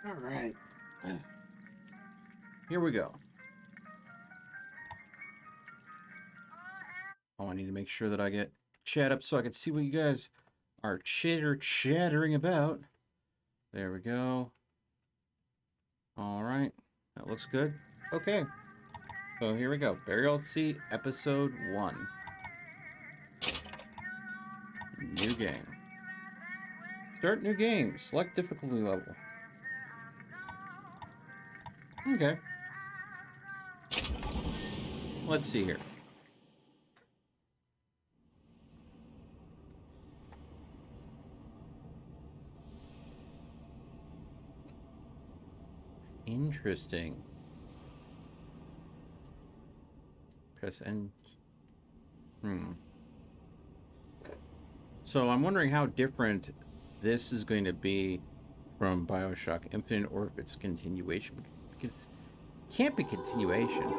All right. Here we go. Oh, I need to make sure that I get chat up so I can see what you guys are chattering about. There we go. All right. That looks good. Okay. So here we go. Burial Sea, Episode 1. New game. Start new game. Select difficulty level. Okay. Let's see here. Interesting. Press N. So I'm wondering how different this is going to be from BioShock Infinite, or if it's continuation. Because it can't be continuation.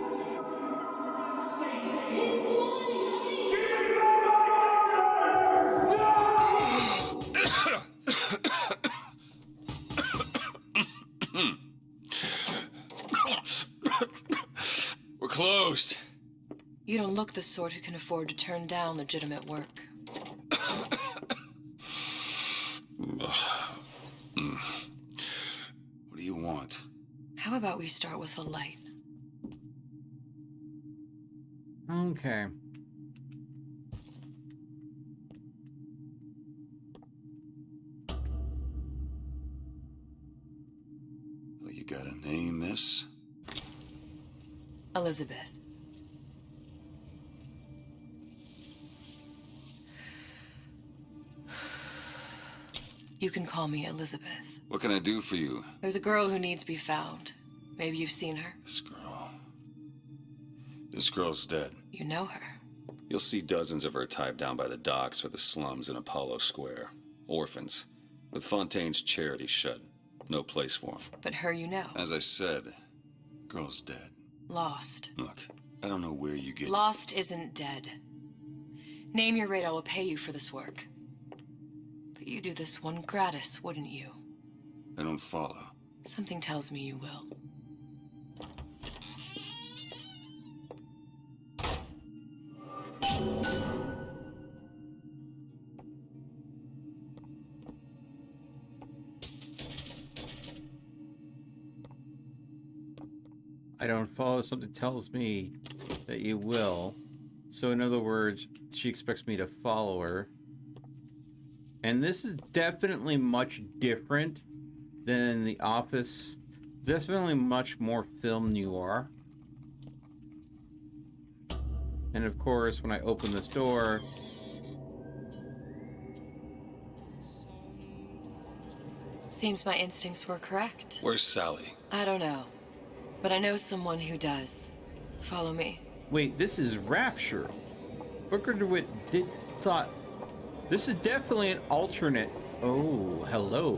We're closed. You don't look the sort who can afford to turn down legitimate work. What do you want? How about we start with a light? Okay. Well, you got a name, miss? Elizabeth. You can call me Elizabeth. What can I do for you? There's a girl who needs to be found. Maybe you've seen her. This girl's dead. You know her. You'll see dozens of her typed down by the docks or the slums in Apollo Square. Orphans. With Fontaine's charity shut. No place for them. But her you know. As I said, girl's dead. Lost. Look, I don't know where you get... Lost isn't dead. Name your rate, I will pay you for this work. But you do this one gratis, wouldn't you? I don't follow. Something tells me you will. I don't follow. Something tells me that you will. So in other words, she expects me to follow her. And this is definitely much different than The Office. Definitely much more film noir. And of course, when I open this door... Seems my instincts were correct. Where's Sally? I don't know. But I know someone who does. Follow me. Wait, this is Rapture. Booker DeWitt thought... This is definitely an alternate... Oh, hello.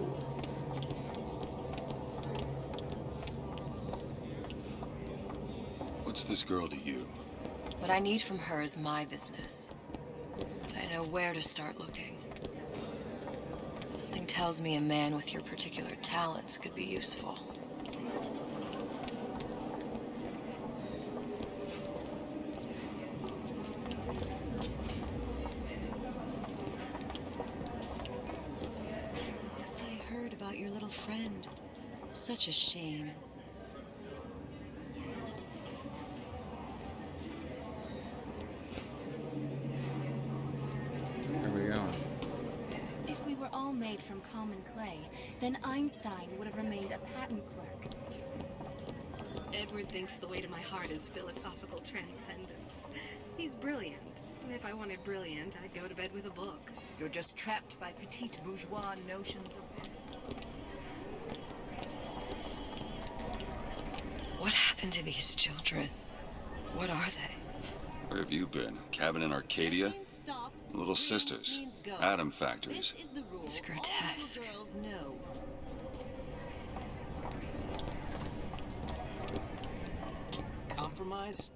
What's this girl to you? What I need from her is my business. But I know where to start looking. Something tells me a man with your particular talents could be useful. I heard about your little friend. Such a shame. There we go. If we were all made from common clay, then Einstein would have remained a patent clerk. Edward thinks the way to my heart is philosophical transcendence. He's brilliant. And if I wanted brilliant, I'd go to bed with a book. You're just trapped by petite bourgeois notions of... What happened to these children? What are they? Where have you been? Cabin in Arcadia? Little sisters. Atom factories. It's grotesque. Compromise?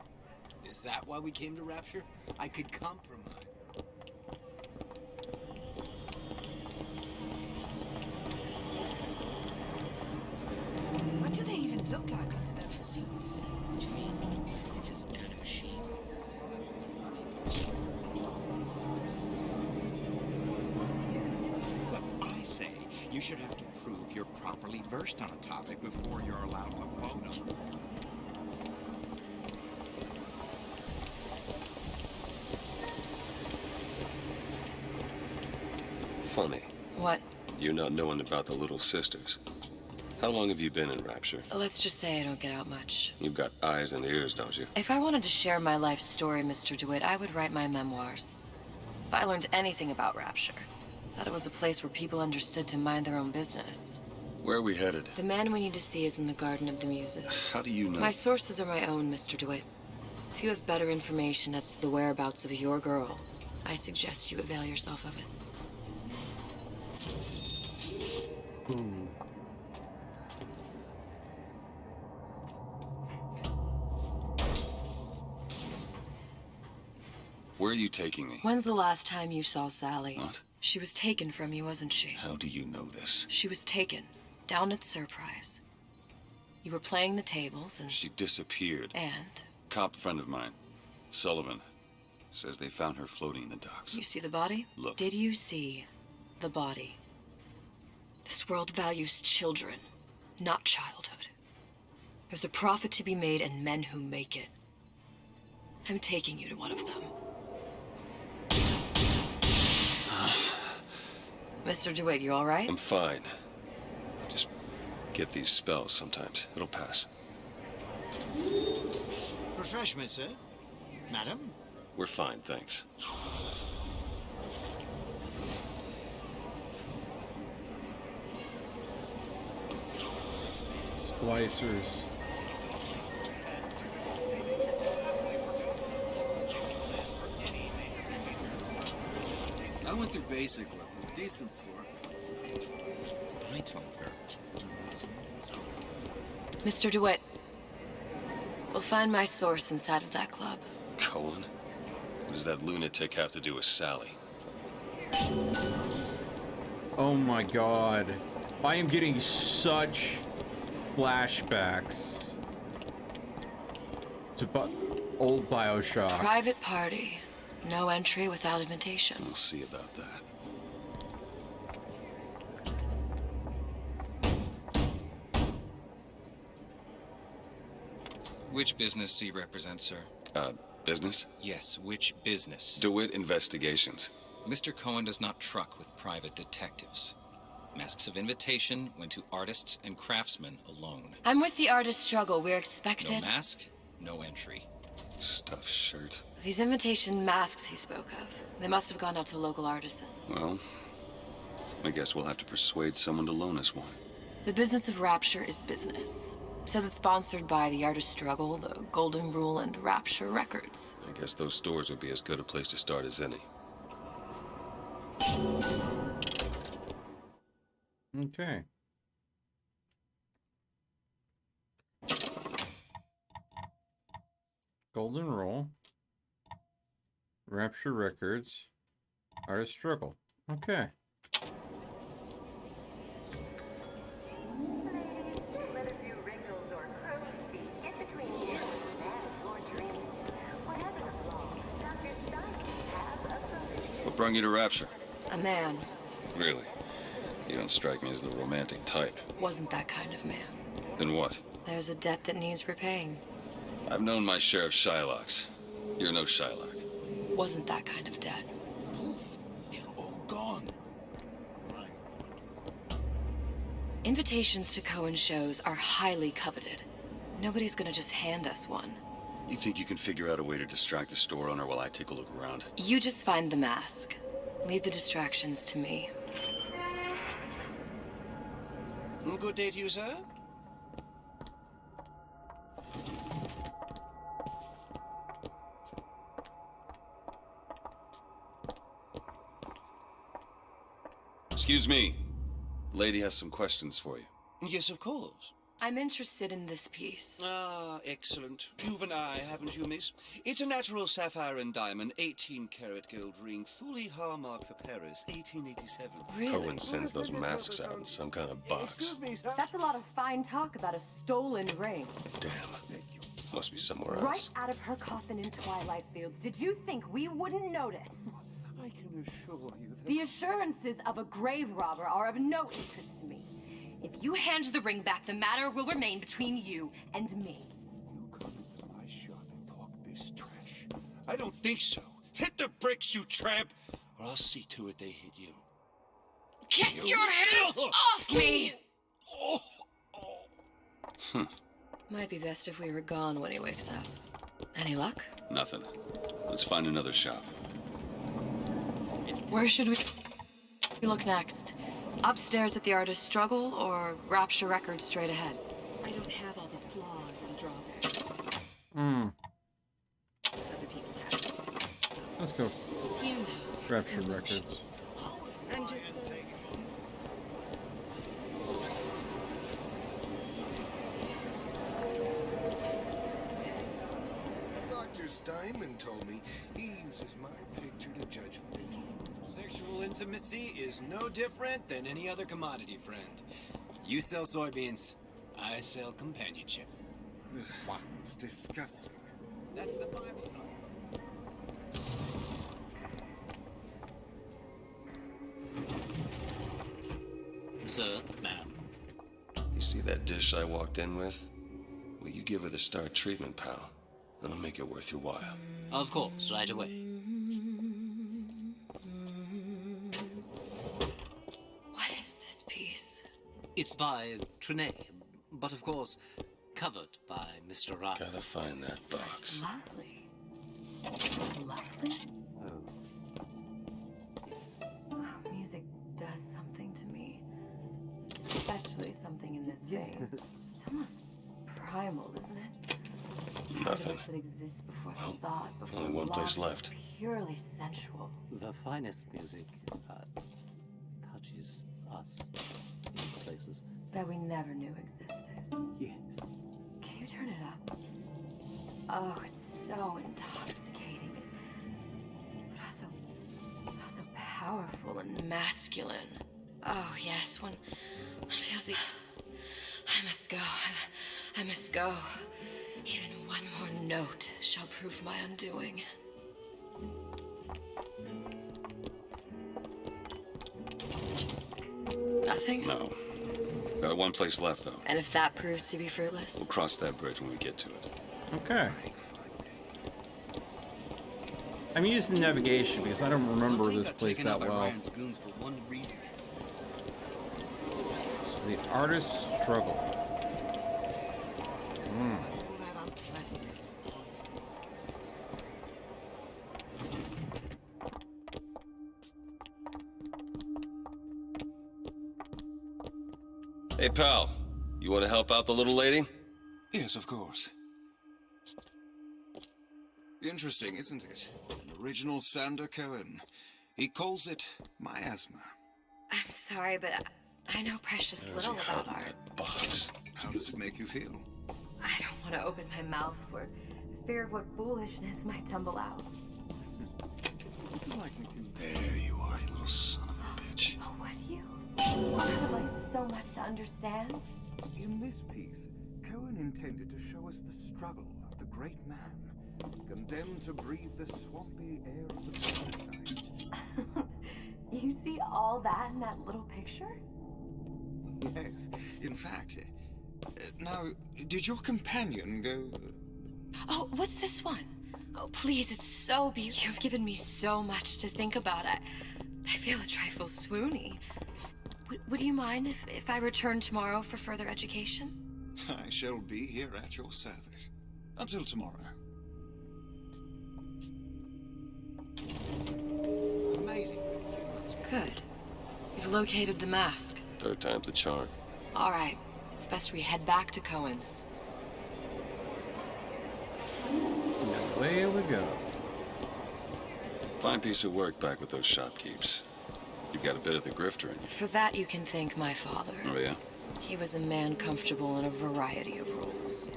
Is that why we came to Rapture? I could compromise. look like under those suits? What do you mean? It is some kind of machine. But I say you should have to prove you're properly versed on a topic before you're allowed to vote on it. Funny. What? You not knowing about the Little Sisters. How long have you been in Rapture? Let's just say I don't get out much. You've got eyes and ears, don't you? If I wanted to share my life story, Mr. DeWitt, I would write my memoirs. If I learned anything about Rapture, I thought it was a place where people understood to mind their own business. Where are we headed? The man we need to see is in the Garden of the Muses. How do you know? My sources are my own, Mr. DeWitt. If you have better information as to the whereabouts of your girl, I suggest you avail yourself of it. Where are you taking me? When's the last time you saw Sally? What? She was taken from you, wasn't she? How do you know this? She was taken, down at Surprise. You were playing the tables and... She disappeared. And? Cop friend of mine, Sullivan, says they found her floating in the docks. You see the body? Look. Did you see the body? This world values children, not childhood. There's a profit to be made and men who make it. I'm taking you to one of them. Mr. DeWitt, you all right? I'm fine. Just get these spells sometimes. It'll pass. Refreshment, sir? Madam? We're fine, thanks. Splicers. I went through basic with them. Decent sort. I told her. Mr. DeWitt, we'll find my source inside of that club. Cohen? What does that lunatic have to do with Sally? Oh my god. I am getting such flashbacks to old BioShock. Private party. No entry without invitation. We'll see about that. Which business do you represent, sir? Business? Yes, which business? DeWitt Investigations. Mr. Cohen does not truck with private detectives. Masks of invitation went to artists and craftsmen alone. I'm with the artist struggle. We're expected. No mask, no entry. Stuffed shirt. These invitation masks he spoke of, they must have gone out to local artisans. Well, I guess we'll have to persuade someone to loan us one. The business of Rapture is business. Says it's sponsored by the Artist Struggle, the Golden Rule, and Rapture Records. I guess those stores would be as good a place to start as any. Okay. Golden Rule. Rapture Records. Artist Struggle. Okay. What brought you to Rapture? A man. Really? You don't strike me as the romantic type. Wasn't that kind of man. Then what? There's a debt that needs repaying. I've known my share of Shylocks. You're no Shylock. Wasn't that kind of debt. Poof. They're all gone. Invitations to Cohen shows are highly coveted. Nobody's gonna just hand us one. You think you can figure out a way to distract the store owner while I take a look around? You just find the mask. Leave the distractions to me. Good day to you, sir. Excuse me. Lady has some questions for you. Yes, of course. I'm interested in this piece. Ah, excellent. You've an eye, haven't you, miss? It's a natural sapphire and diamond, 18-karat gold ring, fully hallmarked for Paris, 1887. Really? Cohen sends those masks out in some kind of box. That's a lot of fine talk about a stolen ring. Damn. Must be somewhere Right else. out of her coffin in Twilight Fields. Did you think we wouldn't notice? I can assure you that... The assurances of a grave robber are of no interest to me. If you hand the ring back, the matter will remain between you and me. You come into my shop and talk this trash. I don't think so. Hit the bricks, you tramp, or I'll see to it they hit you. Get your hands off me! Might be best if we were gone when he wakes up. Any luck? Nothing. Let's find another shop. Where should we look next? Upstairs at the Artist's Struggle, or Rapture Records straight ahead? I don't have all the flaws and drawbacks. As other people have. Let's go. You know. Rapture Records. I'm just Dr. Steinman told me he uses my picture to judge fate. Sexual intimacy is no different than any other commodity, friend. You sell soybeans, I sell companionship. Ugh, it's disgusting. That's the Bible talk. Sir, ma'am. You see that dish I walked in with? Will you give her the star treatment, pal? That'll make it worth your while. Of course, right away. What is this piece? It's by Trenet, but of course, covered by Mr. Ryan. Gotta find that box. Lovely. Lovely? Oh, music does something to me. Especially something in this vein. It's almost primal, isn't it? Nothing. That exists before Well, thought, before only one place love, left. Purely sensual. The finest music touches us in places That we never knew existed. Yes. Can you turn it up? Oh, it's so intoxicating. But also powerful and Masculine. Oh, yes, one feels the... I must go. I must go. Even one more note shall prove my undoing. Nothing? No. Got one place left, though. And if that proves to be fruitless? We'll cross that bridge when we get to it. Okay. I'm using navigation because I don't remember this place that well. Ryan's goons for one reason. So the Artist's Struggle. All that unpleasantness with Fontaine. Hey, pal. You want to help out the little lady? Yes, of course. Interesting, isn't it? An original Sander Cohen. He calls it miasma. I'm sorry, but I know precious little about art. Box. How does it make you feel? I don't want to open my mouth for fear of what foolishness might tumble out. There you are, you little son of a bitch. Oh, would you? I have like so much to understand. In this piece, Cohen intended to show us the struggle of the great man, condemned to breathe the swampy air of the countryside. You see all that in that little picture? Yes. In fact, now, did your companion go... Oh, what's this one? Oh, please, it's so beautiful. You've given me so much to think about. I feel a trifle swoony. Would you mind if I return tomorrow for further education? I shall be here at your service. Until tomorrow. Amazing. Good. You've located the mask. Third time's the charm. All right. It's best we head back to Cohen's. And away we go. Fine piece of work back with those shopkeepers. You've got a bit of the grifter in you. For that, you can thank my father. Oh, yeah? He was a man comfortable in a variety of roles.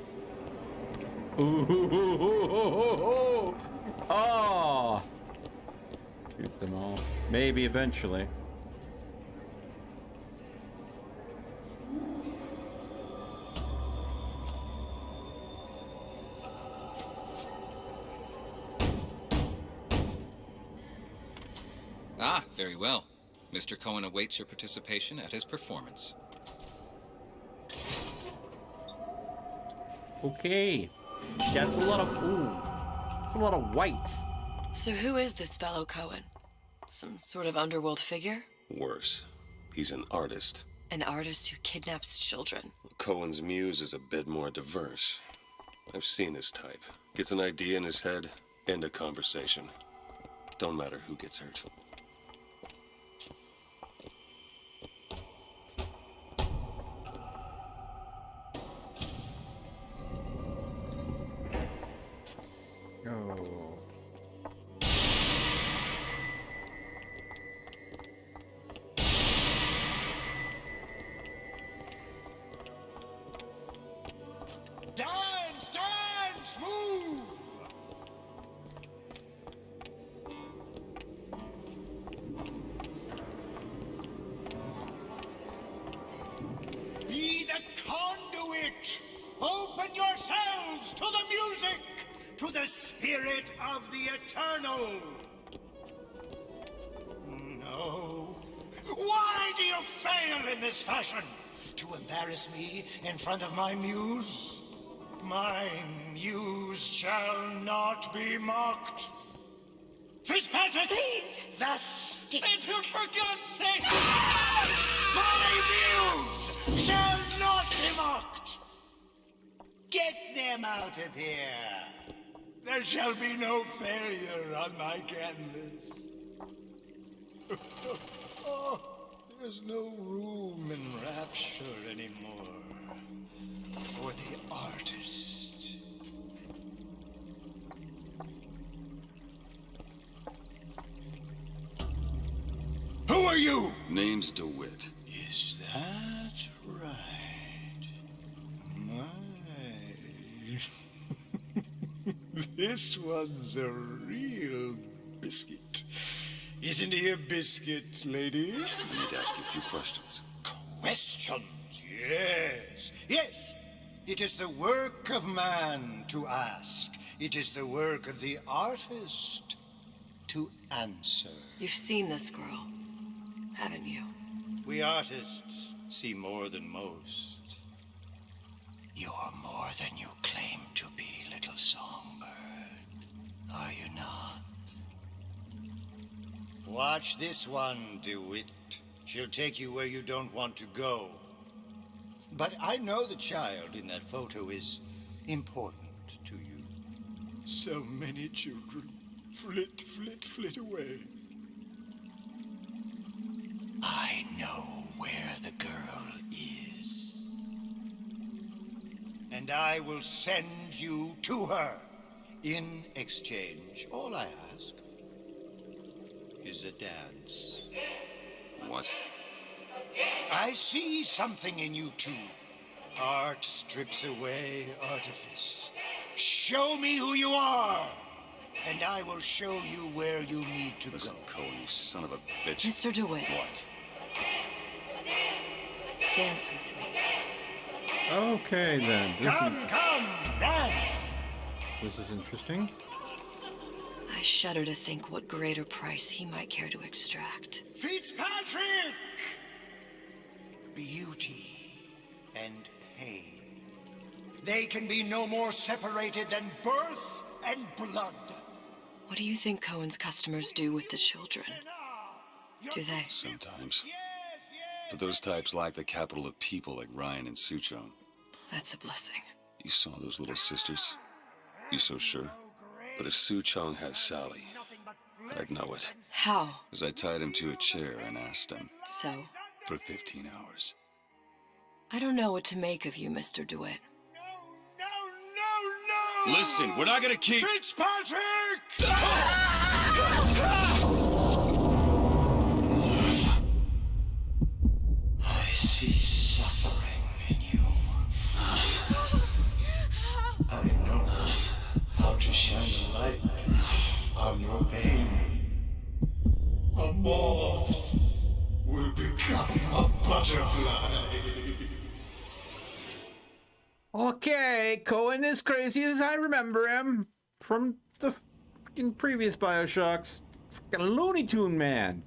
Ooh, oh! Shoot them all. Maybe eventually. Ah, very well. Mr. Cohen awaits your participation at his performance. Okay. That's a lot of... Ooh. That's a lot of white. So who is this fellow Cohen? Some sort of underworld figure? Worse. He's an artist. An artist who kidnaps children. Cohen's muse is a bit more diverse. I've seen his type. Gets an idea in his head, end a conversation. Don't matter who gets hurt. Oh. Dance, dance, move! Be the conduit! Open yourselves to the music, to the spirit of the eternal! No. Why do you fail in this fashion? To embarrass me in front of my muse? My muse shall not be mocked. Fitzpatrick! Please! The stick! For God's sake! My muse shall not be mocked! Get them out of here! There shall be no failure on my canvas. Oh, there's no room in rapture anymore for the artist. Who are you? Name's DeWitt. Is that right? My. This one's a real biscuit. Isn't he a biscuit, lady? I need to ask you a few questions. Questions, yes. Yes. It is the work of man to ask. It is the work of the artist to answer. You've seen this girl, haven't you? We artists see more than most. You're more than you claim to be, little songbird. Are you not? Watch this one, DeWitt. She'll take you where you don't want to go. But I know the child in that photo is important to you. So many children flit, flit, flit away. I know where the girl is. And I will send you to her. In exchange, all I ask is a dance. What? I see something in you two. Art strips away artifice. Show me who you are, and I will show you where you need to Listen, go. Cohen, you son of a bitch. Mr. DeWitt. What? Dance with me. Okay, then. Come, dance! This is interesting. I shudder to think what greater price he might care to extract. Fitzpatrick! Beauty and pain. They can be no more separated than birth and blood. What do you think Cohen's customers do with the children? Do they? Sometimes. But those types lack the capital of people like Ryan and Suchong. That's a blessing. You saw those little sisters? You so sure? But if Suchong has Sally, I'd know it. How? As I tied him to a chair and asked him. So? For 15 hours. I don't know what to make of you, Mr. DeWitt. No! Listen, we're not gonna keep... Fitzpatrick! I see suffering. Okay, Cohen is crazy as I remember him from the fucking previous Bioshocks. Fucking Looney Tune man.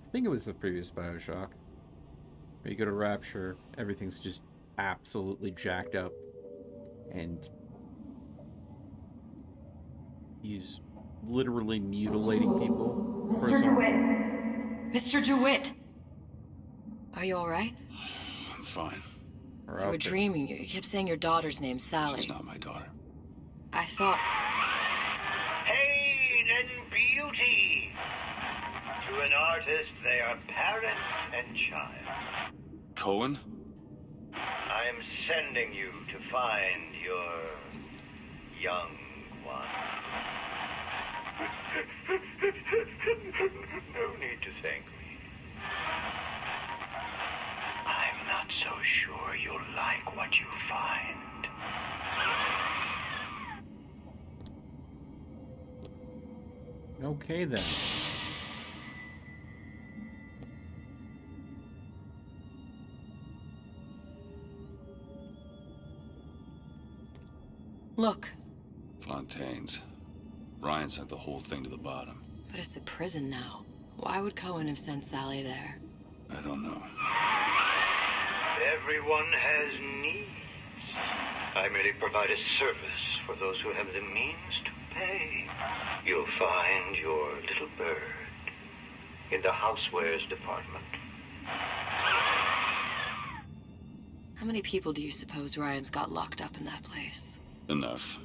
I think it was the previous Bioshock. Where you go to Rapture, everything's just absolutely jacked up. And he's literally mutilating people. Mr. DeWitt! Mr. DeWitt! Are you alright? I'm fine. You were dreaming. You kept saying your daughter's name, Sally. She's not my daughter. I thought... Pain and beauty. To an artist, they are parent and child. Cohen? I'm sending you to find your young one. No need to thank me. I'm not so sure you'll like what you find. Okay then. Look. Fontaine's. Ryan sent the whole thing to the bottom. But it's a prison now. Why would Cohen have sent Sally there? I don't know. Everyone has needs. I merely provide a service for those who have the means to pay. You'll find your little bird in the housewares department. How many people do you suppose Ryan's got locked up in that place? Enough.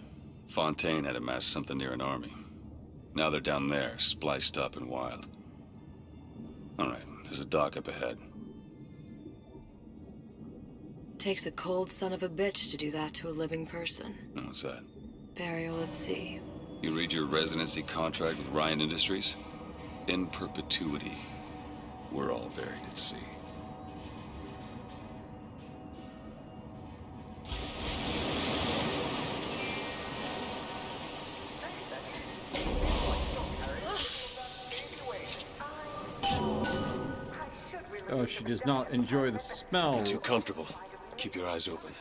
Fontaine had amassed something near an army. Now they're down there, spliced up and wild. Alright, there's a dock up ahead. Takes a cold son of a bitch to do that to a living person. What's that? Burial at sea. You read your residency contract with Ryan Industries? In perpetuity, we're all buried at sea. Oh, she does not enjoy the smell. Get too comfortable. Keep your eyes open.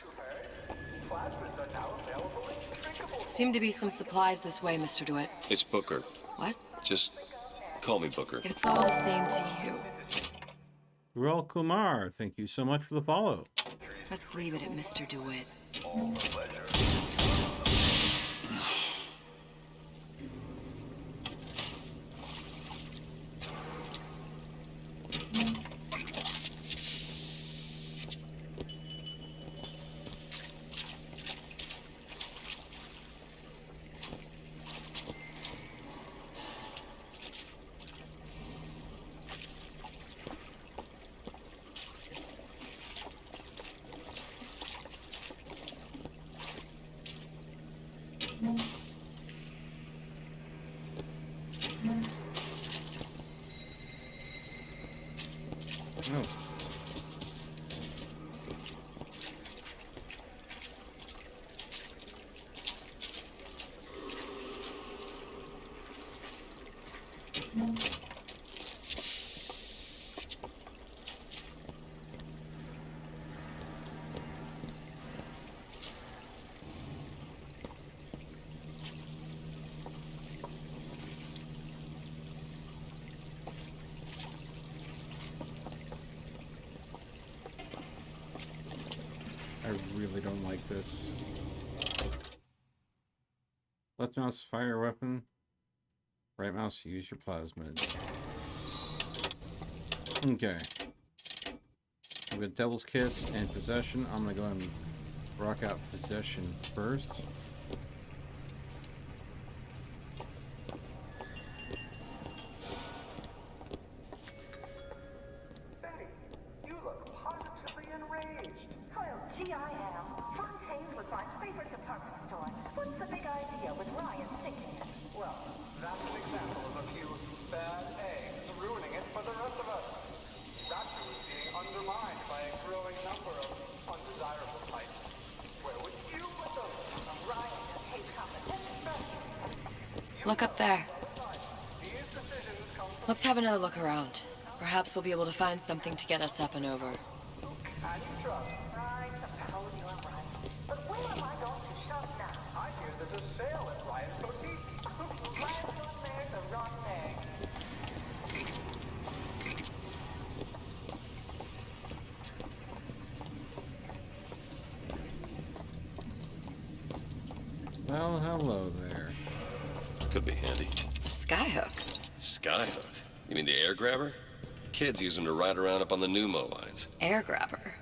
Seem to be some supplies this way, Mr. DeWitt. It's Booker. What? Just call me Booker. If it's all the same to you. Ruel Kumar, thank you so much for the follow. Let's leave it at Mr. DeWitt. I really don't like this. Left mouse, fire weapon. Right mouse, use your plasmid. Okay. We've got Devil's Kiss and Possession. I'm gonna go ahead and rock out Possession first. Gee, I am. Fontaine's was my favorite department store. What's the big idea with Ryan sinking it? Well, that's an example of a few bad eggs ruining it for the rest of us. Rapture was being undermined by a growing number of undesirable types. Where would you put those? Ryan hates competition, but... Look up there. Let's have another look around. Perhaps we'll be able to find something to get us up and over. Can you trust? Well, hello there. Could be handy. A skyhook? Skyhook? You mean the air grabber? Kids use them to ride around up on the pneumo lines. Air grabber?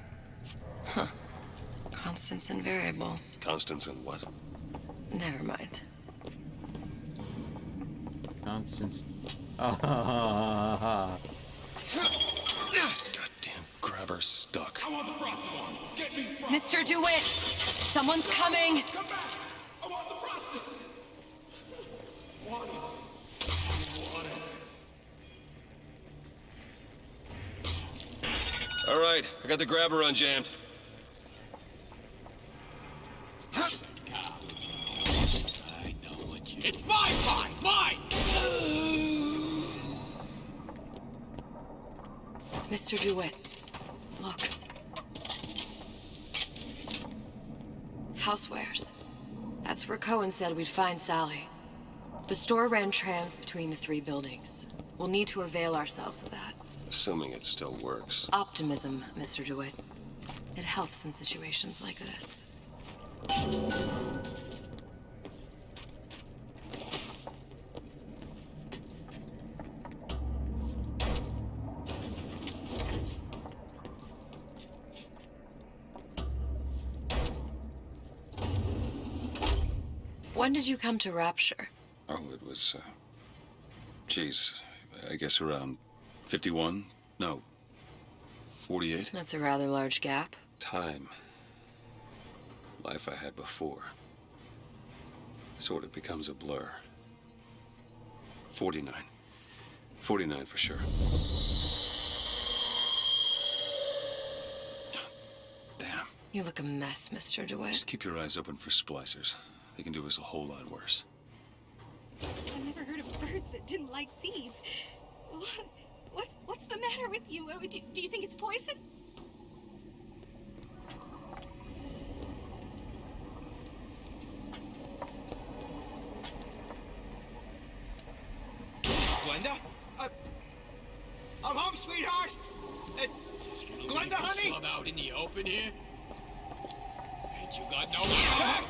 Huh. Constants and variables. Constants and what? Never mind. Constance. Ah. Goddamn grabber stuck. I want the frosted one. Get me frosted. Mr. DeWitt! Someone's coming! Come back! I want the frosted. Want it. Want it. All right, I got the grabber unjammed. I know what you... It's my pie! Mine! Mr. DeWitt, look. Housewares. That's where Cohen said we'd find Sally. The store ran trams between the 3 buildings. We'll need to avail ourselves of that. Assuming it still works. Optimism, Mr. DeWitt. It helps in situations like this. When did you come to Rapture? Oh, it was, geez, I guess around 51? No, 48? That's a rather large gap. Time. Life I had before. Sort of becomes a blur. 49. 49 for sure. Damn. You look a mess, Mr. DeWitt. Just keep your eyes open for splicers. They can do us a whole lot worse. I've never heard of birds that didn't like seeds. What's the matter with you? Do you think it's poison? Glenda? I'm home, sweetheart! Glenda, honey? Club out in the open here? Ain't you got no respect?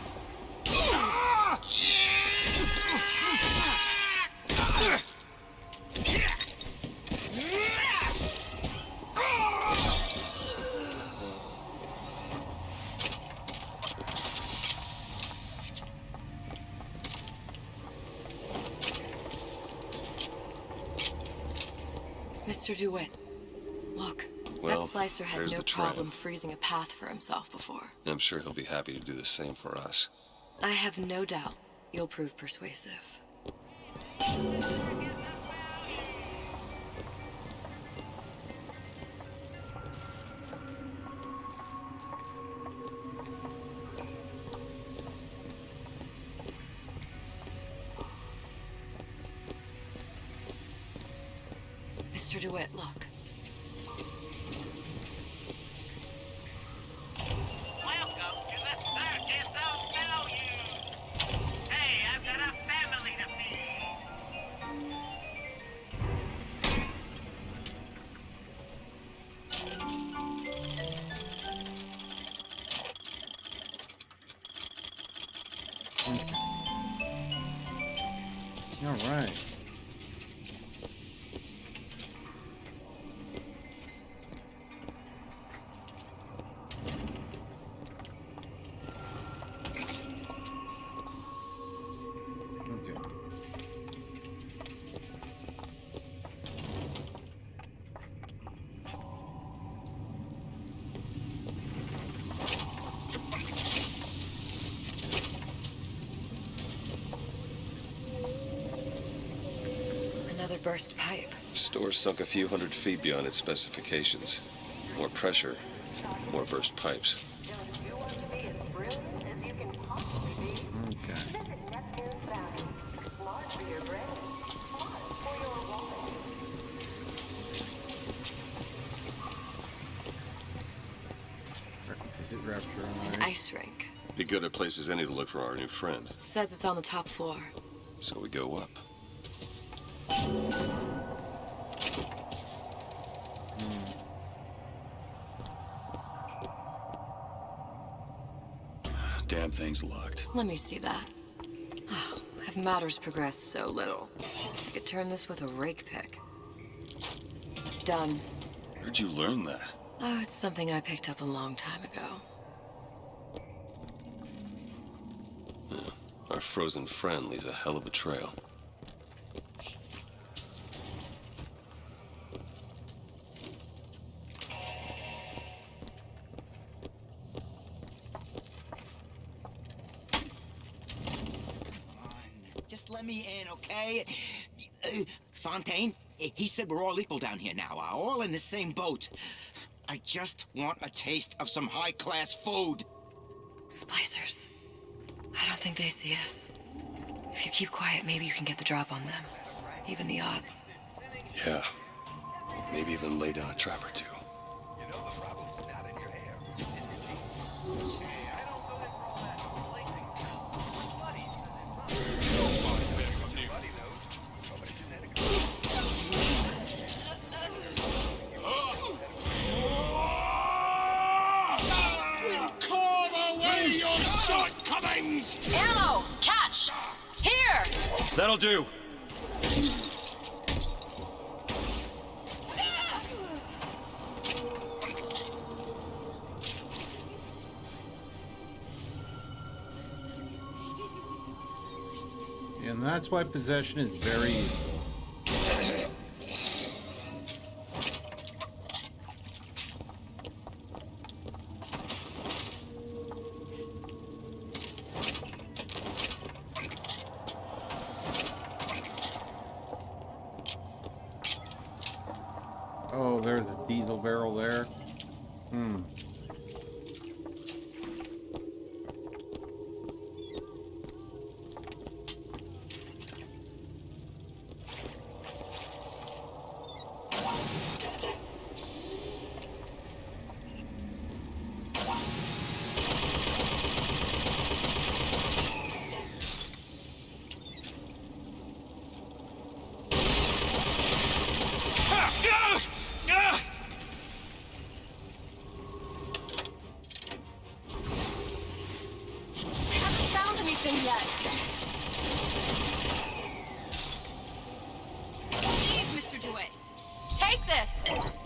Mr. DeWitt, look. Well, that splicer had there's no the tram. problem freezing a path for himself before. I'm sure he'll be happy to do the same for us. I have no doubt you'll prove persuasive. Mr. DeWitt, look. Welcome to the circus of value. Hey, I've got a family to feed. All right. Another burst pipe. Store sunk a few hundred feet beyond its specifications. More pressure, more burst pipes. An ice rink. Be good at places any to look for our new friend. Says it's on the top floor. So we go up. Damn thing's locked. Let me see that. Have matters progressed so little? I could turn this with a rake pick. Done. Where'd you learn that? Oh, it's something I picked up a long time ago. Yeah, our frozen friend leaves a hell of a trail. Just let me in, okay? Fontaine, he said we're all equal down here now, all in the same boat. I just want a taste of some high-class food. Splicers. I don't think they see us. If you keep quiet, maybe you can get the drop on them. Even the odds. Yeah. Maybe even lay down a trap or two. Ammo! Catch! Here! That'll do. And that's why possession is very useful. Oh, there's a diesel barrel there.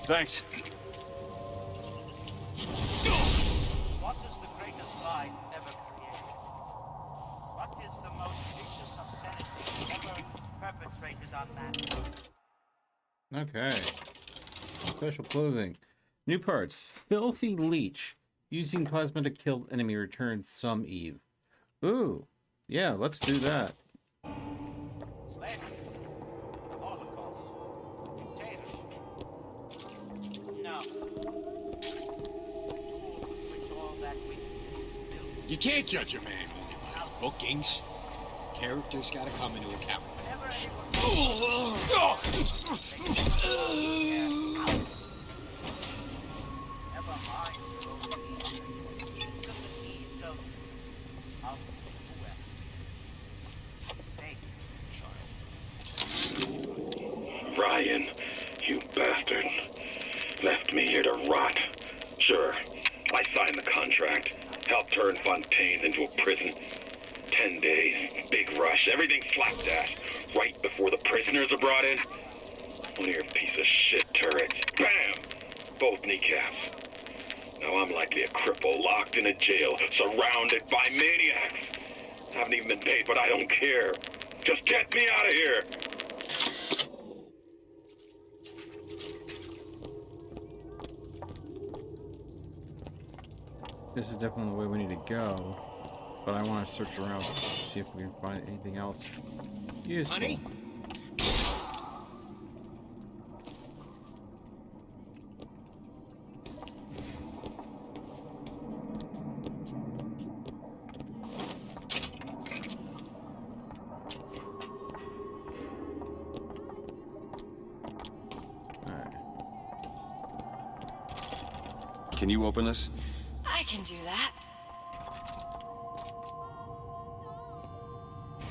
Thanks. What is the greatest lie ever created? What is the most vicious obscenity ever perpetrated on man? Okay. Special clothing. New parts. Filthy Leech. Using plasma to kill enemy returns some Eve. Ooh. Yeah, let's do that. Slavery. The Holocaust. Dictatorship. No. Which all that wickedness. You can't judge a man only by bookings. Characters gotta come into account. Never mind. Ryan, you bastard. Left me here to rot. Sure, I signed the contract. Helped turn Fontaine into a prison. 10 days, big rush, everything slapdash. Right before the prisoners are brought in. One of your piece of shit turrets. Bam! Both kneecaps. Now I'm likely a cripple locked in a jail, surrounded by maniacs. Haven't even been paid, but I don't care. Just get me out of here! This is definitely the way we need to go. But I want to search around to see if we can find anything else useful. Honey? Can you open this? I can do that.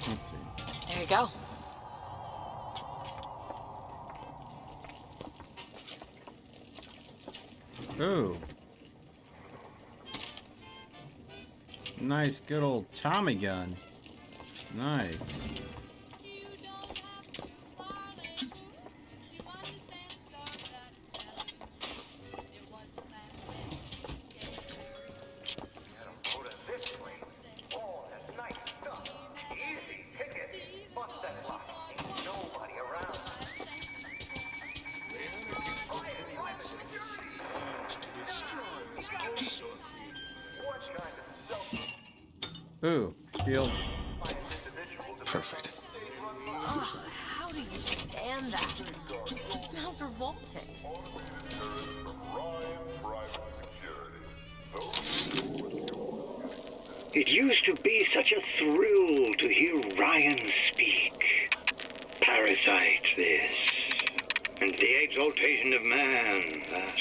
Let's see. There you go. Ooh. Nice, good old Tommy gun. Nice. This way. All that nice stuff. Easy tickets. Bust that clock. Ain't nobody around. Private security. To destroy is also What kind of self... Ooh, shield. Perfect. Ugh, how do you stand that? It smells revolting. It used to be such a thrill to hear Ryan speak. Parasite, this. And the exaltation of man, that.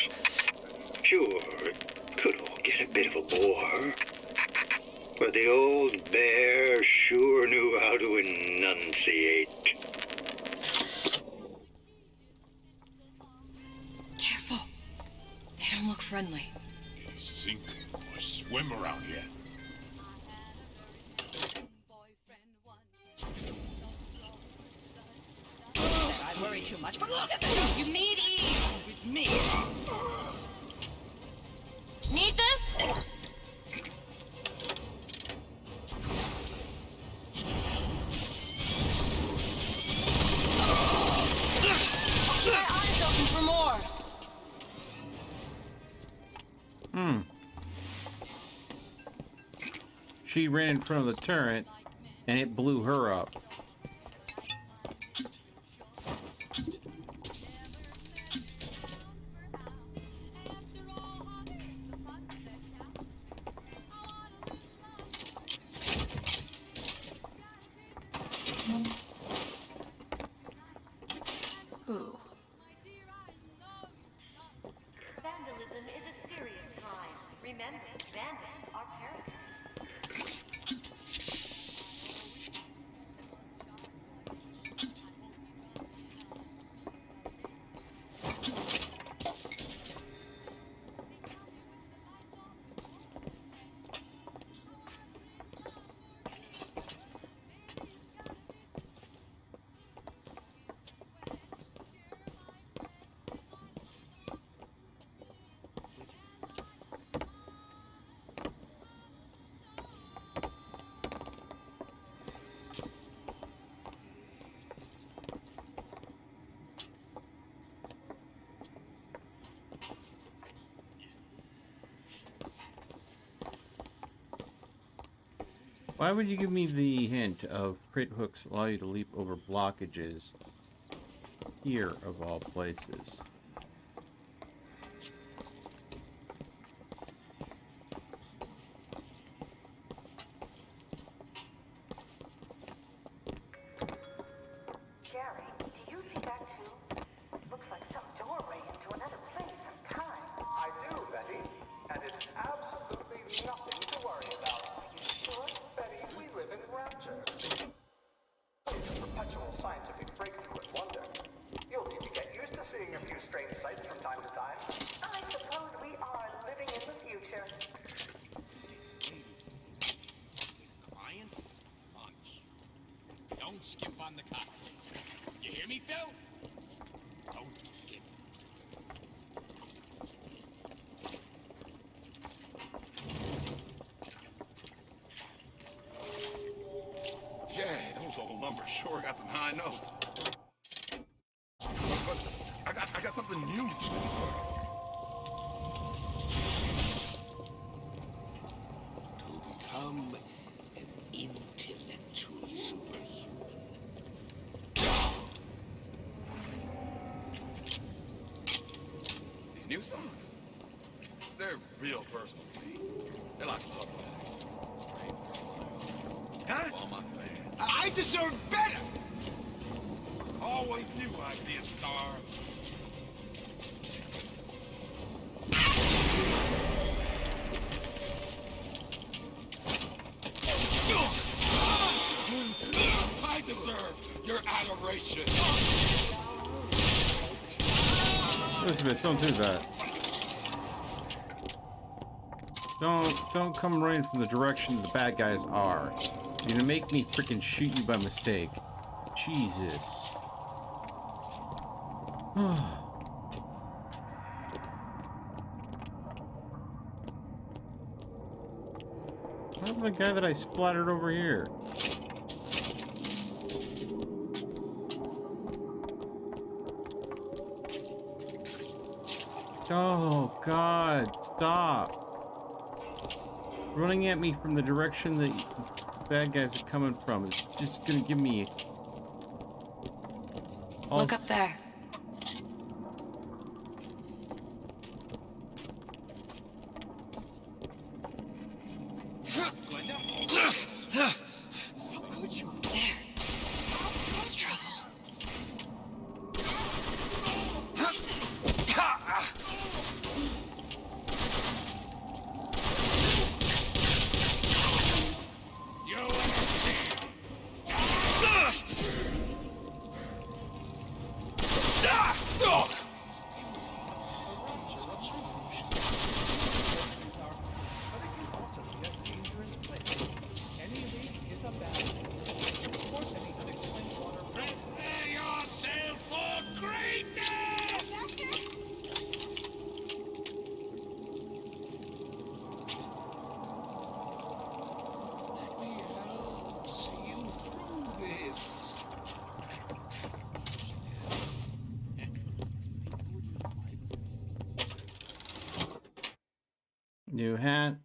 Sure, it could all get a bit of a bore. But the old bear sure knew how to enunciate. Careful. They don't look friendly. Sink or swim around here. Said I worry too much, but look at this! You need Eve. With me. Need this? Keep my eyes open for more. She ran in front of the turret, and it blew her up. Ooh. Vandalism is a serious crime. Remember, vandals are parasites. Why would you give me the hint of crit hooks allow you to leap over blockages here of all places? Gary, do you see that too? Looks like some doorway into another place, some time. I do, Betty. And it's absolutely nothing to worry about. Are you sure? Betty, we live in rapture. It's a perpetual scientific breakthrough and wonder. You'll need to get used to seeing a few strange sights from time to time. I suppose we are living in the future. Client lunch. Don't skip on the cocktail. You hear me, Phil? Don't skip. Yeah, those old numbers sure got some high notes. But I got something new to show you guys. To become an intellectual superhuman. These new songs, they're real personal to me. They're like love letters. Straight from Huh? all my fans. I deserve better! Always knew I'd be a star. I deserve your adoration. Elizabeth, don't do that. Don't come running from the direction the bad guys are. You're gonna make me freaking shoot you by mistake. Jesus. Where's the guy that I splattered over here? Oh, God, stop. Running at me from the direction that bad guys are coming from is just gonna give me... Look up there. It's trouble. New hat.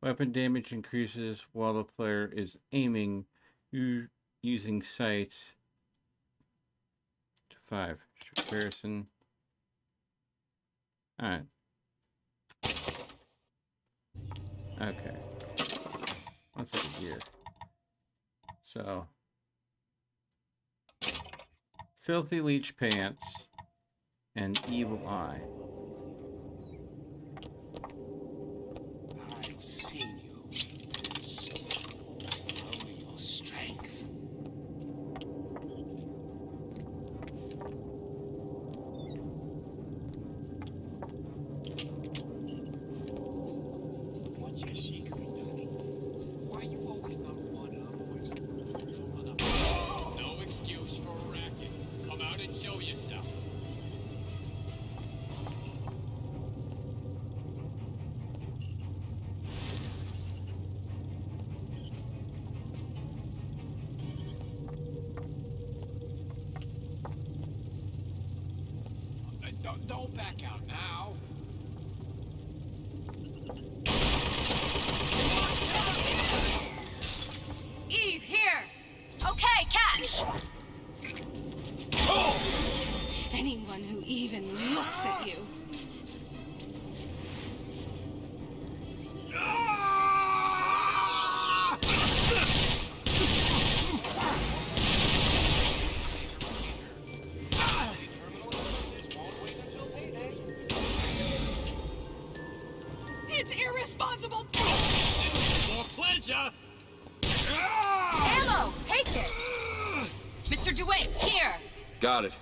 Weapon damage increases while the player is aiming using sights to 5. Comparison. Alright. Okay. Let's look here. So. Filthy Leech Pants and Evil Eye. I've seen your weakness, only your strength. What's your secret, Daddy? Why you always number one in our boys? No excuse for a racket. Come out and show yourself. Don't back out now. Eve, here! Okay, catch! Anyone who even looks at you. It's irresponsible. For pleasure! Ammo! Take it! Mr. DeWitt, here! Got it.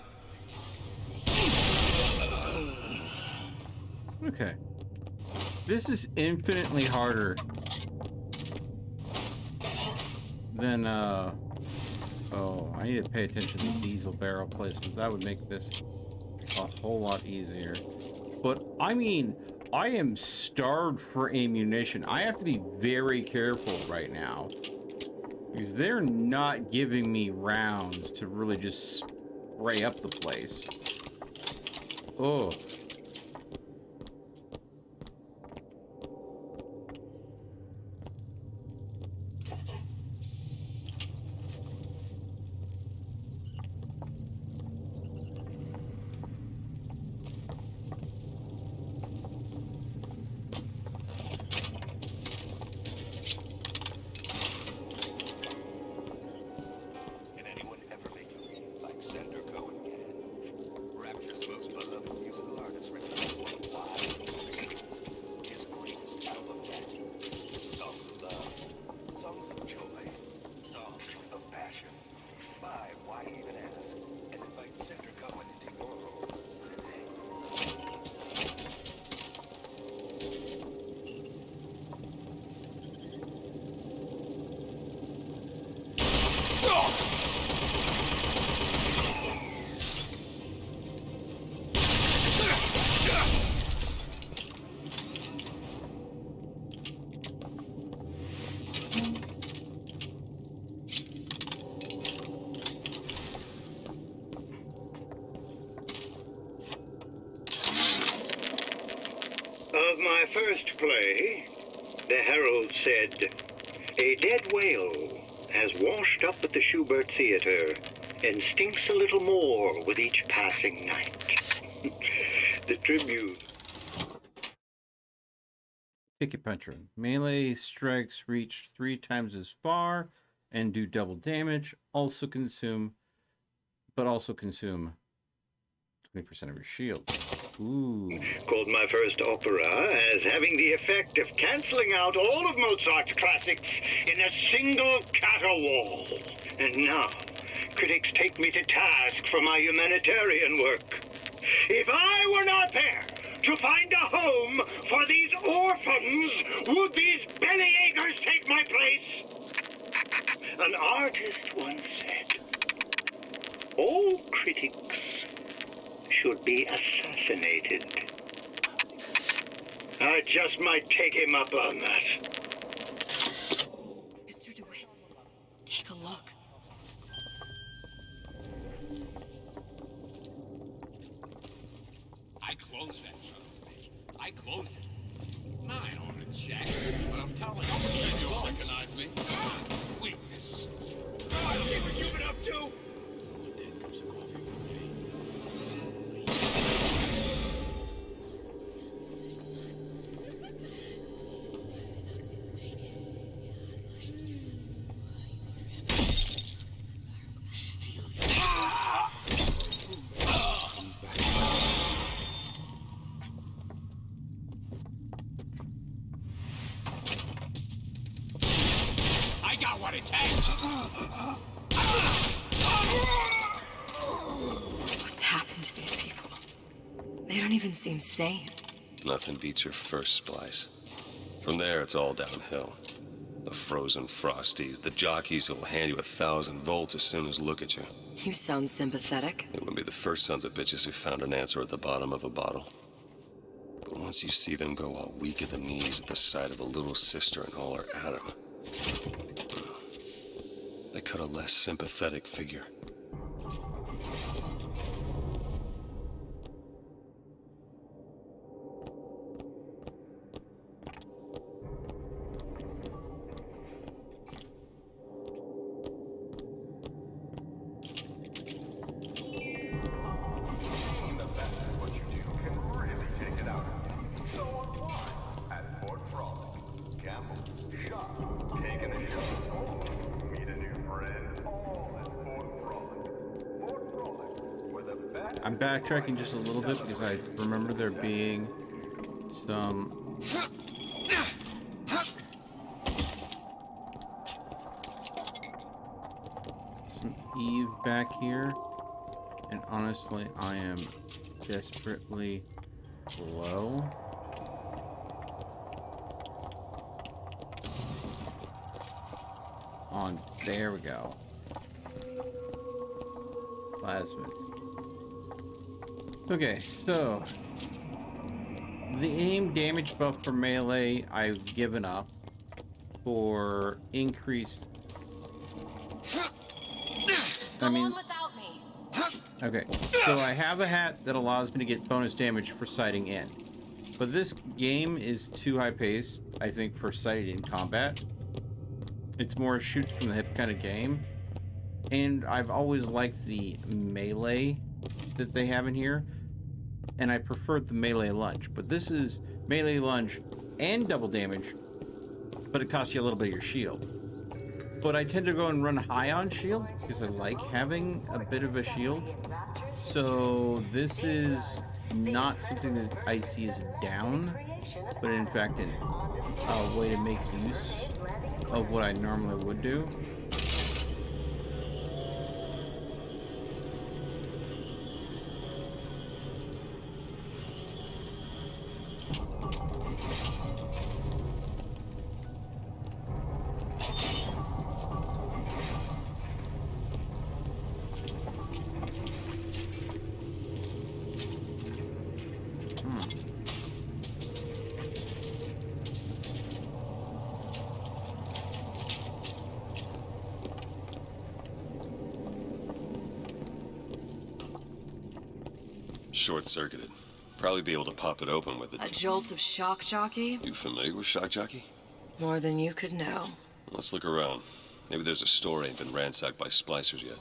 Okay. This is infinitely harder than, oh, I need to pay attention to diesel barrel placement. That would make this a whole lot easier. But, I mean, I am starved for ammunition. I have to be very careful right now, because they're not giving me rounds to really just spray up the place. Oh. Can anyone ever make you like Senator Cohen can? Rapture's most beloved musical artist. of my first play, the herald said, "A dead whale has washed up at the Schubert Theater and stinks a little more with each passing night." The Tribune. Picket puncher. Melee strikes reach 3 times as far and do double damage. Also consume 20% of your shield. Ooh. Called my first opera as having the effect of canceling out all of Mozart's classics in a single caterwaul. And now, critics take me to task for my humanitarian work. If I were not there to find a home for these orphans, would these bellyachers take my place? An artist once said, all critics should be assassinated. I just might take him up on that. Mr. DeWitt, take a look. I closed that son of a bitch. I closed it. I don't want to check, but I'm telling you. You'll recognize me. Weakness. Oh, I see what you've been up to. I got what it takes. What's happened to these people? They don't even seem sane. Nothing beats your first splice. From there, it's all downhill. The frozen frosties, the jockeys who'll hand you 1,000 volts as soon as look at you. You sound sympathetic. They wouldn't be the first sons of bitches who found an answer at the bottom of a bottle. But once you see them go all weak at the knees at the sight of a little sister and all her Adam, they cut a less sympathetic figure. I'm backtracking just a little bit because I remember there being some Eve back here, and honestly I am desperately low. On, there we go. Plasmid. Okay, so the aim damage buff for melee I've given up for increased. I mean, okay, so I have a hat that allows me to get bonus damage for sighting in, but this game is too high paced, I think, for sighting in combat. It's more a shoot from the hip kind of game, and I've always liked the melee that they have in here, and I preferred the melee lunge. But this is melee lunge and double damage, but it costs you a little bit of your shield. But I tend to go and run high on shield because I like having a bit of a shield. So this is not something that I see as down, but in fact a way to make use of what I normally would do. Short-circuited. Probably be able to pop it open with it. A jolt of shock jockey? You familiar with shock jockey? More than you could know. Let's look around. Maybe there's a store ain't been ransacked by splicers yet.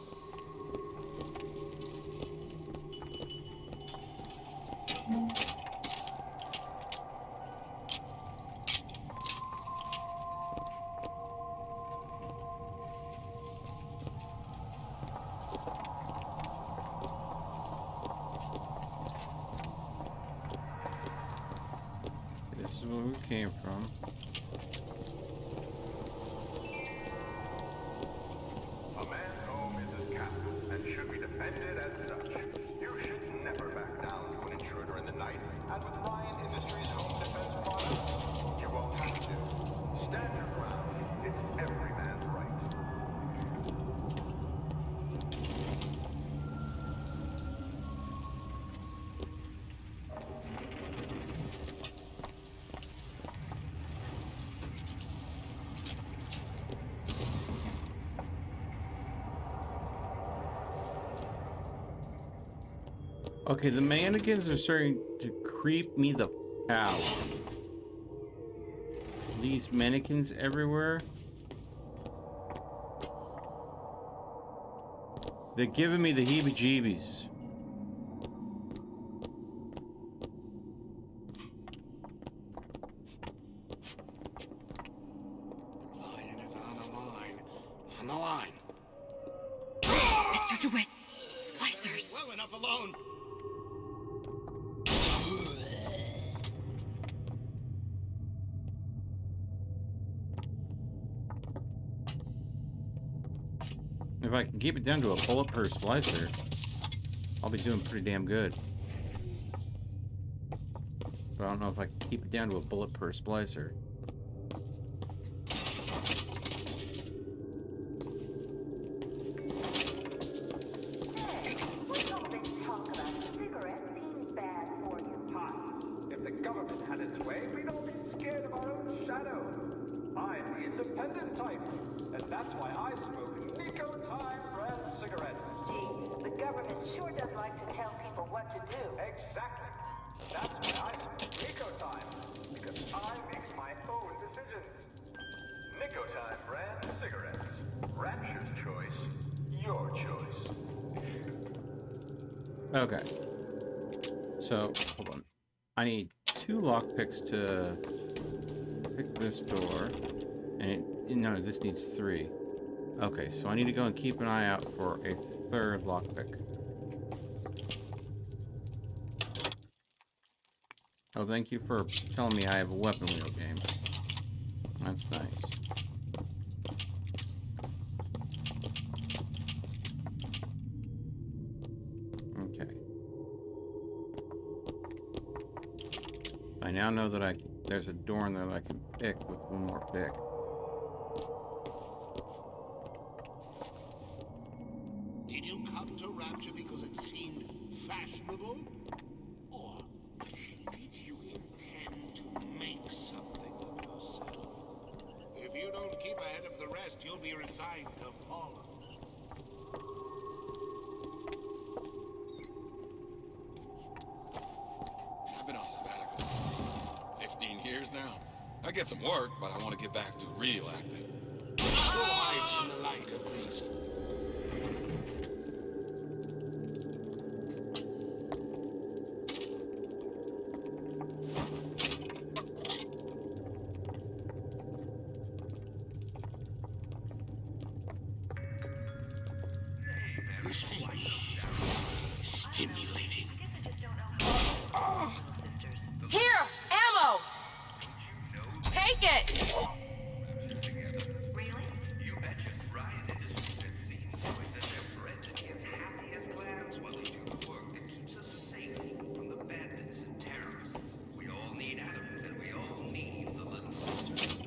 This is where we came from. A man's home is his castle and should be defended as such. You should never back down to an intruder in the night. And with Ryan Industries home defense products, you won't have to. Stand your ground. It's every man's right. Okay, the mannequins are starting to creep me the out. These mannequins everywhere. They're giving me the heebie-jeebies. Client is on the line. On the line. Mr. DeWitt, splicers. Well enough alone. If I can keep it down to a bullet per splicer, I'll be doing pretty damn good. But I don't know if I can keep it down to a bullet per splicer. What's all this talk about cigarettes being bad for you? If the government had its way, we'd all be scared of our own shadow. I'm the independent type, and that's why I smoke Nico Time brand cigarettes. Gee, the government sure does like to tell people what to do. Exactly. That's why I smoke Nico Time, because I make my own decisions. Nico Time brand cigarettes. Rapture's choice. Your choice. Okay. So, hold on. I need 2 lockpicks to pick this door. No, this needs 3. Okay, so I need to go and keep an eye out for a 3rd lockpick. Oh, thank you for telling me I have a weapon wheel game. That's nice. Okay. I now know that there's a door in there that I can pick with 1 more pick. Did you come to Rapture because it seemed fashionable? Or did you intend to make something of yourself? If you don't keep ahead of the rest, you'll be resigned to follow. I've been on sabbatical 15 years now. I get some work, but I want to get back to real acting. Who hides from the light of reason? This may be stimulating. Here! Ammo! Take it! You betcha. Ryan Industries has seen to it that their forensic is happy as clams while they do the work that keeps us safe from the bandits and terrorists. We all need Adam, and we all need the little sisters.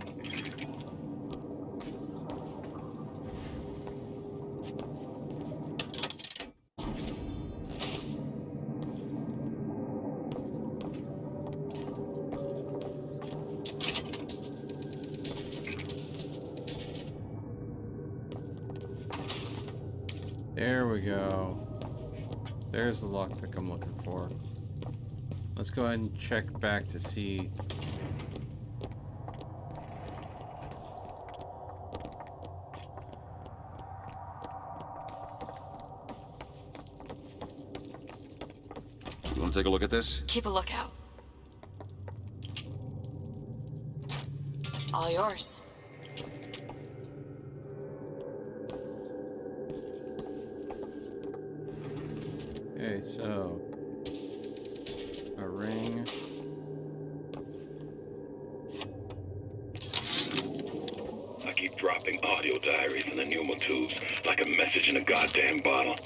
There we go. There's the lockpick I'm looking for. Let's go ahead and check back to see. You want to take a look at this? Keep a lookout. All yours. Okay, so a ring. I keep dropping audio diaries in the pneumo tubes like a message in a goddamn bottle,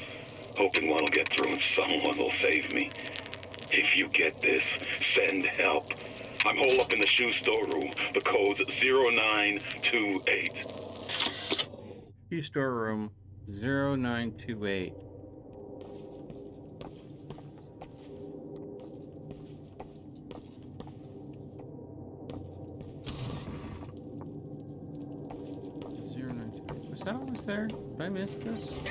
hoping one will get through and someone will save me. If you get this, send help. I'm holed up in the shoe storeroom. The code's 0928. Shoe storeroom 0928. Was that always there? Did I miss this? No!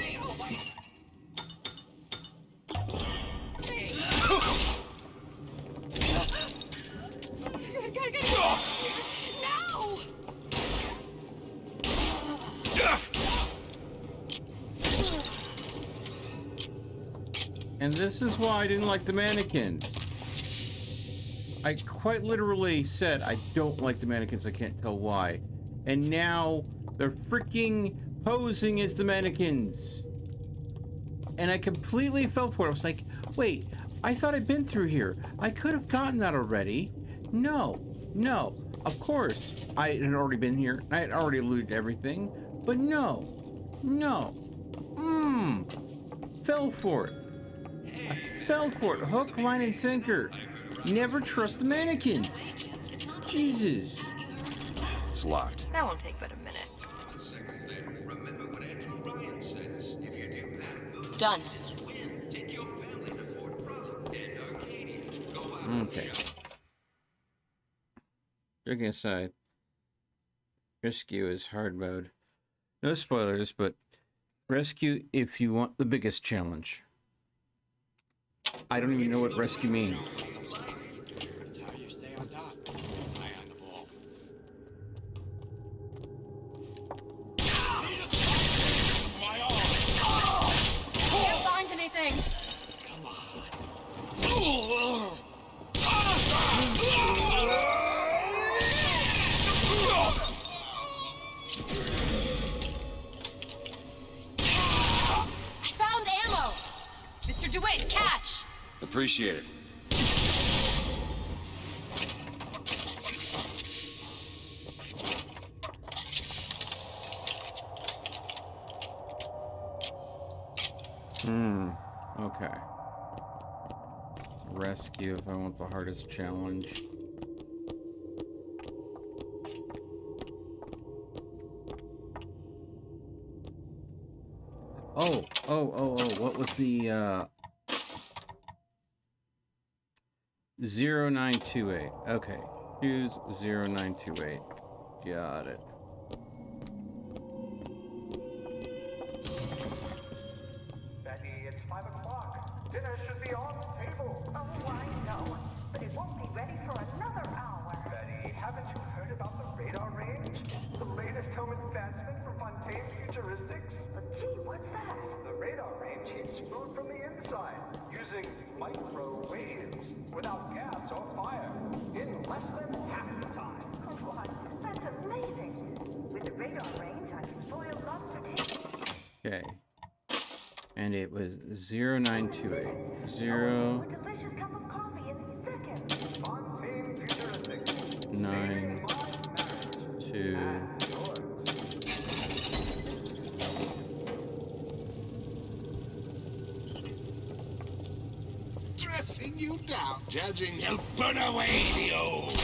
And this is why I didn't like the mannequins. I quite literally said I don't like the mannequins, I can't tell why. And now they're freaking posing as the mannequins. And I completely fell for it. I was like, wait, I thought I'd been through here. I could have gotten that already. No, of course I had already been here. I had already looted everything. But no. Fell for it. I fell for it. Hook, line, and sinker. Never trust the mannequins. Jesus. It's locked. That won't take but a minute. Done. Okay. Joking aside, rescue is hard mode. No spoilers, but rescue if you want the biggest challenge. I don't even know what rescue means. Can't find anything. Come on. I found ammo. Mr. DeWitt, catch. Appreciate it. Okay. Rescue if I want the hardest challenge. Oh, what was the 0928. Okay. Choose 0928. Got it. Betty, it's 5 o'clock. Dinner should be on the table. Oh, I know. But it won't be ready for another hour. Betty, haven't you heard about the radar range? The latest home advancement for Fontaine Futuristics? Gee, what's that? The radar range heats food from the inside, using microwaves, without gas or fire, in less than half the time. Oh, why, that's amazing. With the radar range, I can boil lobster tail. Okay. And it was 0928. A delicious cup of coffee in seconds. Fontaine Futuristics. 9 2 Dressing you down, judging you put away the old.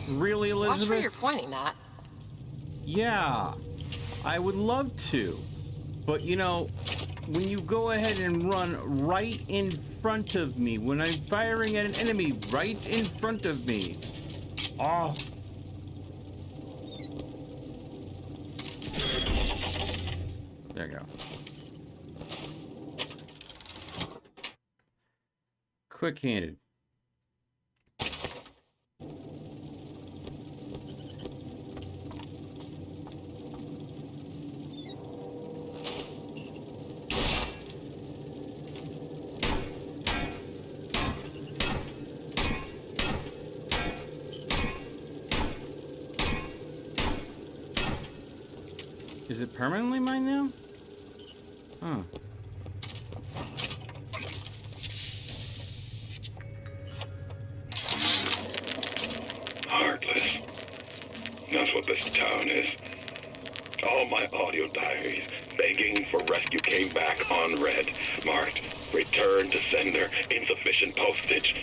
Really, Elizabeth? Watch where you're pointing that. Yeah, I would love to. But you know, when you go ahead and run right in front of me, when I'm firing at an enemy right in front of me. Oh. There you go. quick-handed. Is it permanently mine now? Huh. Heartless. That's what this town is. All my audio diaries begging for rescue came back unread, marked return to sender, insufficient postage.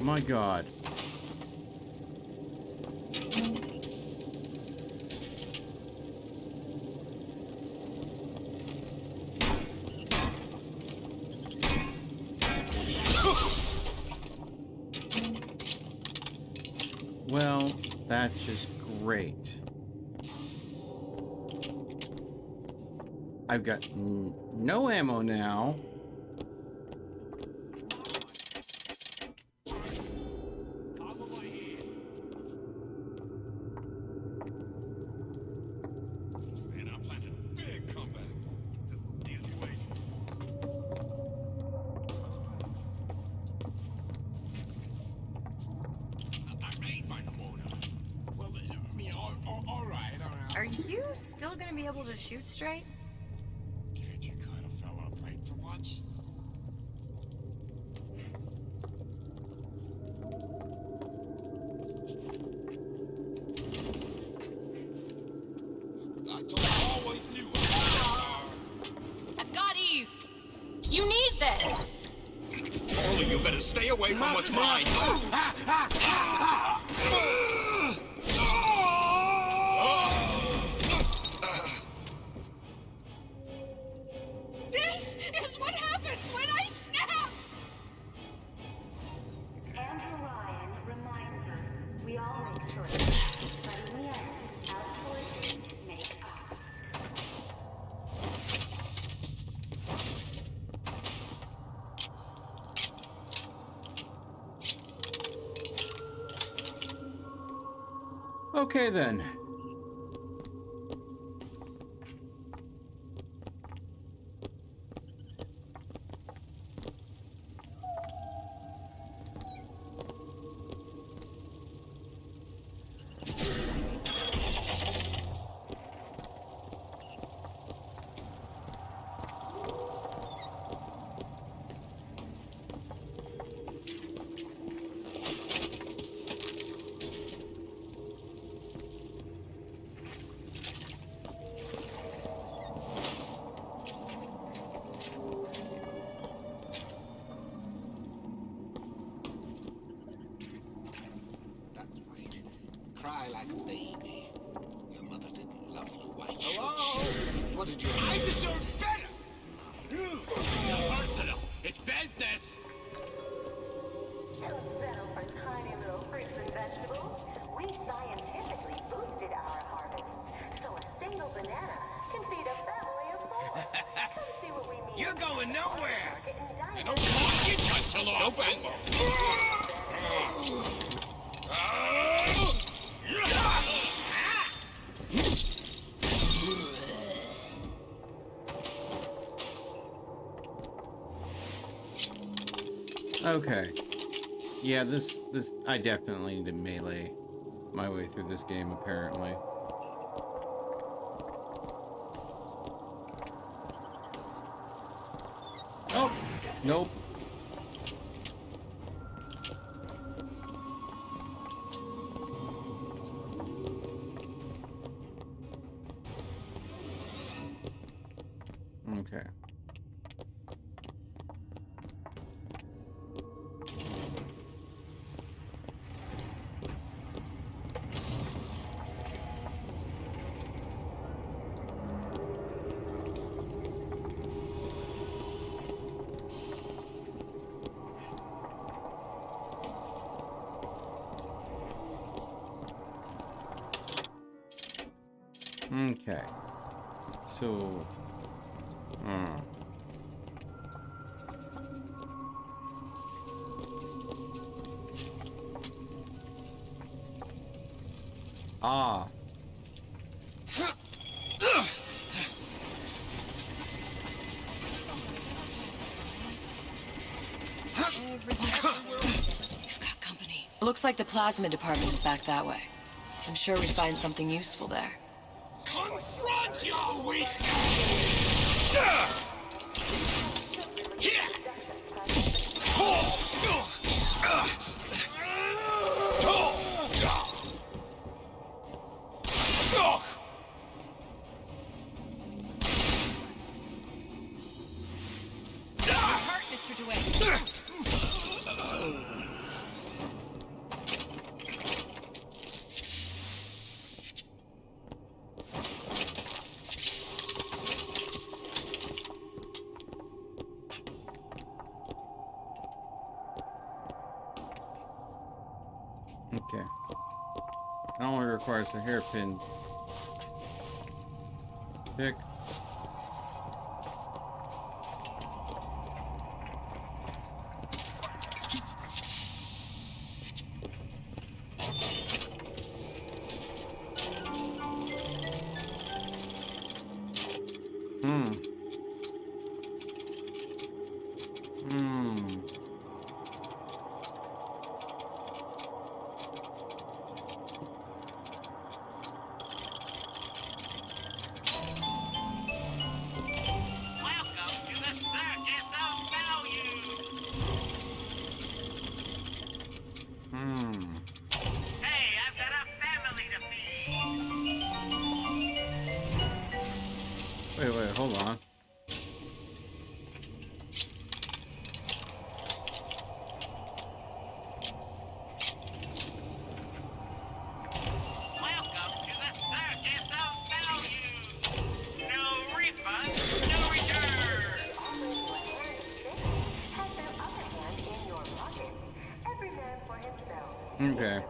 My God. Well, that's just great. I've got no ammo now. Are you still gonna be able to shoot straight? Can't you cut a fella a break for once? I told you I always knew. I've got Eve. You need this. Only you better stay away from what's mine. This is what happens when I snap. Andrew Ryan reminds us we all make choices, but in the end, our choices make us. Okay then. Cry like a baby. Your mother didn't love you, white Hello? shit. What did you I deserve better! It's not personal. It's business. Don't settle for tiny little fruits and vegetables. We scientifically boosted our harvests, so a single banana can feed a family of four. Come see what we mean. You're going nowhere. You don't want to cut till off. Okay. Yeah, this I definitely need to melee my way through this game apparently. Oh, nope. Okay. Okay. So... Ah. We've got company. It looks like the plasma department is back that way. I'm sure we'd find something useful there. Confront your weakness! Hurt, Mr. DeWitt. Okay. That only requires a hairpin pick. Wait, hold on. Okay.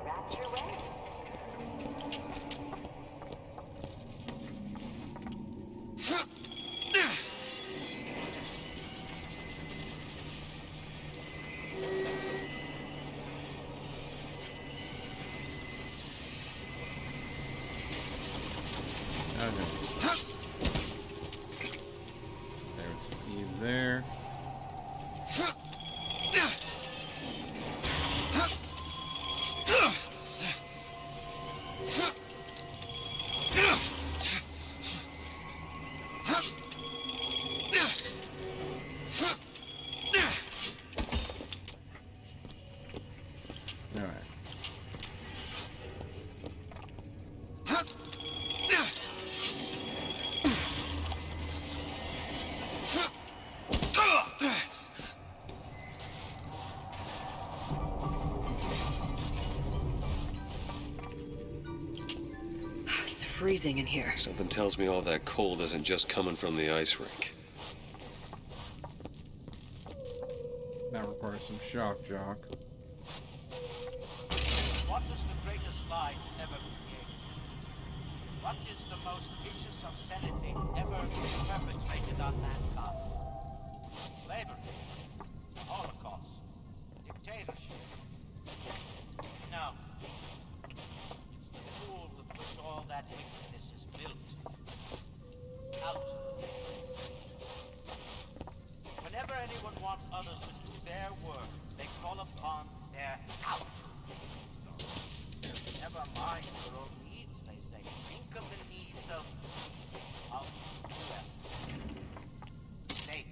There. Freezing in here. Something tells me all that cold isn't just coming from the ice rink. That requires some shock jock. What is the greatest lie ever created? What is the most vicious obscenity ever perpetrated on mankind? Slavery, the Holocaust, dictatorship. No. It's the fool with which all that wickedness is built. Out. Whenever anyone wants others to do their work, they call upon their out. Never mind your own needs, they say. Think of the needs of whoever. State.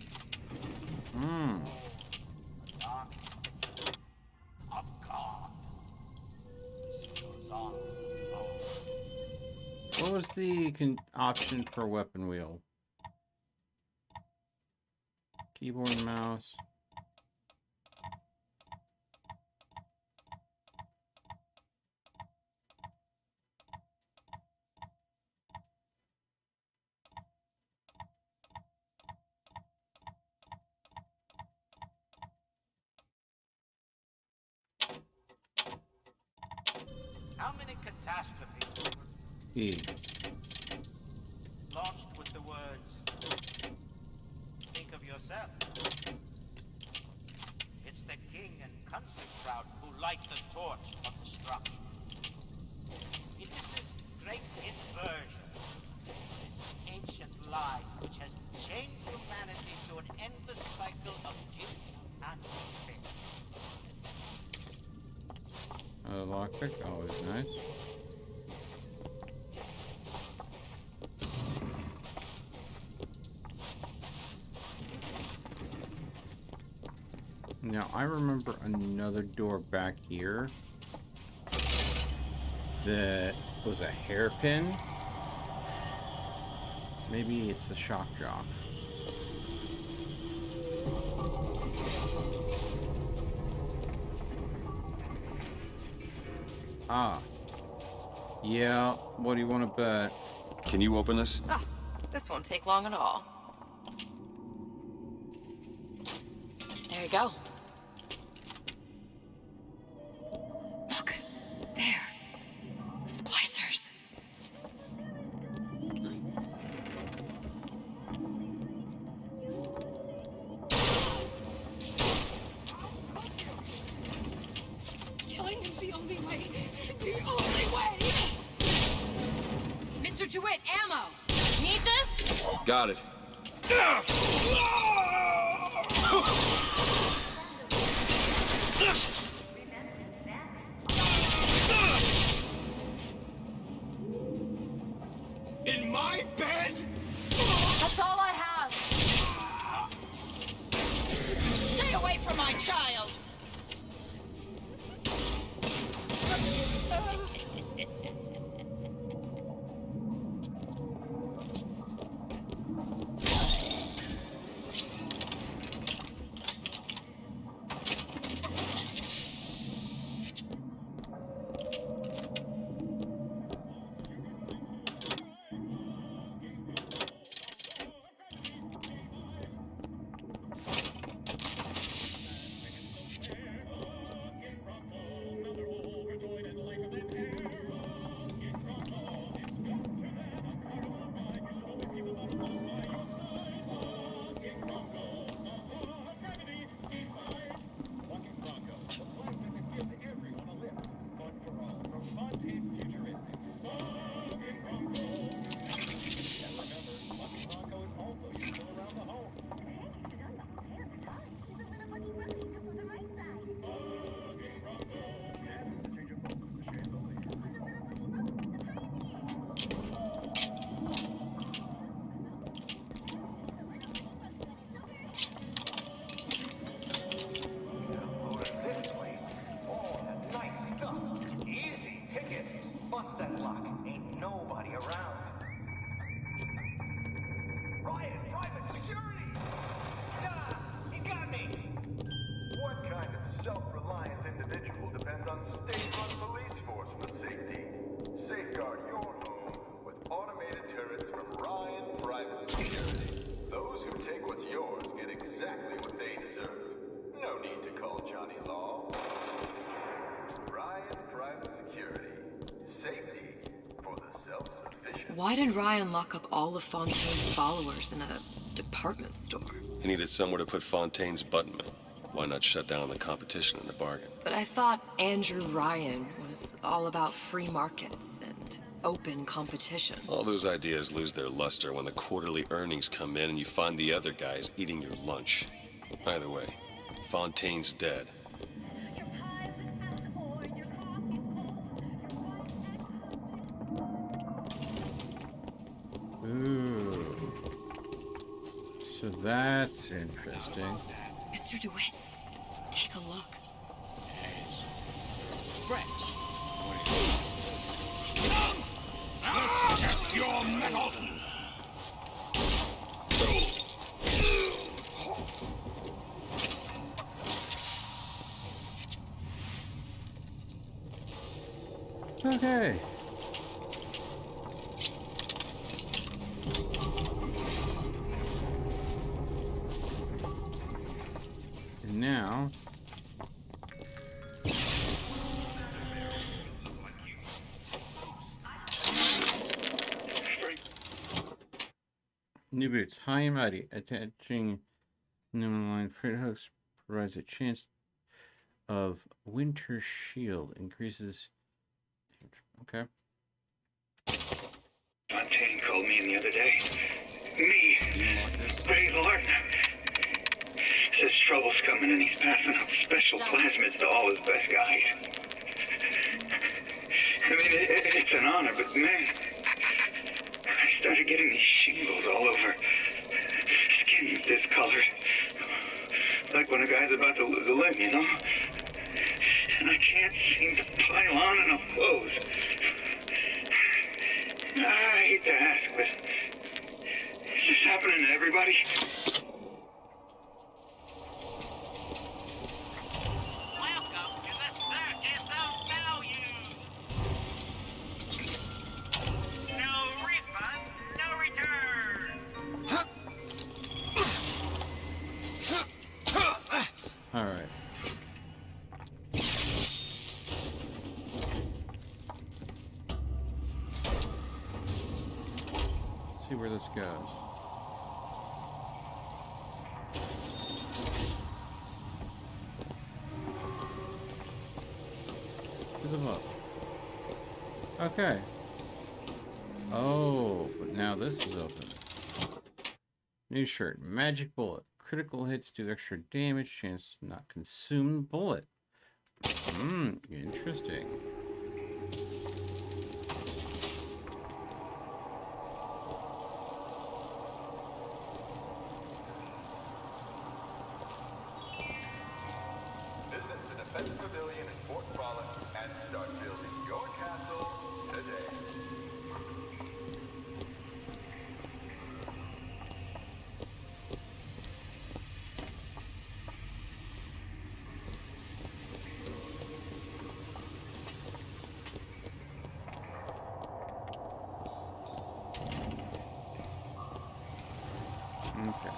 God. Of God. This goes on. What was the option for weapon wheel? Keyboard and mouse. How many catastrophes? E. launched with the words, "Think of yourself." It's the king and country crowd who light the torch of destruction. It is this great inversion, this ancient lie, which has chained humanity to an endless cycle of guilt and shame. Lockpick, always nice. Now, I remember another door back here that was a hairpin. Maybe it's a shock jock. Ah. Yeah, what do you want to bet? Can you open this? Ah, this won't take long at all. There you go. Look, there. Splicers. Killing is the only way. The only way! Mr. DeWitt, ammo! Need this? Got it. In my bed? That's all I have. Stay away from my child! Self-reliant individual depends on state-run police force for safety. Safeguard your home with automated turrets from Ryan Private Security. Those who take what's yours get exactly what they deserve. No need to call Johnny Law. Ryan Private Security. Safety for the self-sufficient. Why did Ryan lock up all of Fontaine's followers in a department store? He needed somewhere to put Fontaine's button. Why not shut down the competition in the bargain? But I thought Andrew Ryan was all about free markets and open competition. All those ideas lose their luster when the quarterly earnings come in and you find the other guys eating your lunch. Either way, Fontaine's dead. Ooh. So that's interesting. Mr. DeWitt, take a look. Friends, let's test your mettle! Okay. And now... New boots. High and mighty. Attaching pneumatic line freight hooks provides a chance of winter shield. Increases. Okay. Fontaine called me in the other day. Me. Ray Lord. Says trouble's coming and he's passing out special plasmids to all his best guys. I mean, it's an honor, but man, I started getting these shingles all over. Skin's discolored. Like when a guy's about to lose a limb, you know? And I can't seem to pile on enough clothes. I hate to ask, but is this happening to everybody? Welcome to the circus of value. No refund, no return. All right. See where this goes. To the up. Okay. Oh, but now this is open. New shirt. Magic bullet. Critical hits do extra damage. Chance to not consume bullet. Interesting. Visit the Defense Pavilion in Fort Frolic and start building your castle today. Okay.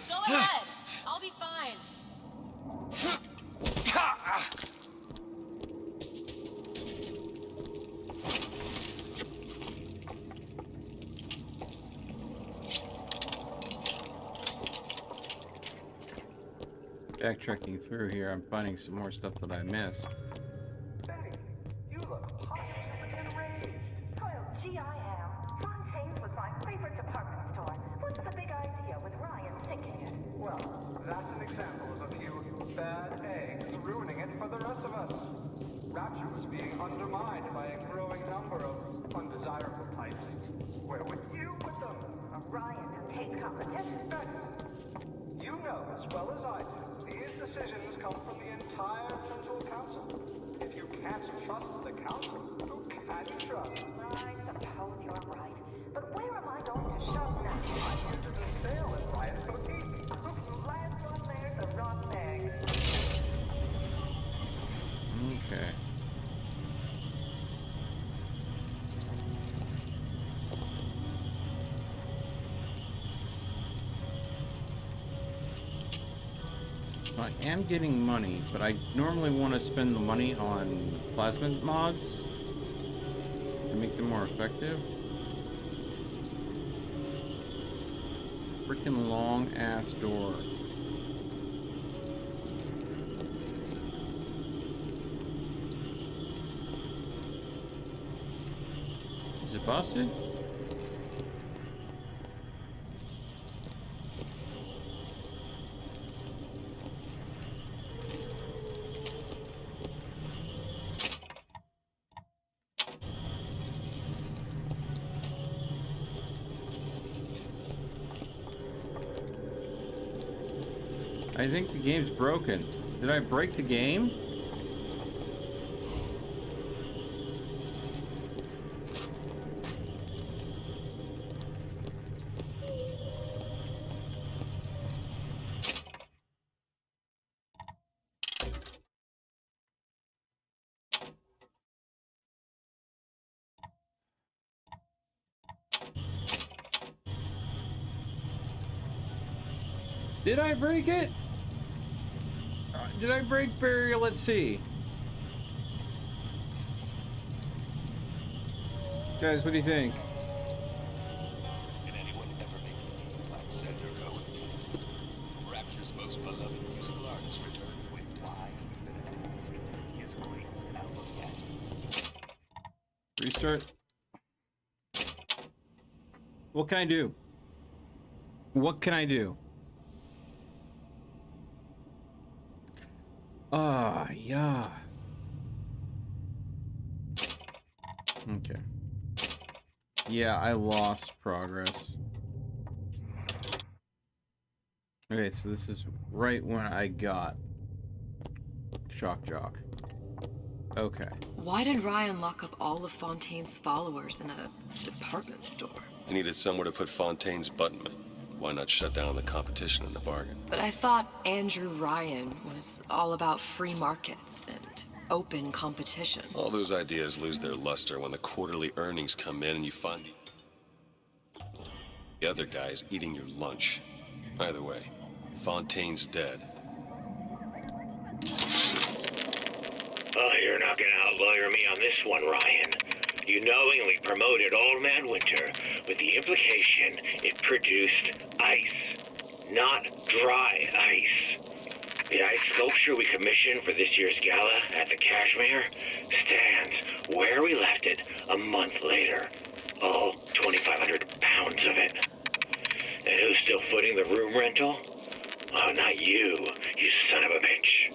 Go ahead. I'll be fine. Backtracking through here, I'm finding some more stuff that I missed. Betty, you look positively enraged. Well, gee, I am. Fontaine's was my favorite department store. What's the big idea with Ryan sinking it? Well, that's an example of a few bad eggs ruining it for the rest of us. Rapture was being undermined by a growing number of undesirable types. Where would you put them? Ryan just hates competition. Betty, you know as well as I do, these decisions come from the entire Central Council. If you can't trust the Council, who can you trust? I suppose you're right. But where am I going to shop now? I hear there's a sale at Ryan's Boutique. Last one there's a rotten egg. Okay. So I am getting money, but I normally want to spend the money on plasmid mods to make them more effective. Freaking long ass door. Is it busted? I think the game's broken. Did I break the game? Did I break it? Did I break Burial at Sea? Guys, what do you think? Did anyone ever make a name like Senator Cohen? Rapture's most beloved musical artist returns with why even ask his greatest album yet. Restart. What can I do? What can I do? Ah, yeah. Okay. Yeah, I lost progress. Okay, so this is right when I got Shock Jock. Okay. Why did Ryan lock up all of Fontaine's followers in a department store? He needed somewhere to put Fontaine's buttonman. Why not shut down the competition in the bargain? But I thought Andrew Ryan was all about free markets and open competition. All those ideas lose their luster when the quarterly earnings come in and you find the other guy's eating your lunch. Either way, Fontaine's dead. Oh, you're not gonna outlawyer me on this one, Ryan. You knowingly promoted Old Man Winter with the implication it produced ice, not dry ice. The ice sculpture we commissioned for this year's gala at the Cashmere stands where we left it a month later. All 2,500 pounds of it. And who's still footing the room rental? Oh, not you, you son of a bitch.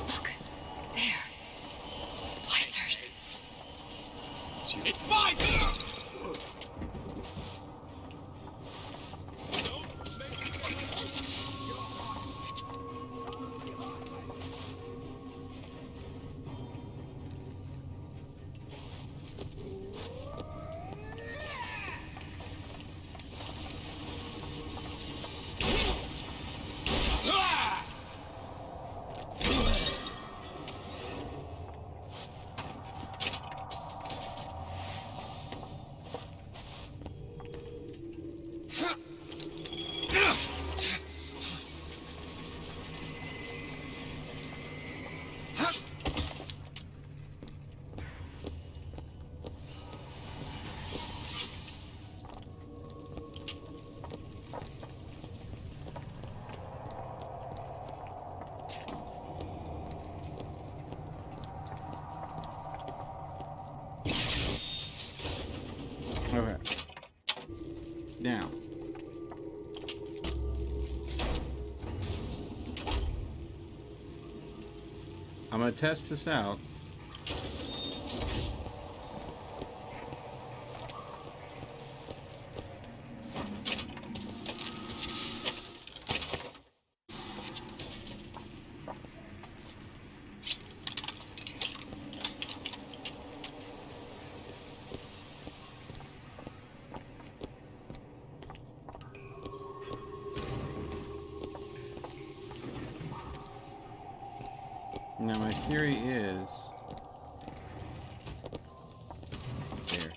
Look, there. Splicers. It's mine! Okay. Now. I'm gonna test this out. Now my theory is there.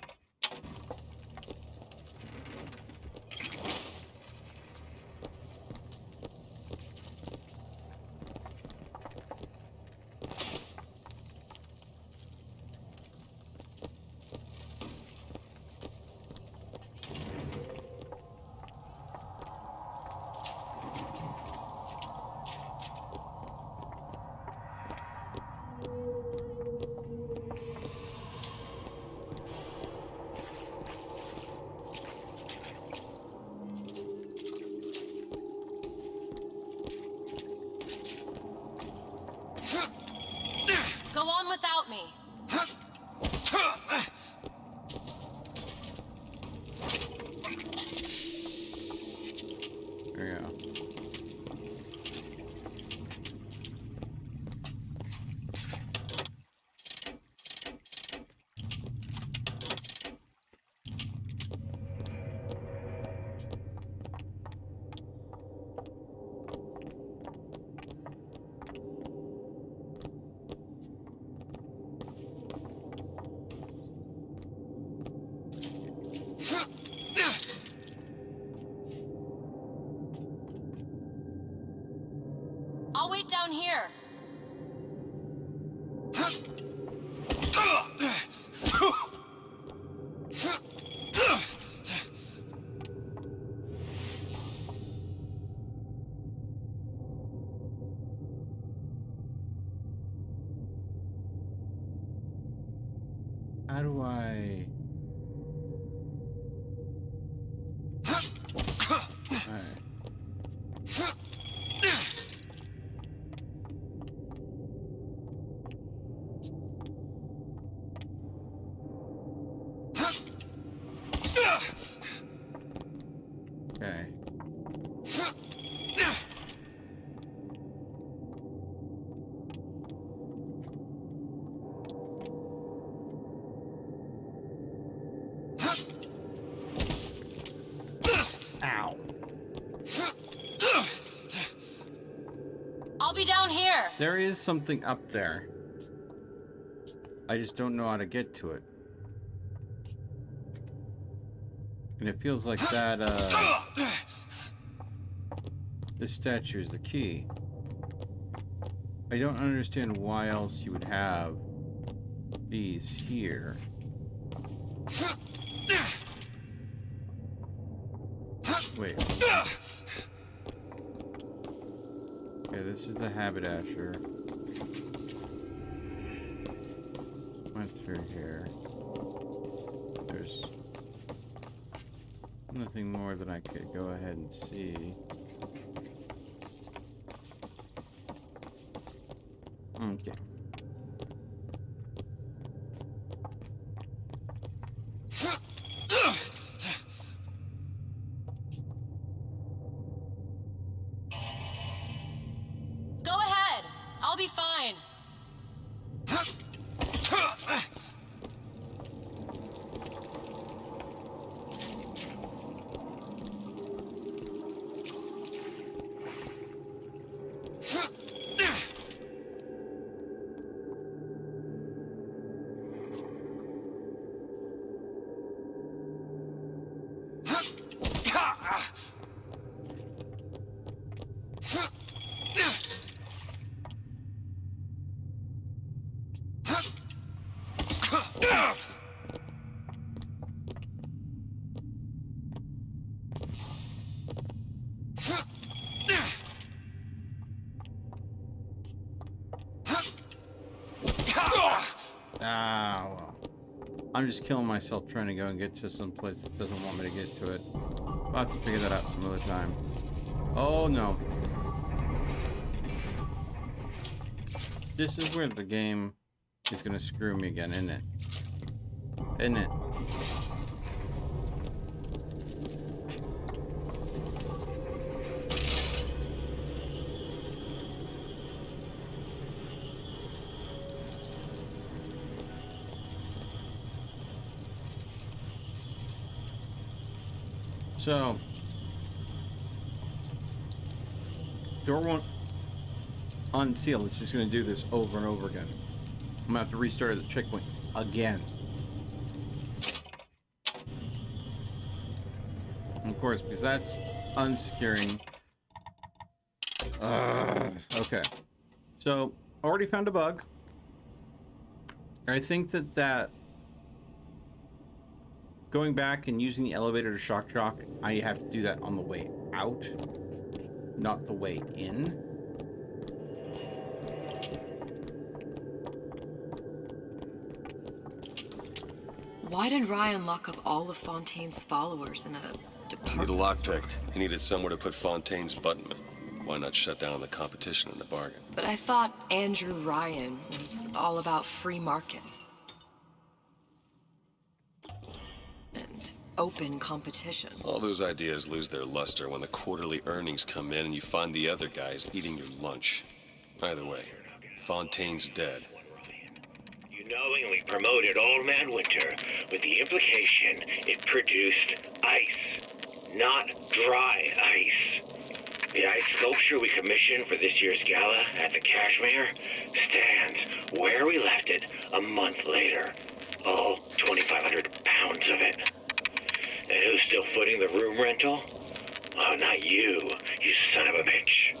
I'll wait down here. How do I... Alright. Okay. Ow. I'll be down here. There is something up there. I just don't know how to get to it. And it feels like that, this statue is the key. I don't understand why else you would have these here. Wait. Okay, this is the haberdasher. Went through here. There's nothing more that I could go ahead and see. Okay. Go ahead. I'll be fine. Ah, well. I'm just killing myself trying to go and get to some place that doesn't want me to get to it. I'll have to figure that out some other time. Oh, no. This is where the game is going to screw me again, isn't it? Isn't it? So, door won't unseal. It's just going to do this over and over again. I'm going to have to restart the checkpoint again. And of course, because that's unsecuring. Okay. So, already found a bug. I think that going back and using the elevator to shock, I have to do that on the way out, not the way in. Why did Ryan lock up all of Fontaine's followers in a He department? need a lockpicked. He needed somewhere to put Fontaine's button. Why not shut down the competition in the bargain? But I thought Andrew Ryan was all about free market. And open competition. All those ideas lose their luster when the quarterly earnings come in and you find the other guys eating your lunch. Either way, Fontaine's dead. You knowingly promoted Old Man Winter with the implication it produced ice, not dry ice. The ice sculpture we commissioned for this year's gala at the Cashmere stands where we left it a month later. All 2,500 pounds of it. And who's still footing the room rental? Oh, not you, you son of a bitch.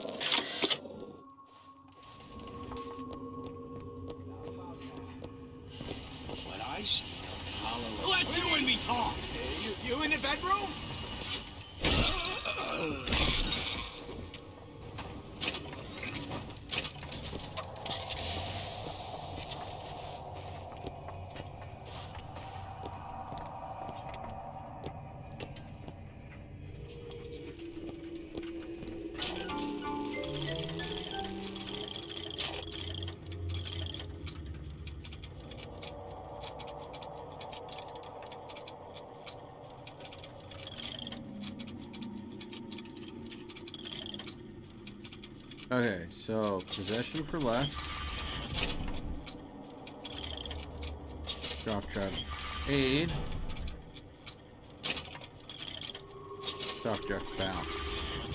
Okay, so possession for less. Drop trap aid. Drop trap bounce.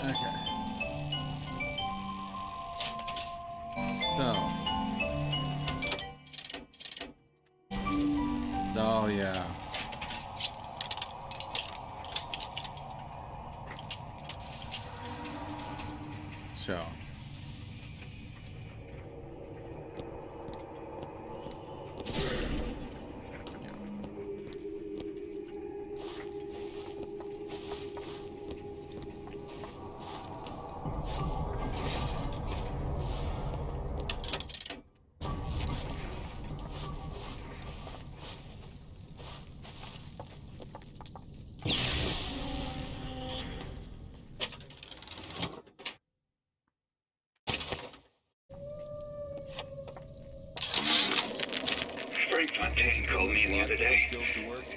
Okay. So. Oh yeah. So. Frank Fontaine called me in the other day.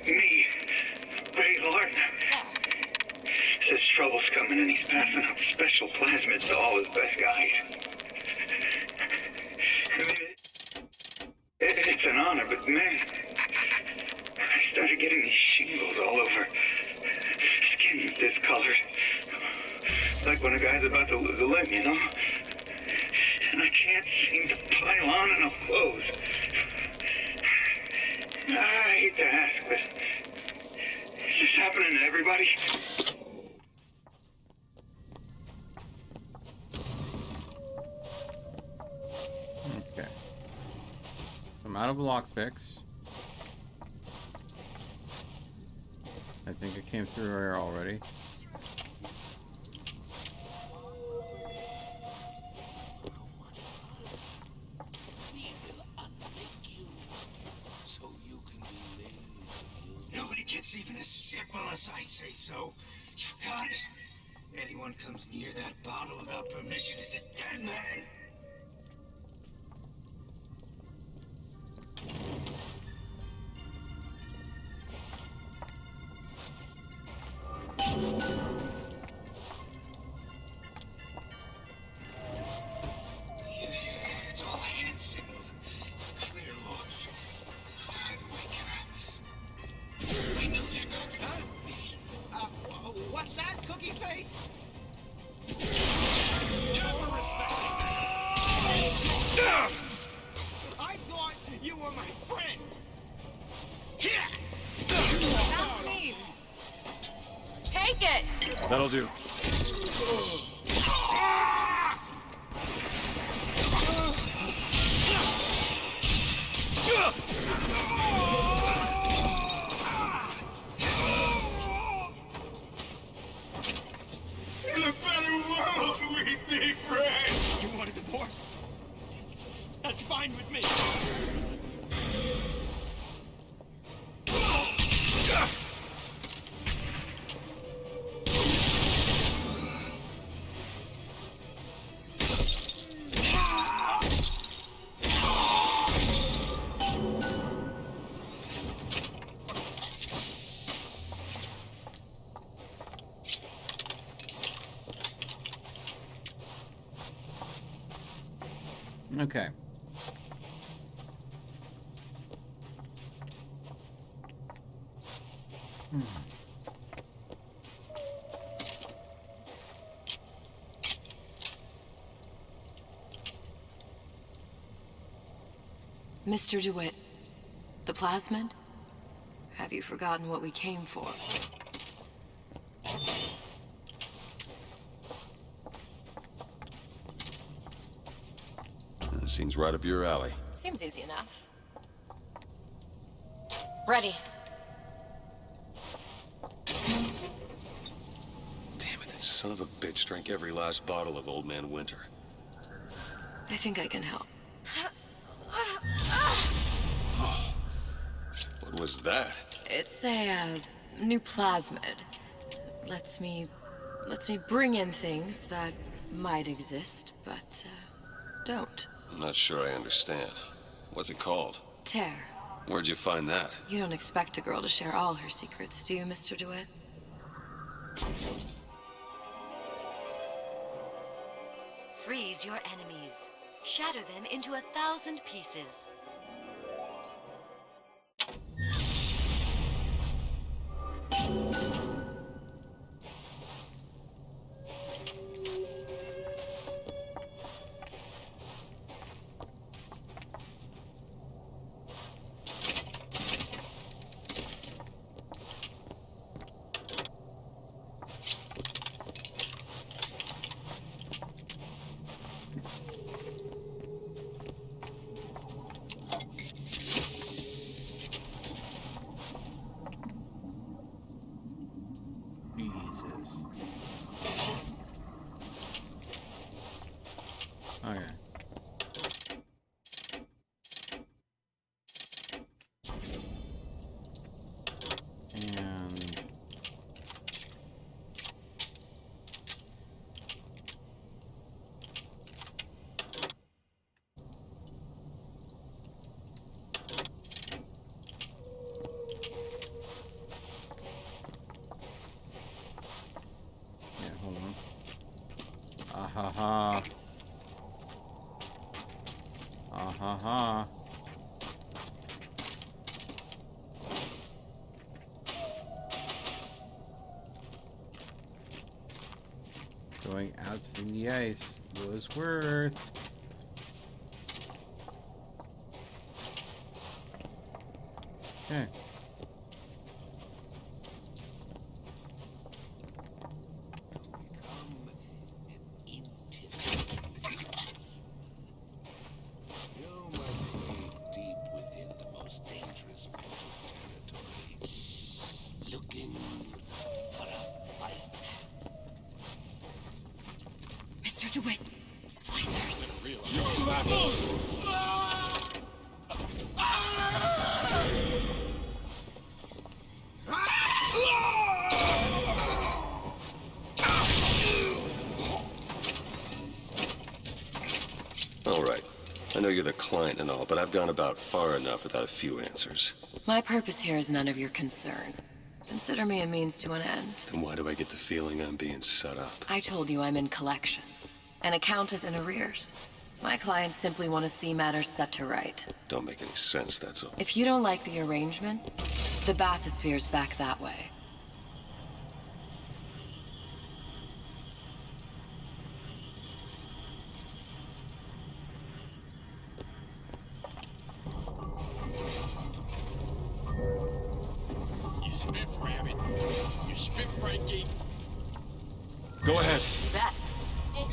Me, Ray Lorton. Says trouble's coming and he's passing out special plasmids to all his best guys. I mean, it's an honor, but man, I started getting these shingles all over. Skin's discolored. Like when a guy's about to lose a limb, you know? And I can't seem to pile on enough clothes. I hate to ask, but is this happening to everybody? Okay. I'm out of lockpicks. I think it came through here already. Nobody gets even a sip unless I say so. You got it. Anyone comes near that bottle without permission is a dead man. It's all hand signals. Clear looks. Either way, I know they're talking about me. What's that, cookie face? I thought you were my friend. That's me. Take it. That'll do. In a better world, we'd be friends. You want a divorce? That's fine with me. Okay. Mr. DeWitt, the plasmid? Have you forgotten what we came for? Seems right up your alley. Seems easy enough. Ready. Damn it, that son of a bitch drank every last bottle of Old Man Winter. I think I can help. What was that? It's a new plasmid. Lets me bring in things that might exist, but don't. I'm not sure I understand. What's it called? Tear. Where'd you find that? You don't expect a girl to share all her secrets, do you, Mr. DeWitt? freeze your enemies. Shatter them into 1,000 pieces. Jesus. Okay. And yeah, hold on. Ah ha ha. Ah ha ha. Going out to the ice was worth. Okay. You must be deep within the most dangerous mental territory, looking for a fight. Mr. DeWitt, splicers. All right. I know you're the client and all, but I've gone about far enough without a few answers. My purpose here is none of your concern. Consider me a means to an end. Then why do I get the feeling I'm being set up? I told you I'm in collections. An account is in arrears. My clients simply want to see matters set to right. Don't make any sense, that's all. If you don't like the arrangement, the bathysphere's back that way. You spiff, Rabbit. You spiff, Frankie. Go ahead. You bet. We'll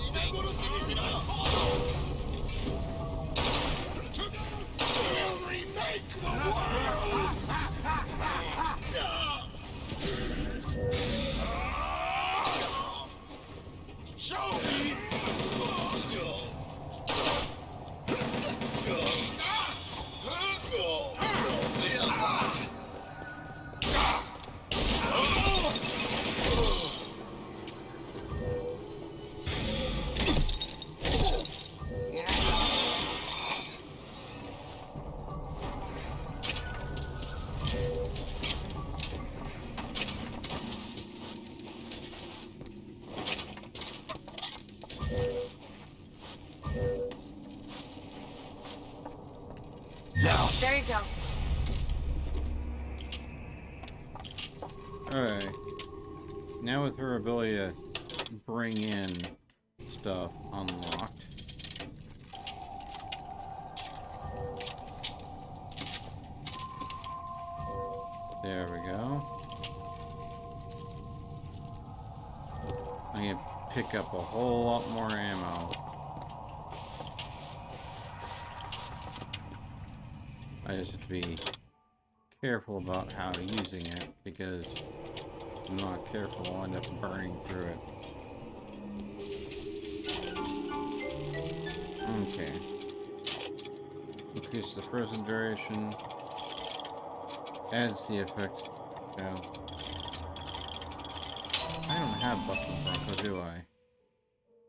remake the world! Show me! There you go. Alright. Now with her ability to bring in stuff unlocked. There we go. I can pick up a whole lot more ammo. I just have to be careful about how using it, because if I'm not careful, I'll end up burning through it. Okay. Increase the frozen duration. Adds the effect. Yeah. I don't have Buffalo Bronco, do I?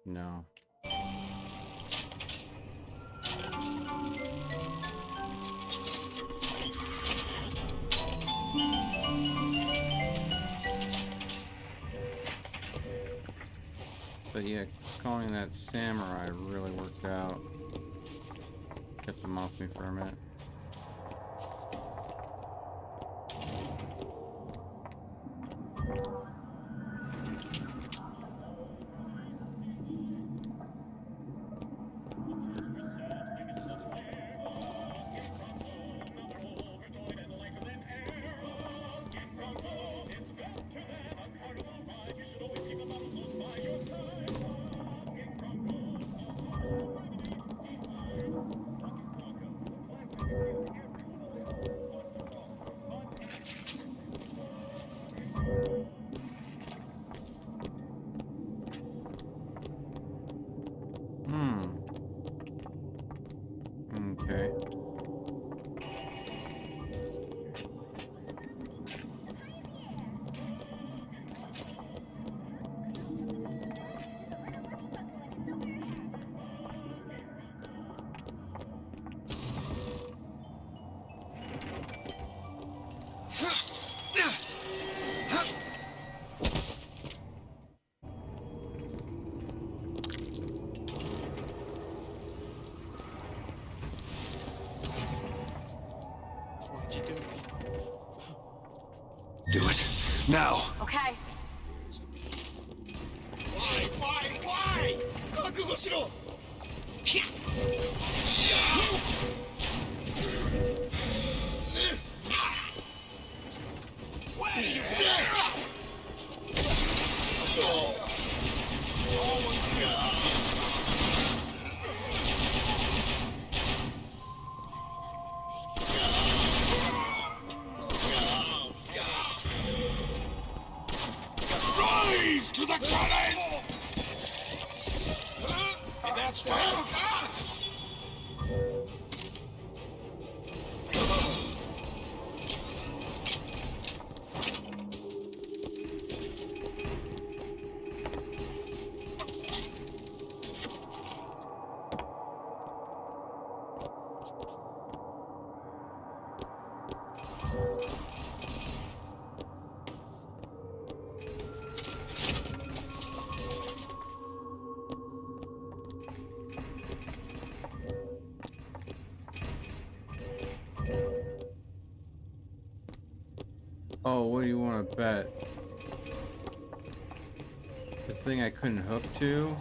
No. But yeah, calling that samurai really worked out. Kept him off me for a minute. Okay. Do it. Now! Okay. Why? 覚悟しろ! Where are you Rise to the challenge! That's right. Oh, what do you want to bet? The thing I couldn't hook to?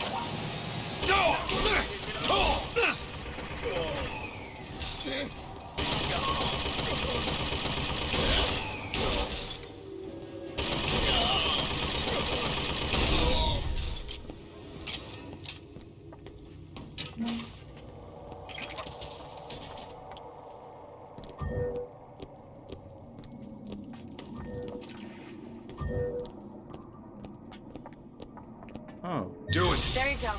Oh. Do it! There you go.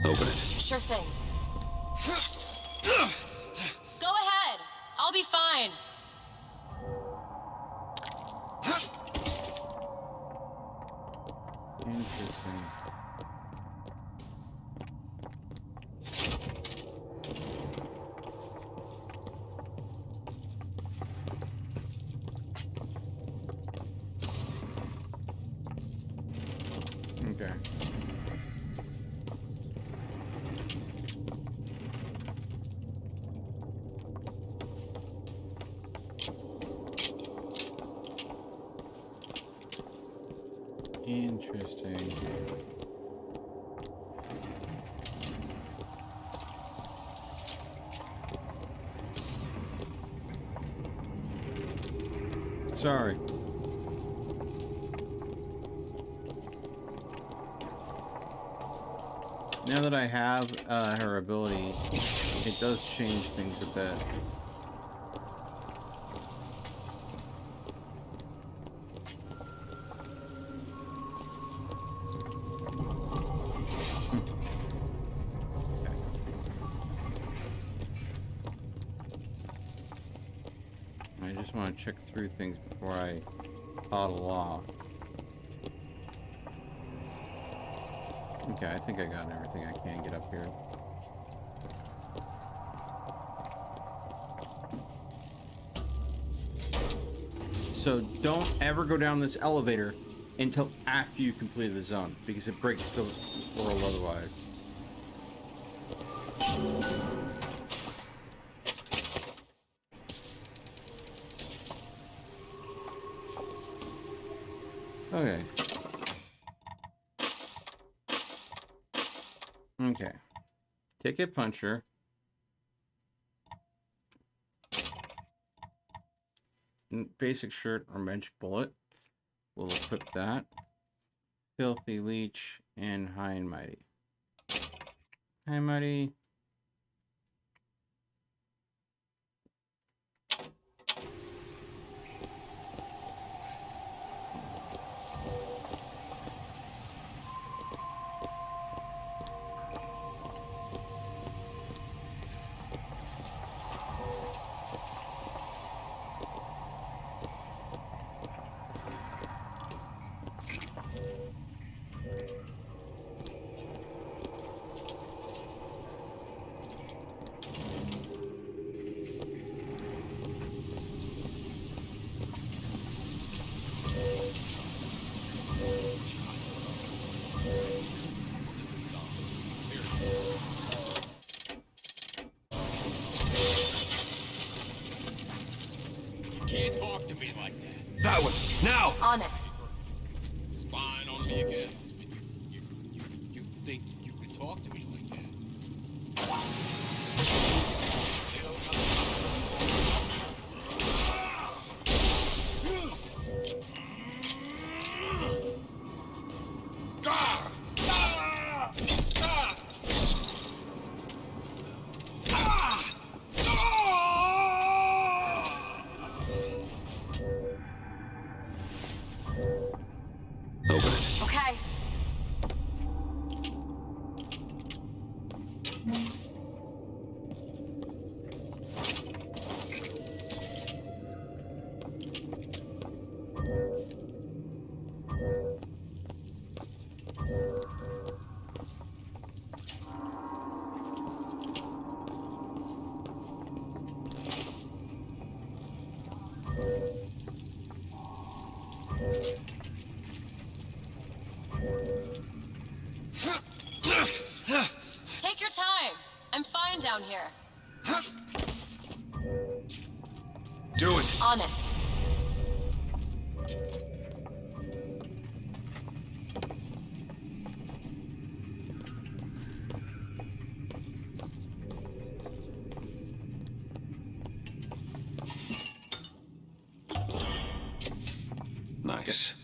Open it. Sure thing. Go ahead. I'll be fine. Interesting. Okay. Interesting. Sorry. Now that I have her ability, it does change things a bit. I just want to check through things before I toddle off. Okay, I think I got everything I can get up here. So don't ever go down this elevator until after you complete the zone, because it breaks the world otherwise. Okay. Okay. Ticket puncher. Basic shirt or magic bullet. We'll equip that. Filthy leech and high and mighty. High and mighty. Can't talk to me like that. That one! Now! On it. Spying on me again. You think you could talk to me like that? Still Okay. Take your time. I'm fine down here. Do it! On it. Nice.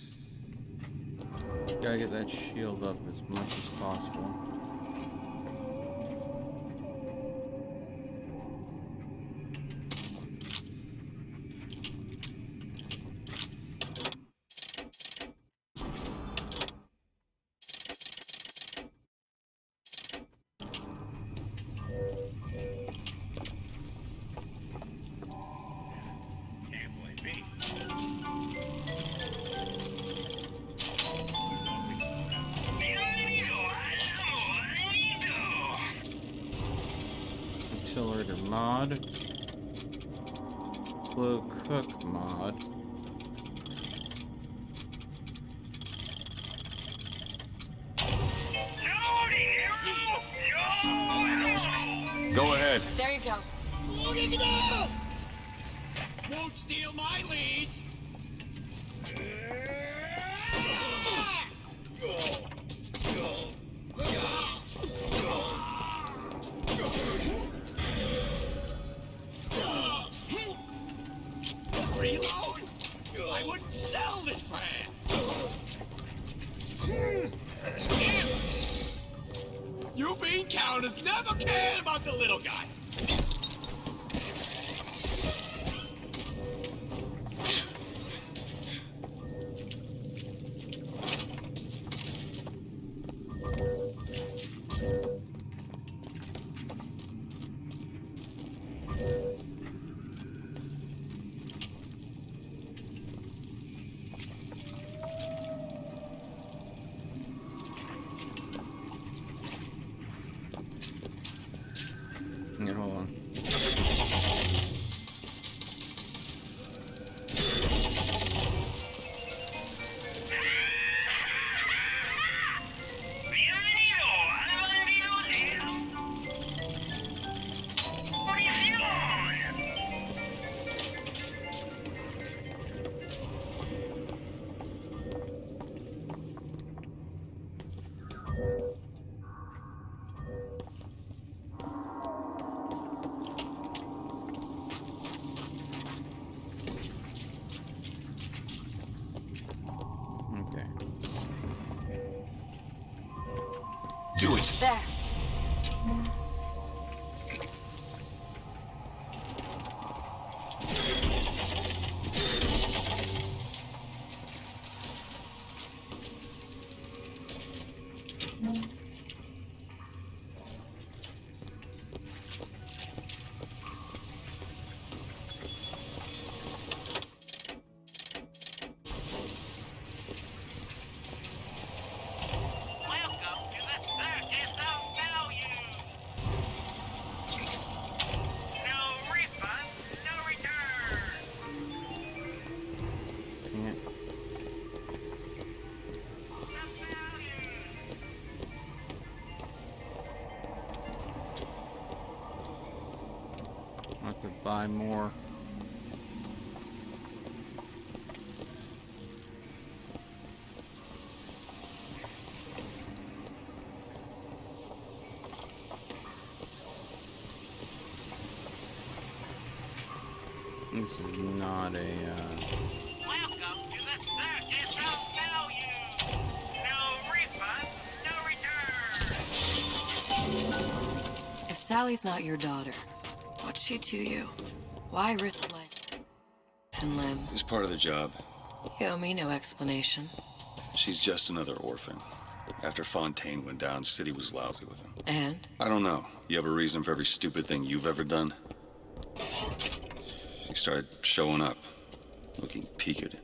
Gotta get that shield up as much as possible. Accelerator mod. Slow cook mod. Go ahead. There you go. won't steal my leads. Reload? I wouldn't sell this brand. You bean counters never cared about the little guy. Do it. There. Welcome to the circus of value. No refund, no return. Can't. I have to buy more. This is not a, Welcome to the circus of value. No refund, no return. If Sally's not your daughter, what's she to you? Why risk life and limbs? It's part of the job. You owe me no explanation. She's just another orphan. After Fontaine went down, City was lousy with him. And? I don't know. You have a reason for every stupid thing you've ever done? She started showing up, looking peaked.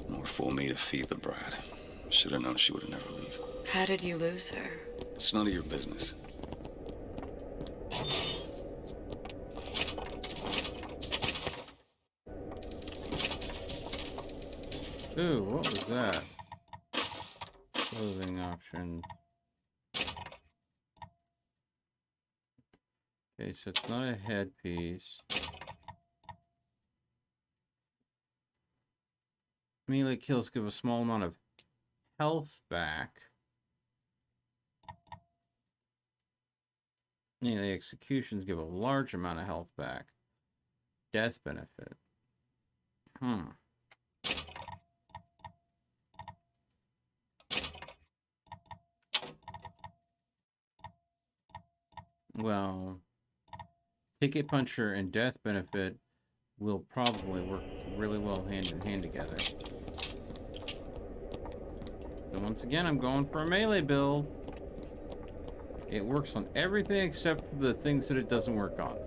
More fool me to feed the brat. Should have known she would never leave. How did you lose her? It's none of your business. ooh, what was that? Clothing option. Okay, so it's not a headpiece. Melee kills give a small amount of health back. Melee executions give a large amount of health back. Death benefit. Well, Ticket Puncher and Death Benefit will probably work really well hand in hand together. So once again, I'm going for a melee build. It works on everything except for the things that it doesn't work on.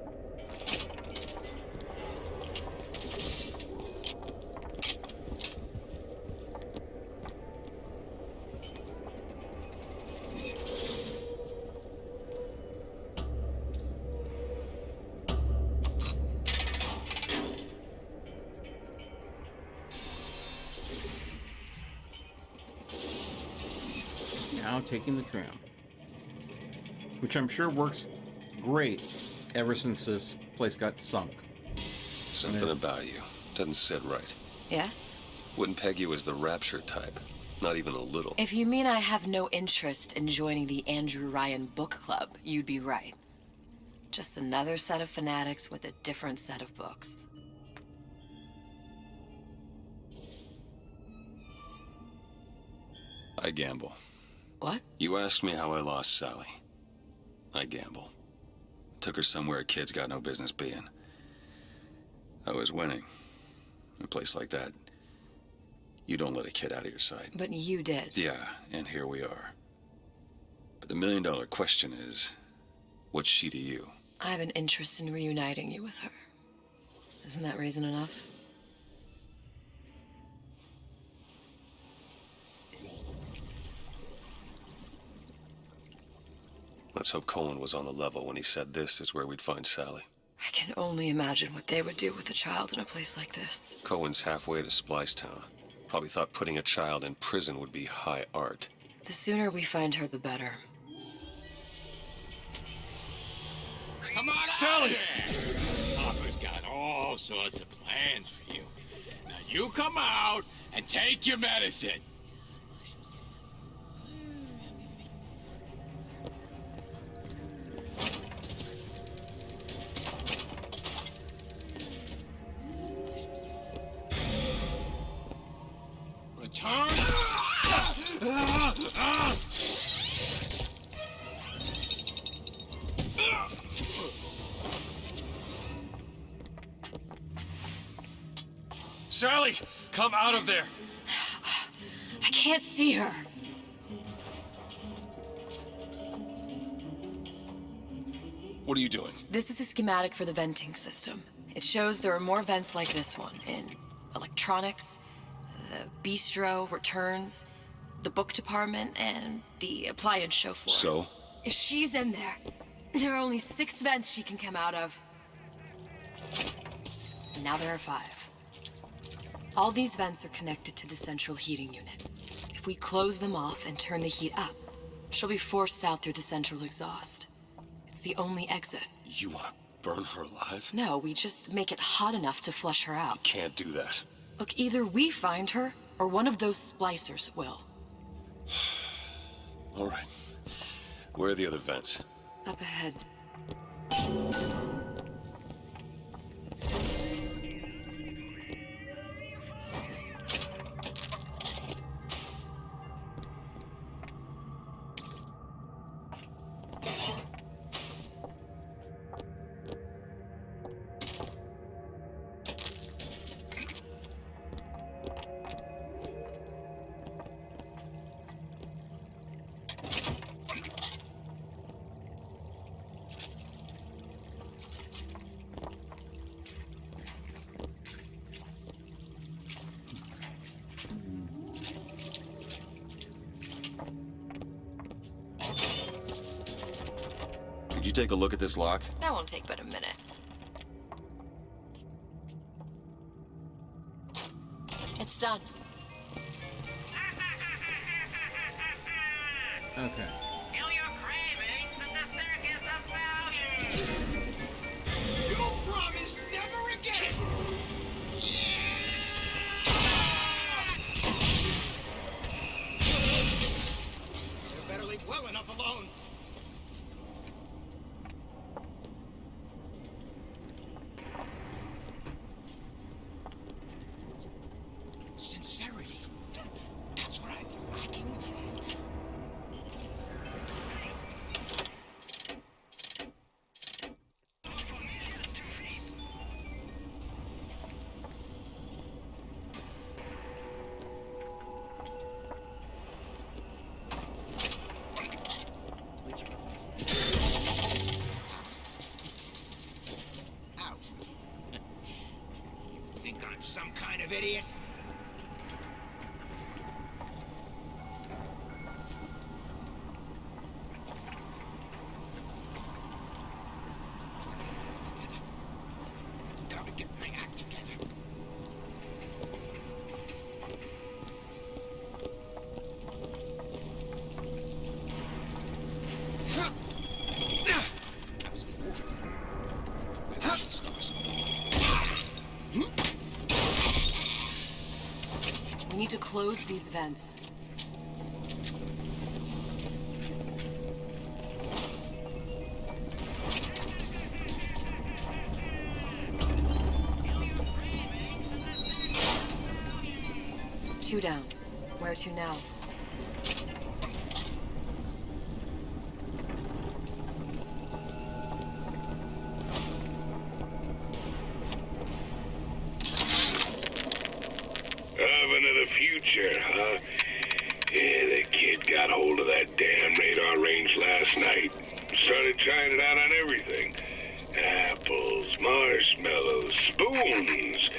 Now taking the tram, which I'm sure works great ever since this place got sunk. Something about you doesn't sit right. Yes? Wouldn't peg you as the rapture type. Not even a little. If you mean I have no interest in joining the Andrew Ryan Book Club, you'd be right. Just another set of fanatics with a different set of books. I gamble. What? You asked me how I lost Sally. I gamble. Took her somewhere kids got no business being. I was winning. In a place like that, you don't let a kid out of your sight. But you did. Yeah, and here we are. But the million-dollar question is, what's she to you? I have an interest in reuniting you with her. Isn't that reason enough? Let's hope Cohen was on the level when he said this is where we'd find Sally. I can only imagine what they would do with a child in a place like this. Cohen's halfway to Splicetown. Probably thought putting a child in prison would be high art. The sooner we find her, the better. Come on out Sally! here! Papa's got all sorts of plans for you. Now you come out and take your medicine. Return Sally, come out of there. I can't see her. What are you doing? This is a schematic for the venting system. It shows there are more vents like this one in electronics, the bistro, returns, the book department, and the appliance show floor. So? If she's in there are only 6 vents she can come out of. And now there are 5. All these vents are connected to the central heating unit. If we close them off and turn the heat up, she'll be forced out through the central exhaust. It's the only exit. You want to burn her alive? No, we just make it hot enough to flush her out. Can't do that. Look, either we find her, or one of those splicers will. All right. Where are the other vents? Up ahead. Could you take a look at this lock? That won't take but a minute. It's done. Okay. You promise never again! You better leave well enough alone. Sincerity. That's what I've been lacking. Out. You think I'm some kind of idiot? Gotta get my act together. I was born. I love these stars. We need to close these vents. Two down. Where to now? Oven of the future, huh? Yeah, the kid got hold of that damn radar range last night. Started trying it out on everything. Apples, marshmallows, spoons.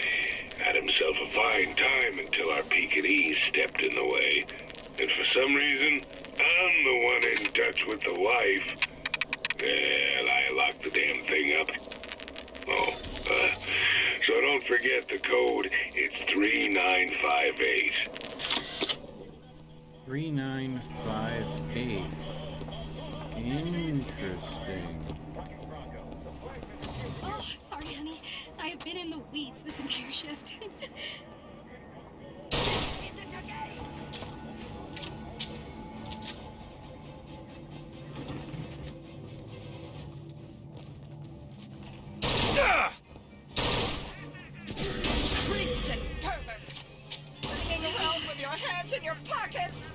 Had himself a fine time until our Pekingese stepped in the way. And for some reason, I'm the one in touch with the wife. Well, I locked the damn thing up. Oh, so don't forget the code. It's 3958. 3958. Interesting. Oh, sorry, honey. I have been in the weeds this entire shift. Creeps and perverts! Hanging around with your hands in your pockets!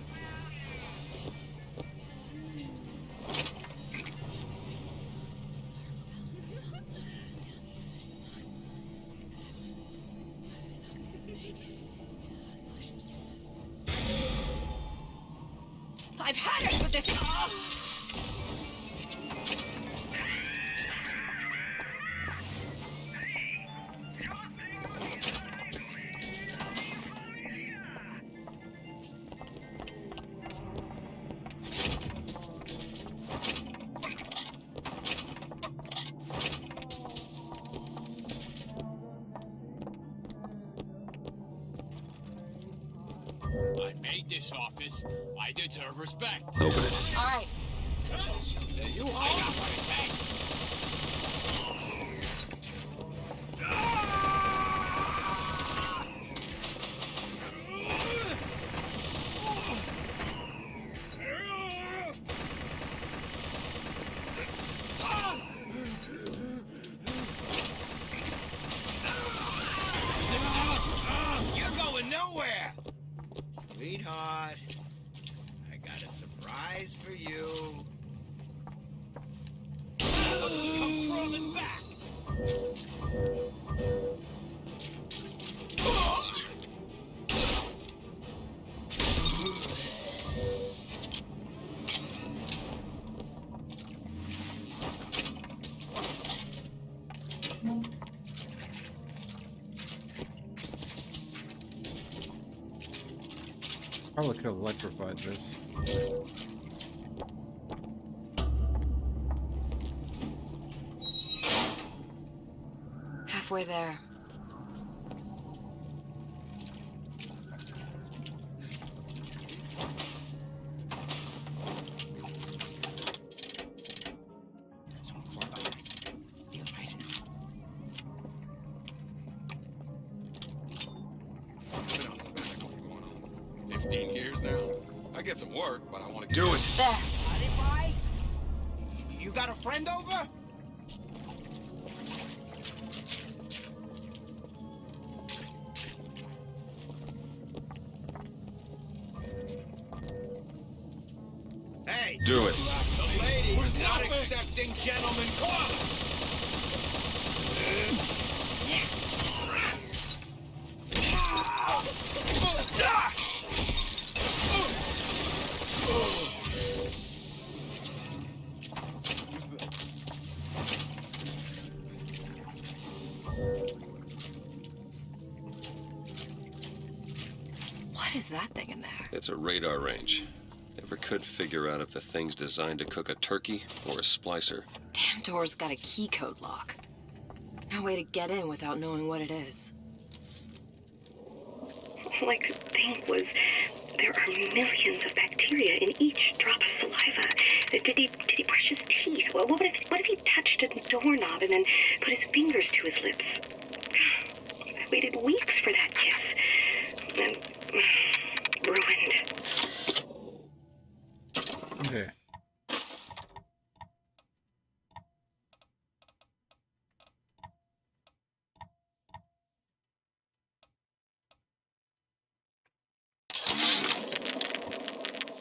I've had it with this. I made this office. I deserve respect. Open it. All right. There you are. I got what it takes. You're going nowhere! Sweetheart, I got a surprise for you. Just come crawling back! Probably could have electrified this. Halfway there. Someone fly by. You're right. I've been on sabbatical for going on 15 years now. I get some work, but I want to Do it. There. Howdy, bye. You got a friend over? Hey! Do it. The lady's not accepting gentlemen callers! What is that thing in there? It's a radar range. Never could figure out if the thing's designed to cook a turkey or a splicer. Damn door's got a key code lock. No way to get in without knowing what it is. All I could think was there are millions of bacteria in each drop of saliva. Did he brush his teeth? Well, what if he touched a doorknob and then put his fingers to his lips? I waited weeks for that kiss. And ruined. Okay.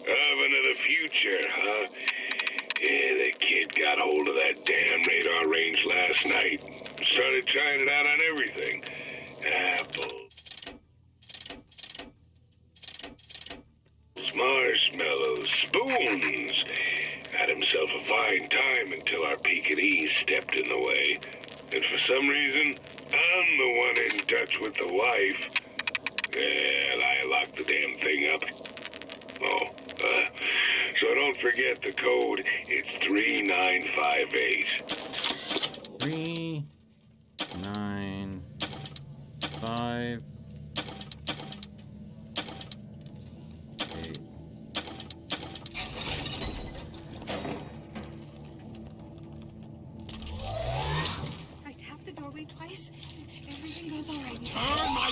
Oven of the future, huh? Yeah, the kid got hold of that damn radar range last night. Started trying it out on everything. Apples, marshmallows, spoons. Had himself a fine time until our Pekingese stepped in the way. And for some reason, I'm the one in touch with the wife. And I locked the damn thing up. Oh, so don't forget the code. It's 3958. 395. I tapped the doorway twice. Everything goes all right. Turn my...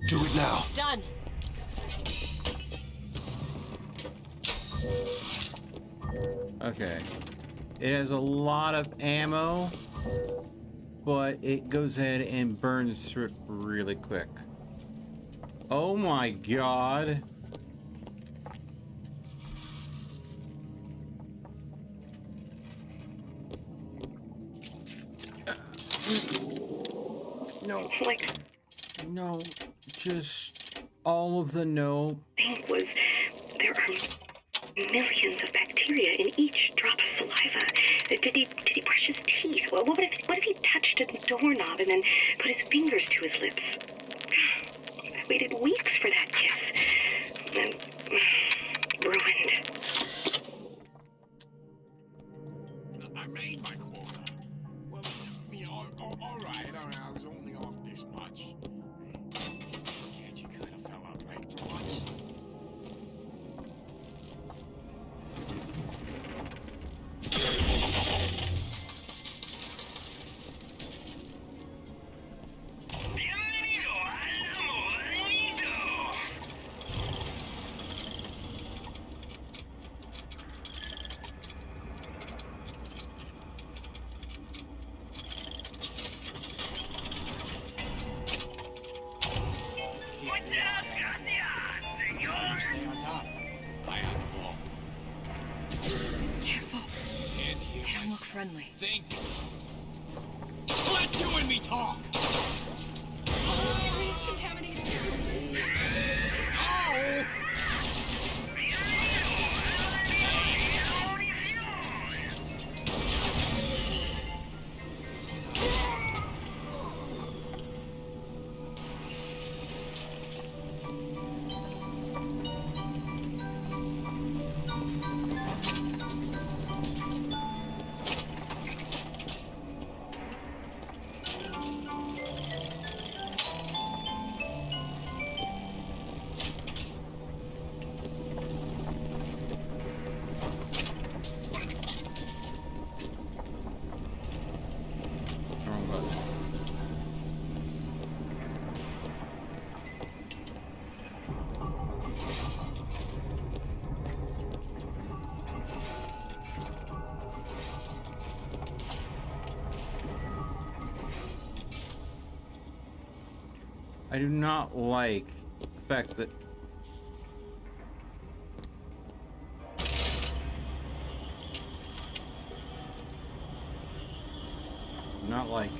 Do it now. Done. Okay. It has a lot of ammo, but it goes ahead and burns through it really quick. Oh my god. No. Like, No. Just all of the no. think was there are millions of bacteria in each drop of saliva. Did he brush his teeth? Well, what if he touched a doorknob and then put his fingers to his lips? I waited weeks for that kiss. And ruined. I made my quota. Well, all right, I was only off this much. Can't you cut a fella a break for once? Friendly. Think. Let you and me talk. Area's contaminated. Oh! I do not like the fact that not like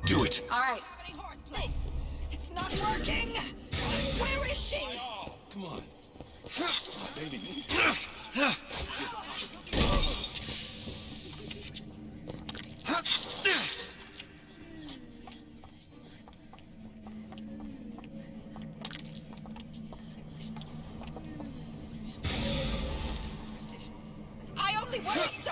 Do it. All right. It's not working. Where is she? Come on. Baby. I only worry so.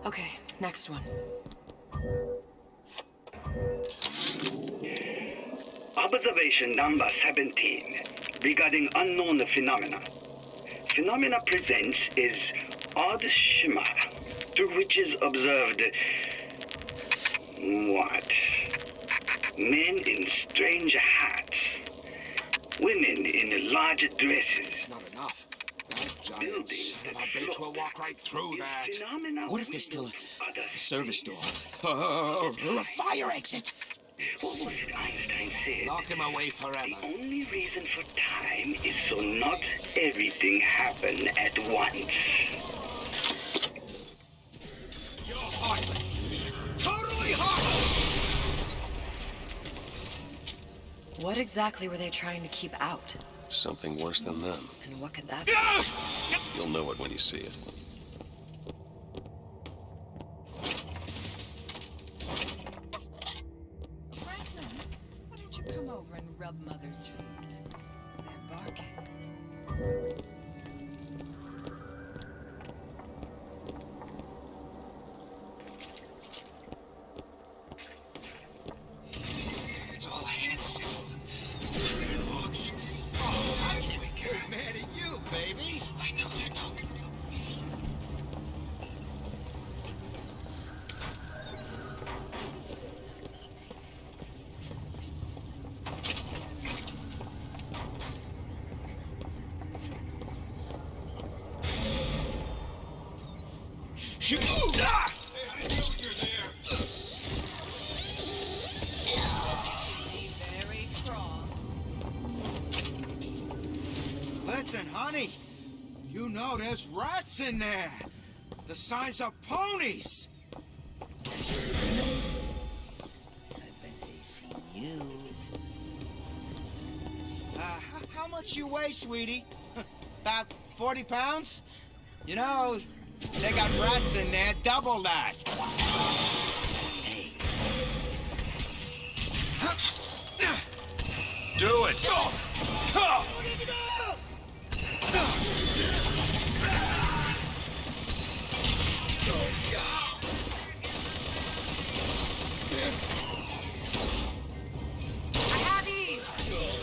Okay, next one. Observation number 17 regarding unknown phenomena. Phenomena presents is odd shimmer through which is observed what? Men in strange hats, women in large dresses. It's not enough. That giant son of a bitch will walk right through that. What if there's still a service door? Or a fire exit? What was it Einstein said? Lock him away forever. The only reason for time is so not everything happen at once. You're heartless. Totally heartless! What exactly were they trying to keep out? Something worse than them. And what could that be? You'll know it when you see it. Franklin, why don't you come over and rub Mother's feet? They're barking. It's all hand signals. Clear looks. Oh, I can't get mad at you, baby. I know they're talking about me. Very cross. Listen, honey. You know there's rats in there. The size of ponies. I bet they seen you. How much you weigh, sweetie? About 40 pounds? You know, they got rats in there, double that. Hey. Do it! I have Eve.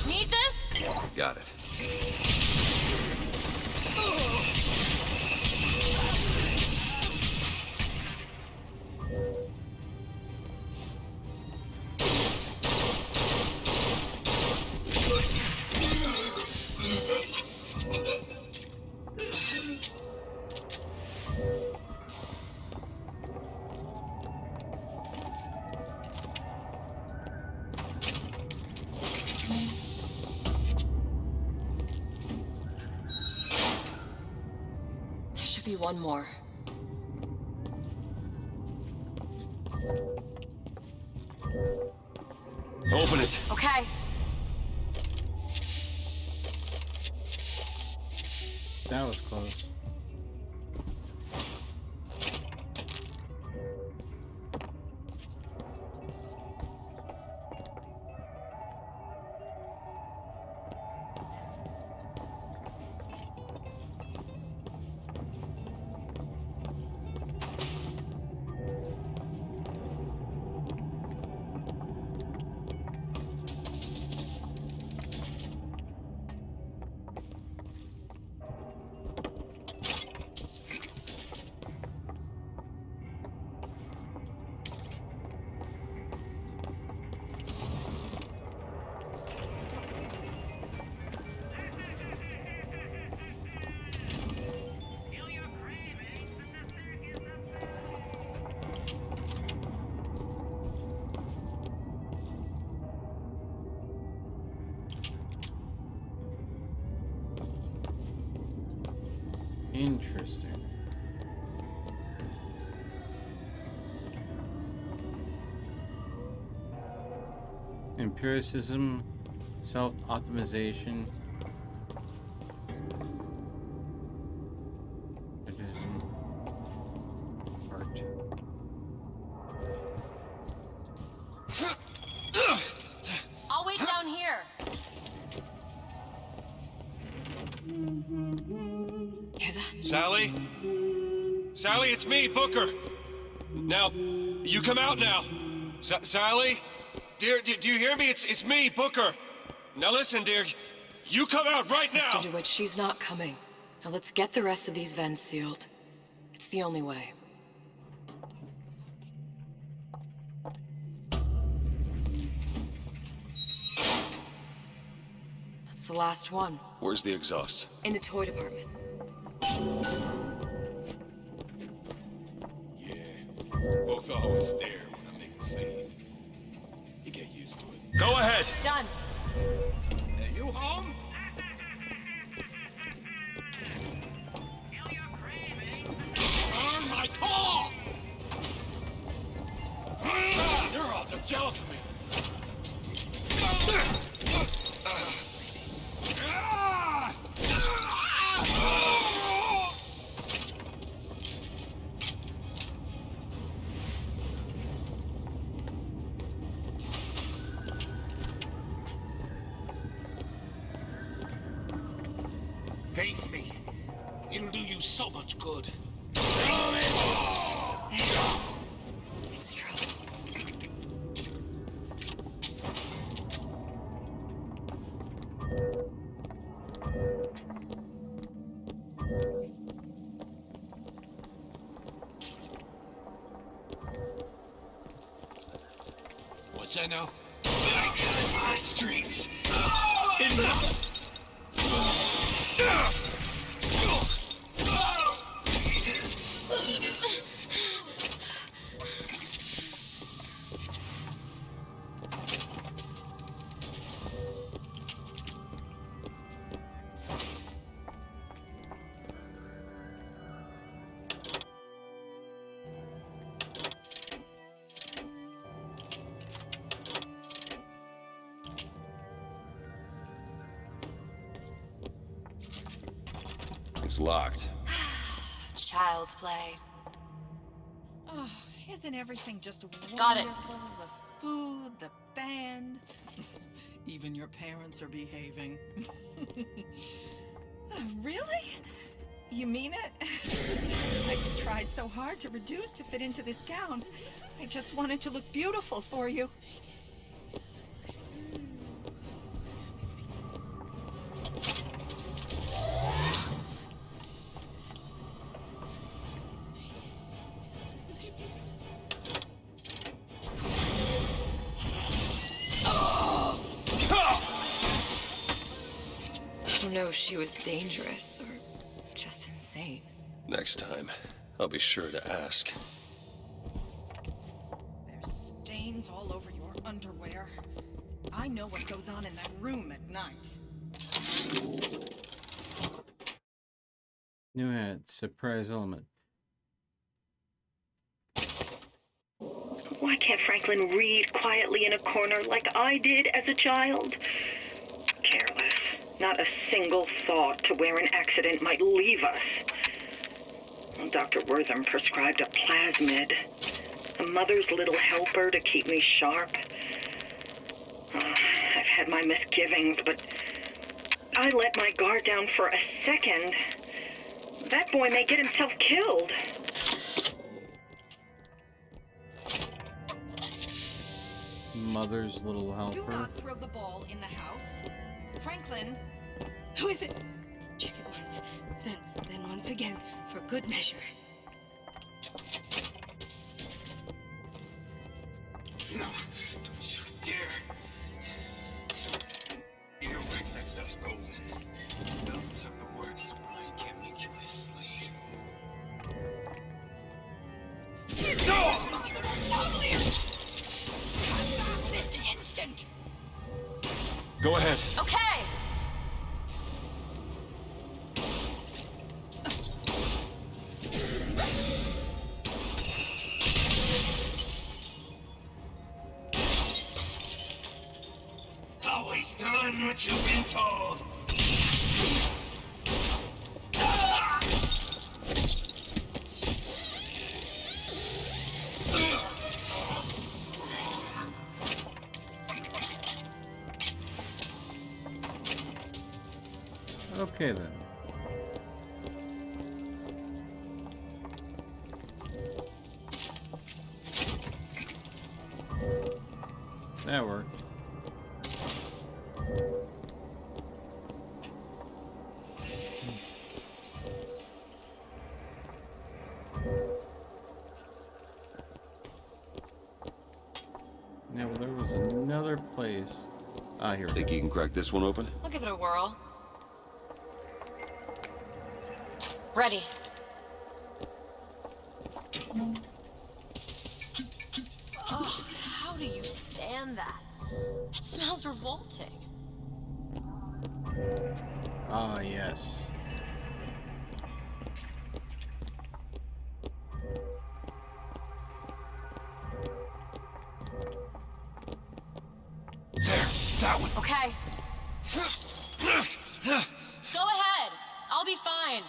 Need this? Got it. There should be one more. Open it. Okay. That was close. Interesting. Empiricism, self-optimization. Art. I'll wait down here. Hear that? Sally? Sally, it's me, Booker. Now, you come out now. Sally? Dear, do you hear me? It's me, Booker. Now listen, dear. You come out right now! Mr. DeWitt, she's not coming. Now let's get the rest of these vents sealed. It's the only way. That's the last one. Where's the exhaust? In the toy department. Yeah. Folks always stare when I make a scene. You get used to it. Go ahead! Done. Hey, you home? Earn my call! You're all just jealous of me. Face me. It'll do you so much good. It's trouble. What's that now? Back in my streets. Enough! It's locked. Child's play. Oh, isn't everything just wonderful? Got it. The food, the band. Even your parents are behaving. Really? You mean it? I tried so hard to reduce to fit into this gown. I just wanted to look beautiful for you. Who knows, she was dangerous or just insane. Next time, I'll be sure to ask. There's stains all over your underwear. I know what goes on in that room at night. New hat, surprise element. Why can't Franklin read quietly in a corner like I did as a child? Careless. Not a single thought to where an accident might leave us. Dr. Wortham prescribed a plasmid, a mother's little helper to keep me sharp. I've had my misgivings, but I let my guard down for a second. That boy may get himself killed. Mother's little helper. Do not throw the ball in the house. Franklin, who is it? Check it once, then once again, for good measure. No, don't you dare. Earwax, that stuff's golden. Thumbs up the works so Brian can't make you his slave. Totally. This instant. Go ahead. Okay. Always done what you've been told. Okay then. That worked. Now there was another place. Ah, here. Think you can crack this one open? I'll give it a whirl. Ready. Oh, how do you stand that? It smells revolting. Ah, yes. There, that one. Okay. Go ahead. I'll be fine.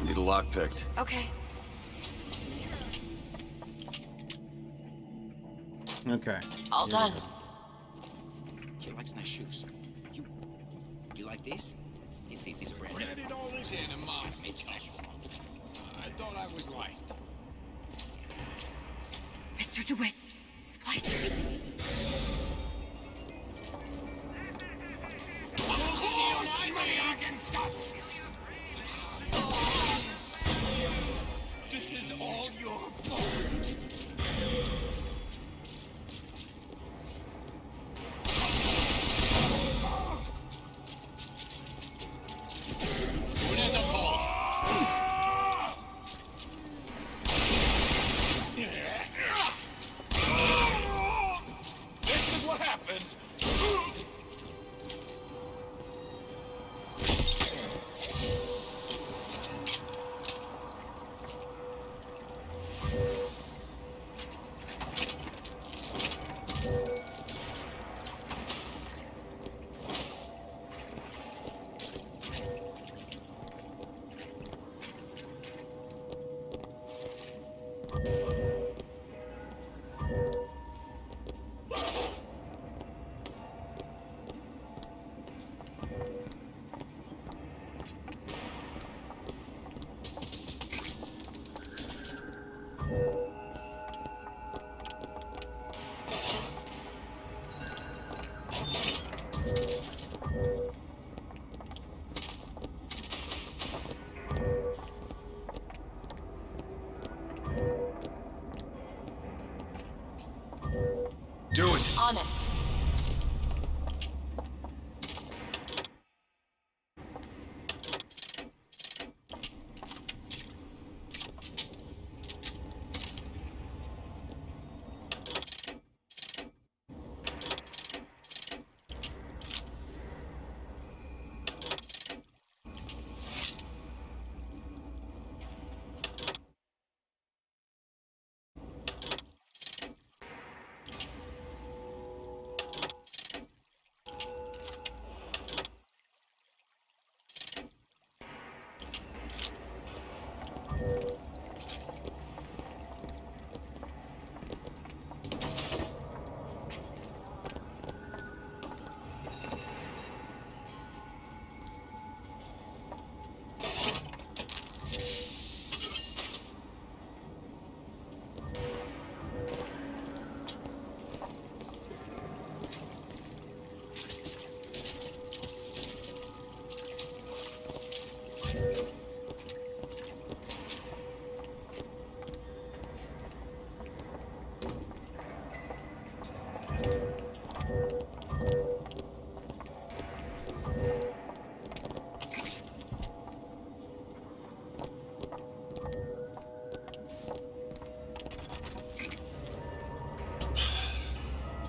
Need a lock picked. Okay. Okay. All done. He likes nice shoes. You like these? These are brand new. Where did all this animosity come from? I thought I was liked. Mr. DeWitt, splicers. Against us. This is all your fault. Do it. On it.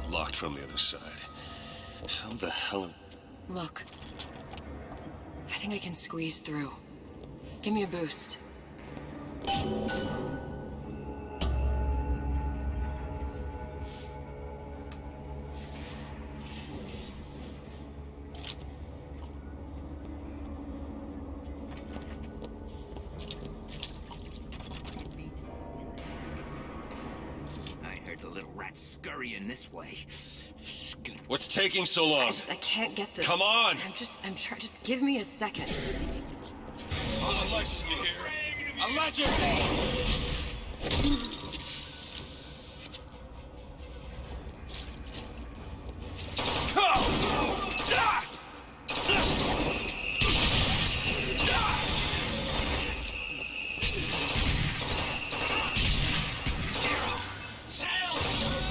Locked from the other side. How the hell... Look. I think I can squeeze through. Give me a boost. I heard the little rat scurrying this way. What's taking so long? I can't get the... Come on! Just give me a second. Allegedly here. Allegedly!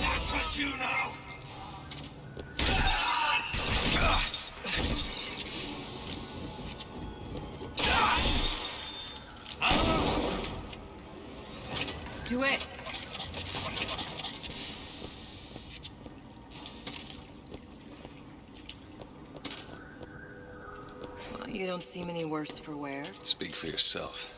That's what you know. Do it. Well, you don't seem any worse for wear. Speak for yourself.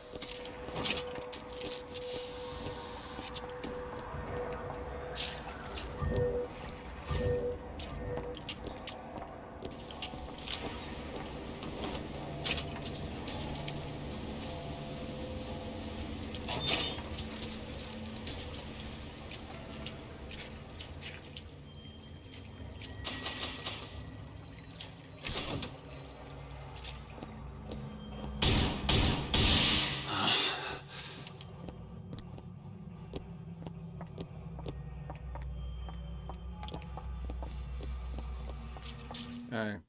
Alright.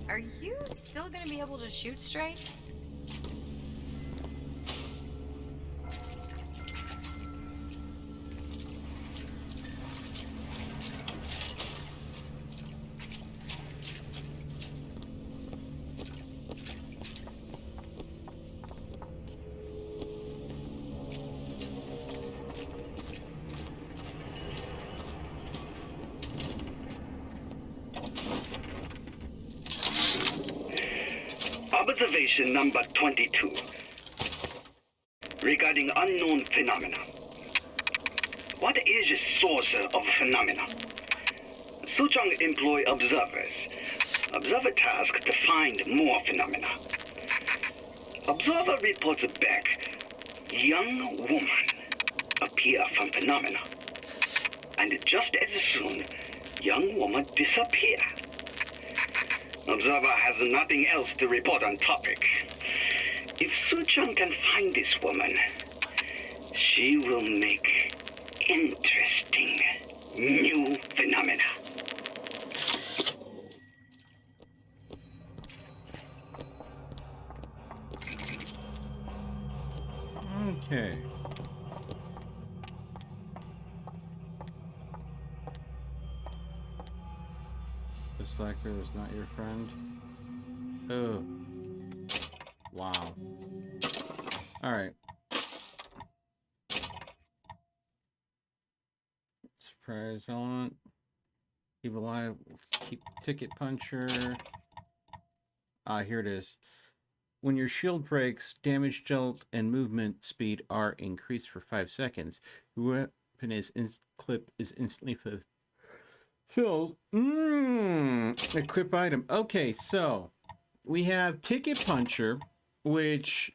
Are you still gonna be able to shoot straight? Observation number 22. Regarding unknown phenomena. What is the source of phenomena? Suchong employ observers. Observer task to find more phenomena. Observer reports back. Young woman appear from phenomena. And just as soon, young woman disappear. Observer has nothing else to report on topic. If Su-chan can find this woman, she will make interesting new phenomena. Okay. The slacker is not your friend. Oh. Wow. Alright. Surprise element. Keep alive. Keep ticket puncher. Here it is. When your shield breaks, damage dealt and movement speed are increased for 5 seconds. Your weapon clip is instantly filled. Equip item. Okay, so we have Ticket Puncher, which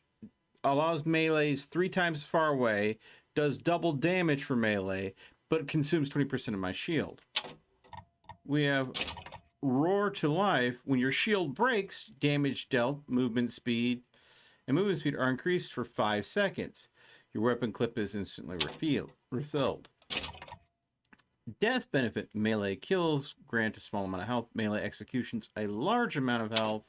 allows melees 3 times far away, does double damage for melee, but consumes 20% of my shield. We have Roar to Life. When your shield breaks, damage dealt, movement speed are increased for 5 seconds. Your weapon clip is instantly refilled. Death benefit. Melee kills grant a small amount of health. Melee executions a large amount of health.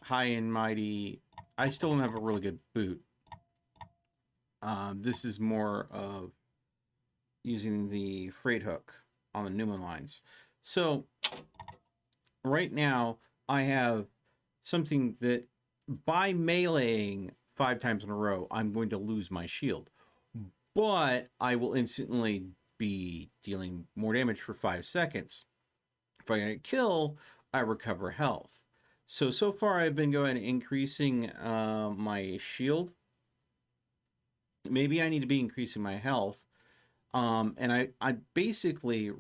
High and mighty. I still don't have a really good boot. This is more of using the freight hook on the Newman lines. So right now I have something that by meleeing 5 times in a row, I'm going to lose my shield, but I will instantly be dealing more damage for 5 seconds. If I get a kill, I recover health. So far I've been going increasing my shield. Maybe I need to be increasing my health. And I basically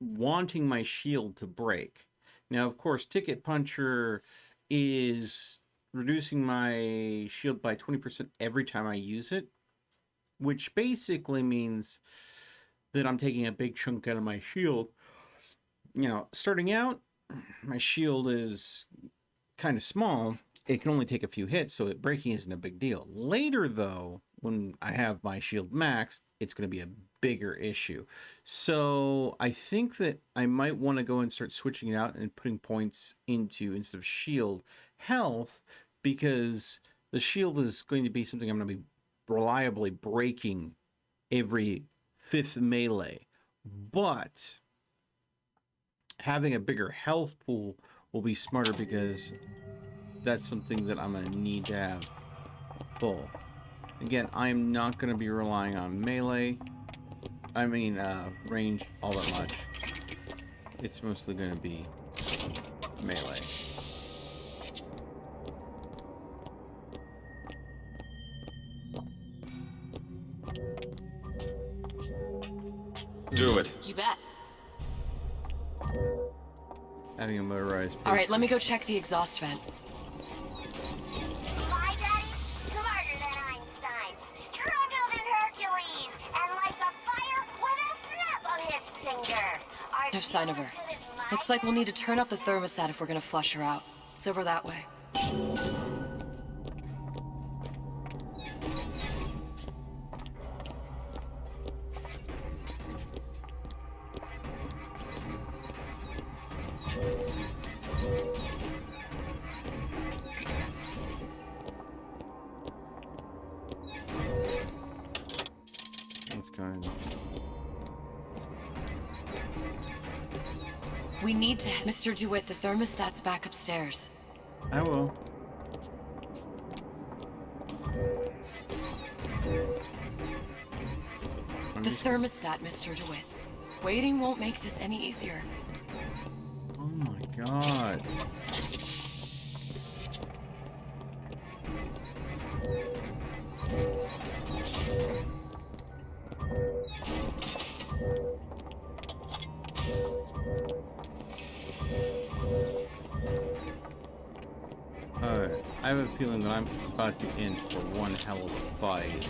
wanting my shield to break. Now, of course, Ticket Puncher is reducing my shield by 20% every time I use it, which basically means that I'm taking a big chunk out of my shield. You know, starting out, my shield is kind of small. It can only take a few hits, so breaking isn't a big deal. Later, though, when I have my shield maxed, it's going to be a bigger issue. So I think that I might want to go and start switching it out and putting points into, instead of shield, health, because the shield is going to be something I'm going to be reliably breaking every 5th melee. But having a bigger health pool will be smarter, because that's something that I'm going to need to have full. Again, I'm not going to be relying on melee. I mean, range all that much. It's mostly going to be melee. Do it. You bet. Having a motorized... All right, let me go check the exhaust vent. My daddy, smarter than Einstein, stronger than Hercules, and lights a fire with a snap of his finger. No sign of her. Looks like we'll need to turn up the thermostat if we're gonna flush her out. It's over that way. That's kind of... We need to... Mr. DeWitt, the thermostat's back upstairs. I will. The thermostat, Mr. DeWitt. Waiting won't make this any easier. Oh my god. have a feeling that I'm about to in for one hell of a fight.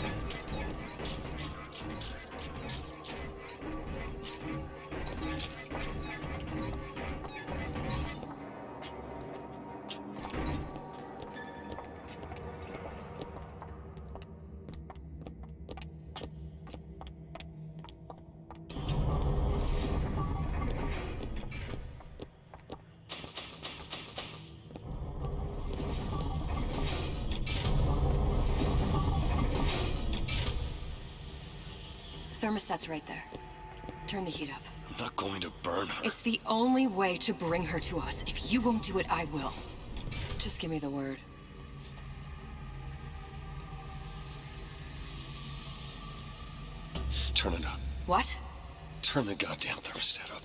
Thermostat's right there. Turn the heat up. I'm not going to burn her. It's the only way to bring her to us. If you won't do it, I will. Just give me the word. Turn it up. What? Turn the goddamn thermostat up.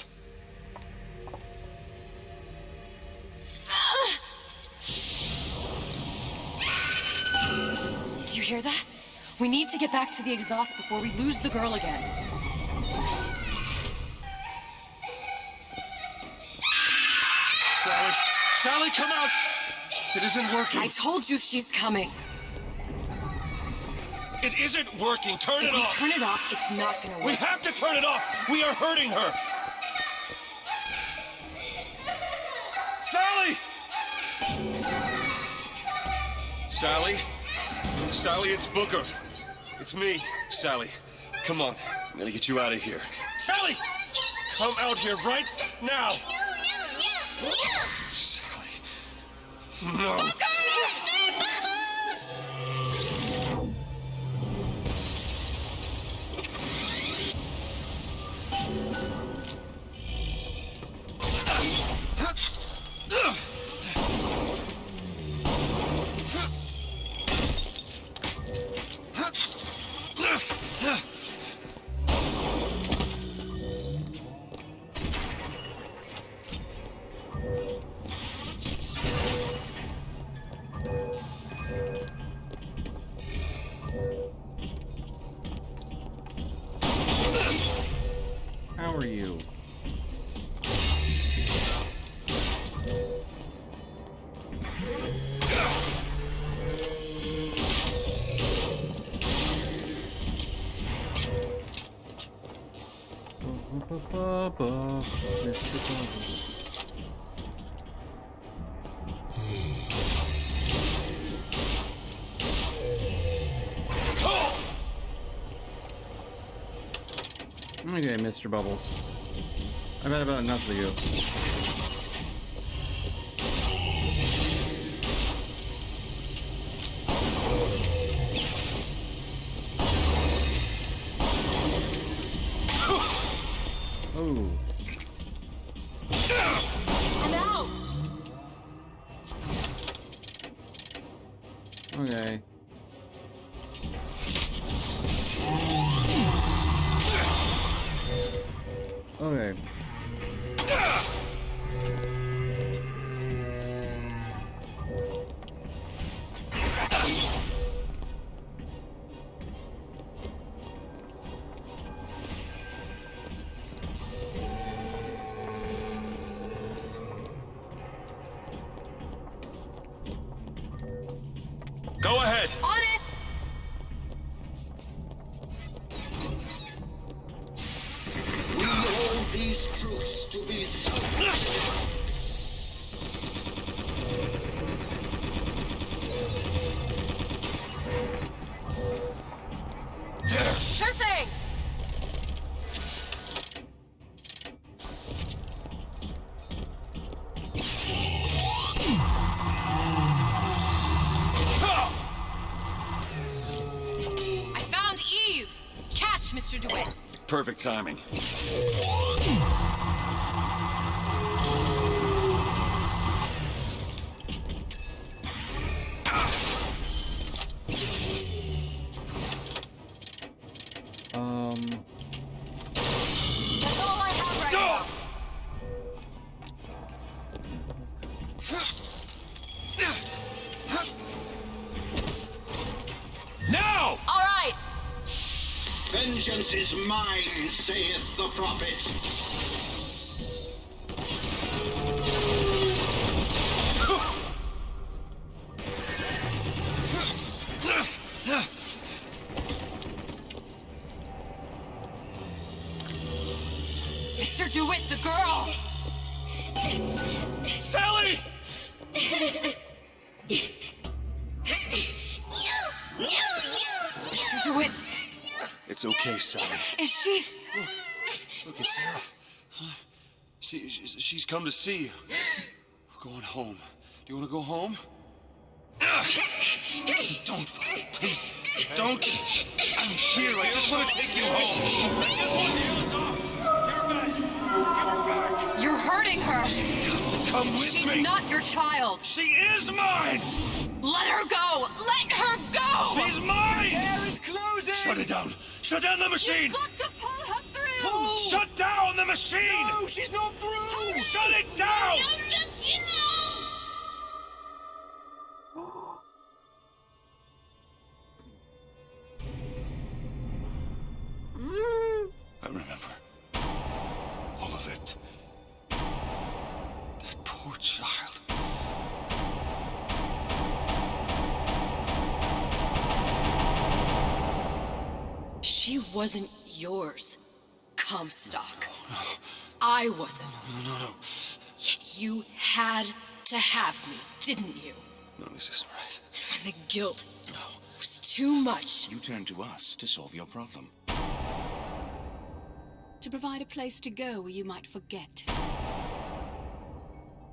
Do you hear that? We need to get back to the exhaust before we lose the girl again. Sally! Sally, come out! It isn't working. I told you she's coming. It isn't working. Turn it off. If we turn it off, it's not gonna work. We have to turn it off. We are hurting her. Sally! Sally? Sally, it's Booker. It's me, Sally. Come on. I'm gonna get you out of here. Sally! Come out here right now! Sally. No. Booker! How are you? Mr. Bubbles. Okay, Mr. Bubbles. I've had about enough of you. Oh. I'm out! Okay. Okay. Go ahead. On it! We hold these truths to be self-evident. Sure thing! I found Eve! Catch, Mr. DeWitt. Perfect timing. That's all I have right now. Now! All right! Vengeance is mine, saith the prophet. do it. It's okay, Sally. Is she? Look at Sarah. She's come to see you. We're going home. Do you want to go home? Don't, please. Don't. I'm here. I just want to take you home. I just want you off. Give her back. Give her back. You're hurting her. She's got to come with me. She's not your child. She is mine. Let her go. Let her go. She's mine. The air is closing. Shut it down. Shut down the machine. You've got to pull her through. Pull. Shut down the machine. No, she's not through. Shut it down. I remember all of it. That poor child. She wasn't yours, Comstock. No. I wasn't. No. Yet you had to have me, didn't you? No, this isn't right. And when the guilt was too much. You turned to us to solve your problem. To provide a place to go where you might forget.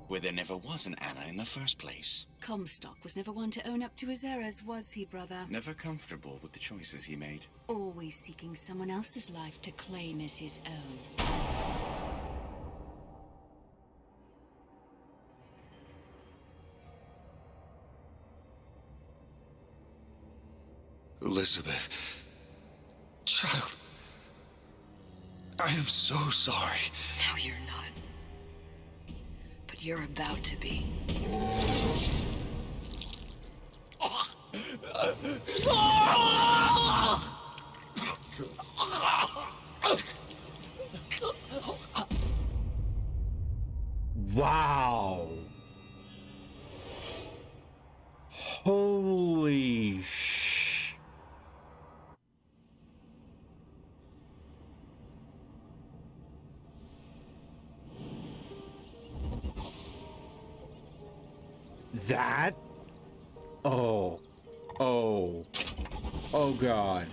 Where there never was an Anna in the first place. Comstock was never one to own up to his errors, was he, brother? Never comfortable with the choices he made. Always seeking someone else's life to claim as his own. Elizabeth. Child. I am so sorry. No, you're not. But you're about to be. Wow. Holy sh... That? Oh. Oh. Oh, God.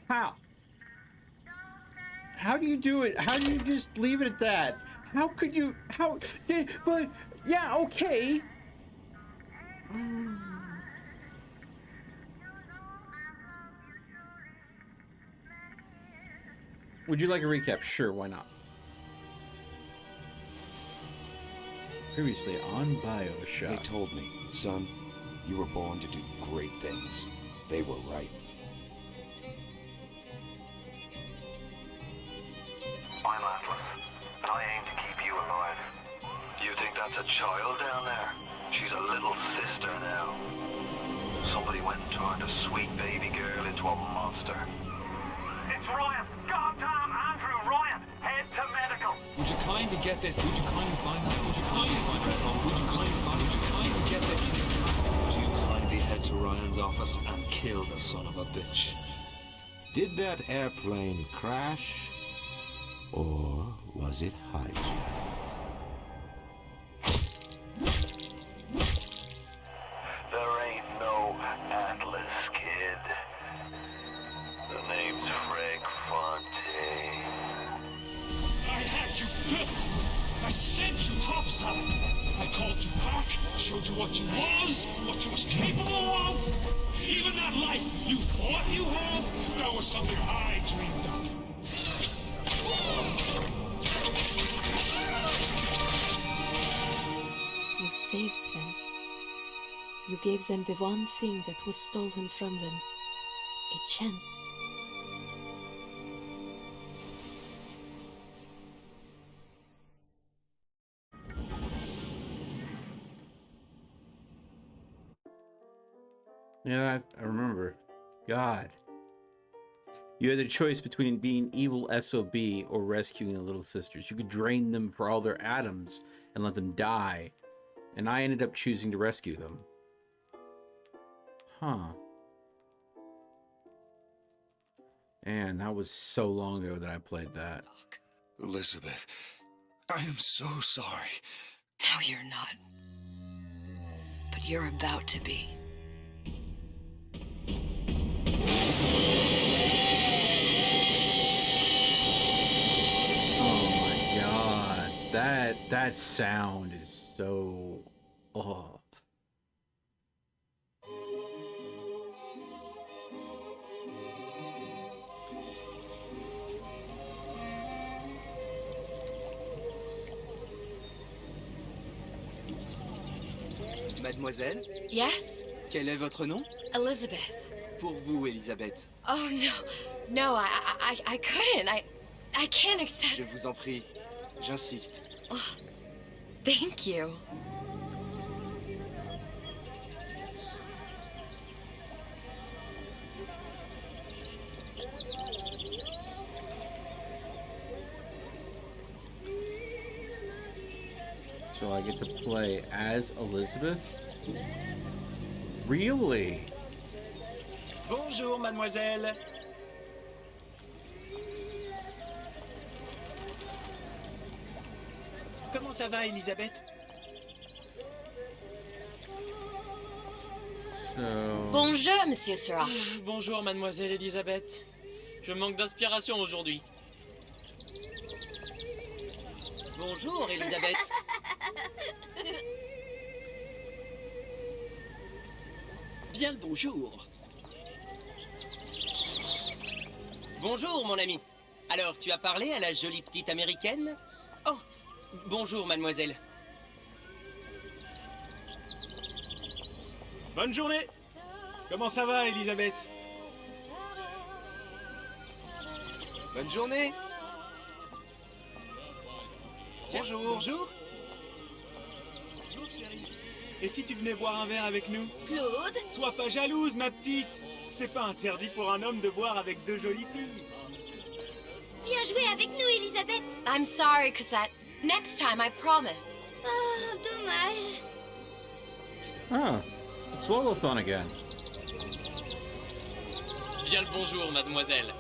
How? How do you do it? How do you just leave it at that? How could you? How? But yeah, okay. Would you like a recap? Sure, why not? Previously on BioShock. They told me, son, you were born to do great things. They were right. I'm Atlas, and I aim to keep you alive. You think that's a child down there? She's a little sister now. Somebody went and turned a sweet baby girl into a monster. It's Ryan! Goddamn Andrew Ryan! Head to medical! Would you kindly get this? Would you kindly find that? Would you kindly find it? Would you kindly find it? Would you kindly get this? Would you kindly head to Ryan's office and kill the son of a bitch? Did that airplane crash? Or was it hijacked? There ain't no Atlas, kid. The name's Frank Fontaine. I had you built. I sent you topside. I called you back, showed you what you was capable of. Even that life you thought you had, that was something I dreamed up. You saved them. You gave them the one thing that was stolen from them. A chance. Yeah, I remember. God. You had the choice between being evil SOB or rescuing the little sisters. You could drain them for all their atoms and let them die. And I ended up choosing to rescue them. Huh. And that was so long ago that I played that. Elizabeth, I am so sorry. No, you're not. But you're about to be. Oh my god. That sound is so... Oh. Mademoiselle, Yes? quel est votre nom? Elizabeth. Pour vous, Elisabeth. Oh, no. No, I couldn't. I can't accept... Je vous en prie, j'insiste. Oh, thank you. So I get to play as Elizabeth? Really? Bonjour, mademoiselle. Comment ça va, Elisabeth? Bonjour, Monsieur Surratt. Bonjour, mademoiselle Elisabeth. Je manque d'inspiration aujourd'hui. Bonjour, Elisabeth. Bien le bonjour. Bonjour, mon ami. Alors, tu as parlé à la jolie petite américaine? Oh, bonjour, mademoiselle. Bonne journée. Comment ça va, Elisabeth? Bonne journée. Bonjour. Bonjour. Bonjour, chérie. Et si tu venais boire un verre avec nous? Claude? Sois pas jalouse, ma petite. C'est pas interdit pour un homme de boire avec deux jolies filles. Viens jouer avec nous, Elisabeth. I'm sorry, Cosette. Next time, I promise. Oh, dommage. Ah, it's Lolathon again. Bien le bonjour, mademoiselle.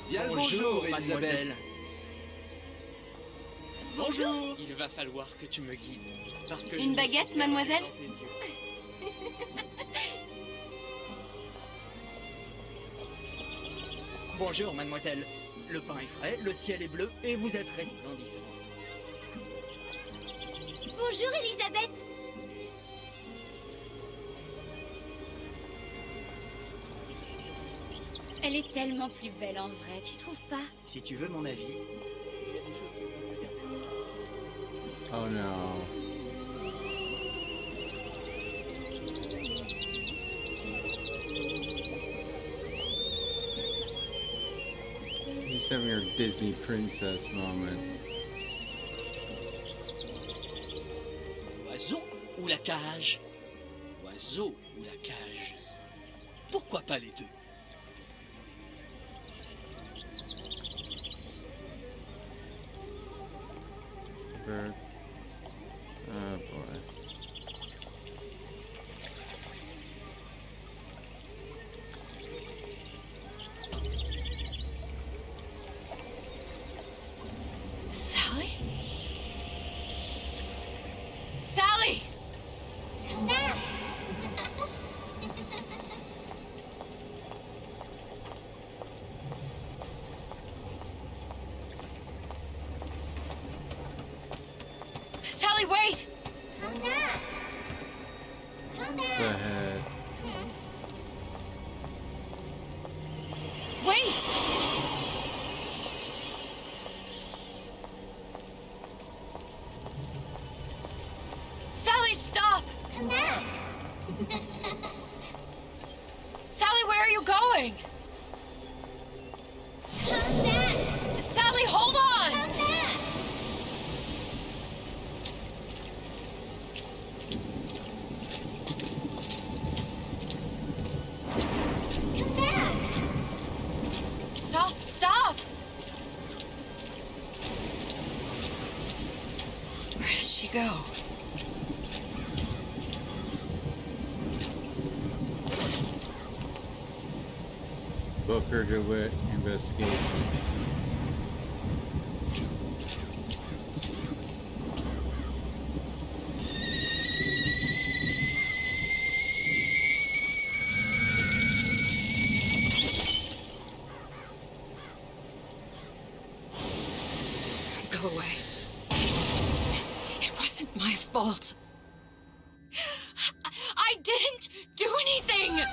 Bien le bonjour, Elisabeth. Bonjour. Il va falloir que tu me guides. Parce que Une baguette, mademoiselle? Bonjour, mademoiselle. Le pain est frais, le ciel est bleu et vous êtes resplendissante. Bonjour, Elisabeth. Elle est tellement plus belle en vrai, tu trouves pas? Si tu veux mon avis, il y a des choses qui peuvent me dire. Oh no. He's having your Disney princess moment. Oiseau ou la cage? Oiseau ou la cage? Pourquoi pas les deux? Bird. Oh boy. Sally? Sally! Come back. Sally, wait! Come back. Come back. The head. Wait! Sally, stop! Come back. Sally, where are you going? Come back. Sally, hold on! Come back. Come back. Stop, stop! Where did she go? Booker DeWitt Investigations. Go away. It wasn't my fault. I didn't do anything!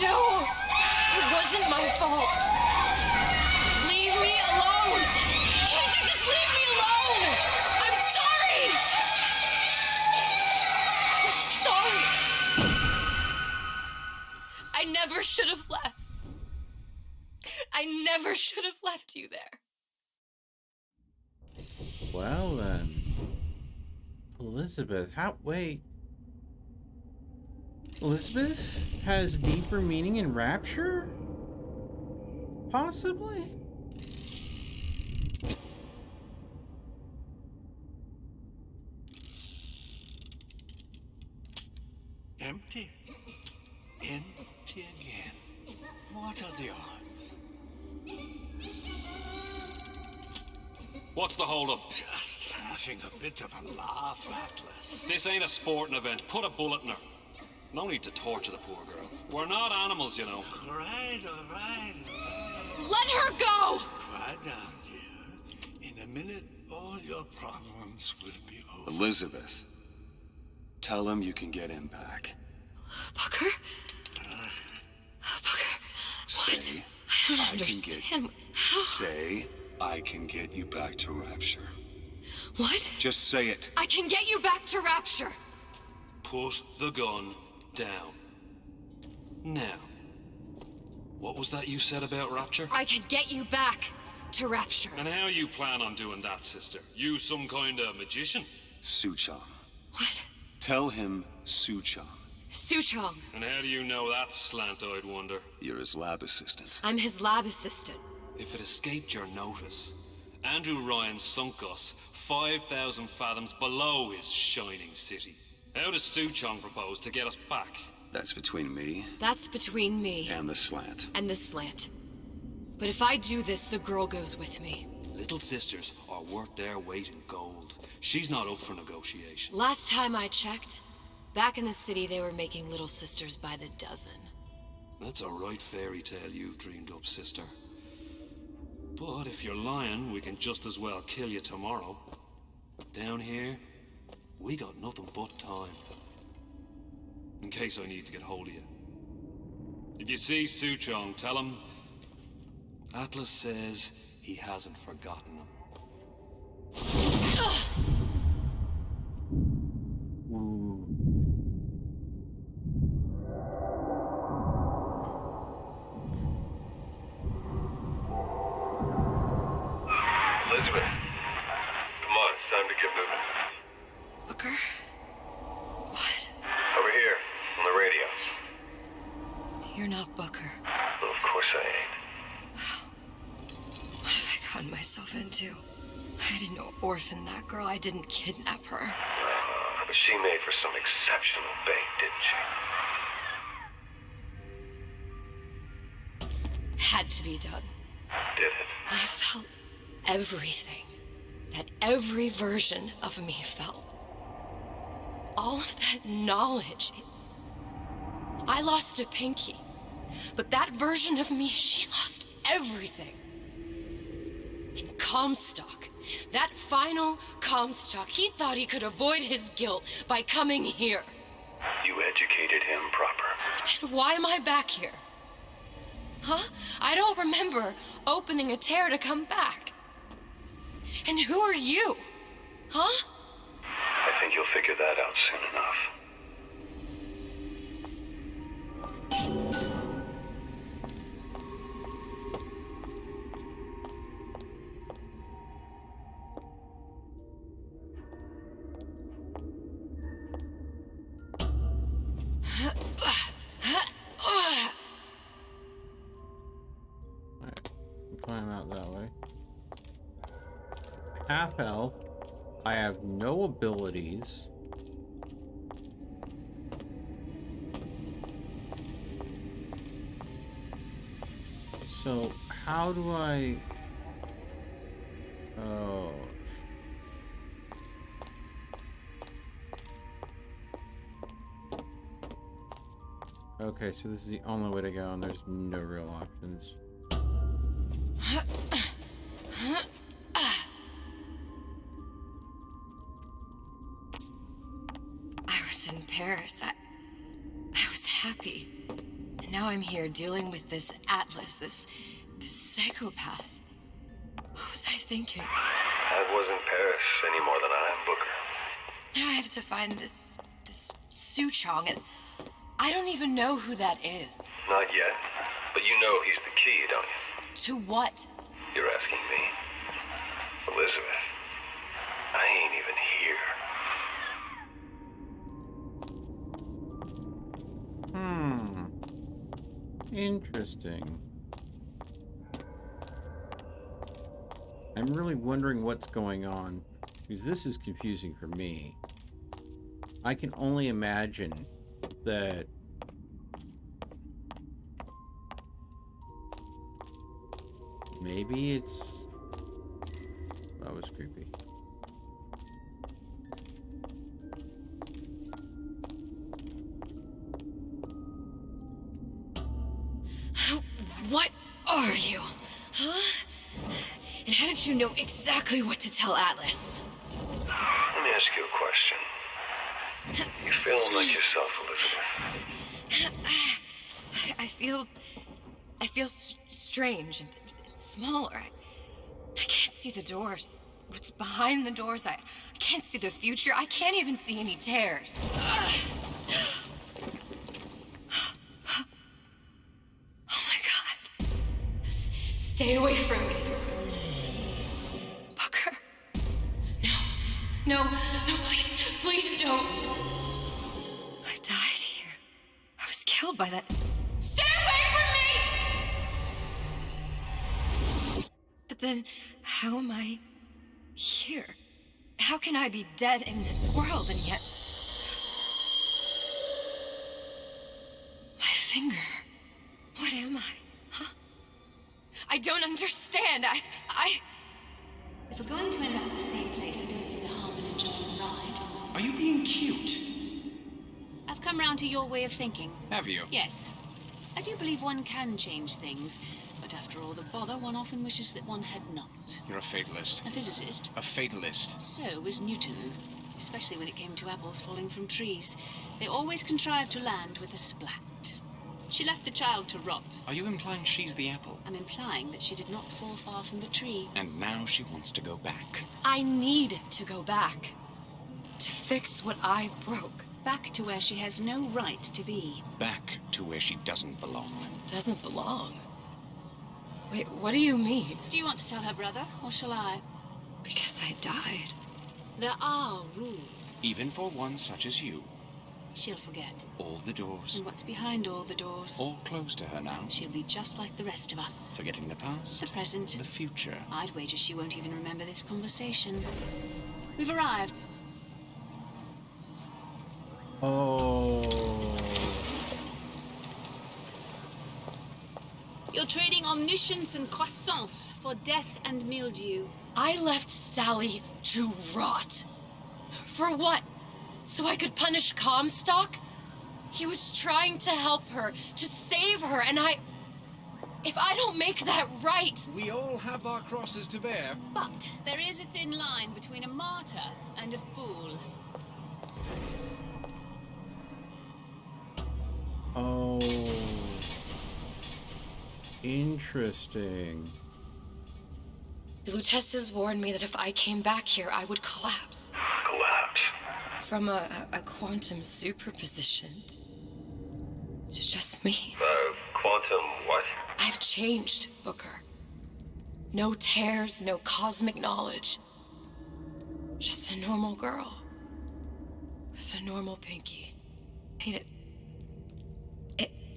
No! It wasn't my fault! Leave me alone! Can't you just leave me alone? I'm sorry! I'm sorry! I never should have left. I never should have left you there. Well then. Elizabeth, wait. Elizabeth has deeper meaning in Rapture? Possibly? Empty. Empty again. What are the odds? What's the holdup? Just having a bit of a laugh, Atlas. This ain't a sporting event. Put a bullet in her. No need to torture the poor girl. We're not animals, you know. All right. Let her go! Quiet down, dear. In a minute, all your problems will be over. Elizabeth, tell him you can get him back. Booker? Booker, Say, what? I don't understand. How? Say, I can get you back to Rapture. What? Just say it. I can get you back to Rapture. Put the gun down. Now, what was that you said about Rapture? I can get you back to Rapture. And how you plan on doing that, sister? You some kind of magician? Suchong. What? Tell him Suchong. Suchong. And how do you know that, slant-eyed wonder? You're his lab assistant. I'm his lab assistant. If it escaped your notice, Andrew Ryan sunk us 5,000 fathoms below his shining city. How does Suchong propose to get us back? That's between me. That's between me. And the slant. And the slant. But if I do this, the girl goes with me. Little sisters are worth their weight in gold. She's not up for negotiation. Last time I checked, back in the city they were making little sisters by the dozen. That's a right fairy tale you've dreamed up, sister. But if you're lying, we can just as well kill you tomorrow. Down here, we got nothing but time. In case I need to get hold of you. If you see Suchong, tell him Atlas says he hasn't forgotten him. Elizabeth, come on, it's time to get moving. Booker? What? Over here, on the radio. You're not Booker. Well, of course I ain't. What have I gotten myself into? I didn't orphan that girl. I didn't kidnap her. But she made for some exceptional bait, didn't she? Had to be done. Did it? I felt everything that every version of me felt. All of that knowledge. I lost a pinky, but that version of me, she lost everything. And Comstock, that final Comstock, he thought he could avoid his guilt by coming here. You educated him proper. But then why am I back here? Huh? I don't remember opening a tear to come back. And who are you? Huh? I think you'll figure that out soon enough. Climb out that way. Half health. I have no abilities. So, how do I... Oh... Okay, so this is the only way to go, and there's no real options. I was in Paris. I was happy. And now I'm here dealing with this Atlas, this psychopath. What was I thinking? I wasn't Paris any more than I am Booker. Now I have to find this Su Chong, and I don't even know who that is. Not yet, but you know he's the key, don't you? To what? You're asking me. Elizabeth, I ain't even here. Interesting. I'm really wondering what's going on, because this is confusing for me. I can only imagine that maybe it's... That was creepy. What are you? Huh? And how did you know exactly what to tell Atlas? Let me ask you a question. You feeling like yourself, Elizabeth? I feel strange and smaller. I can't see the doors. What's behind the doors? I can't see the future. I can't even see any tears. Oh my God. Stay away from me. Booker. No, please don't. I died here. I was killed by that. Stay away from me! But then, how am I here? How can I be dead in this world and yet... My finger. What am I? Huh? I don't understand. I... If we're going to end up at the same place, I don't see the harm in enjoying the ride. Are you being cute? I've come round to your way of thinking. Have you? Yes. I do believe one can change things, but after all the bother, one often wishes that one had not. You're a fatalist. A physicist. A fatalist. So was Newton, especially when it came to apples falling from trees. They always contrived to land with a splat. She left the child to rot. Are you implying she's the apple? I'm implying that she did not fall far from the tree. And now she wants to go back. I need to go back. To fix what I broke. Back to where she has no right to be. Back to where she doesn't belong. Doesn't belong? Wait, what do you mean? Do you want to tell her brother, or shall I? Because I died. There are rules. Even for one such as you. She'll forget. All the doors. And what's behind all the doors? All closed to her now. She'll be just like the rest of us. Forgetting the past. The present. The future. I'd wager she won't even remember this conversation. We've arrived. Oh. You're trading omniscience and croissance for death and mildew. I left Sally to rot. For what? So I could punish Comstock? He was trying to help her, to save her, and if I don't make that right... We all have our crosses to bear. But there is a thin line between a martyr and a fool. Oh. Interesting. The Luteces warned me that if I came back here, I would collapse. Collapse? From a quantum superposition to just me. Quantum what? I've changed, Booker. No tears, no cosmic knowledge. Just a normal girl. With a normal pinky.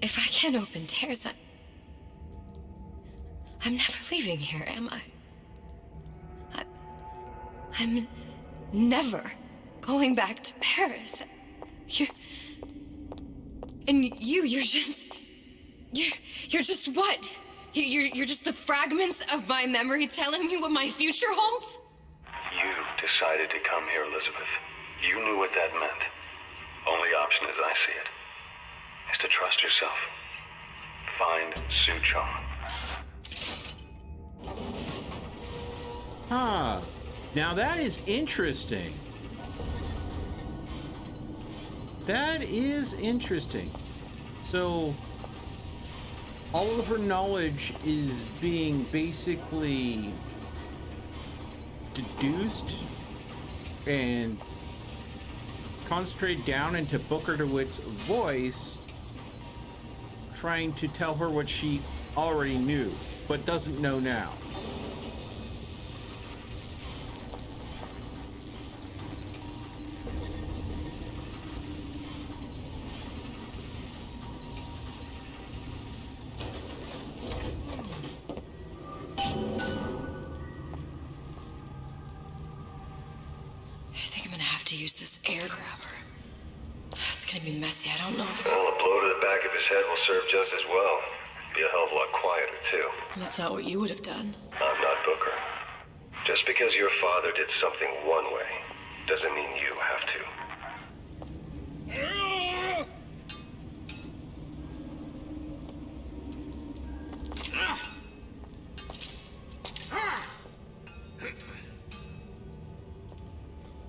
If I can't open tears, I'm never leaving here, am I? I'm never going back to Paris. You're just what? You're just the fragments of my memory telling me what my future holds? You decided to come here, Elizabeth. You knew what that meant. Only option, as I see it, is to trust yourself. Find Suchong. Huh. Now that is interesting. That is interesting. So, all of her knowledge is being basically deduced and concentrated down into Booker DeWitt's voice, trying to tell her what she already knew, but doesn't know now. Messy. I don't know if... Well, a blow to the back of his head will serve just as well. Be a hell of a lot quieter, too. That's not what you would have done. I'm not Booker. Just because your father did something one way, doesn't mean you have to.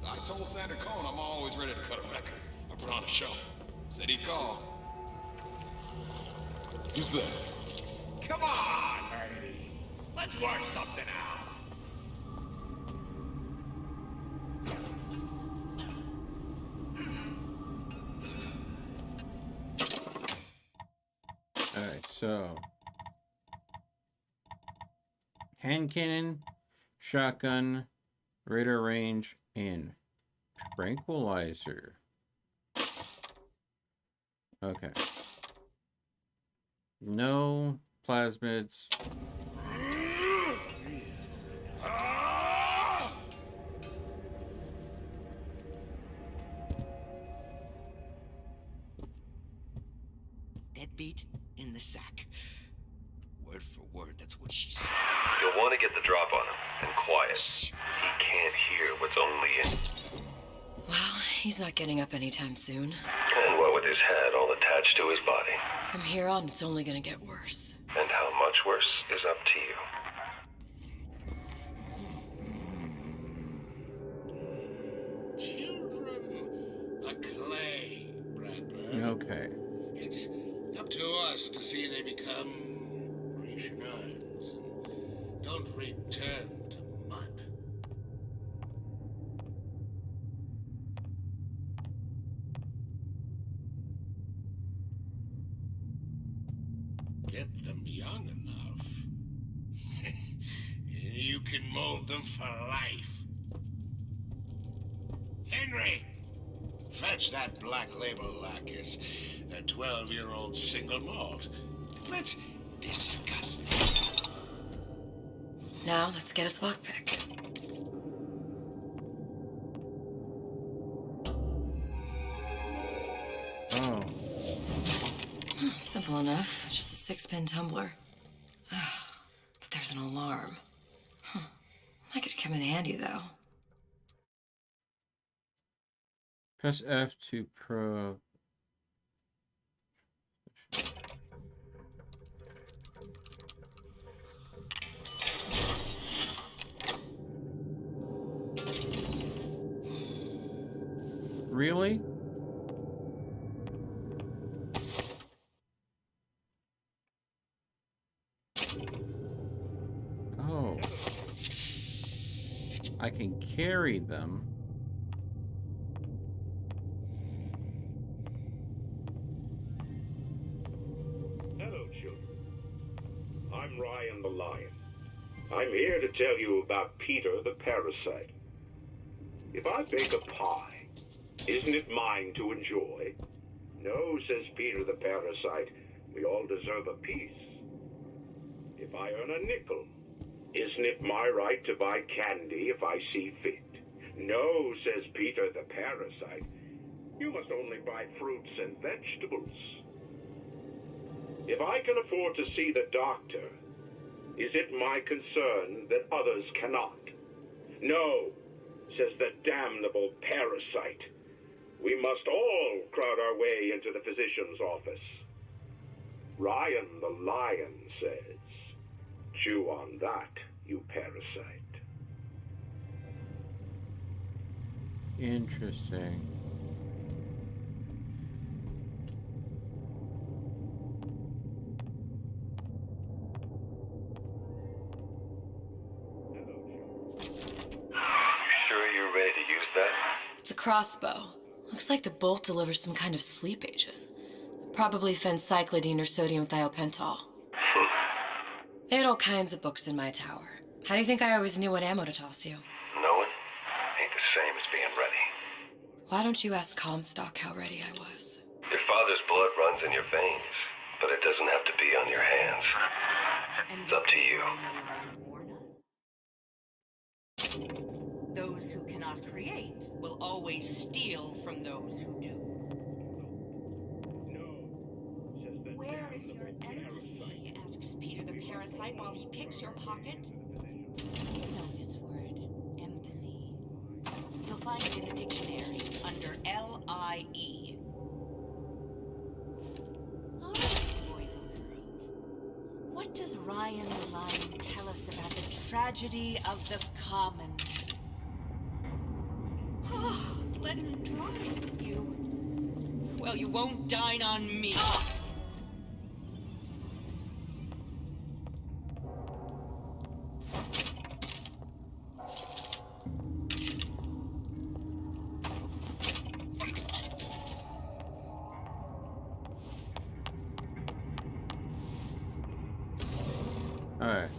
I told Santa Cone I'm always ready to cut a record. I put on a show. Said he'd call. Who's that? Come on, Birdie. Let's work something out. Alright, so hand cannon, shotgun, radar range, and tranquilizer. Okay. No plasmids. Deadbeat in the sack. Word for word, that's what she said. You'll want to get the drop on him, and quiet. He can't hear what's only in. Well, he's not getting up anytime soon. And what with his head all attached to his body. From here on, it's only gonna get worse. And how much worse is up to you. Children, a clay, Bradburn. Okay. It's up to us to see they become Grecian urns and don't return to mud. Get them young enough. You can mold them for life. Henry! Fetch that Black Label Lacquers, the 12-year-old single malt. Let's discuss this. Now, let's get its lockpick. Oh. Simple enough. Just a 6-pin tumbler. But there's an alarm. That could come in handy, though. Press F to pro. Really? Oh. I can carry them. Hello, children. I'm Ryan the Lion. I'm here to tell you about Peter the Parasite. If I bake a pie, isn't it mine to enjoy? No, says Peter the Parasite. We all deserve a piece. If I earn a nickel, isn't it my right to buy candy if I see fit? No, says Peter the Parasite. You must only buy fruits and vegetables. If I can afford to see the doctor, Is it my concern that others cannot? No, says the damnable parasite. We must all crowd our way into the physician's office. Ryan the lion says, chew on that, you parasite. Interesting. Sure you're ready to use that? It's a crossbow. Looks like the bolt delivers some kind of sleep agent. Probably phencyclidine or sodium thiopental. They had all kinds of books in my tower. How do you think I always knew what ammo to toss you? Knowing ain't the same as being ready. Why don't you ask Comstock how ready I was? Your father's blood runs in your veins, but it doesn't have to be on your hands. It's up to you. Those who cannot create will always steal from those who do. Where is your empathy? Asks Peter the parasite while he picks your pocket. Do you know this word, empathy? You'll find it in the dictionary under L-I-E. All right, boys and girls. What does Ryan the Lion tell us about the tragedy of the commons? Oh, let him dine with you. Well, you won't dine on me. Alright.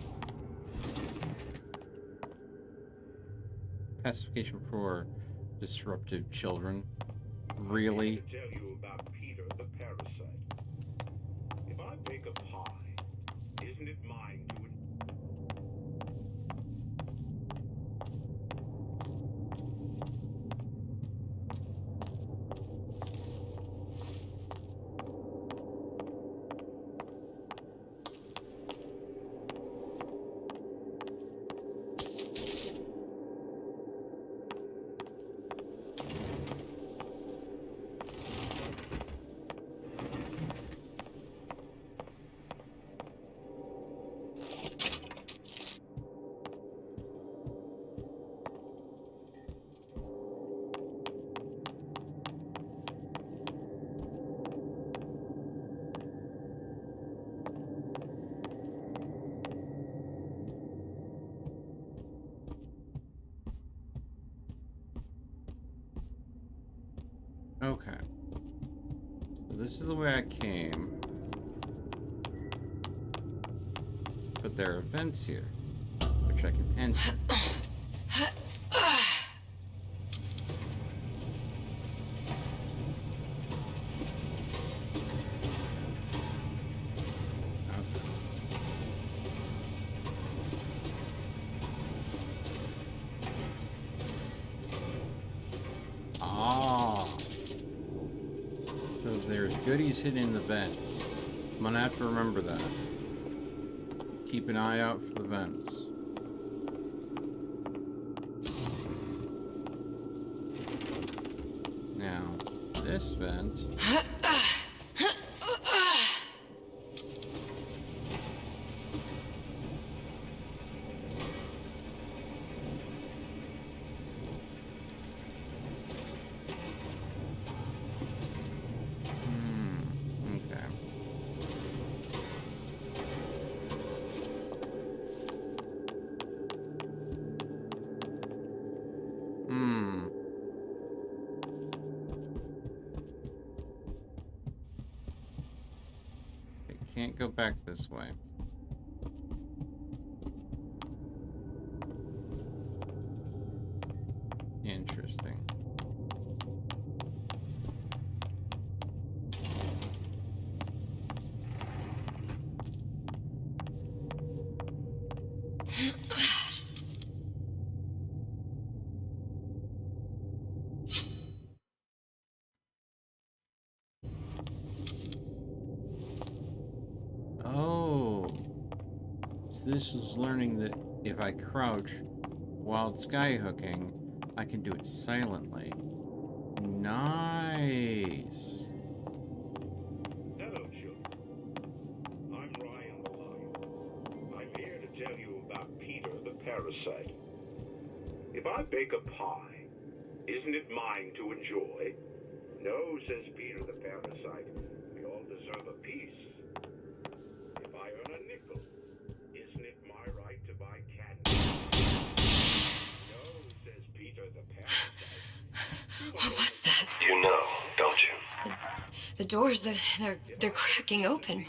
Pacification for disruptive children. Really? To tell you about Peter the parasite. If I bake a pie, isn't it mine to Okay. So this is the way I came. But there are vents here, which I can enter. Goodies hidden in the vents. I'm gonna have to remember that. Keep an eye out for the vents. Now, this vent. Can't go back this way. Interesting. So this is learning that if I crouch while skyhooking, I can do it silently. Nice. Hello, children. I'm Ryan the Lion. I'm here to tell you about Peter the Parasite. If I bake a pie, isn't it mine to enjoy? No, says Peter the Parasite. We all deserve a piece. If I earn a nickel, isn't it my right to buy candy? No, says Peter the Parasite. What was that? You know, don't you? The doors, they're cracking open.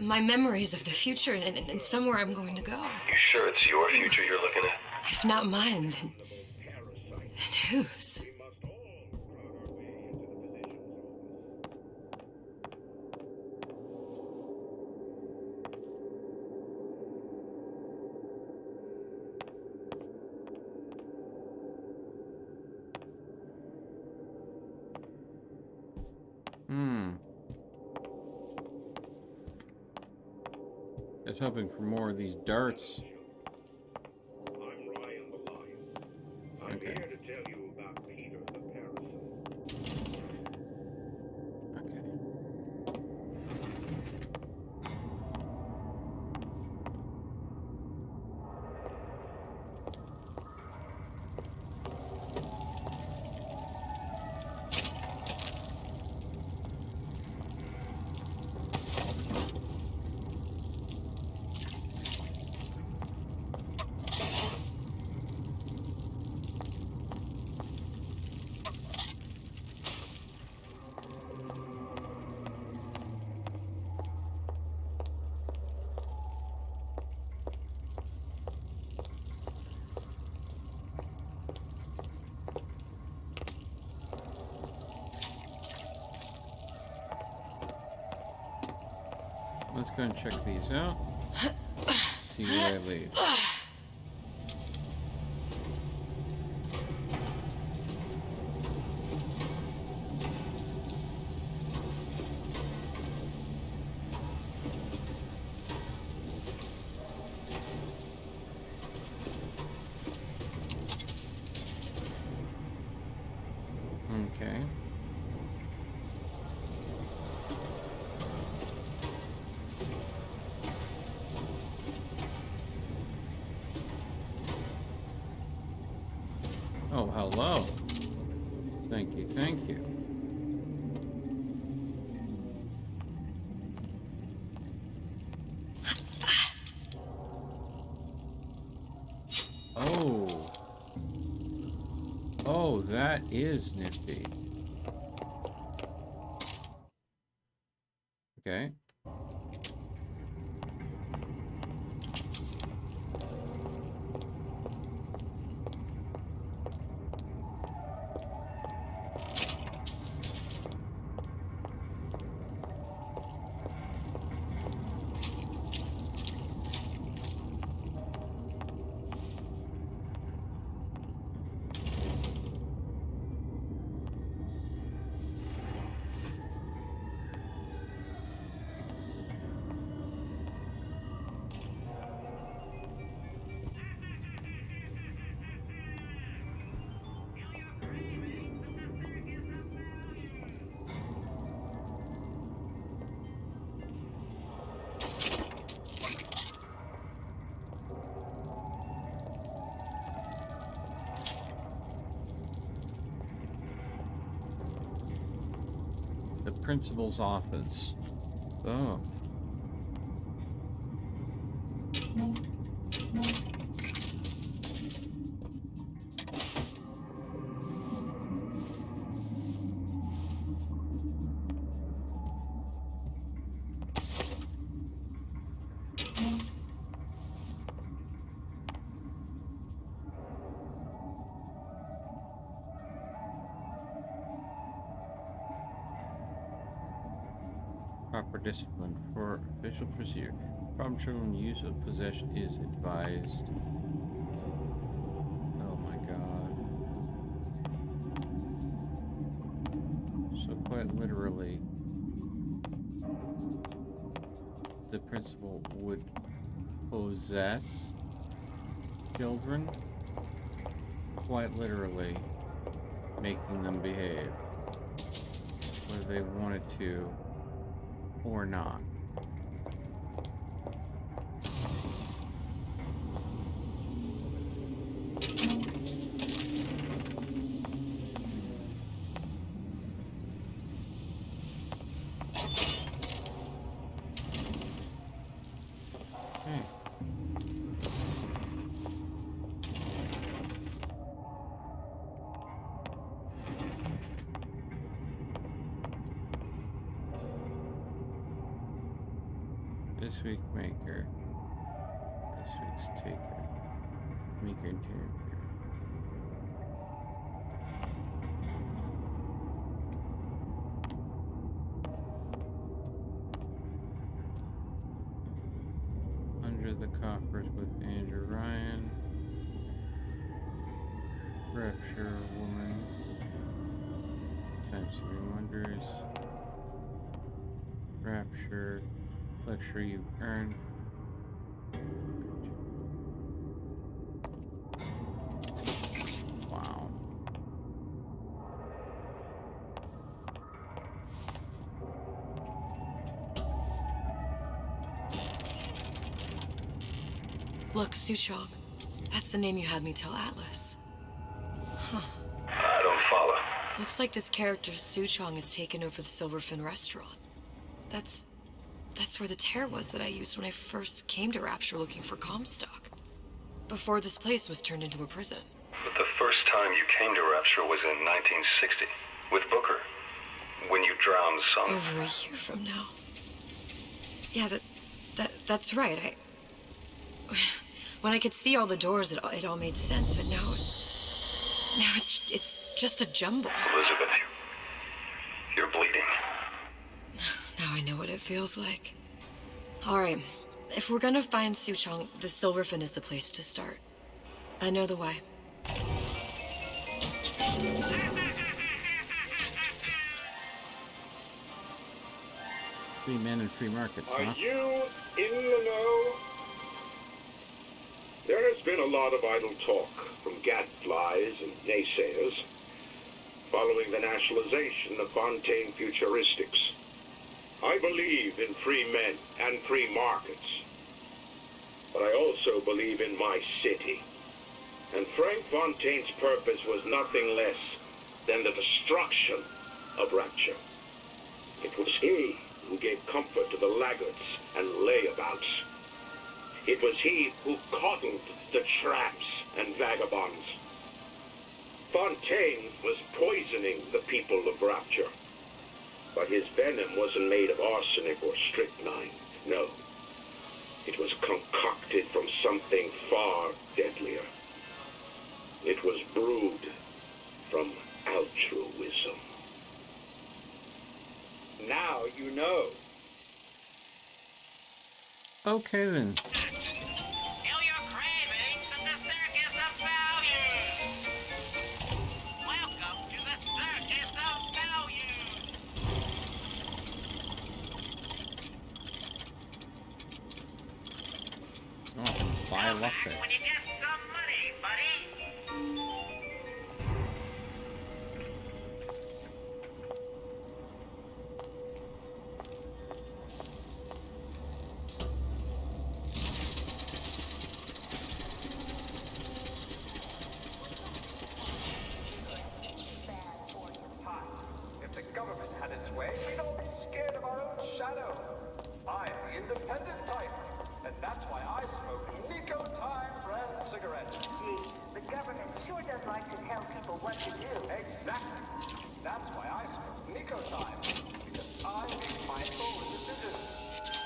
My memories of the future and somewhere I'm going to go. You sure it's your future you're looking at? If not mine, then whose? I was hoping for more of these darts. I'm Ryan the Lion. I'm here to tell you about Peter the Parasite. Let's go and check these out. See where they lead. Okay. Oh, hello. Thank you, thank you. Oh. Oh, that is nifty. Okay. The principal's office. Oh. Proper discipline for official procedure. Proper children use of possession is advised. Oh my god. So quite literally, the principal would possess children, quite literally making them behave, whether they wanted to or not. This week maker. This week's taker. Maker and taker. Under the Coppers with Andrew Ryan. Rapture Woman. Times 3 Wonders. Rapture. Lecture you've earned. Wow. Look, Suchong. That's the name you had me tell Atlas. Huh. I don't follow. Looks like this character Suchong has taken over the Silverfin restaurant. That's where the tear was that I used when I first came to Rapture looking for Comstock. Before this place was turned into a prison. But the first time you came to Rapture was in 1960, with Booker, when you drowned some... Over a year from now. Yeah, that's right. When I could see all the doors, it all made sense, but now it's just a jumble. Elizabeth, you're bleeding. Now I know what it feels like. All right, if we're gonna find Suchong, the Silverfin is the place to start. I know the way. Free men and free markets, Are huh? you in the know? There has been a lot of idle talk from gadflies and naysayers following the nationalization of Fontaine Futuristics. I believe in free men and free markets, but I also believe in my city. And Frank Fontaine's purpose was nothing less than the destruction of Rapture. It was he who gave comfort to the laggards and layabouts. It was he who coddled the tramps and vagabonds. Fontaine was poisoning the people of Rapture. But his venom wasn't made of arsenic or strychnine. No. It was concocted from something far deadlier. It was brewed from altruism. Now you know. Okay then. Buy a lot there. When you get some money, buddy. If the government had its way, we'd all be scared of our own shadow. I'm the independent type, and that's why I smoke Nico Time brand cigarettes. Gee, the government sure does like to tell people what to do. Exactly. That's why I smoke Nico Time, because I'm being mindful with decisions.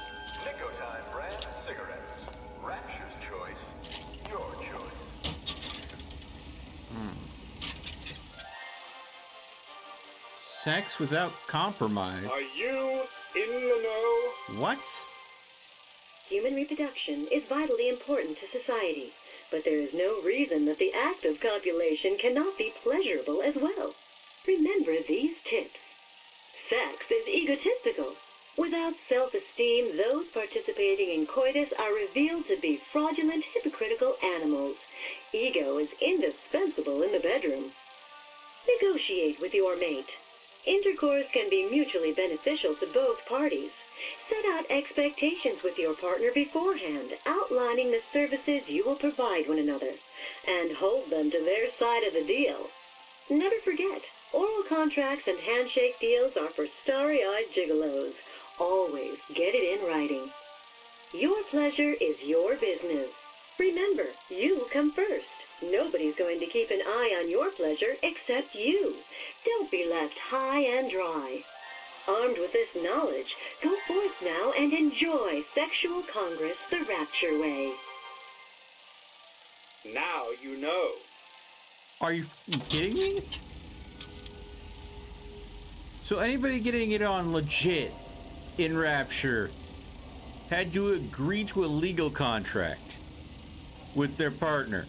Nico Time brand cigarettes. Rapture's choice. Your choice. Sex without compromise. Are you in the know? What? Human reproduction is vitally important to society, but there is no reason that the act of copulation cannot be pleasurable as well. Remember these tips. Sex is egotistical, Without self-esteem, those participating in coitus are revealed to be fraudulent, hypocritical animals. Ego is indispensable in the bedroom. Negotiate with your mate. Intercourse can be mutually beneficial to both parties. Set out expectations with your partner beforehand, outlining the services you will provide one another, and hold them to their side of the deal. Never forget, oral contracts and handshake deals are for starry-eyed gigolos. Always get it in writing. Your pleasure is your business. Remember, you come first. Nobody's going to keep an eye on your pleasure except you. Don't be left high and dry. Armed with this knowledge, go forth now and enjoy Sexual Congress the Rapture way. Now you know. Are you kidding me? So anybody getting it on legit in Rapture had to agree to a legal contract with their partner.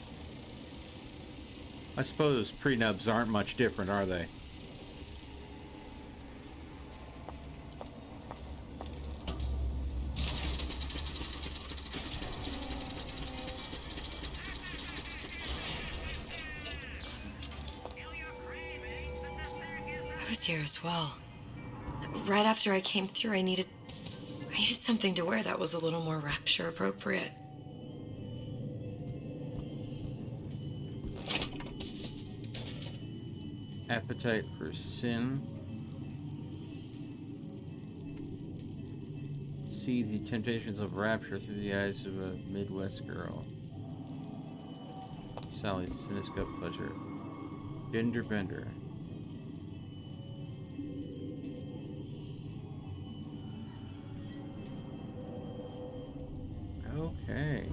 I suppose prenups aren't much different, are they? I was here as well. Right after I came through, I needed something to wear that was a little more Rapture appropriate. Appetite for sin. See the temptations of Rapture through the eyes of a Midwest girl. Sally's cinescope pleasure. Gender bender. Okay.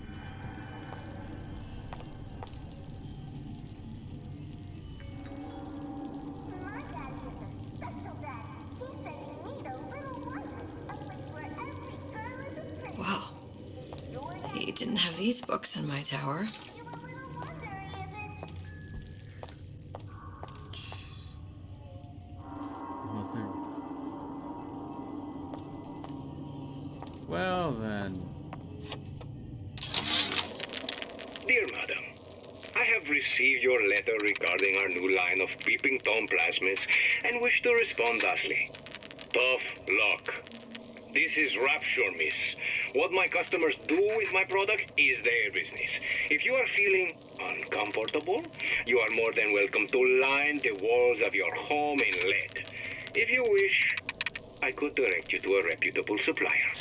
Wow. You didn't have these books in my tower. Well then. Dear Madam, I have received your letter regarding our new line of peeping Tom plasmids and wish to respond thusly. Tough luck. This is Rapture, miss. What my customers do with my product is their business. If you are feeling uncomfortable, you are more than welcome to line the walls of your home in lead. If you wish, I could direct you to a reputable supplier.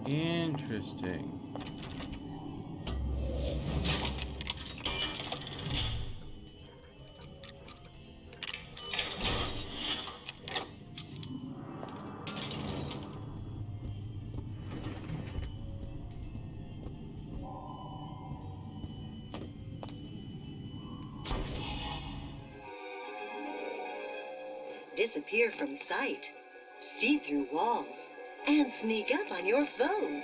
Interesting. Disappear from sight, see through walls, and sneak up on your foes.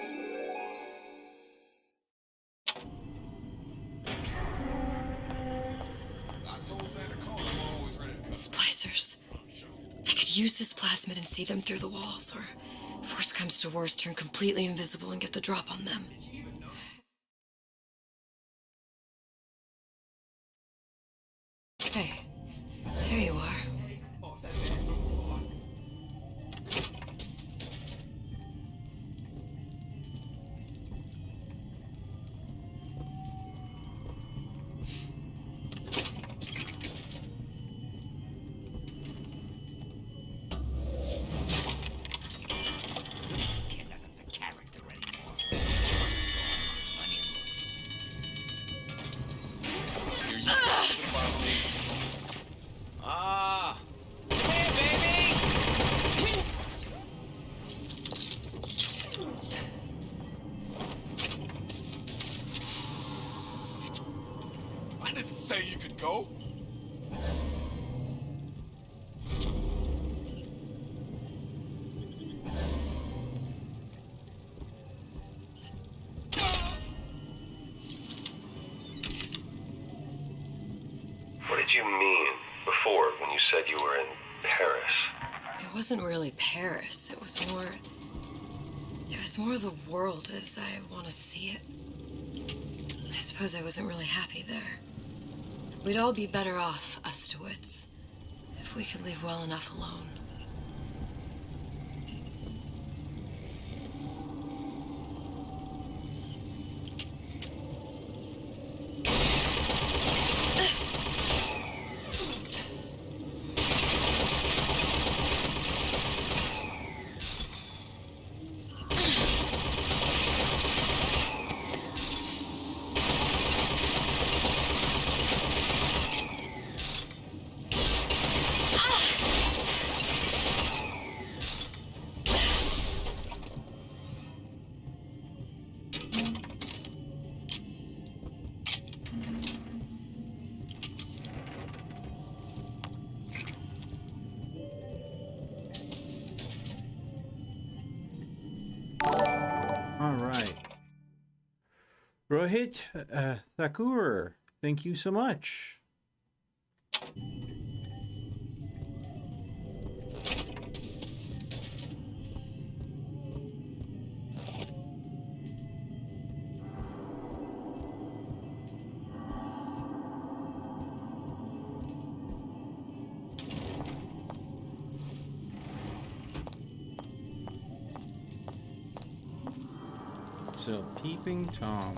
Splicers. I could use this plasmid and see them through the walls, or if worst comes to worst, turn completely invisible and get the drop on them. Hey, there you are. I didn't say you could go. did you mean before when you said you were in Paris? It wasn't really Paris. It was more the world as I want to see it. I suppose I wasn't really happy there. We'd all be better off, us DeWitts, if we could leave well enough alone. All right. Rohit Thakur, thank you so much. So, Peeping Tom.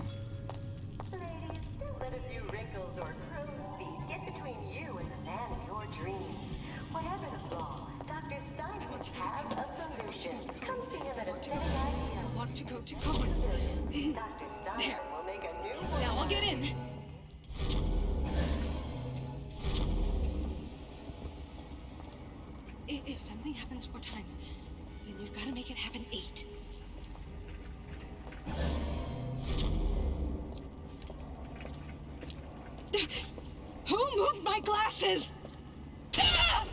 Ladies, don't let a few wrinkles or crow's feet get between you and the man of your dreams. Whatever the flaw, Dr. Stein will have a solution. Come see him at a midnight show. I want to go to Cohen's. Dr. Stein will make a new one. Now I'll get in. If something happens 4 times, then you've got to make it happen 8. Who moved my glasses? Ah!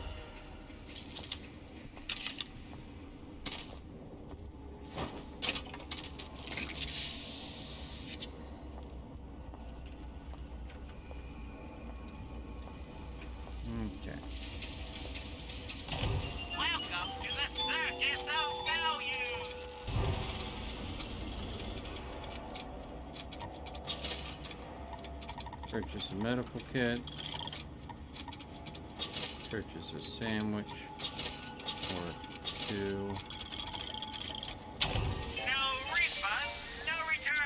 Okay. Welcome to the Circus of Values! Purchase a medical kit. Purchase a sandwich. Or 2. No refund, no return!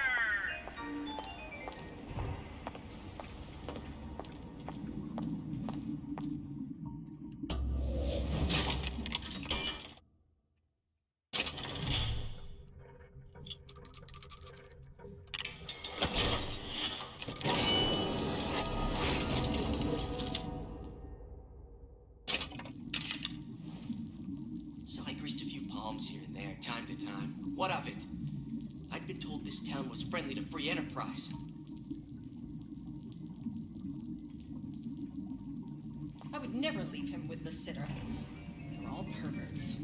Sally greased a few palms here and there, time to time. What of it? I'd been told this town was friendly to free enterprise. I would never leave him with the sitter. They're all perverts.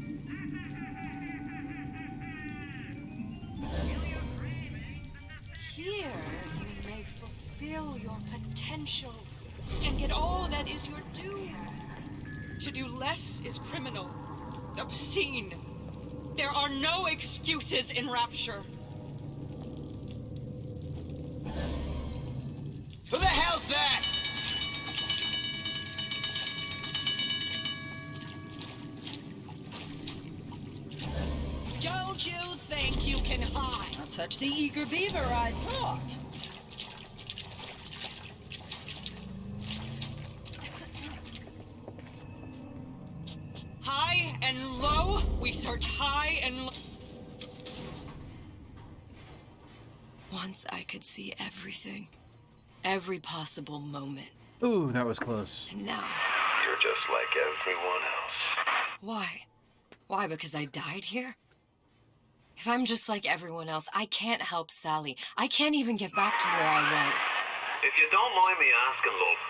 Here you may fulfill your potential and get all that is your due. To do less is criminal, obscene. There are no excuses in Rapture. Who the hell's that? Don't you think you can hide? Not such the eager beaver I thought. High and low, we search high and low. Once I could see everything. Every possible moment. Ooh, that was close. And now, You're just like everyone else. why? Why, because I died here? If I'm just like everyone else, I can't help Sally. I can't even get back to where I was. If you don't mind me asking, love,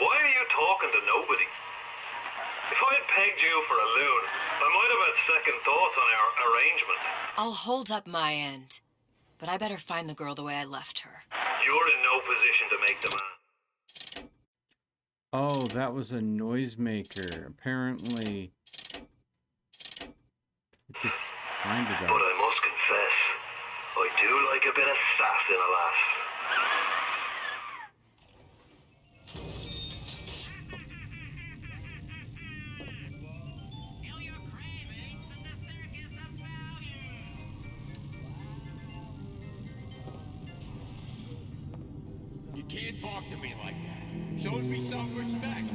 why are you talking to nobody? If I had pegged you for a loon, I might have had second thoughts on our arrangement. I'll hold up my end. But I better find the girl the way I left her. You're in no position to make the man. Oh, that was a noisemaker. Apparently, it just blinded us. But I must confess, I do like a bit of sass in a lass. You can't talk to me like that. Shows me some respect.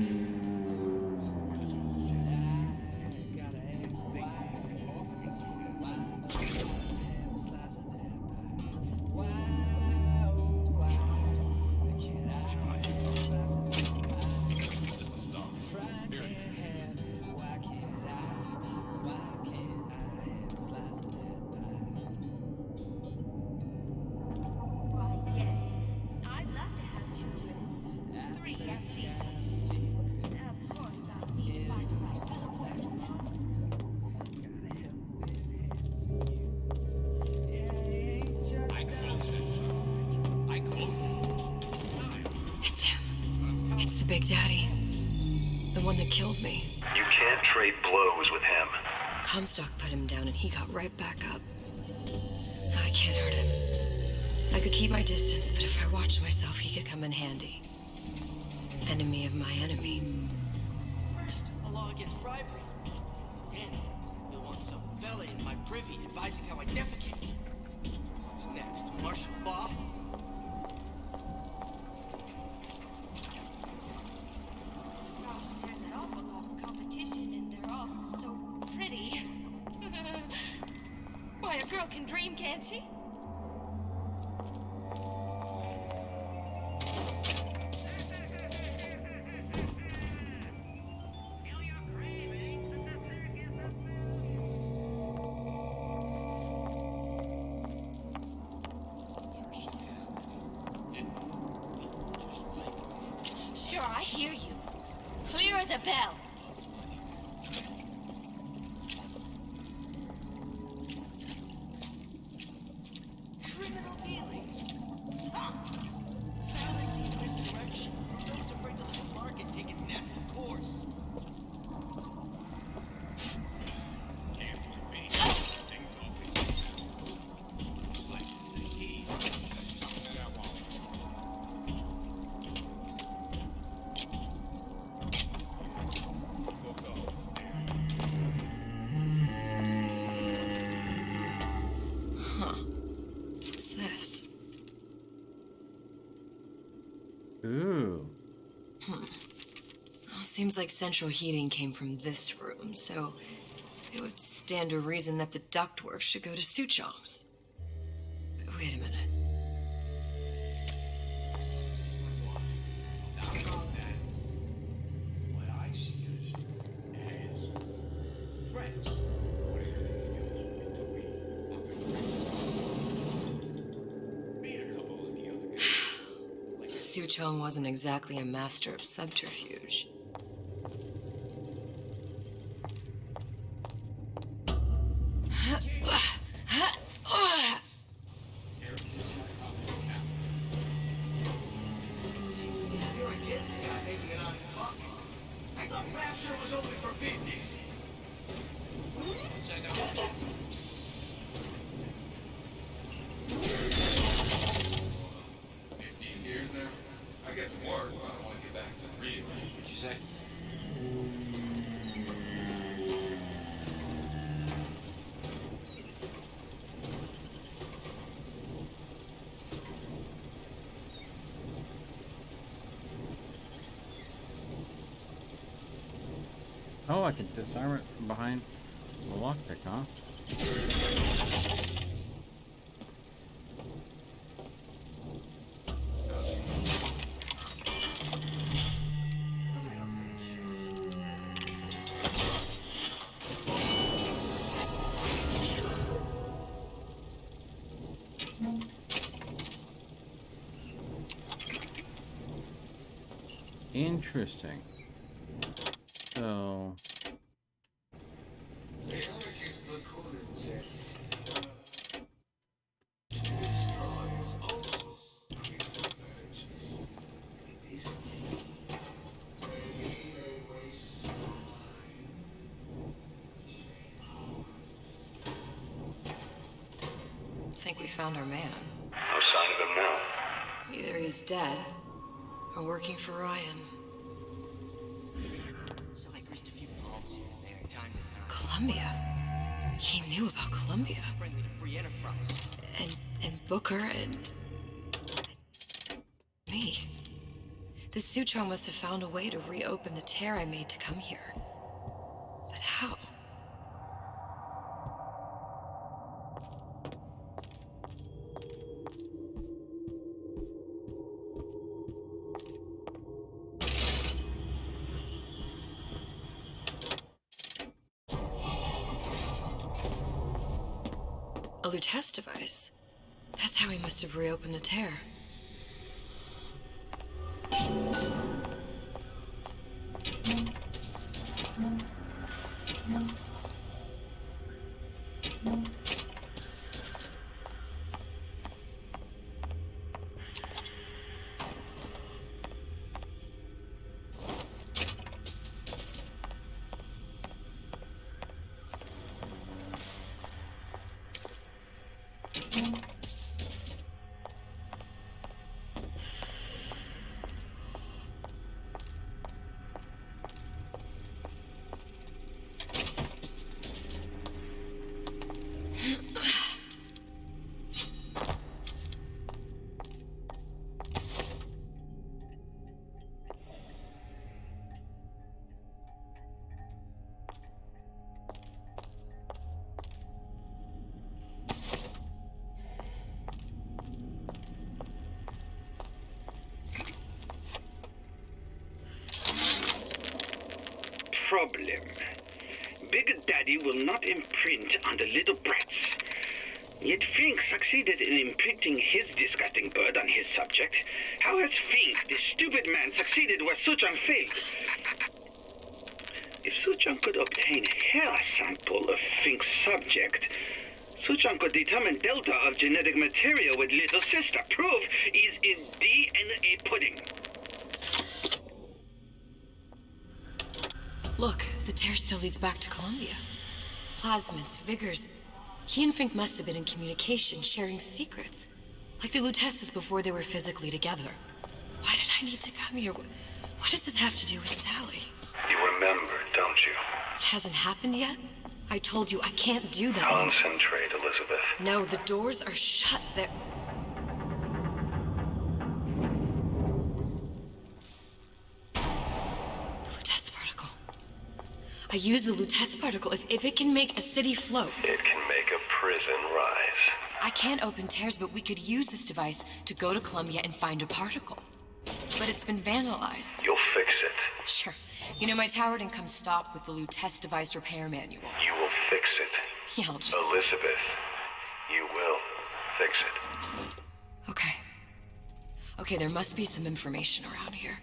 Why, yes. I'd love to have children. 3 at least. Of course, I'll need to find the right fellow first. I closed it, son. I closed it. It's him. It's the Big Daddy. The one that killed me. You can't trade blows with him. Comstock put him down and he got right back up. I can't hurt him. I could keep my distance, but if I watched myself, he could come in handy. Enemy of my enemy. First, a law against bribery. Then, you'll want some fella in my privy advising how I defecate. What's next? Martial law? Gosh, there's an awful lot of competition, and they're all so pretty. Why, a girl can dream, can't she? Sure, I hear you. Clear as a bell. Criminal dealings. Ha! Fallacy and misdirection. Those afraid to let the market take its natural course. Huh. What's this? Ooh. Well, seems like central heating came from this room, so it would stand to reason that the ductwork should go to Suchong's. Wait a minute. What I see is as friends. What do you anything else? It took me me and a couple of the other guys. Suchong wasn't exactly a master of subterfuge. Here it is, the guy making an honest buck. I thought Rapture was only for business. Check out. 15 years now? I get some work, but I want to get back to the real. What'd you say? Oh, I can disarm it from behind the lockpick, huh? Interesting. So... think we found our man. No sign of him now. Either he's dead, or working for Ryan. So I greased a few palms here and there, time to time. Columbia? He knew about Columbia. Friendly to free enterprise. And Booker and me. The Suchong must have found a way to reopen the tear I made to come here. But how? A Lutece device. That's how he must have reopened the tear. Problem. Big Daddy will not imprint on the little brats. Yet Fink succeeded in imprinting his disgusting bird on his subject. How has Fink, this stupid man, succeeded where Suchong failed? If Suchong could obtain a hair sample of Fink's subject, Suchong could determine delta of genetic material with little sister. Proof is in DNA pudding. Look, the tear still leads back to Columbia. Plasmids, vigors. He and Fink must have been in communication, sharing secrets. Like the Luteces before they were physically together. Why did I need to come here? What does this have to do with Sally? You remember, don't you? It hasn't happened yet? I told you I can't do that. Concentrate, Elizabeth. No, the doors are shut. They're... The Lutece particle. I use the Lutece particle. If it can make a city float. It can make a prison rise. I can't open tears, but we could use this device to go to Columbia and find a particle. But it's been vandalized. You'll fix it. Sure. You know, my tower didn't come stopped with the Lutece device repair manual. You will fix it. Yeah, I'll just... Elizabeth, you will fix it. Okay. Okay, there must be some information around here.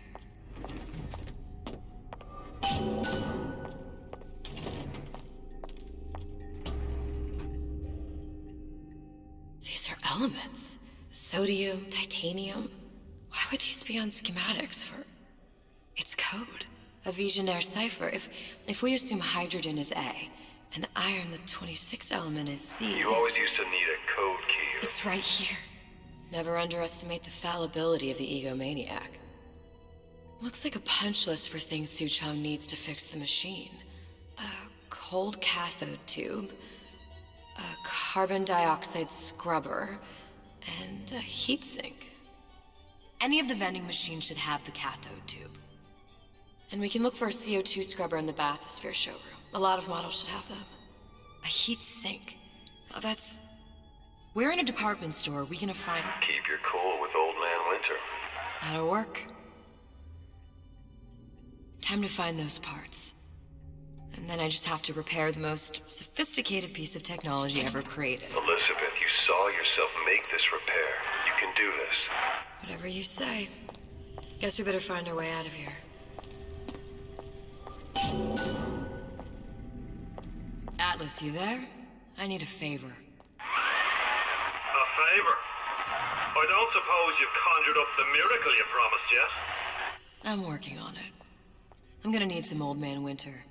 These are elements. Sodium, titanium. Why would these be on schematics for... It's code. A Visionaire cipher. If we assume hydrogen is A, and iron, the 26th element, is C... You always used to need a code key. It's right here. Never underestimate the fallibility of the egomaniac. Looks like a punch list for things Suchong needs to fix the machine. A cold cathode tube, a carbon dioxide scrubber, and a heatsink. Any of the vending machines should have the cathode tube. And we can look for a CO2 scrubber in the bathysphere showroom. A lot of models should have them. A heat sink. Oh, that's... Where in a department store are we gonna find... Keep your cool with Old Man Winter. That'll work. Time to find those parts. And then I just have to repair the most sophisticated piece of technology ever created. Elizabeth, you saw yourself make this repair. You can do this. Whatever you say. Guess we better find our way out of here. Atlas, you there? I need a favor. A favor? I don't suppose you've conjured up the miracle you promised yet? I'm working on it. I'm gonna need some Old Man Winter.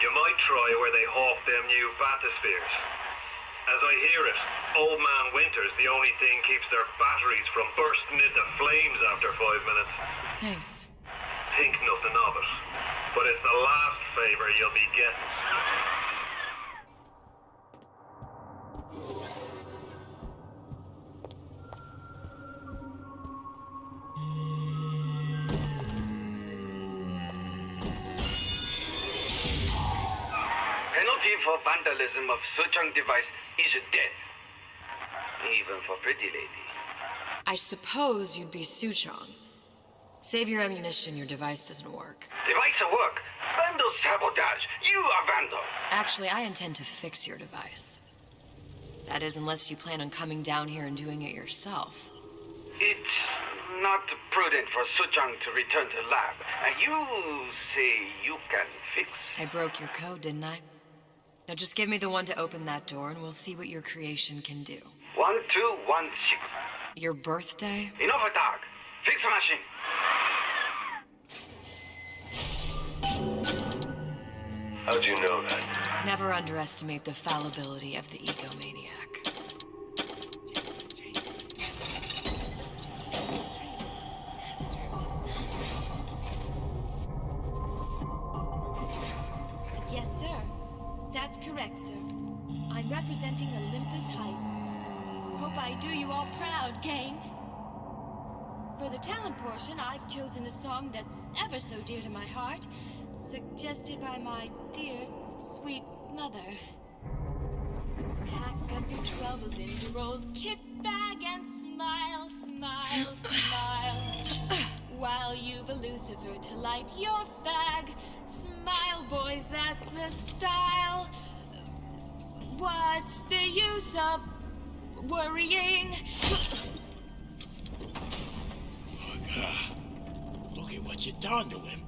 You might try where they hawk them new bathyspheres. As I hear it, Old Man Winter's the only thing keeps their batteries from bursting into flames after 5 minutes. Thanks. Think nothing of it. But it's the last favor you'll be getting. Penalty for vandalism of Suchong device is death. Even for pretty lady. I suppose you'd be Suchong. Save your ammunition, your device doesn't work. Device at work. Vandal sabotage. You are vandal. Actually, I intend to fix your device. That is, unless you plan on coming down here and doing it yourself. It's not prudent for Suchong to return to lab. And you say you can fix? I broke your code, didn't I? Now just give me the one to open that door and we'll see what your creation can do. 1216. Your birthday? Enough of talk. Fix the machine. How'd you know that? Never underestimate the fallibility of the egomaniac. Yes, sir. That's correct, sir. I'm representing Olympus Heights. Hope I do you all proud, gang. For the talent portion, I've chosen a song that's ever so dear to my heart, suggested by my dear, sweet mother. Pack up your troubles in your old kit bag and smile, smile, smile. While you've a Lucifer to light your fag. Smile, boys, that's the style. What's the use of worrying? Look at what you done to him.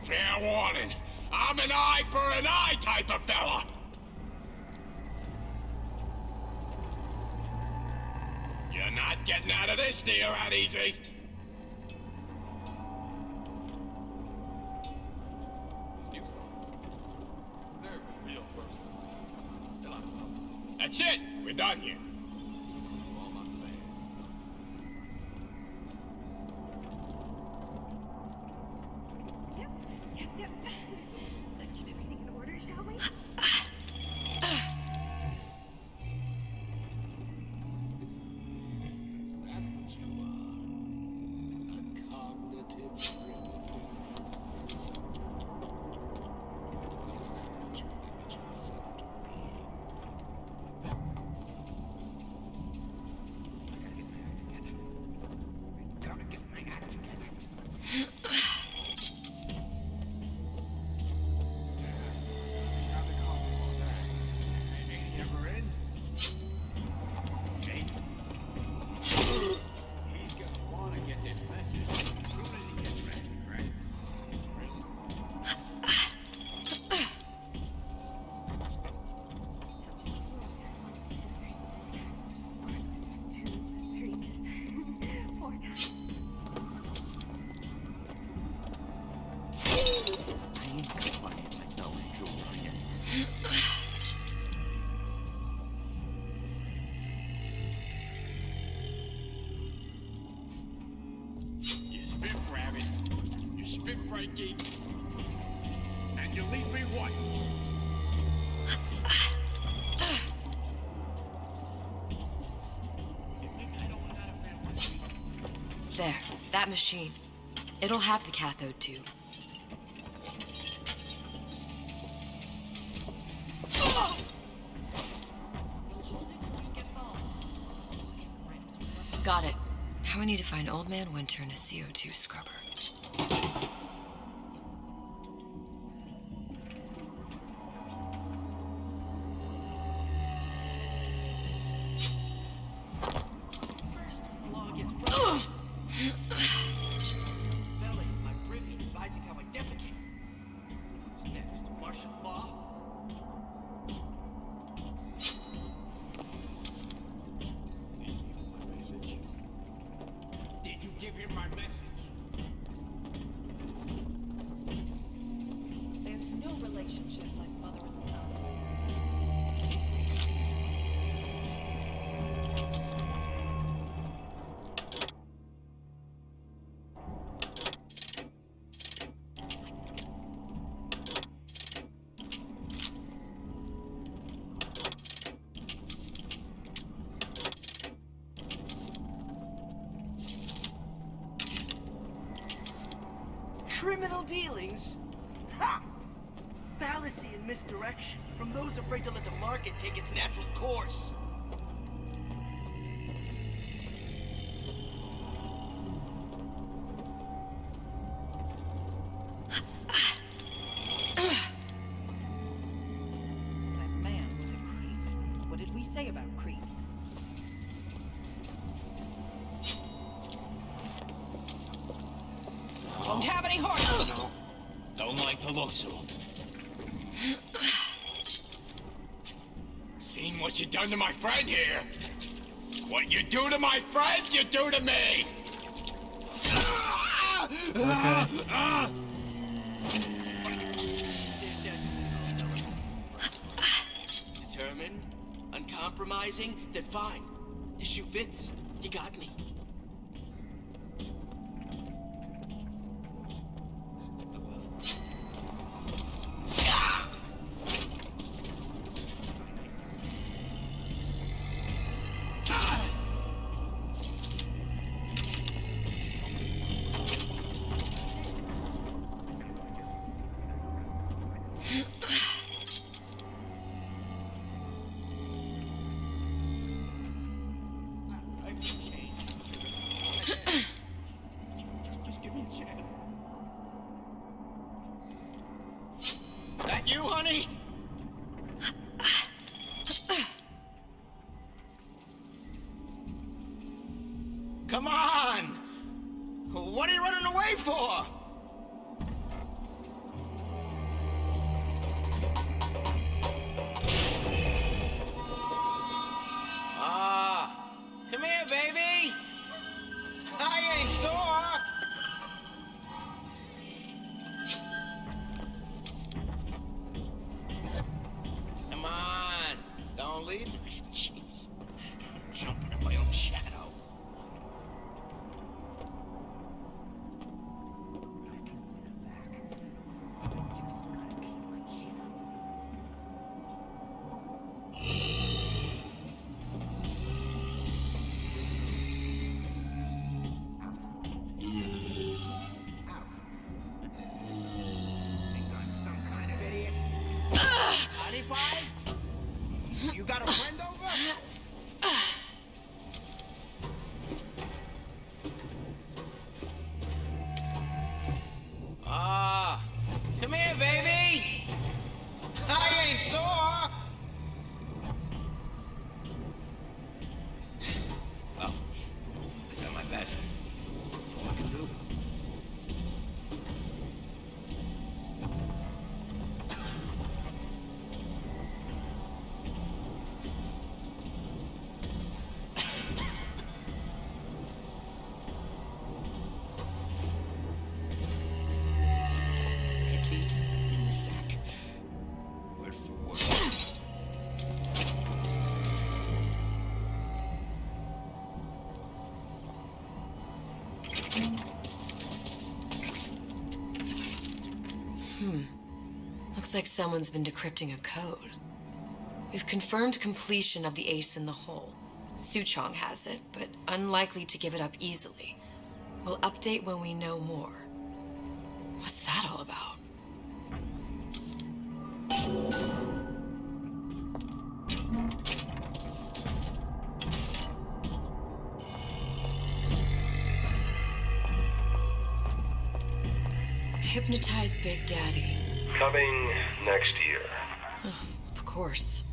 Fair warning. I'm an eye for an eye type of fella. You're not getting out of this deal that easy. That's it. We're done here. Yep. Let's keep everything in order, shall we? And you leave me what? There, that machine. It'll have the cathode tube. Got it. Now I need to find Old Man Winter and a CO2 scrubber. Give him my message. criminal dealings? Ha! Fallacy and misdirection from those afraid to let the market take its natural course. That man was a creep. What did we say about creeps? Won't have any horses. No. Don't like the looks of him. Seen what you done to my friend here. What you do to my friend, you do to me. Determined, uncompromising, then fine. The shoe fits. You got me. Just give me a chance. That you, honey? Come on! What are you running away for? Come here, baby! I ain't sore! Come on! Don't leave me. Jeez. Jumping in my own shadow. Honey pie? You got a friend over? Come here, baby! I ain't sore! Well, I got my best. That's all I can do. Hit me in the sack. Word for word. Looks like someone's been decrypting a code. We've confirmed completion of the ace in the hole. Suchong has it, but unlikely to give it up easily. We'll update when we know more. What's that all about? Hypnotize Big Daddy. Coming next year. Of course.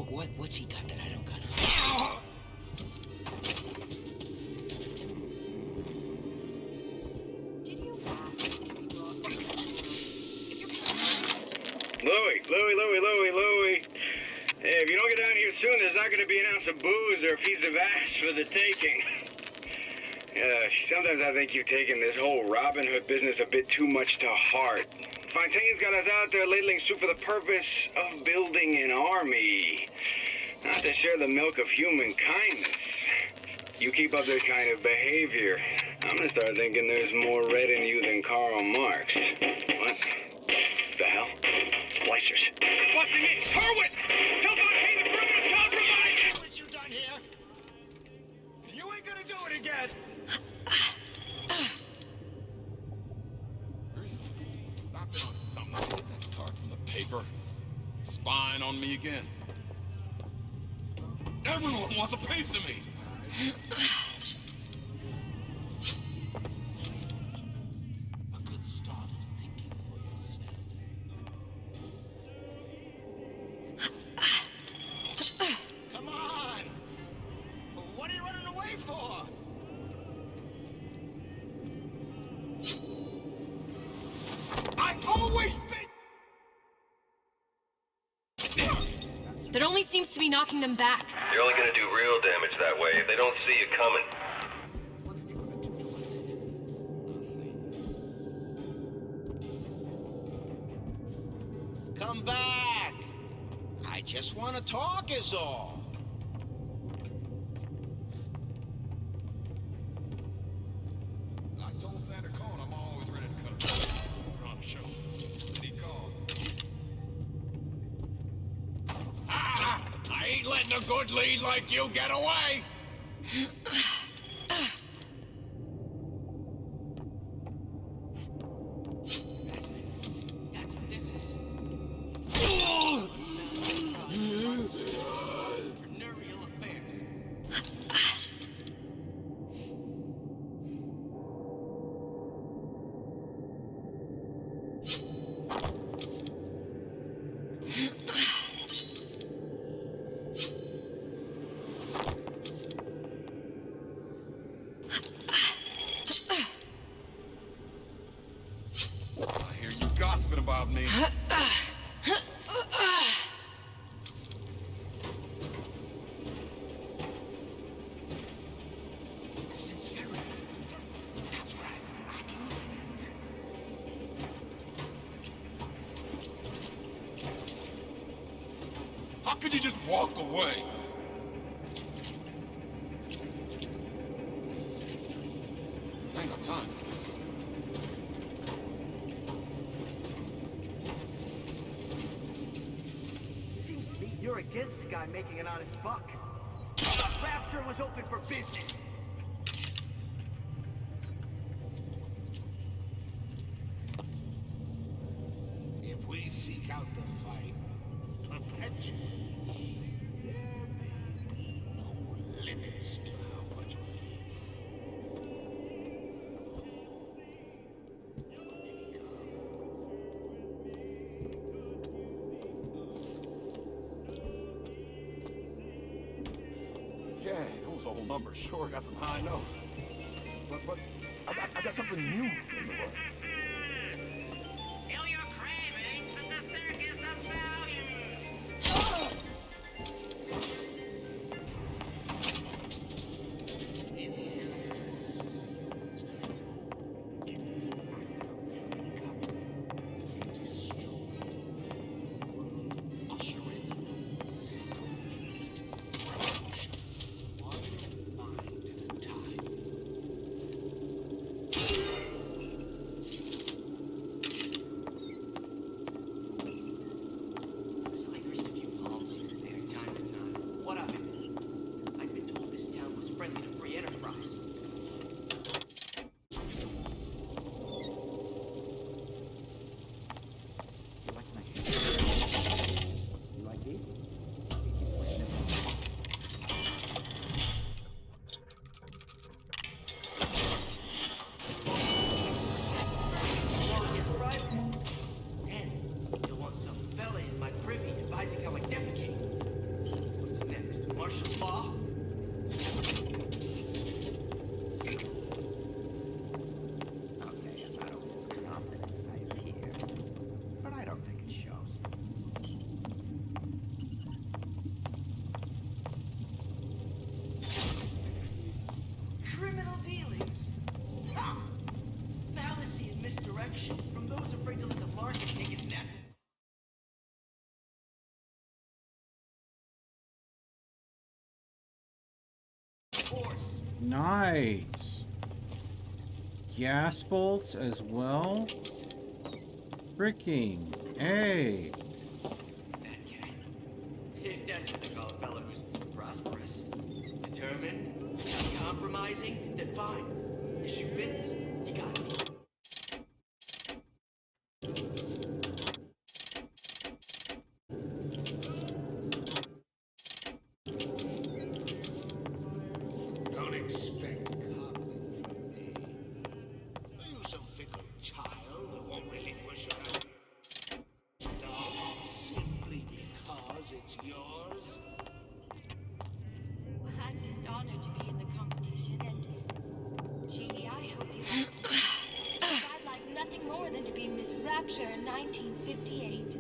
What's he got that I don't got? Did you ask to be brought Louie. Hey, if you don't get down here soon, there's not going to be an ounce of booze or a piece of ass for the taking. Sometimes I think you've taken this whole Robin Hood business a bit too much to heart. Fontaine's got us out there ladling soup for the purpose of building an army, not to share the milk of human kindness. You keep up this kind of behavior, I'm gonna start thinking there's more red in you than Karl Marx. What the hell? Splicers. They're busting in! Hurwitz! Tell Fontaine the perimeter's compromised! What you done here? You ain't gonna do it again! I've been on something. Is it that card from the paper? Spying on me again. Everyone wants a piece of me! A good start is thinking for yourself. Come on! What are you running away for? I've always been... That only seems to be knocking them back. You're only gonna do real damage that way if they don't see you coming. Come back! I just want to talk is all. I told Santa Cohn I'm always ready to cut a put on a show. And he called. I ain't letting a good lead like you get away! That's what this is. Entrepreneurial affairs. I hear you gossiping about me. How could you just walk away? I ain't got time for this. Seems to me you're against a guy making an honest buck. Rapture was open for business. If we seek out the fight perpetually, there may be no limits to how much we Yeah, those old numbers sure got some high notes. But I got something new in the works. Criminal dealings? Ha! Fallacy and misdirection from those afraid to let the market take its net. Force. Nice. Gas bolts as well. Freaking A. If that's what they call a fella who's prosperous, determined, uncompromising, then fine. Issue fits, you got it. Don't expect coddling from me. Are you some fickle child that won't relinquish your dog simply because it's yours? Well, I'm just honored to be in the competition, and gee, I hope you like it. I'd like nothing more than to be Miss Rapture in 1958.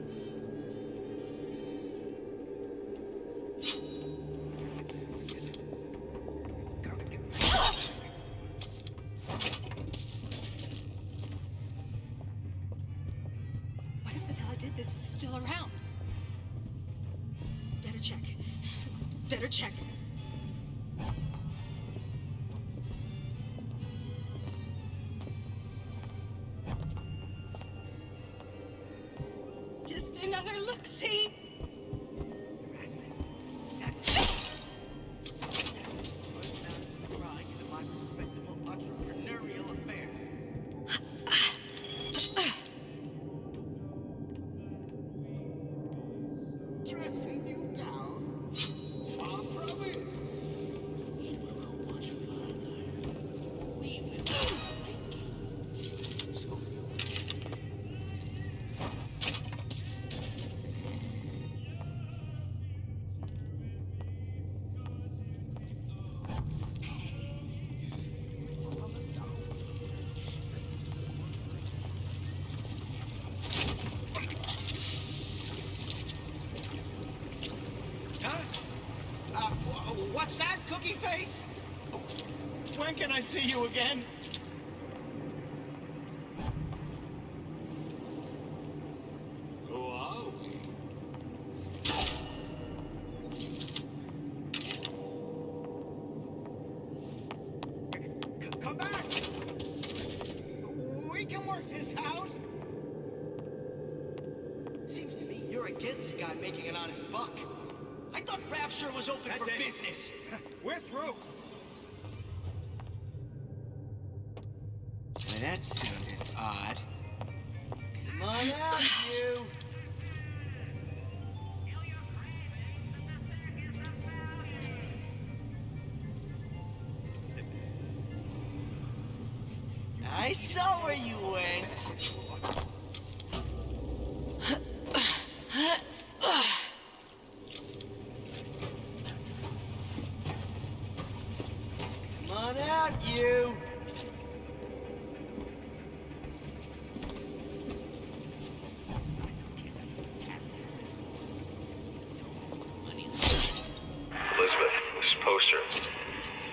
What if the fella did this is still around? Better check. Better check. Just another look-see. Harassment. That's prying into my respectable entrepreneurial affairs. Dressing you down? Far from it. It will go much further. We will break you. So all adults. Huh? What's that, Cookie Face? When can I see you again? Who are we? Come back! We can work this out. Seems to me you're against a guy making an honest buck. I thought Rapture was open for business. We're through. That sounded odd. Come on out, you. I saw where you went. Come on out, you. Elizabeth, this poster.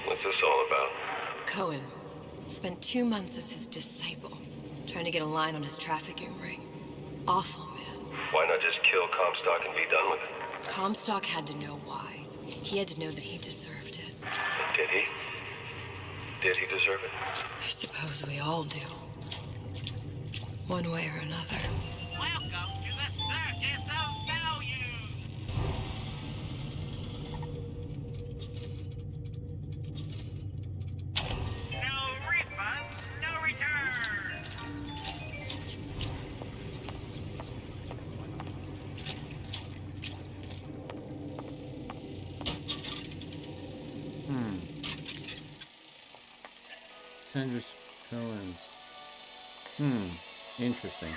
What's this all about? Cohen spent 2 months as his disciple, trying to get a line on his trafficking ring. Awful man. Why not just kill Comstock and be done with it? Comstock had to know why. He had to know that he deserved it. And did he? Did he deserve it? I suppose we all do. One way or another. Welcome to the Circus of Value! No refunds, no returns! Sanders Cohen's. Interesting.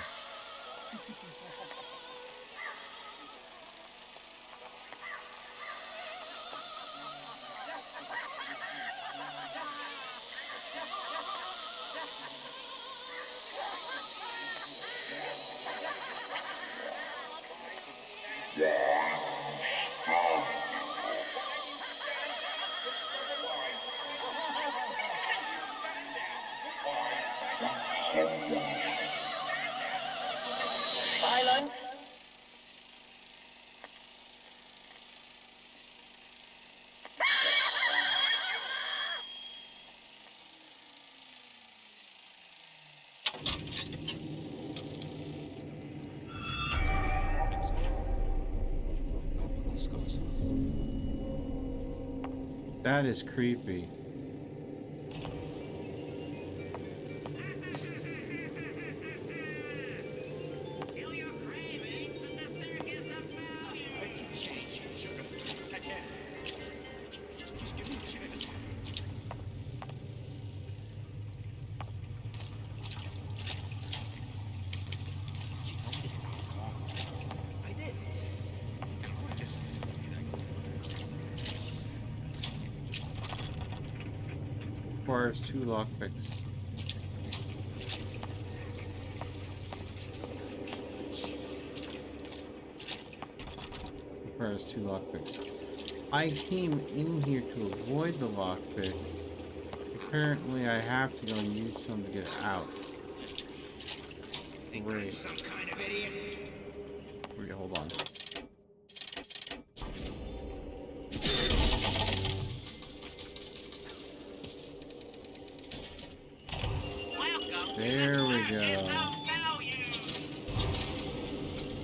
That is creepy. Requires 2 lockpicks. Requires 2 lockpicks. I came in here to avoid the lockpicks. Apparently, I have to go and use some to get out. Great. Some kind of idiot. Wait, hold on. There we go.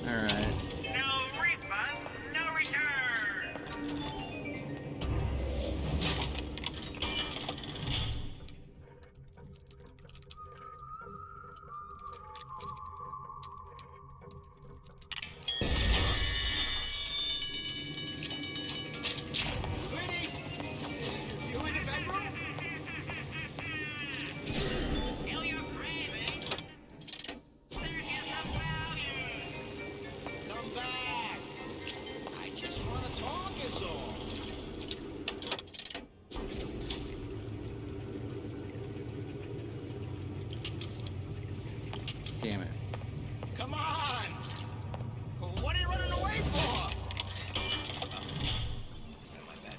Alright. No refund, no return. You in the bedroom? Come back. I just want to talk is all. Damn it. Come on. What are you running away for? My bad.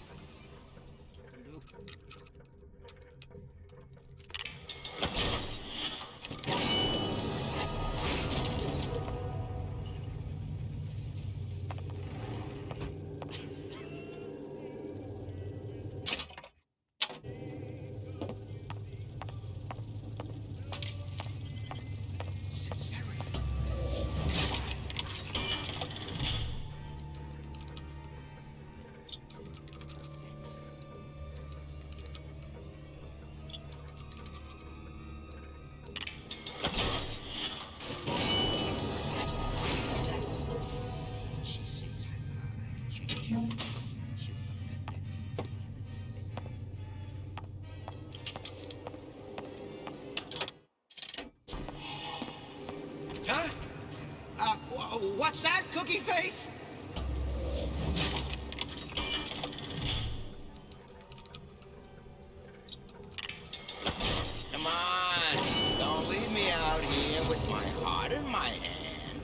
Huh? What's that, Cookie Face? Come on, don't leave me out here with my heart in my hand.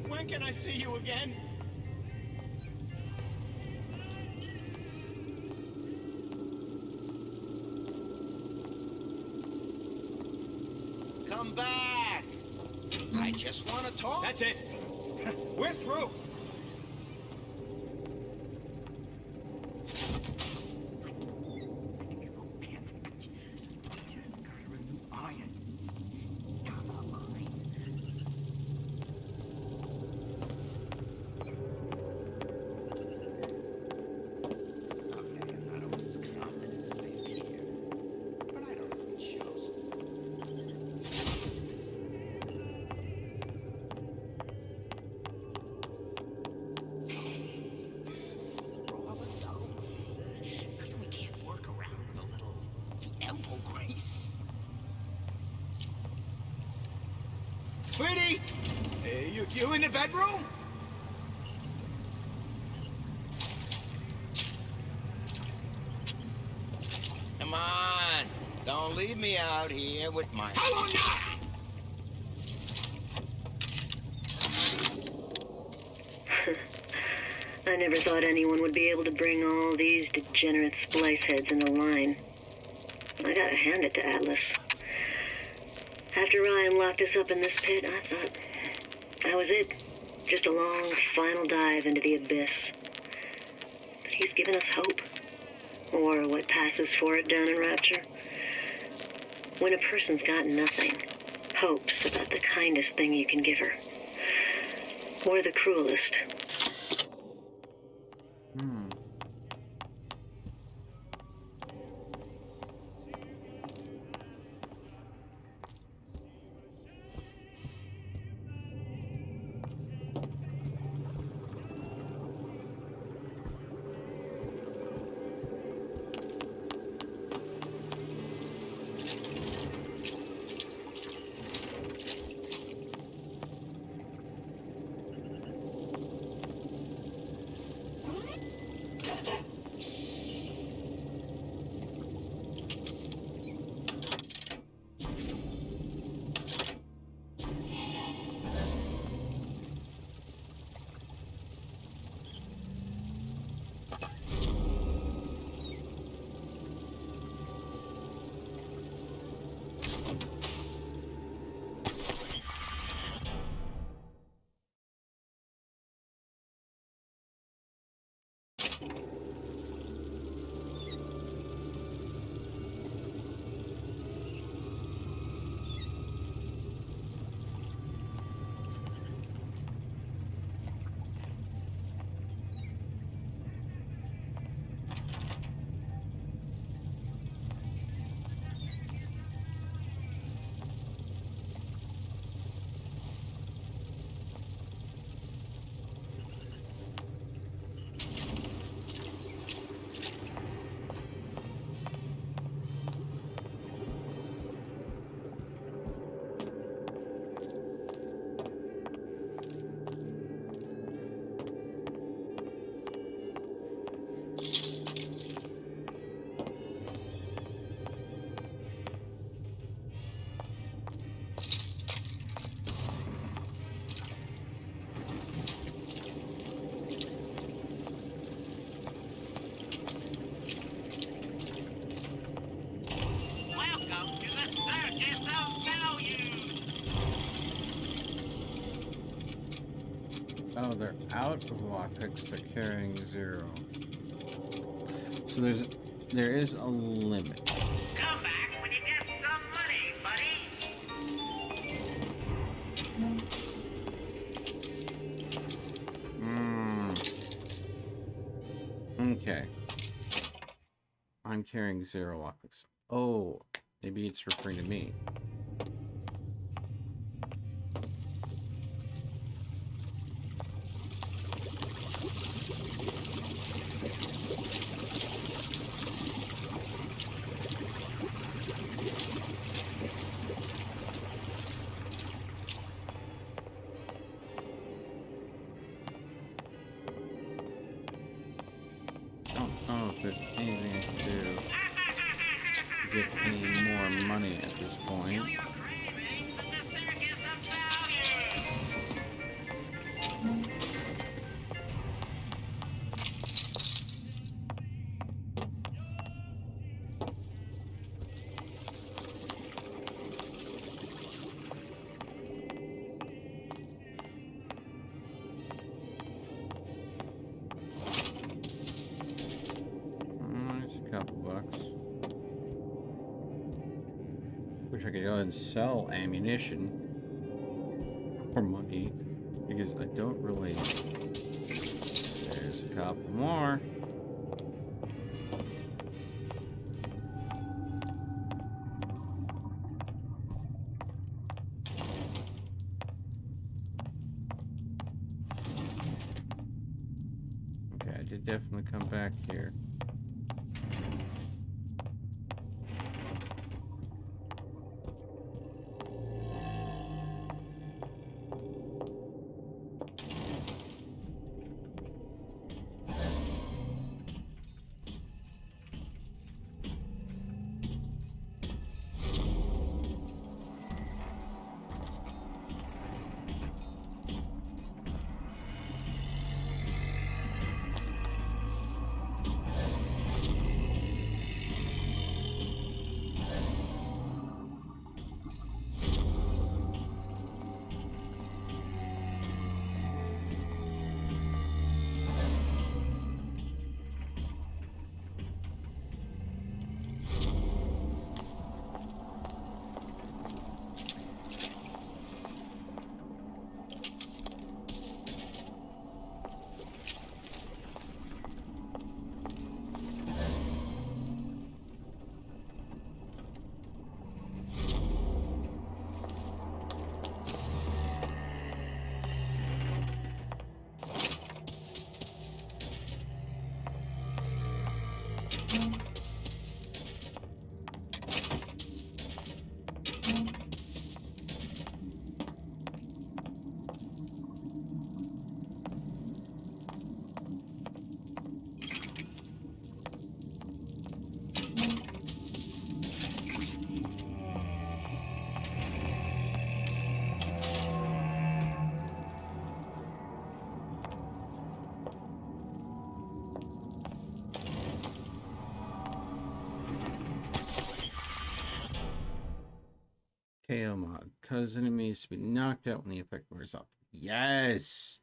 When can I see you again? Come back. I just want to talk. That's it. We're through. Sweetie, you in the bedroom? Come on, don't leave me out here with my... Hello now! I never thought anyone would be able to bring all these degenerate splice heads into line. I gotta hand it to Atlas. After Ryan locked us up in this pit, I thought that was it. Just a long, final dive into the abyss. But he's given us hope. Or what passes for it down in Rapture. When a person's got nothing, hope's about the kindest thing you can give her. Or the cruelest. Welcome to the Circus of Values. Oh, they're out of lockpicks. They're carrying 0. So there is a limit. Come back when you get some money, buddy. Okay. I'm carrying 0 lockpicks. Oh, maybe it's referring to me. I don't know if there's anything I can do to get any more money at this point. Wish I could go and sell ammunition for money, because I don't really. There's a couple more. Okay, I did definitely come back here. KO mod. Cause enemies to be knocked out when the effect wears off. Yes!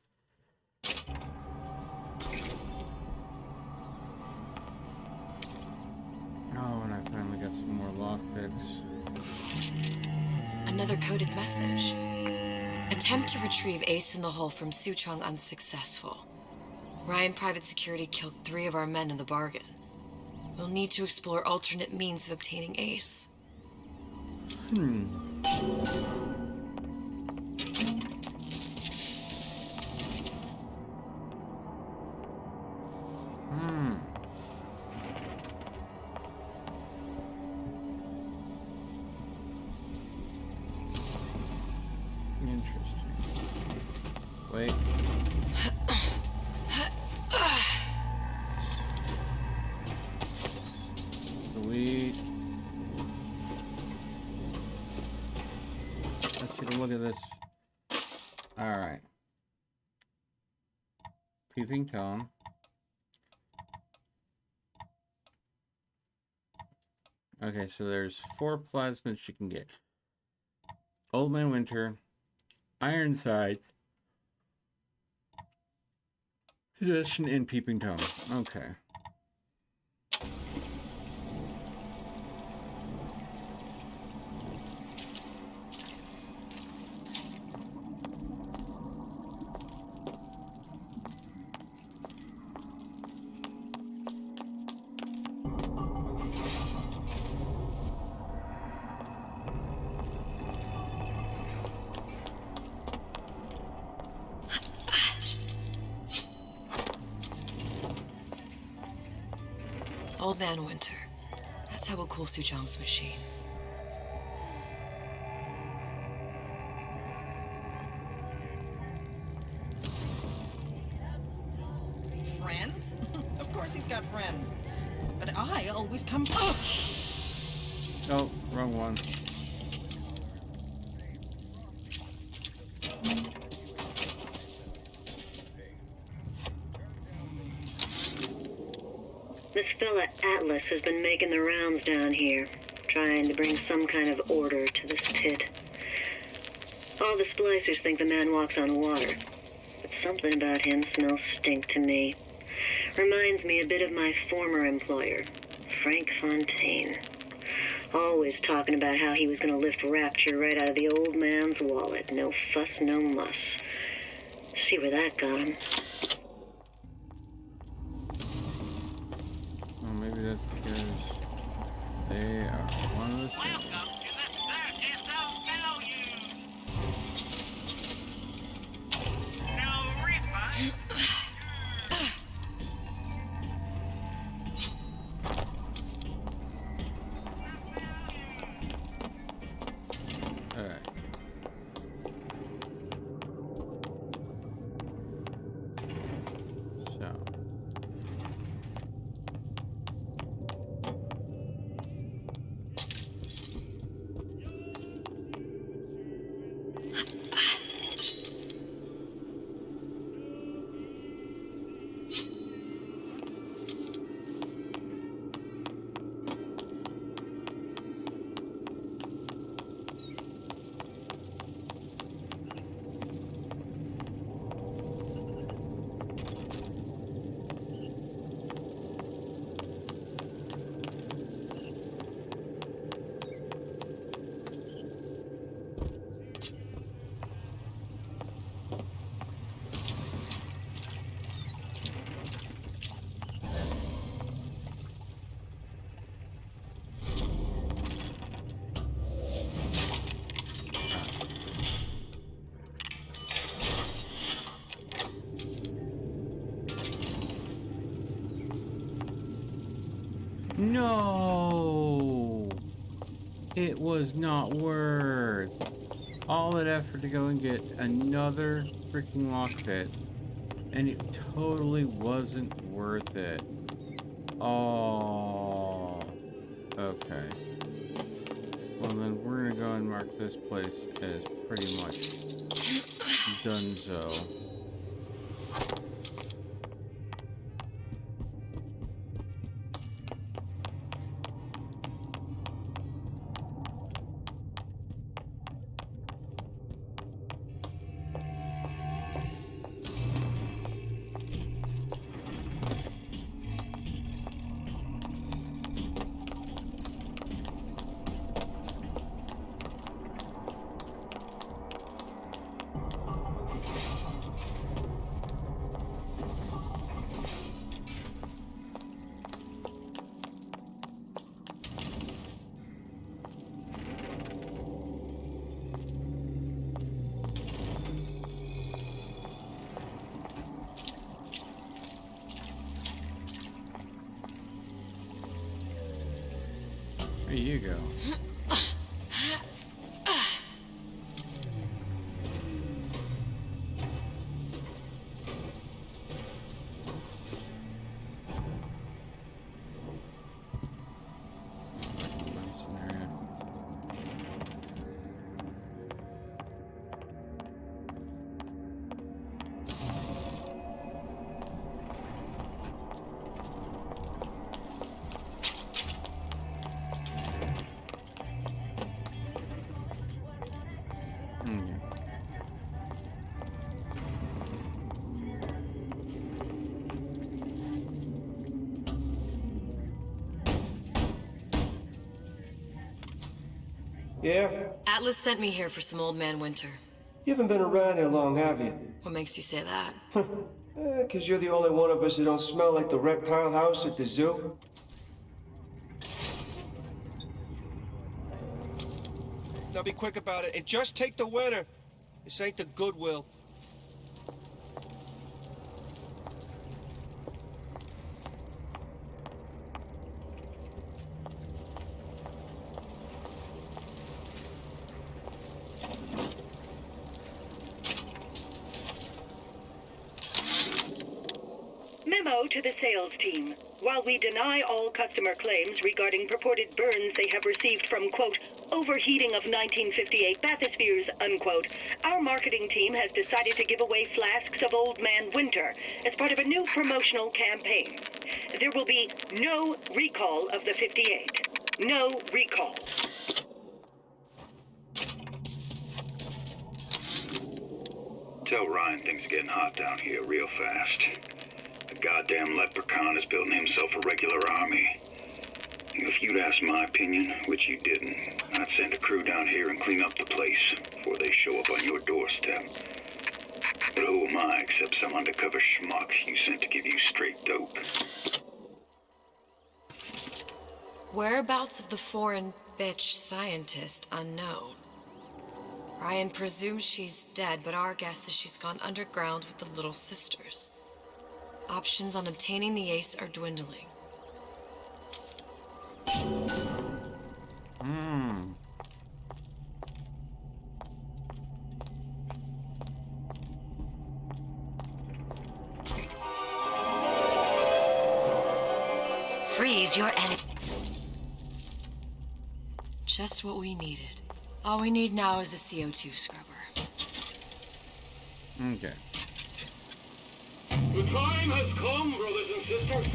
Oh, and I finally got some more lockpicks. Another coded message. Attempt to retrieve Ace in the Hole from Suchong unsuccessful. Ryan Private Security killed 3 of our men in the bargain. We'll need to explore alternate means of obtaining Ace. Interesting. Wait. Sweet. Let's take a look at this. Alright. Peeping Tom. Okay, so there's 4 plasmids you can get. Old Man Winter, Ironside, Possession, and Peeping Tom. Okay. Old Man Winter. That's how we'll cool Suchong's machine. Friends? Of course he's got friends. But I always come... Oh, wrong one. This fella Atlas has been making the rounds down here, trying to bring some kind of order to this pit. All the splicers think the man walks on water, but something about him smells stink to me. Reminds me a bit of my former employer, Frank Fontaine. Always talking about how he was going to lift Rapture right out of the old man's wallet. No fuss, no muss. See where that got him. Oh, maybe that's because they are one of the same. Alright. So. No! It was not worth all that effort to go and get another freaking lock pit, and it totally wasn't worth it. Oh. Okay. Well then, we're gonna go and mark this place as pretty much donezo. Where you go? Yeah? Atlas sent me here for some Old Man Winter. You haven't been around here long, have you? What makes you say that? 'Cause you're the only one of us who don't smell like the reptile house at the zoo. Now be quick about it, and just take the winner. This ain't the Goodwill. Memo to the sales team. While we deny all customer claims regarding purported burns they have received from, quote, overheating of 1958 bathyspheres, unquote, our marketing team has decided to give away flasks of Old Man Winter as part of a new promotional campaign. There will be no recall of the 58. No recall. Tell Ryan things are getting hot down here real fast. The goddamn leprechaun is building himself a regular army. If you'd asked my opinion, which you didn't, I'd send a crew down here and clean up the place before they show up on your doorstep. But who am I except some undercover schmuck you sent to give you straight dope? Whereabouts of the foreign bitch scientist unknown. Ryan presumes she's dead, but our guess is she's gone underground with the Little Sisters. Options on obtaining the ace are dwindling. Freeze your enemy. Just what we needed. All we need now is a CO2 scrubber. Okay. The time has come, brothers and sisters.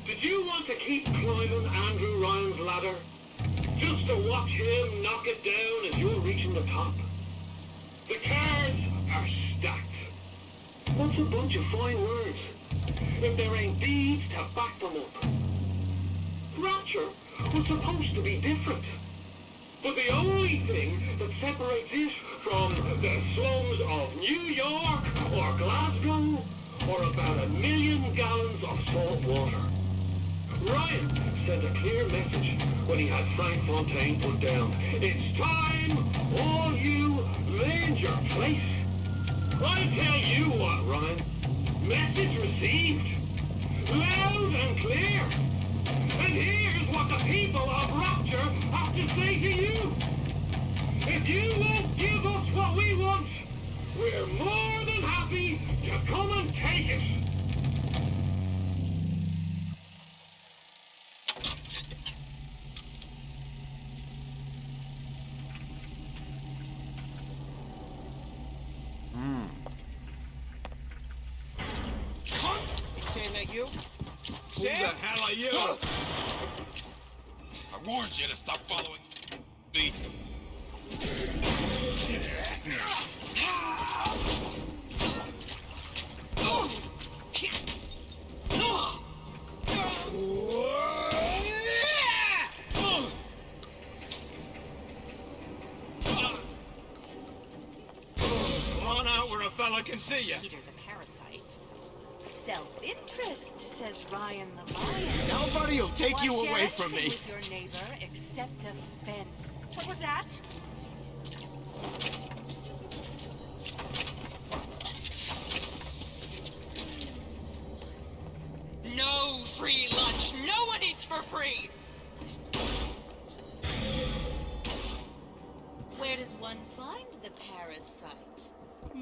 Did you want to keep climbing Andrew Ryan's ladder? Just to watch him knock it down as you're reaching the top? The cards are stacked. What's a bunch of fine words if there ain't deeds to back them up? Rapture was supposed to be different. But the only thing that separates it from the slums of New York or Glasgow or about 1 million gallons of salt water. Ryan sent a clear message when he had Frank Fontaine put down. It's time all you learned your place. I tell you what, Ryan. Message received. Loud and clear. And here's what the people of Rapture have to say to you. If you won't give us what we want, we're more than happy to come and take it. Sam, that you? Who the hell are you? I warned you to stop following me. Come on out where a fella can see you. Peter the parasite. Self-interest, says Ryan the lion. Nobody will take you Why away share from anything me. with your neighbor except a fence. What was that? No free lunch. No one eats for free.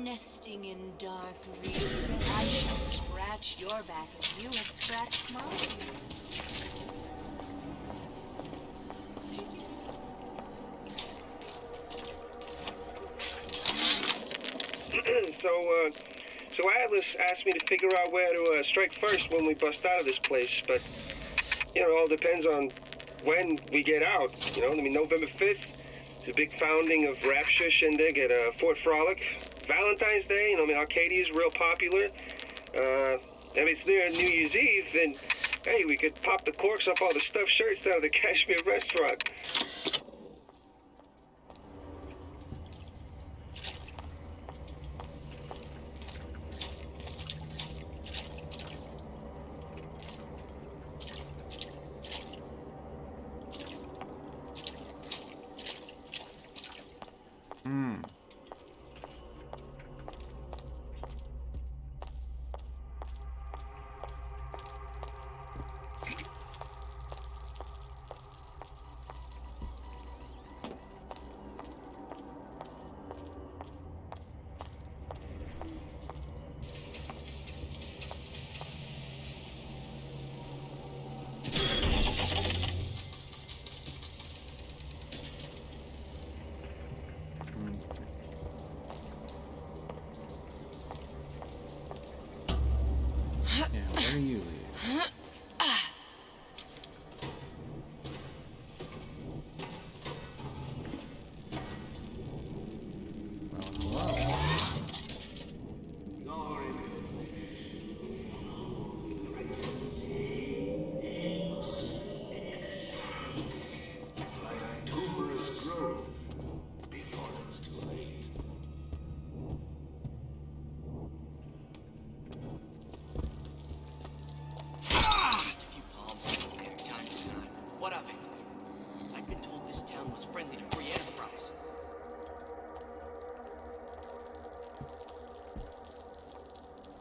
nesting in dark recess. I shall scratch your back as you have scratched mine. So Atlas asked me to figure out where to strike first when we bust out of this place, but, you know, it all depends on when we get out, you know? I mean, November 5th is a big founding of Rapture shindig at Fort Frolic. Valentine's Day, you know, I mean, Arcadia's real popular. If it's near New Year's Eve, then, hey, we could pop the corks off all the stuffed shirts down at the Kashmir restaurant. Where do you leave?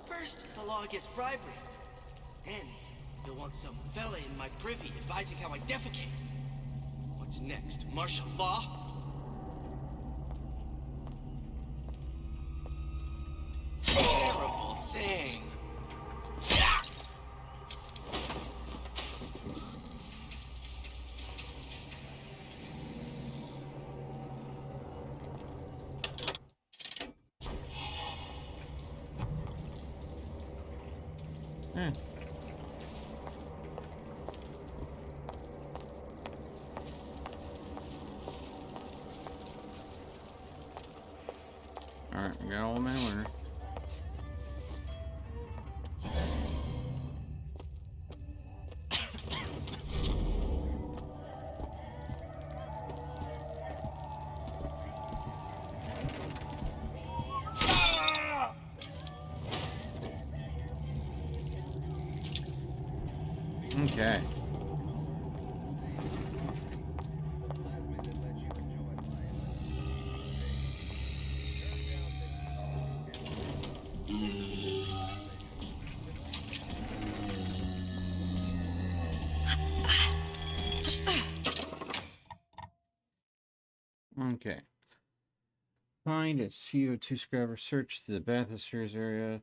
First, the law gets bribery. Then, you'll want some fella in my privy advising how I defecate. What's next? Martial law? Terrible thing. Alright, we got all my order. Okay. Okay. Find a CO2 scrubber. Search the bathyspheres area.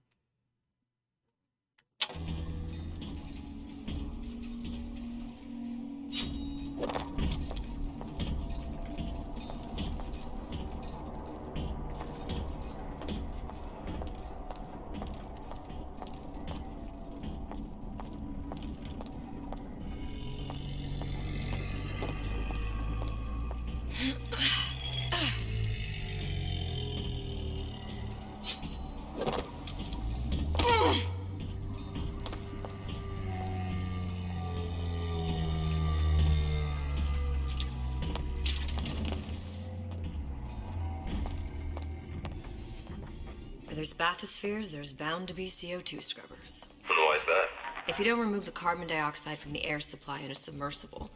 Where there's bathyspheres, there's bound to be CO2 scrubbers. Why is that? If you don't remove the carbon dioxide from the air supply in a submersible,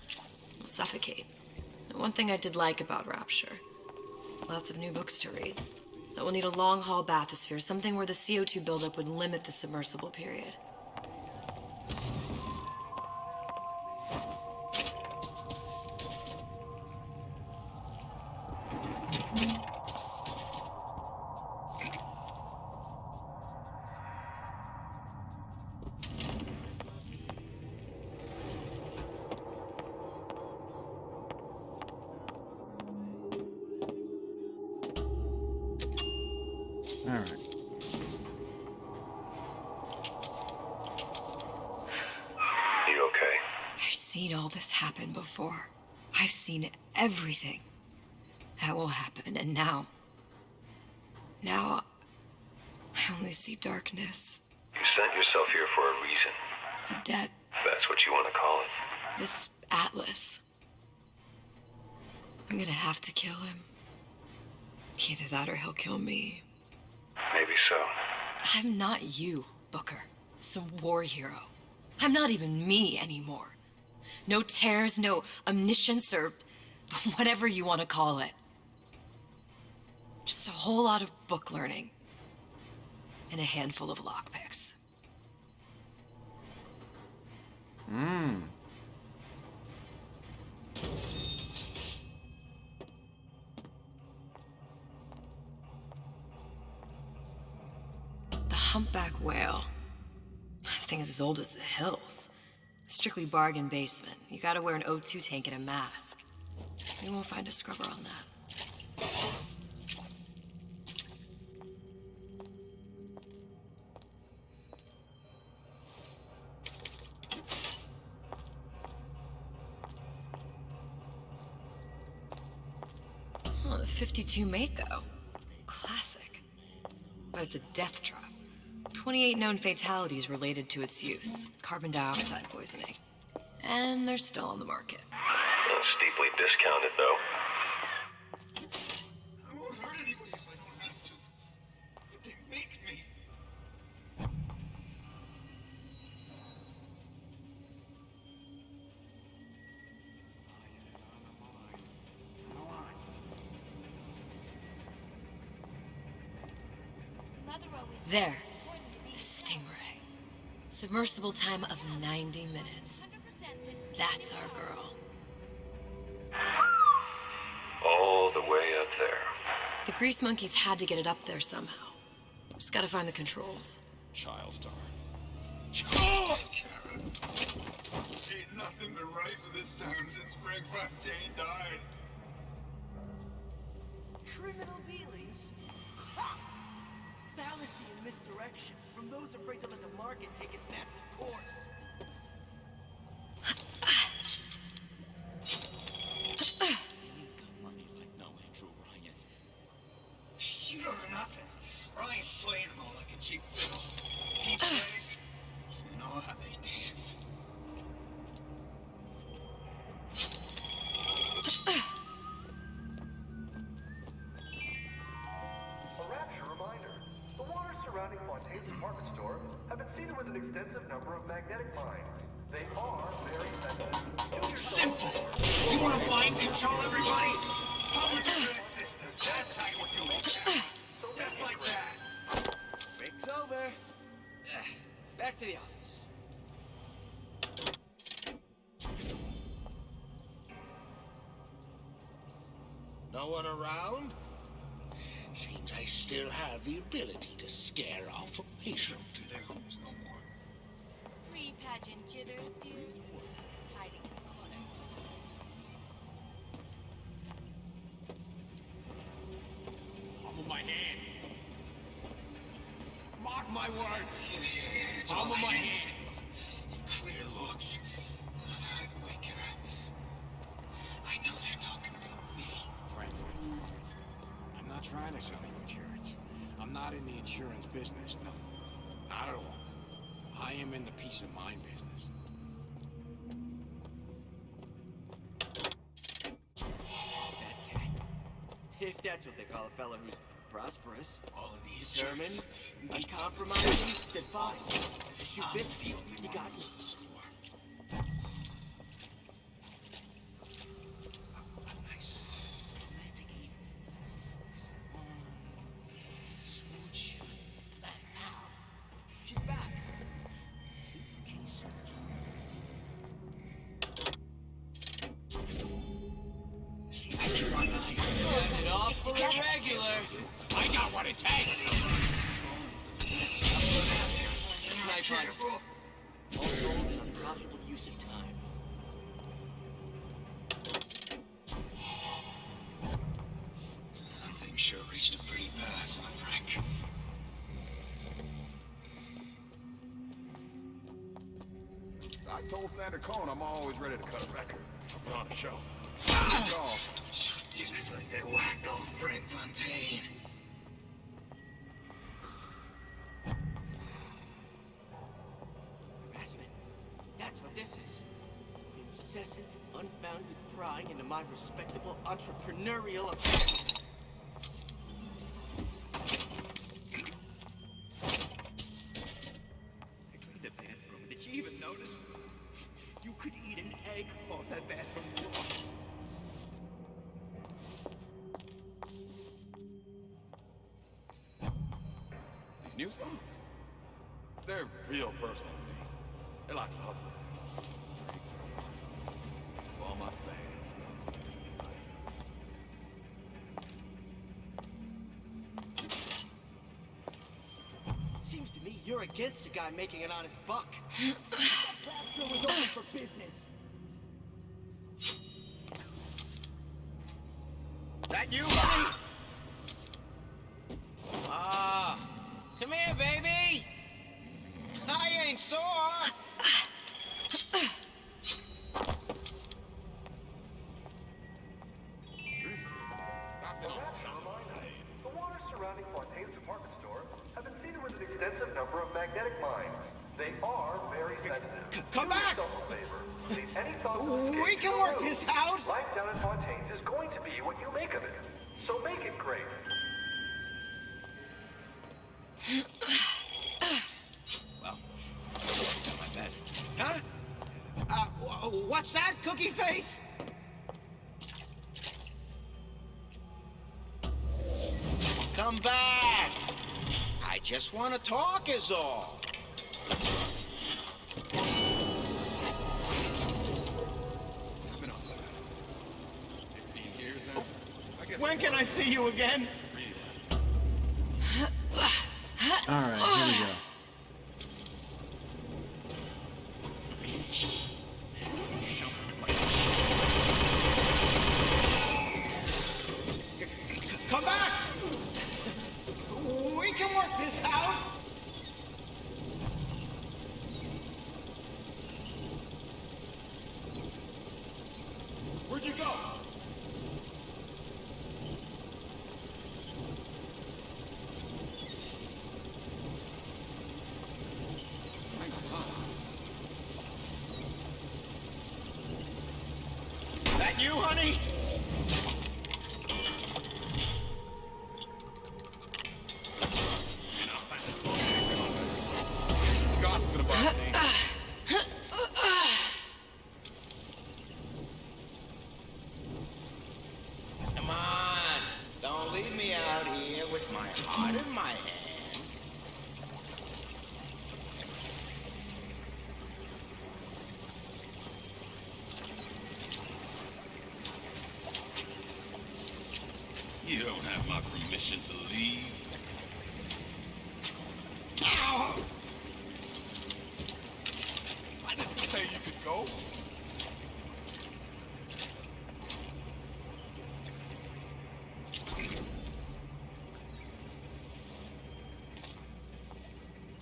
it'll suffocate. And one thing I did like about Rapture, lots of new books to read. That will need a long-haul bathysphere, something where the CO2 buildup would limit the submersible period. All right. You okay? I've seen all this happen before. I've seen everything that will happen, and now I only see darkness. You sent yourself here for a reason. A debt. If that's what you want to call it. This Atlas. I'm gonna have to kill him. Either that or he'll kill me. Maybe so. I'm not you, Booker. Some war hero. I'm not even me anymore. No tears, no omniscience, or whatever you want to call it. Just a whole lot of book learning. And a handful of lockpicks. The humpback whale. That thing is as old as the hills. Strictly bargain basement. You gotta wear an O2 tank and a mask. You won't find a scrubber on that. Oh, the 52 Mako. Classic. But it's a death trap. 28 known fatalities related to its use. Carbon dioxide poisoning. And they're still on the market. Steeply discounted, though. I won't hurt anybody if I don't have to. But they make me. There. The Stingray. Submersible time of 90 minutes. That's our girl. All the way up there. The Grease Monkeys had to get it up there somehow. Just gotta find the controls. Childstar. Oh! Ain't nothing been right for this town since Frank Fontaine died. Criminal dealings? Ha! Fallacy and misdirection from those afraid to let the market take its natural course. Money like no Andrew Ryan. You don't know nothing. Ryan's playing him all like a cheap fiddle. He plays, you know how they dance. A rapture reminder. The waters surrounding Fontaine's department store have been seeded with an extensive number of magnetic mines. They are very sensitive. Simple. You want to mind control everybody? Public address system. That's how you do it. Just like that. Break's over. Back to the office. No one around? Seems I still have the ability to scare off a patient. Don't do their homes no more. Pre-pageant jitters, dear. Hiding in the corner. Palm of my hand. Mark my word. It's Palm all of my hands. hand. Clear looks. Either way, Kara, I know they're talking about me. Frank, I'm not trying to sell you insurance. I'm not in the insurance business, no. Not at all. I am in the peace of mind business. That guy. If that's what they call a fellow who's prosperous, all of these determined, uncompromising, then fine. Shoot it, you got me. Nice romantic evening. Some smooch. Ow. She's back. Suitcase of tea. See, I keep my eye on this. Set it off for a regular. I got what it takes! NightBot. All told, an unprofitable use of time. That thing sure reached a pretty pass, huh, Frank? I told Sandra Cohen I'm always ready to cut a record. I'll put on a show. Just like that whacked old Frank Fontaine. Harassment. That's what this is. Incessant, unbounded prying into my respectable entrepreneurial affairs. I cleaned the bathroom. Did you even notice? You could eat an egg off that bathroom floor. These new songs, they're real personal to me. They're like love letters. For all my fans. Seems to me you're against a guy making an honest buck. That bathroom was open for business. That you, buddy? Come here, baby. I ain't sore. The waters surrounding Fontaine's department store have been seeded with an extensive number of magnetic mines. They are very sensitive. Come back! Do yourself a favor. Leave any thoughts of escape We can to work the road. this out. Life down at Fontaine's is going to be what you make of it. So make it great. Well, I'll do my best. Huh? What's that, Cookie Face? Come back. I just want to talk is all. I've been outside 15 years now. I guess When can I see you again? All right, here we go. Come back! We can work this out! Where'd you go? I ain't got time. That you, honey? Gossiping about me. Come on. Don't leave me out here with my heart in my hand. You don't have my permission to leave. Ow! I didn't say you could go.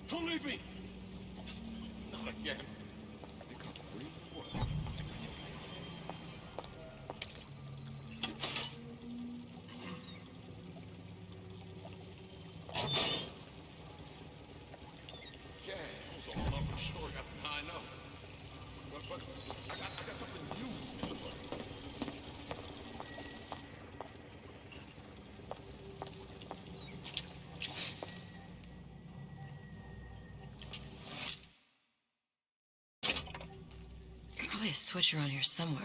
Don't leave me. Not again. You got the reason what? Yeah, I was all up for sure. Got some high notes. But I got something new in the works. Probably a switch around here somewhere.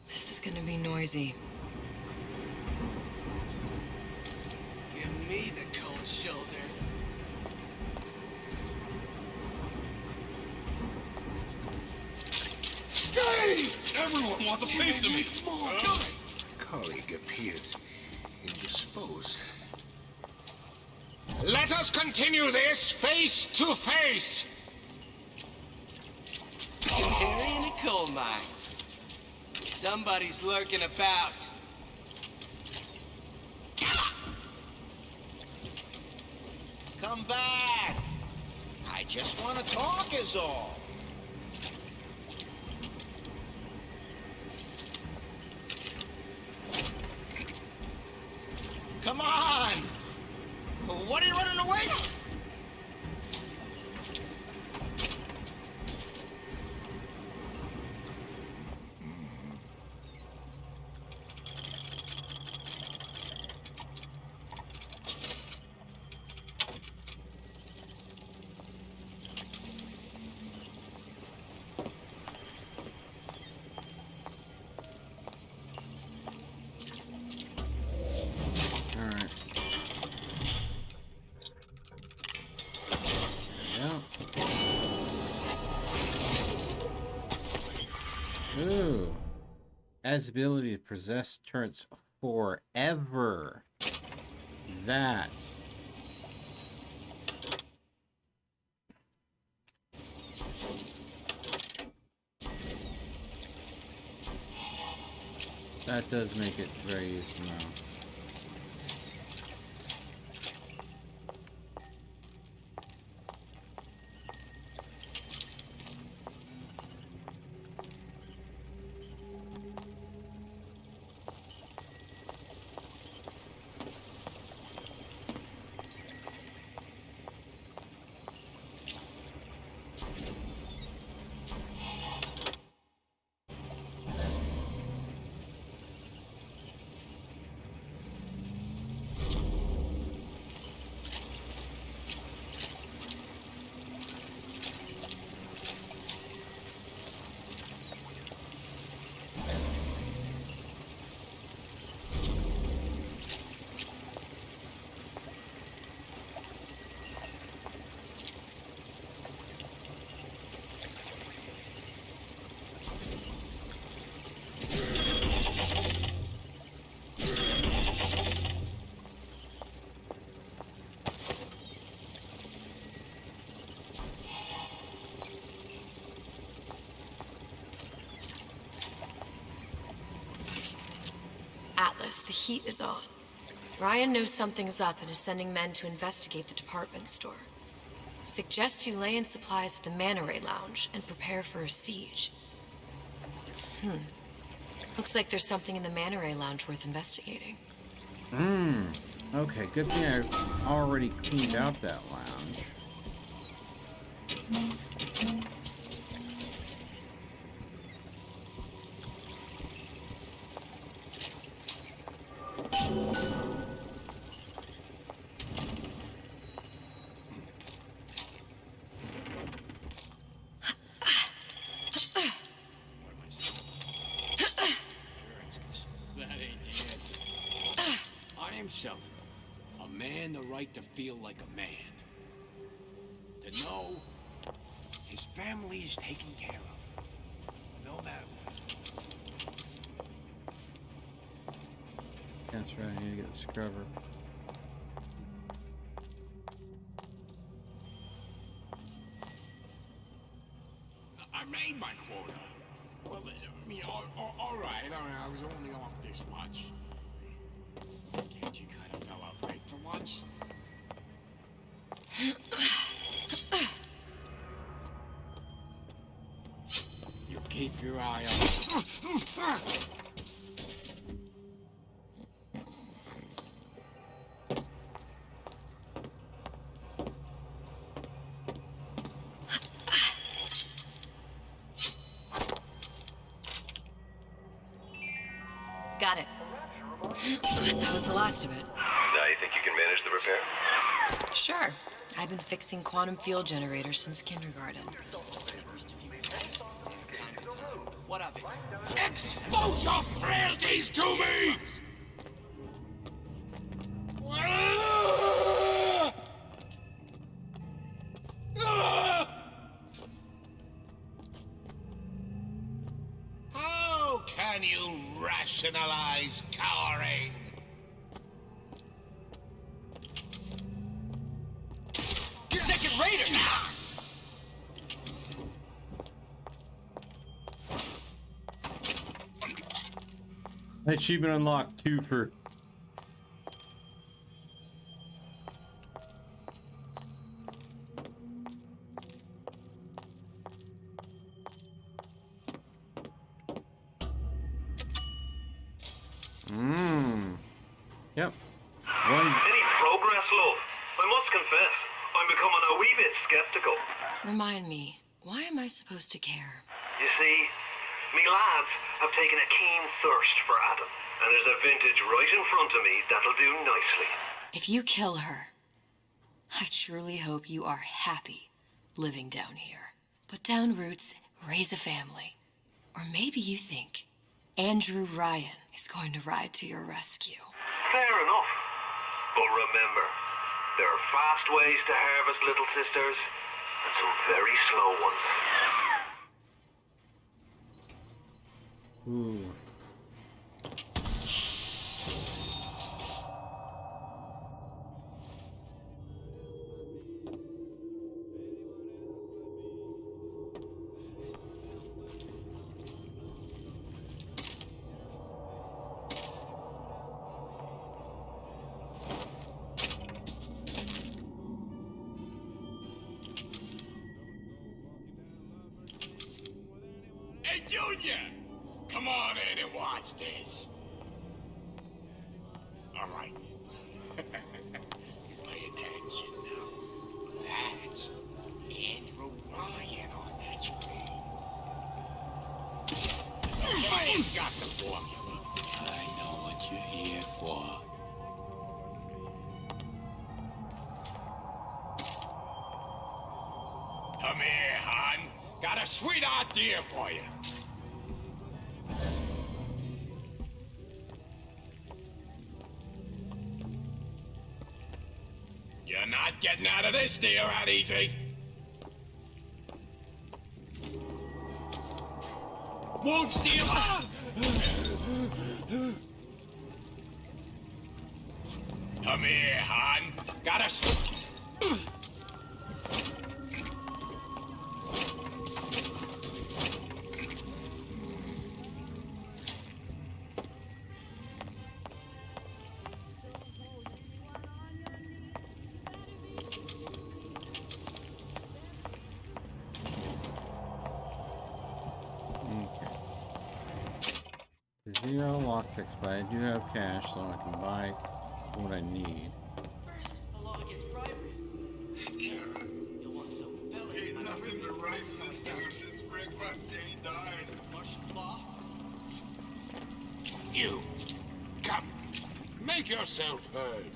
This is gonna be noisy. Give me the cold shoulder. Stay! Everyone wants a piece of me. Colleague appears indisposed. Let us continue this face to face. my. Somebody's lurking about. Come back! I just want to talk is all. Come on! What are you running away from? Ooh. Has the ability to possess turrets forever. That. That does make it very useful now. Atlas, the heat is on. Ryan knows something's up and is sending men to investigate the department store. Suggests you lay in supplies at the Manta Ray Lounge and prepare for a siege. Looks like there's something in the Manta Ray Lounge worth investigating. Okay, good thing I already cleaned out that lounge. A man the right to feel like a man. To know his family is taken care of. No matter what. That's right, I need to get the scrubber. I made my quota. Well, I mean, all right. I was only off this much. Can't you cut a fella a break for once? You keep your eye on. Got it. That was the last of it. Now you think you can manage the repair? Sure. I've been fixing quantum field generators since kindergarten. What of it? Expose your frailties to me! How can you rationalize cowering? Second Raider! Achievement unlocked 2 for. Yep. Any progress, love? I must confess, I'm becoming a wee bit skeptical. Remind me, why am I supposed to care? You see, me lads have taken a keen thirst for Adam, and there's a vintage right in front of me that'll do nicely. If you kill her, I truly hope you are happy living down here. Put down roots, raise a family. Or maybe you think Andrew Ryan is going to ride to your rescue. Fair enough. But remember, there are fast ways to harvest little sisters, and some very slow ones. Ooh. Hey, Junior! Come on in and watch this. All right. Pay attention now. That's Andrew Ryan on that screen. Ryan's got the formula. I know what you're here for. Come here, hon. Got a sweet idea for you. You're not getting out of this deal that easy. Won't steal. Come here, hon. Got a. Zero lockpicks, but I do have cash, so I can buy what I need. First, the law against bribery. You'll want some felony. Ain't nothing to write for this dude since Rick Fontaine died. Martial law. You, come, make yourself heard.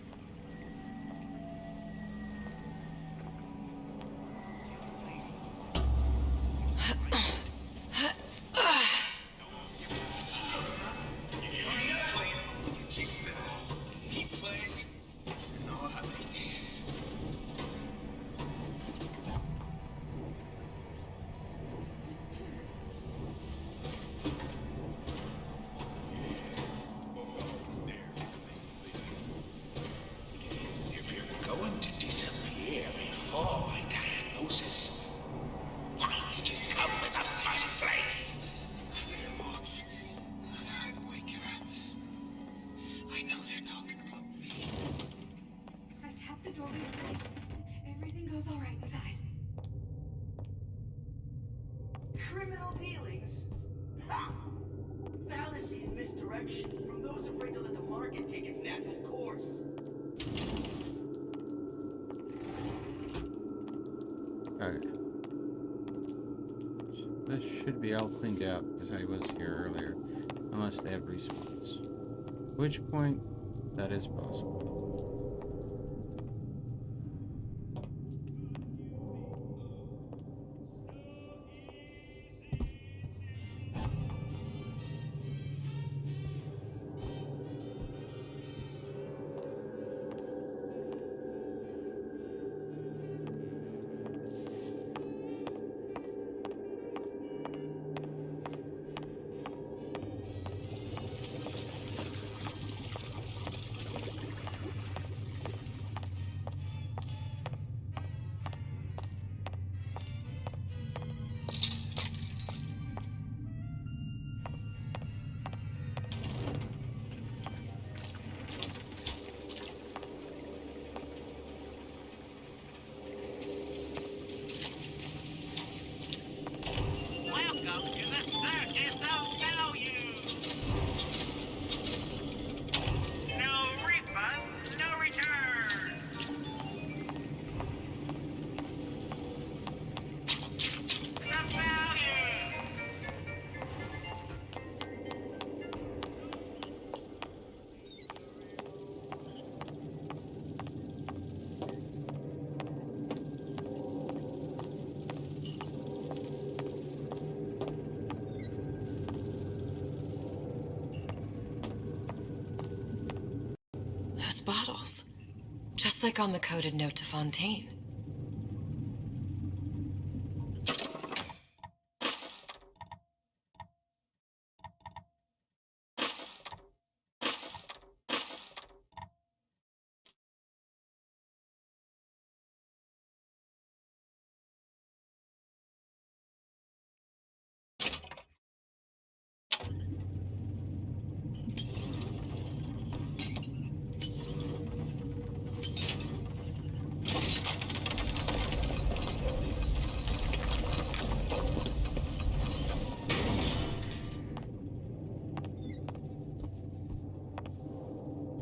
Criminal dealings? Ha! Fallacy and misdirection from those afraid to let the market take its natural course. Alright. This should be all cleaned up because I was here earlier. Unless they have respawns. At which point, that is possible. Those bottles. Just like on the coded note to Fontaine.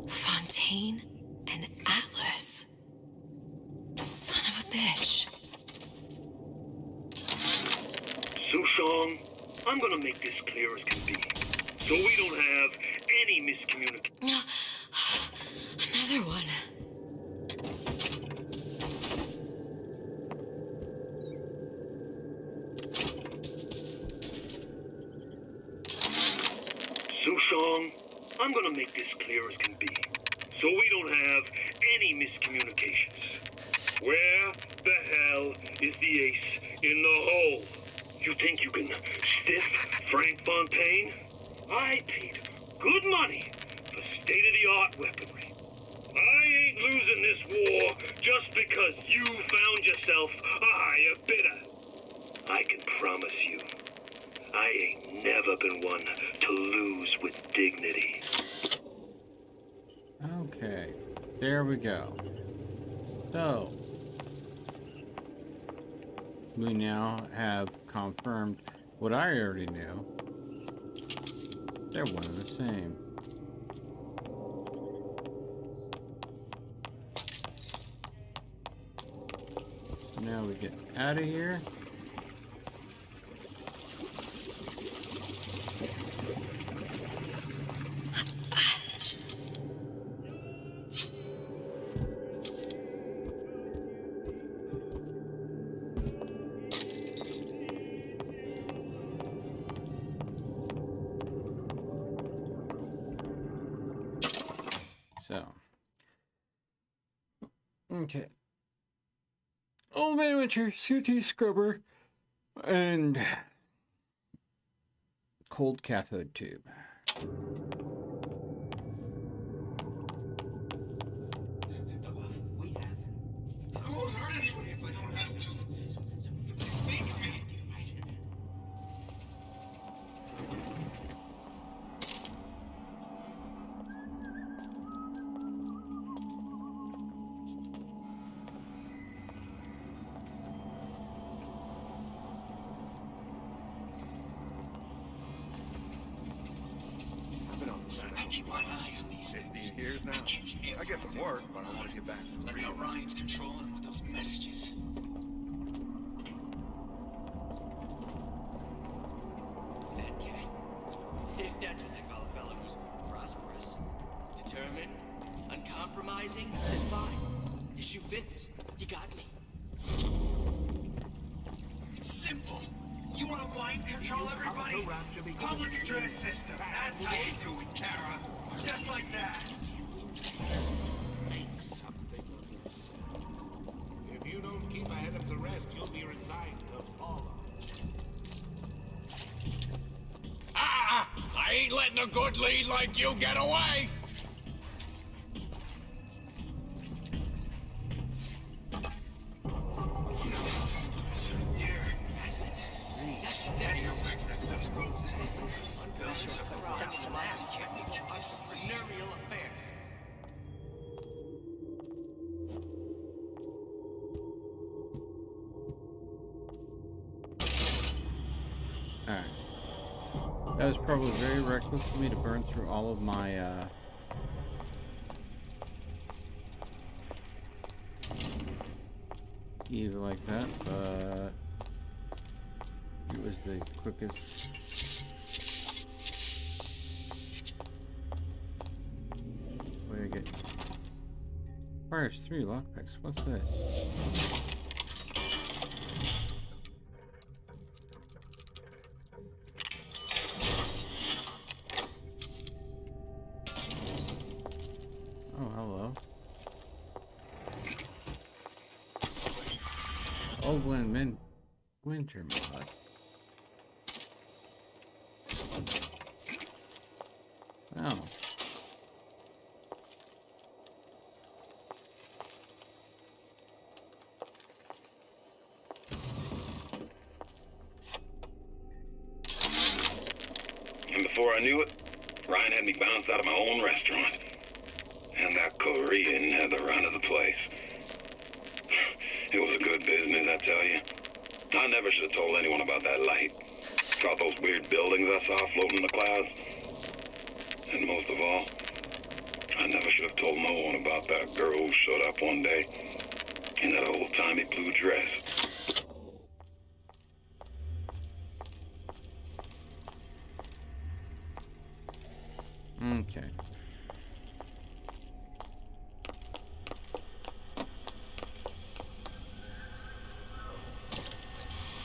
Fontaine and Atlas. Son of a bitch. Sushong, I'm gonna make this clear as can be, so we don't have any miscommunication. Another one. Sushong, I'm gonna make this clear as can be, so we don't have any miscommunications. Where the hell is the ace in the hole? You think you can stiff Frank Fontaine? I paid good money for state-of-the-art weaponry. I ain't losing this war just because you found yourself a higher bidder. I can promise you, I ain't never been one to lose with dignity. Okay, there we go. So, we now have confirmed what I already knew. They're one and the same. Now we get out of here. So, okay. Old Man Winter, CT scrubber, and cold cathode tube. I won't hurt anybody if I don't have to. Make me. I keep my eye on these things. 15 years now. I get some work, but I want to get back to the Like how Ryan's controlling with those messages. That guy. If that's what they call a fellow who's prosperous, determined, uncompromising, then fine. Issue fits. You got me. It's simple. You want to mind control everybody? Public address system. That's how you do it, Kara. Just like that. If you don't keep ahead of the rest, you'll be resigned to follow. Ah! I ain't letting a good lead like you get away! Out of your wax, that stuff's gold. Buildings up the rock, so we can't make you a slave. Venereal affairs. Alright. That was probably very reckless of me to burn through all of my, Eva like that, but it was the quickest. Way to get. Requires 3 lockpicks. What's this? Oh, hello. Old winter mod. Oh. And before I knew it, Ryan had me bounced out of my own restaurant. And that Korean had the run of the place. It was a good business, I tell you. I never should have told anyone about that light. About those weird buildings I saw floating in the clouds. And most of all, I never should have told no one about that girl who showed up one day in that old-timey blue dress. Okay.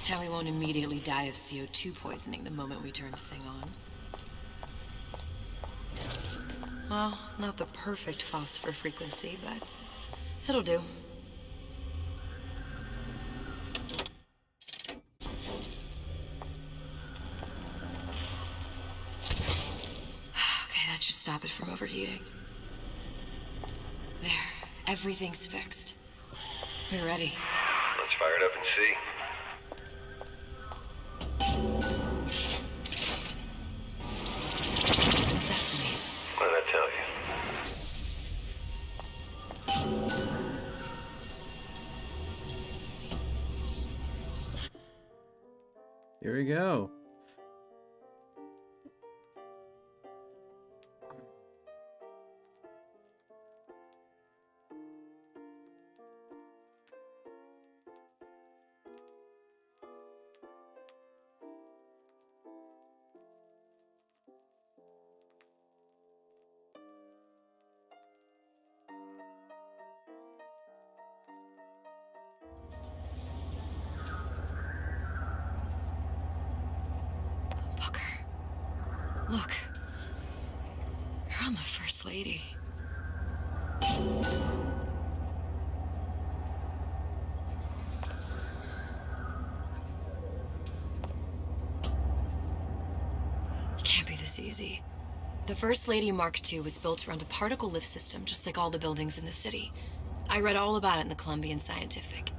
Now we won't immediately die of CO2 poisoning the moment we turn the thing on. Well, not the perfect phosphor frequency, but it'll do. Okay, that should stop it from overheating. There, everything's fixed. We're ready. Let's fire it up and see. Sesame. What did I tell you? Here we go. Look. You're on the First Lady. It can't be this easy. The First Lady Mark II was built around a particle lift system just like all the buildings in the city. I read all about it in the Columbian Scientific.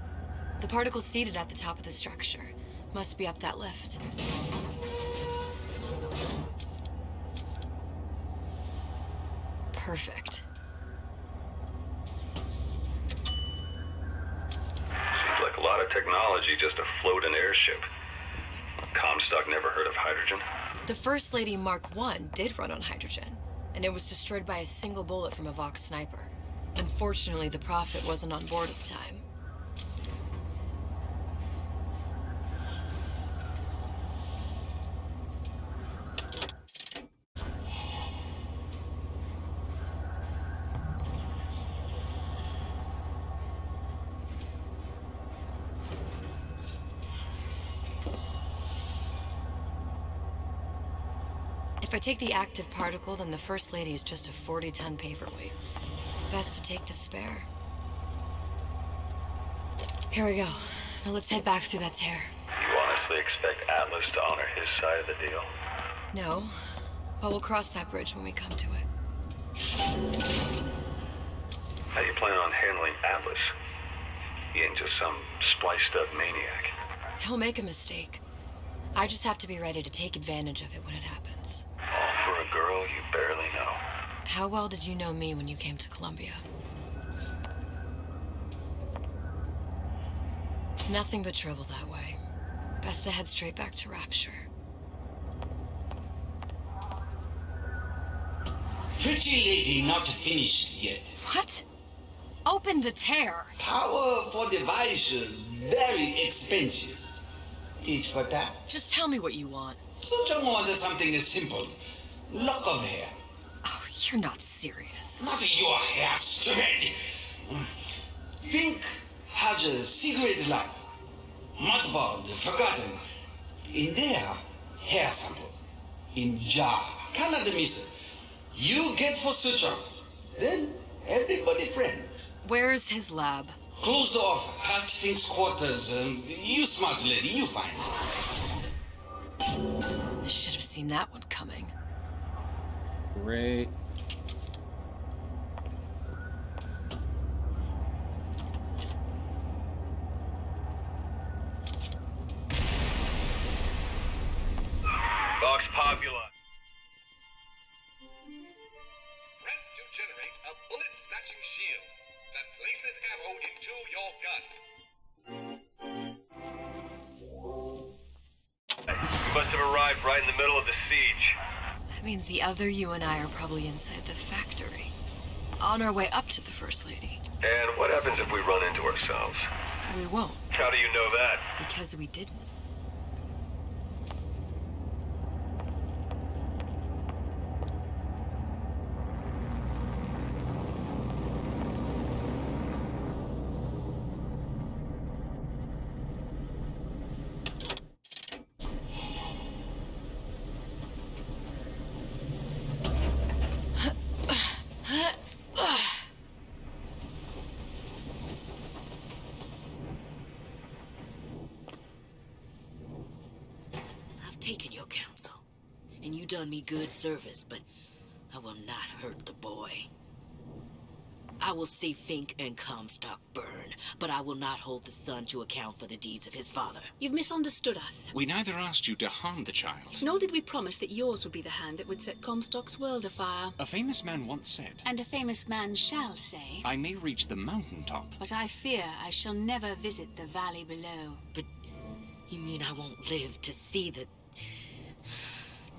The particles seated at the top of the structure must be up that lift. Perfect. Seems like a lot of technology just to float an airship. Comstock never heard of hydrogen. The First Lady Mark I did run on hydrogen, and it was destroyed by a single bullet from a Vox sniper. Unfortunately, the Prophet wasn't on board at the time. If I take the active particle, then the First Lady is just a 40-ton paperweight. Best to take the spare. Here we go. Now let's head back through that tear. You honestly expect Atlas to honor his side of the deal? No, but we'll cross that bridge when we come to it. How do you plan on handling Atlas? He ain't just some spliced-up maniac. He'll make a mistake. I just have to be ready to take advantage of it when it happens. All for a girl you barely know. How well did you know me when you came to Columbia? Nothing but trouble that way. Best to head straight back to Rapture. Pretty lady not finished yet. What? Open the tear. Power for device very expensive. Tit for tat. Just tell me what you want. Such a want something simple. Lock of hair. Oh, you're not serious. Not your hair, stupid. Think has a secret life. Mothballed, forgotten. In there, hair sample. In jar. Cannot miss. You get for suture. Then everybody friends. Where's his lab? Closed off, past Fink's quarters. You smart lady, you find. Should have seen that one coming. Great. Vox Populi. Press to generate a bullet-matching shield that places ammo into your gun. You must have arrived right in the middle of the siege. That means the other you and I are probably inside the factory. On our way up to the First Lady. And what happens if we run into ourselves? We won't. How do you know that? Because we didn't. Taken your counsel, and you done me good service, but I will not hurt the boy. I will see Fink and Comstock burn, but I will not hold the son to account for the deeds of his father. You've misunderstood us. We neither asked you to harm the child. Nor did we promise that yours would be the hand that would set Comstock's world afire. A famous man once said, And a famous man shall say, I may reach the mountaintop, but I fear I shall never visit the valley below. But you mean I won't live to see the...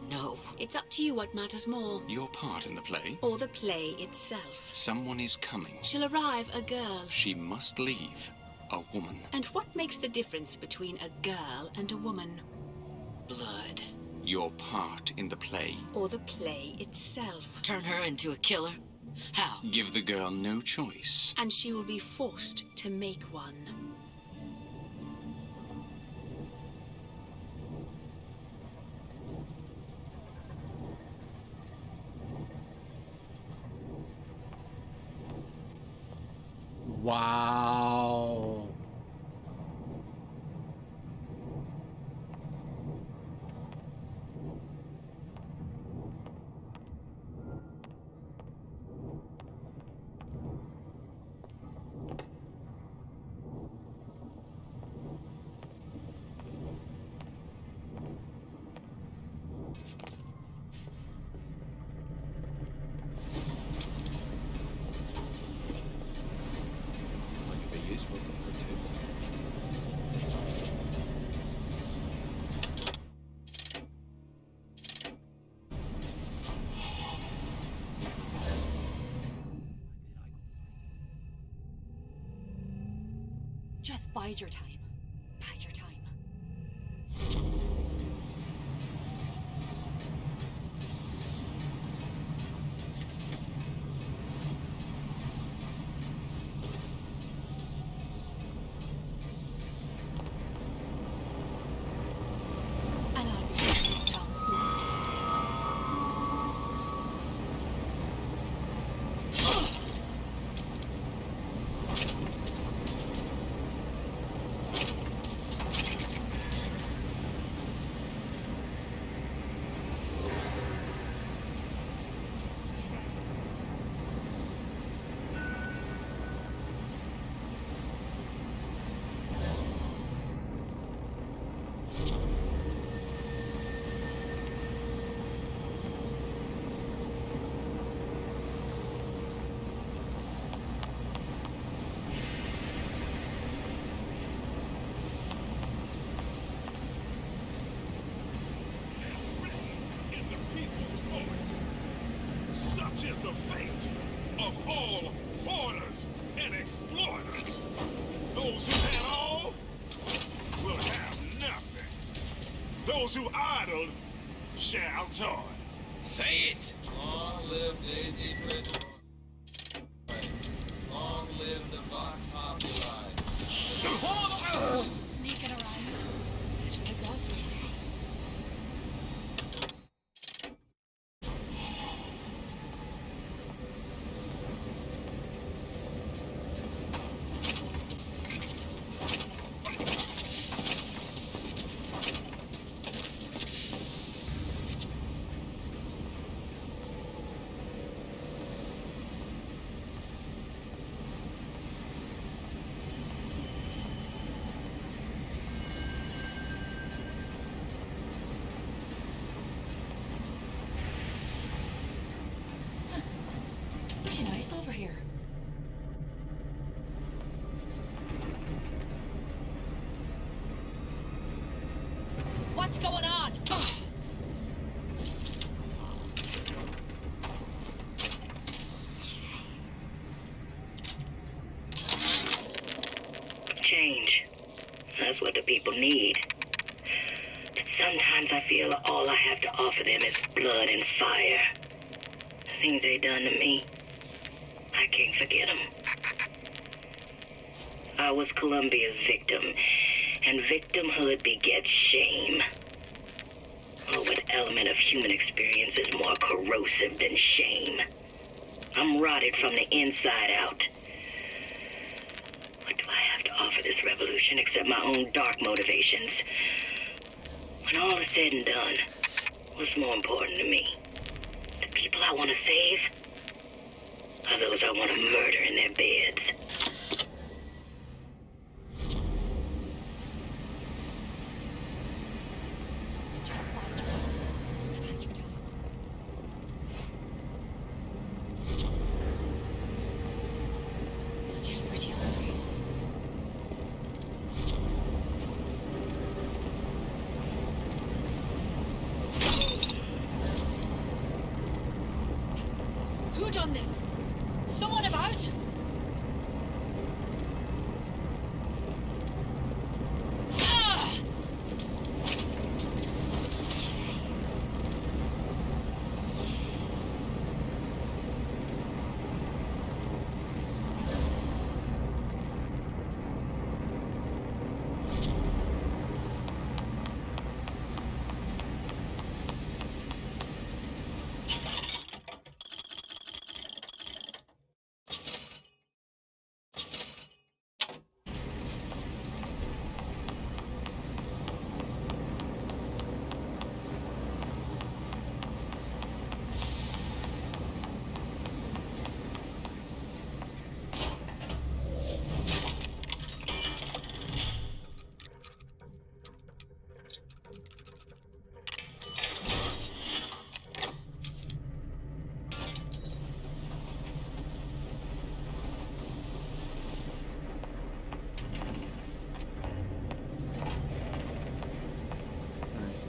No. It's up to you what matters more. Your part in the play? Or the play itself. Someone is coming. She'll arrive a girl. She must leave. A woman. And what makes the difference between a girl and a woman? Blood. Your part in the play? Or the play itself. Turn her into a killer? How? Give the girl no choice. And she will be forced to make one. Wow. Just bide your time. Bide your time. And I'll be in this town soon. Such is the fate of all hoarders and exploiters. Those who had all will have nothing. Those who idled shall toil. Say it! Long live Daisy Bridgewater. Long live the Vox Populi. Sneaking around. Should have gone through. here. What's going on? Change. That's what the people need. But sometimes I feel all I have to offer them is blood and fire. The things they done to me, I can't forget them. I was Columbia's victim, and victimhood begets shame. Oh, what element of human experience is more corrosive than shame? I'm rotted from the inside out. What do I have to offer this revolution except my own dark motivations? When all is said and done, what's more important to me? The people I want to save? Or those I want to murder in their beds? Still pretty hungry. Who done this? Someone about? Ah!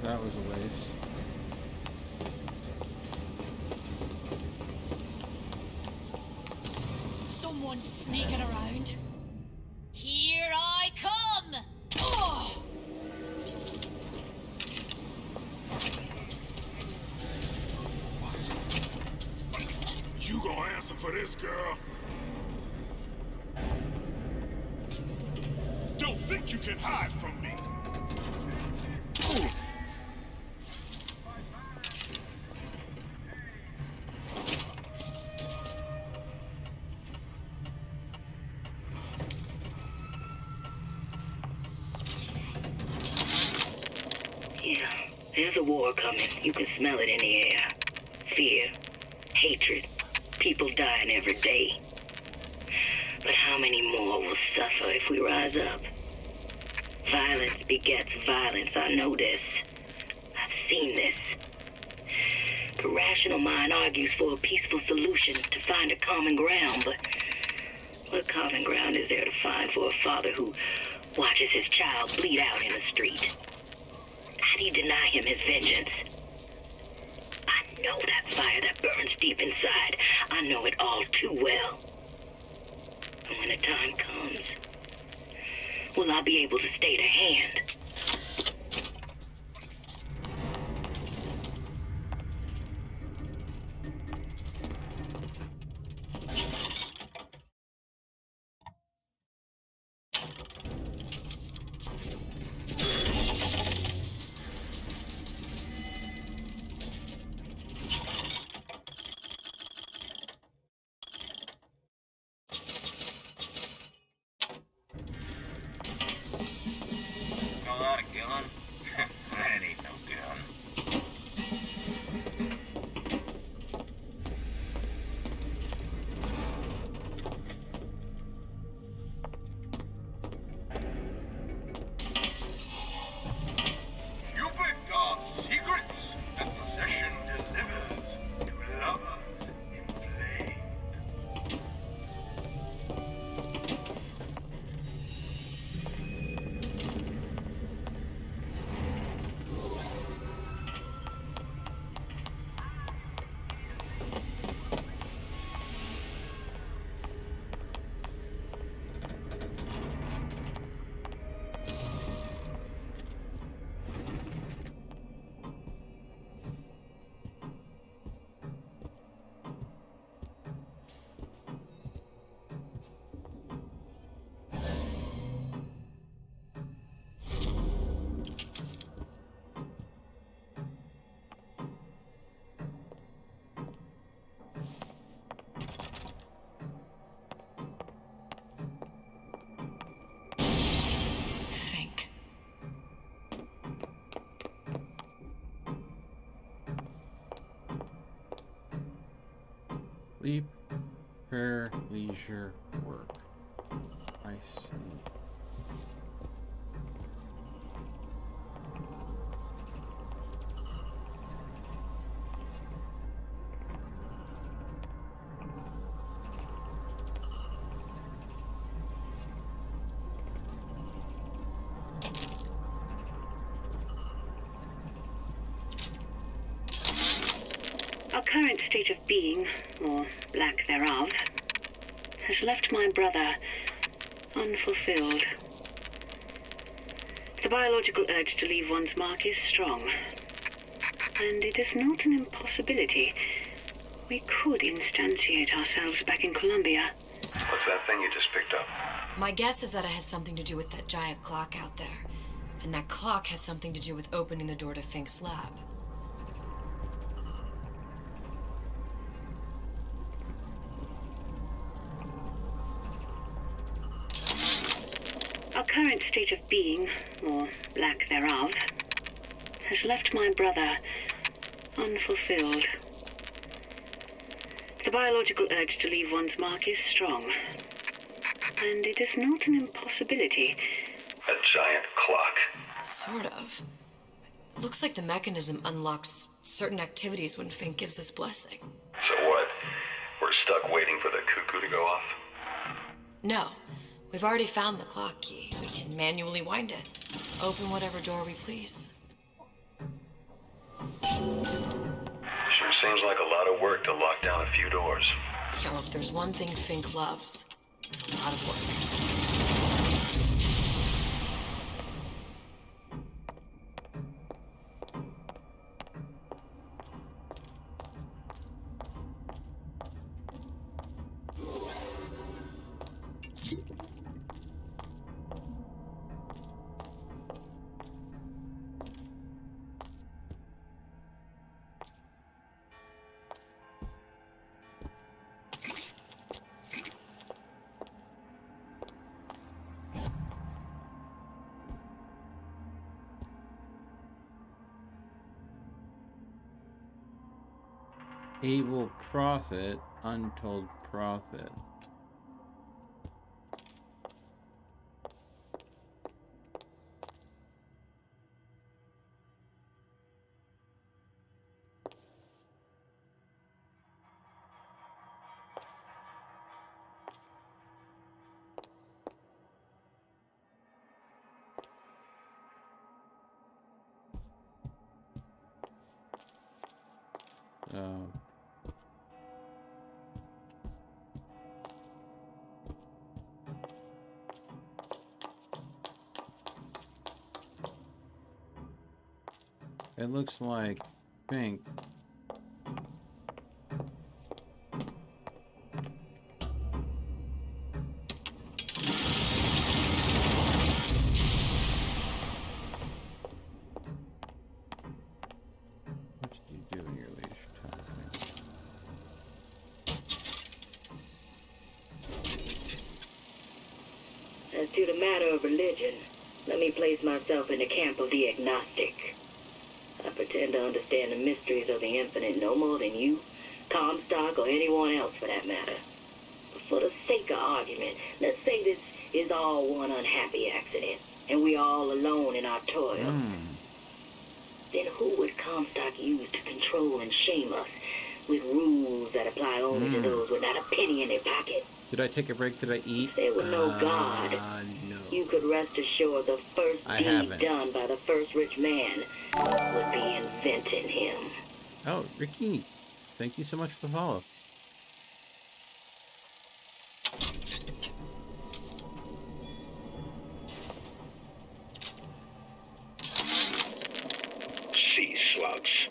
That was a waste. Someone's sneaking around. Here I come! Oh! You gonna answer for this, girl? Don't think you can hide from me. Yeah, there's a war coming. You can smell it in the air. Fear, hatred, people dying every day. But how many more will suffer if we rise up? Violence begets violence, I know this. I've seen this. The rational mind argues for a peaceful solution to find a common ground, but what common ground is there to find for a father who watches his child bleed out in the street? How do you deny him his vengeance? I know that fire that burns deep inside. I know it all too well. And when the time comes, will I be able to stay the hand? Sleep, prayer, leisure, work. I see. Our current state of being, or lack thereof, has left my brother unfulfilled. The biological urge to leave one's mark is strong, and it is not an impossibility. We could instantiate ourselves back in Columbia. What's that thing you just picked up? My guess is that it has something to do with that giant clock out there. And that clock has something to do with opening the door to Fink's lab. Our current state of being, or lack thereof, has left my brother unfulfilled. The biological urge to leave one's mark is strong, and it is not an impossibility. A giant clock. Sort of. Looks like the mechanism unlocks certain activities when Fink gives his blessing. So what? We're stuck waiting for the cuckoo to go off? No. We've already found the clock key. We can manually wind it. Open whatever door we please. Sure seems like a lot of work to lock down a few doors. Yo, if there's one thing Fink loves, it's a lot of work. Able profit, untold profit. It looks like Fink. What did you do in your leadership time, Fink? As to the matter of religion, let me place myself in the camp of the agnostic. I pretend to understand the mysteries of the infinite no more than you, Comstock, or anyone else for that matter. But for the sake of argument, let's say this is all one unhappy accident, and we're all alone in our toil. Then who would Comstock use to control and shame us with rules that apply only to those with not a penny in their pocket? Did I take a break? Did I eat? If there were no God, no. you could rest assured the first I deed haven't. done by the first rich man would be inventing him. Oh, Ricky, thank you so much for the follow. Sea slugs.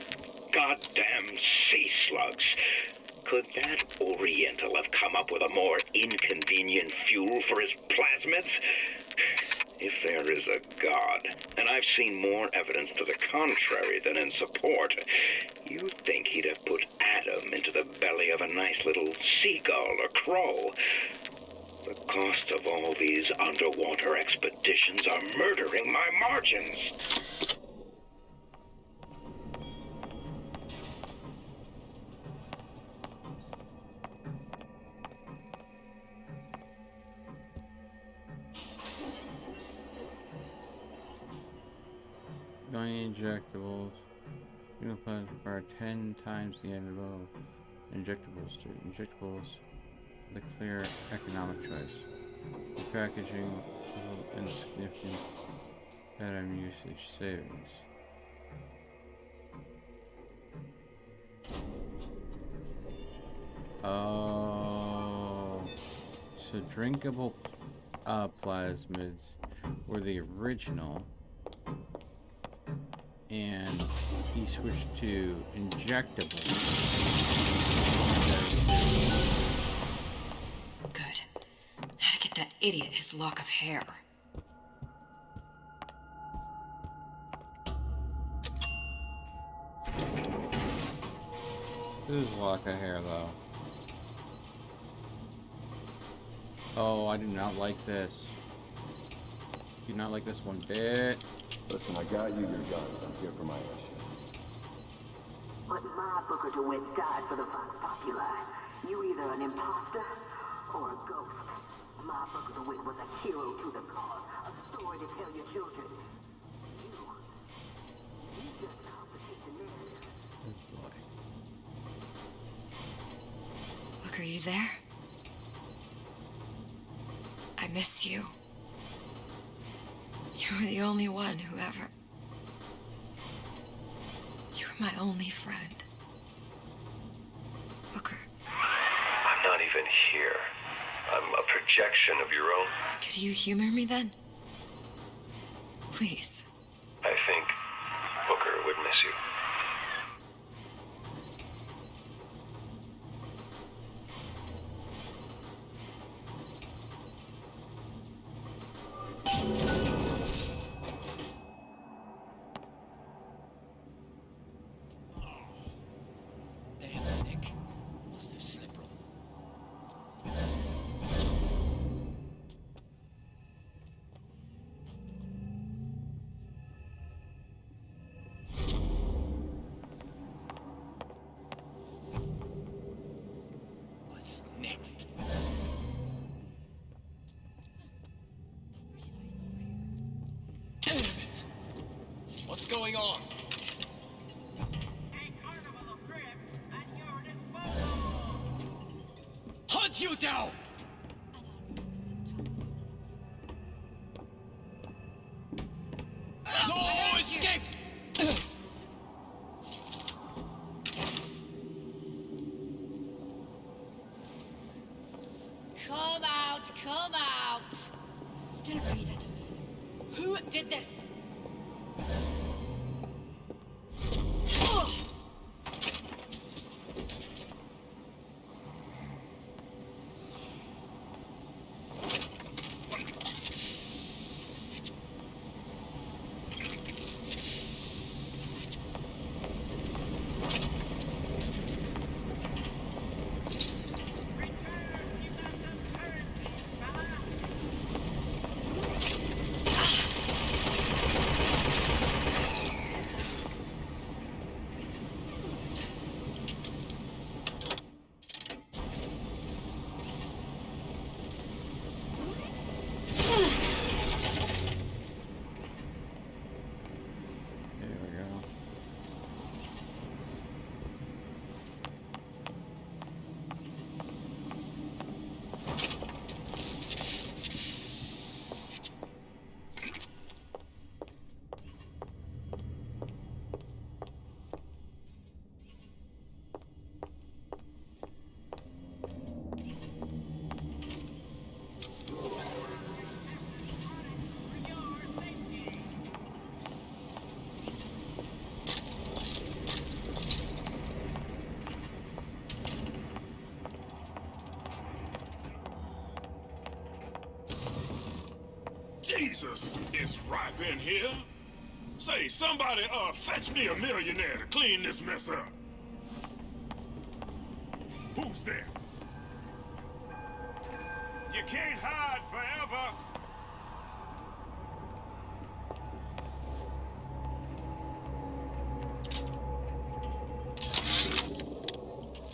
Goddamn sea slugs. Could that Oriental have come up with a more inconvenient fuel for his plasmids? If there is a God, and I've seen more evidence to the contrary than in support, you'd think he'd have put Adam into the belly of a nice little seagull or crow. The cost of all these underwater expeditions are murdering my margins. Million injectables. Unit plans require 10 times the annual injectables to injectables. The clear economic choice. The packaging and significant atom usage savings. Oh, so drinkable plasmids were the original, and he switched to injectable. Good. How to get that idiot his lock of hair. Whose lock of hair, though? Oh, I do not like this. Do not like this one bit. Listen, I got you your guns. I'm here for my mission. But my Booker DeWitt died for the Vox Populi. You either an imposter or a ghost. My Booker DeWitt was a hero to the cause, a story to tell your children. You just complicate the narrative. Oh boy. Look, are you there? I miss you. You were the only one who ever... You were my only friend. Booker. I'm not even here. I'm a projection of your own. Could you humor me then? Please. I think Booker would miss you. What's going on? Hunt you down! No escape! Come out, come out! Still breathing. Who did this? Jesus, it's ripe in here. Say, somebody, fetch me a millionaire to clean this mess up. Who's there? You can't hide forever.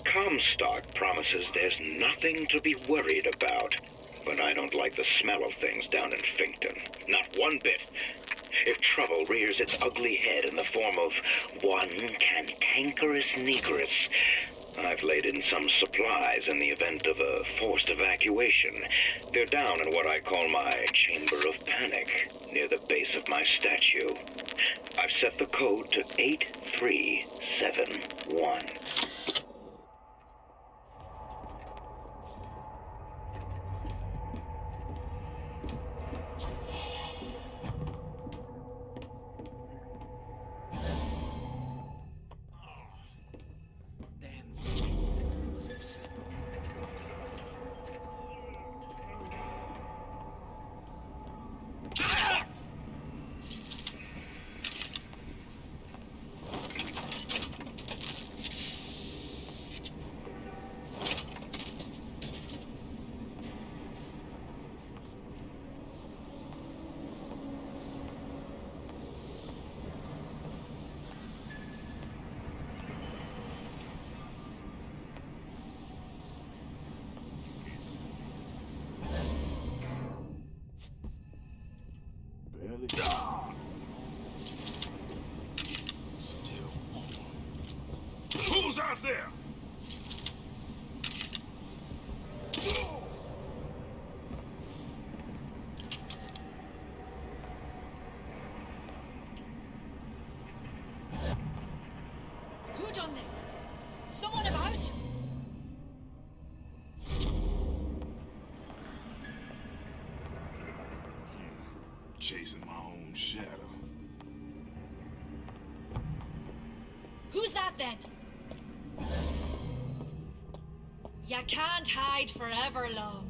Comstock promises there's nothing to be worried about. But I don't like the smell of things down in Finkton. Not one bit. If trouble rears its ugly head in the form of one cantankerous negress, I've laid in some supplies in the event of a forced evacuation. They're down in what I call my chamber of panic, near the base of my statue. I've set the code to 8371. Still warm. Who's out there? Who done this? Someone about? Chasing my own shadow. Who's that then? You can't hide forever, love.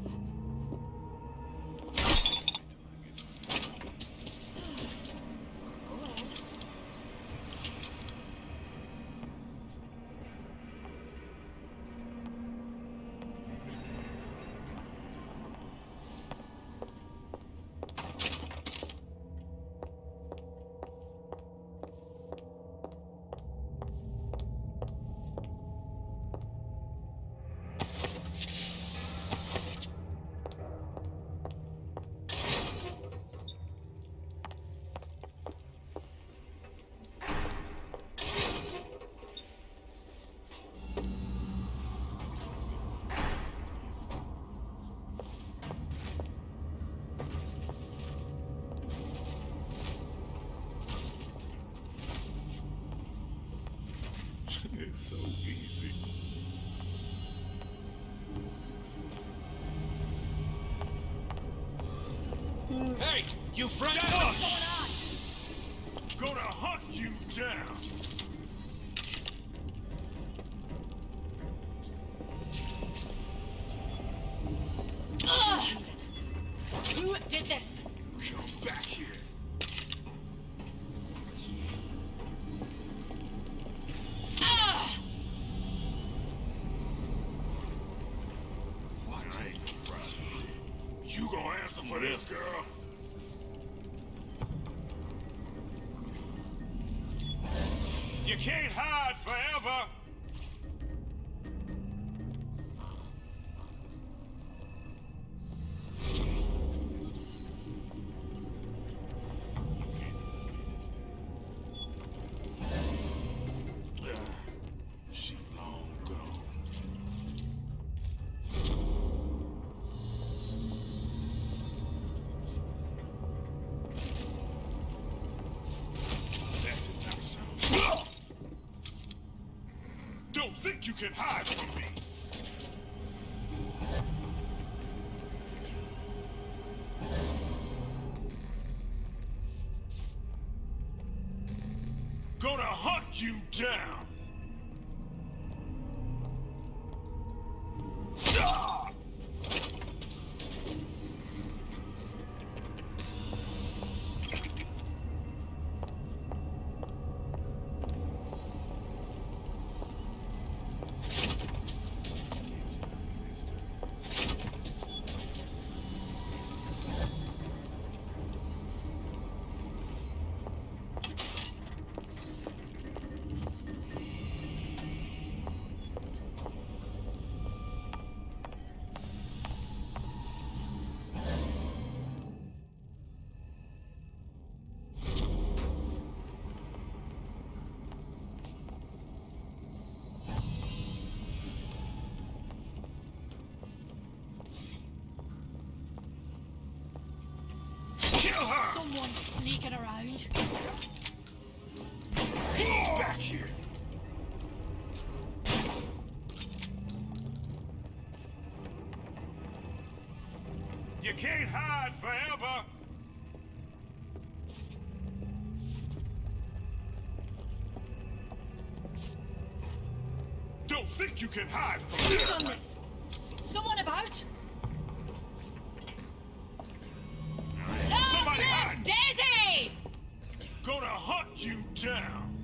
It's so easy. Hey, you front Shut up! up! Gonna hunt you down. Ugh! Who did this? Come back here. What? I ain't no problem. You gonna answer for this, girl? You can't hide forever. She long gone. That did not sound. Don't think you can hide from me. Gonna hunt you down. Ah! Anyone sneaking around? Get back here! You can't hide forever! Don't think you can hide from Who's me! done this? Someone about? Somebody hide! Daisy! Gonna hunt you down!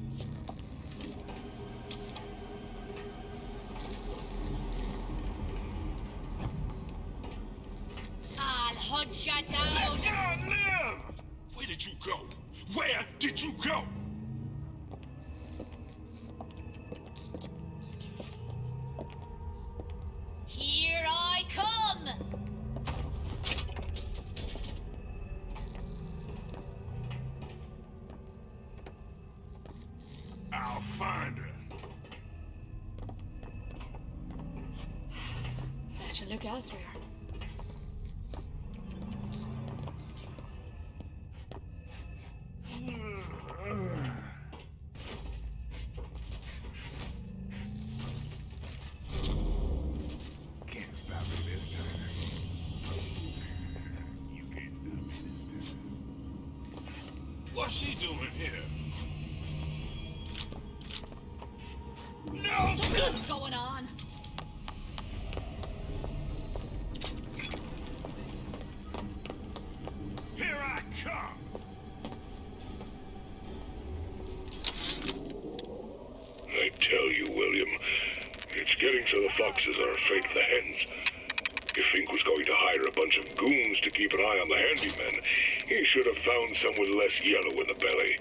I'll hunt you Let down! God live! Where did you go? Where did you go? Here I come! I'll find her. Better look elsewhere. Can't stop me this time. You can't stop me this time. What's she doing here? No! Something's going on! Here I come! I tell you, William, it's getting so the foxes are afraid of the hens. If Fink was going to hire a bunch of goons to keep an eye on the handymen, he should have found some with less yellow in the belly.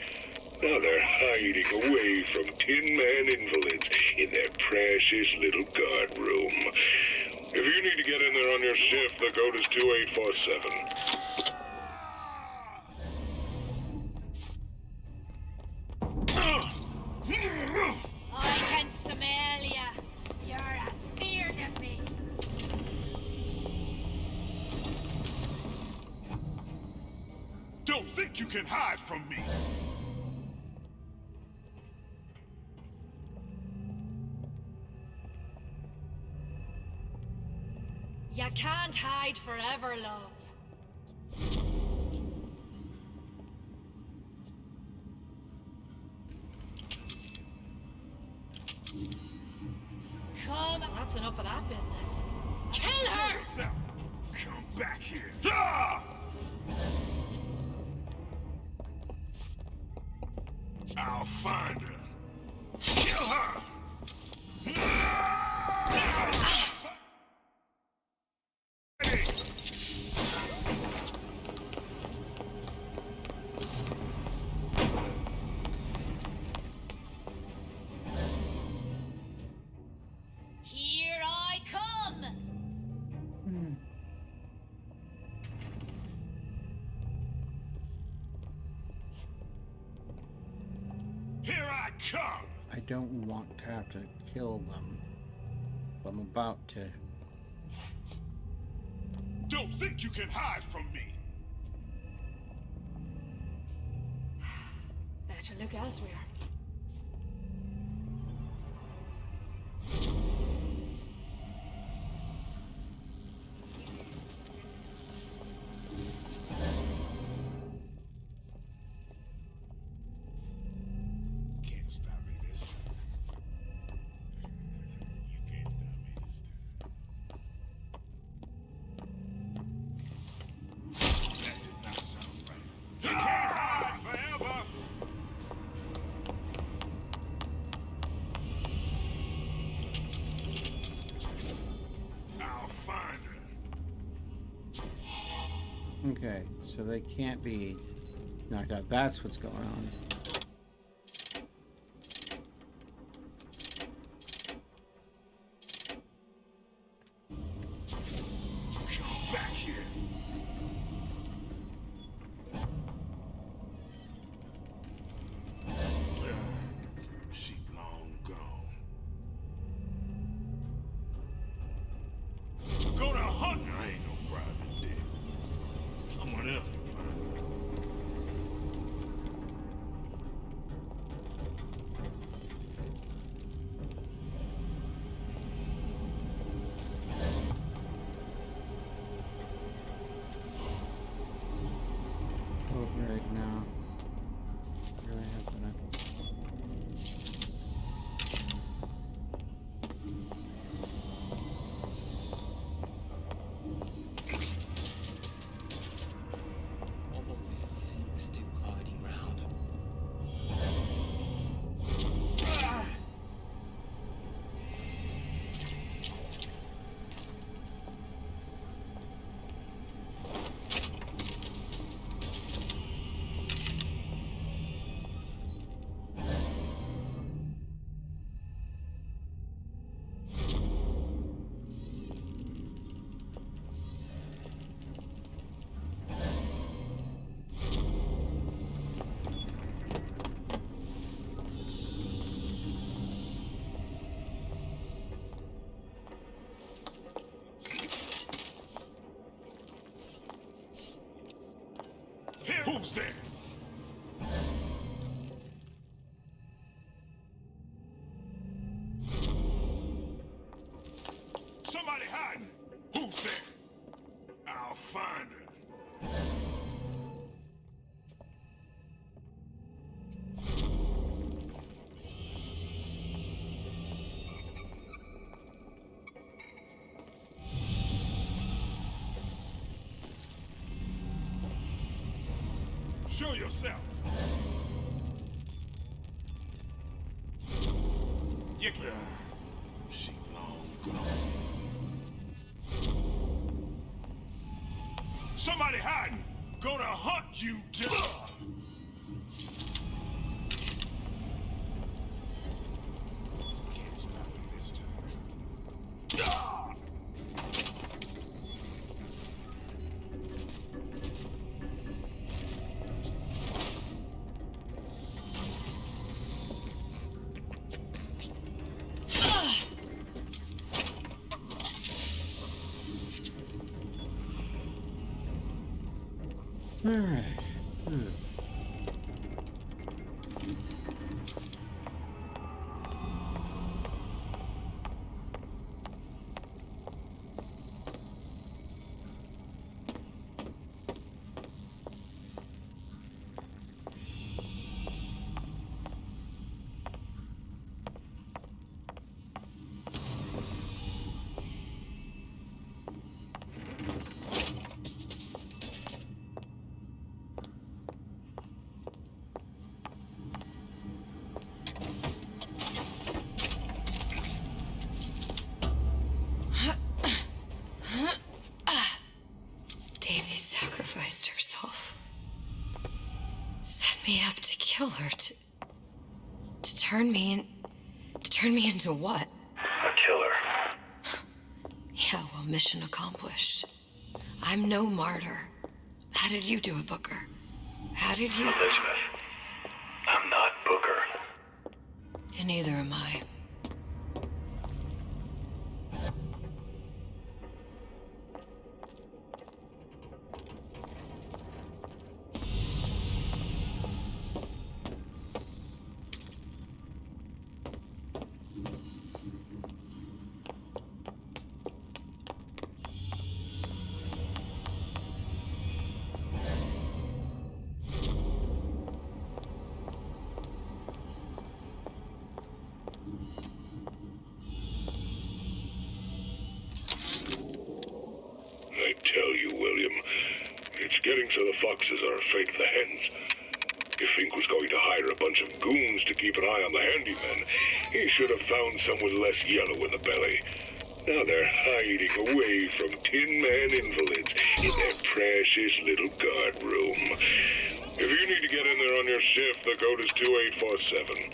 Now they're hiding away from Tin Man invalids in their precious little guard room. If you need to get in there on your shift, the code is 2847. I can smell ya! You're afeard of me! Don't think you can hide from me! You can't hide forever, love. Come! That's enough of that business. Kill her! Yourself. Come back here. Ah! I'll find her. Kill her! Here I come! Here I come! I don't want to have to kill them. But I'm about to. Don't think you can hide from me! Better look elsewhere. Can't stop me this time. You can't stop me this time. That did not sound right. You can't hide forever! I'll find her. Okay, so they can't be knocked out. That's what's going on. Come back here. She long gone. Go to hunt. I ain't no private dick. Someone else can find her. right now. Really happening. Still hiding round. Who's there? Somebody hiding. Who's there? I'll find her. Show yourself. You can. She long gone. Somebody hiding. Gonna hunt you down. Can't stop me this time. All right. Daisy sacrificed herself. Set me up to kill her, to turn me into what? A killer. Yeah, well, mission accomplished. I'm no martyr. How did you do it, Booker? How did you... Elizabeth, I'm not Booker. And neither am I. I tell you, William, it's getting so the foxes are afraid of the hens. If Fink was going to hire a bunch of goons to keep an eye on the handyman, he should have found some with less yellow in the belly. Now they're hiding away from Tin Man invalids in their precious little guard room. If you need to get in there on your shift, the code is 2847.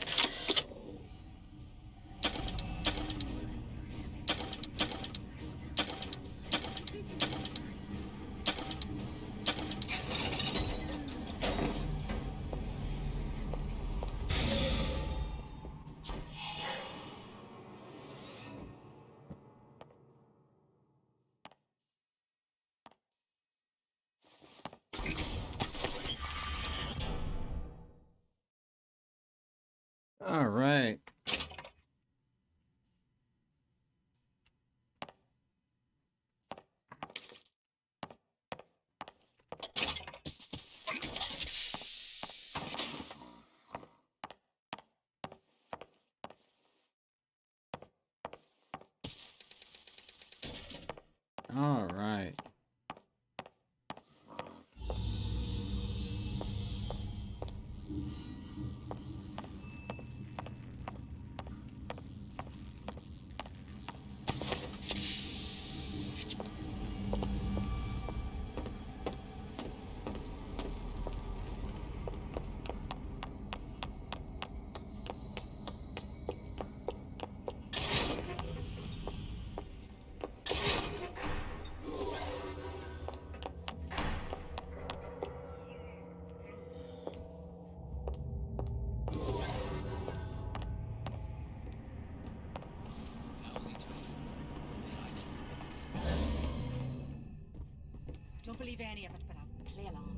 believe any of it, but I'll play along.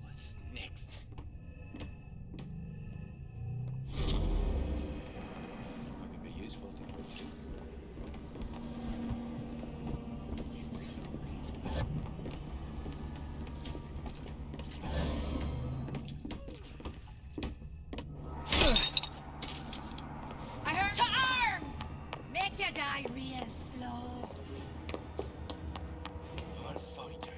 What's next? That could be useful to know too. I heard to arms! Make you die real slow. I'll find her.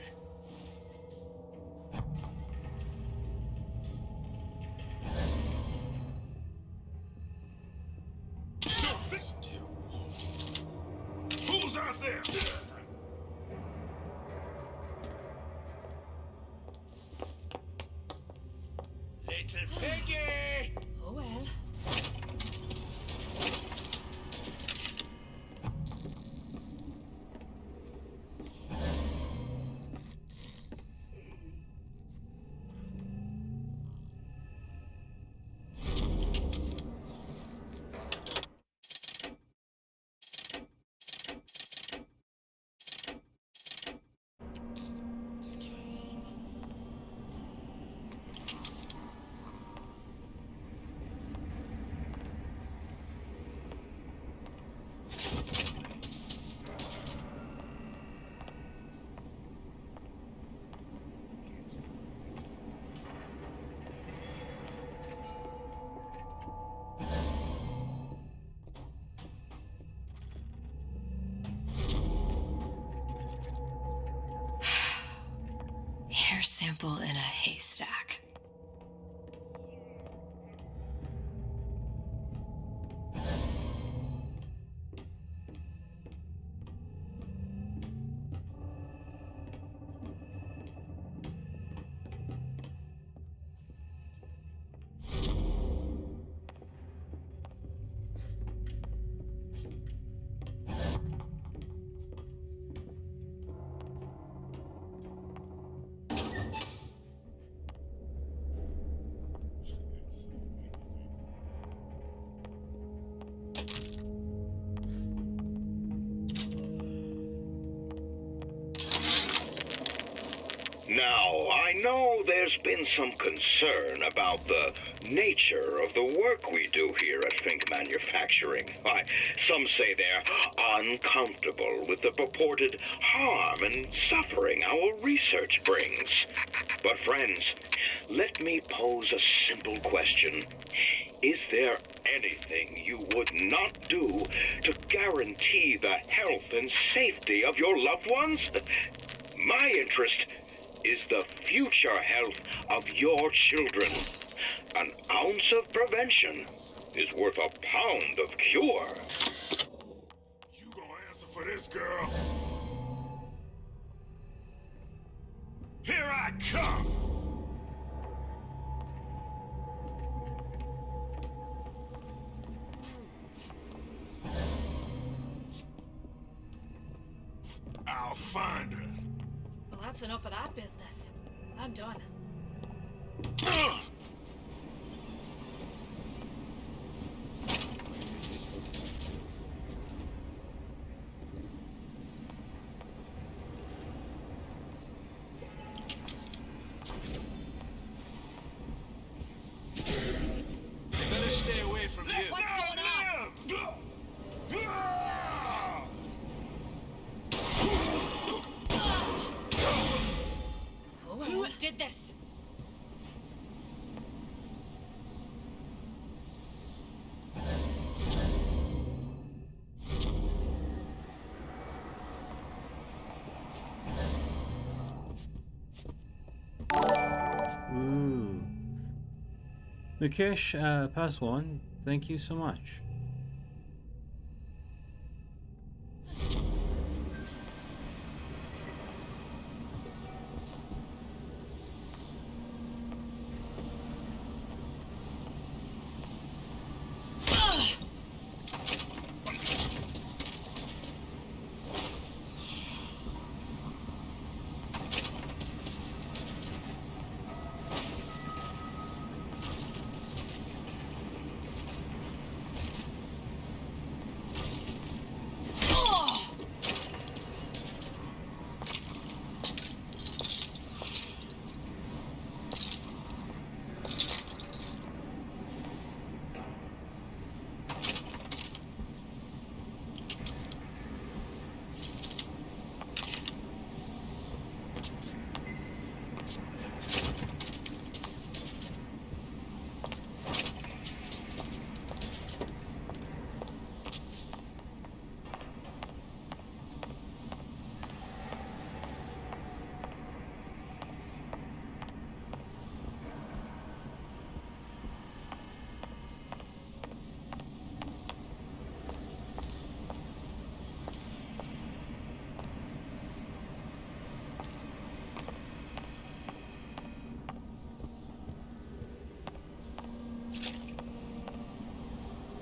Still. Who's out there? Little piggy! Oh well. Hair sample in a haystack. Now, I know there's been some concern about the nature of the work we do here at Fink Manufacturing. Why, some say they're uncomfortable with the purported harm and suffering our research brings. But friends, let me pose a simple question. Is there anything you would not do to guarantee the health and safety of your loved ones? My interest is the future health of your children. An ounce of prevention is worth a pound of cure. You gonna answer for this, girl? Here I come! I'll find her. Well, that's enough of that business. I'm done. Better stay away from you. What's going on? Who did this? Ooh. Mukesh, pass one. Thank you so much.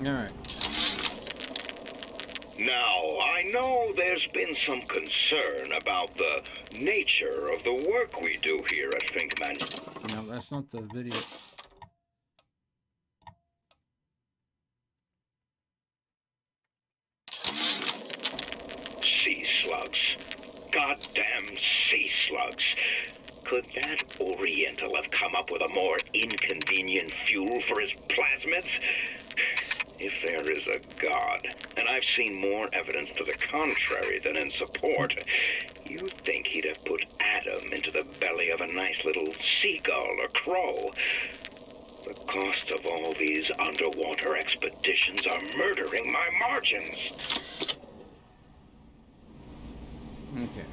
Alright. Now, I know there's been some concern about the nature of the work we do here at Finkman. No, that's not the video. Sea slugs. Goddamn sea slugs. Could that Oriental have come up with a more inconvenient fuel for his plasmids? If there is a God, and I've seen more evidence to the contrary than in support, you'd think he'd have put Adam into the belly of a nice little seagull or crow. The cost of all these underwater expeditions are murdering my margins. Okay.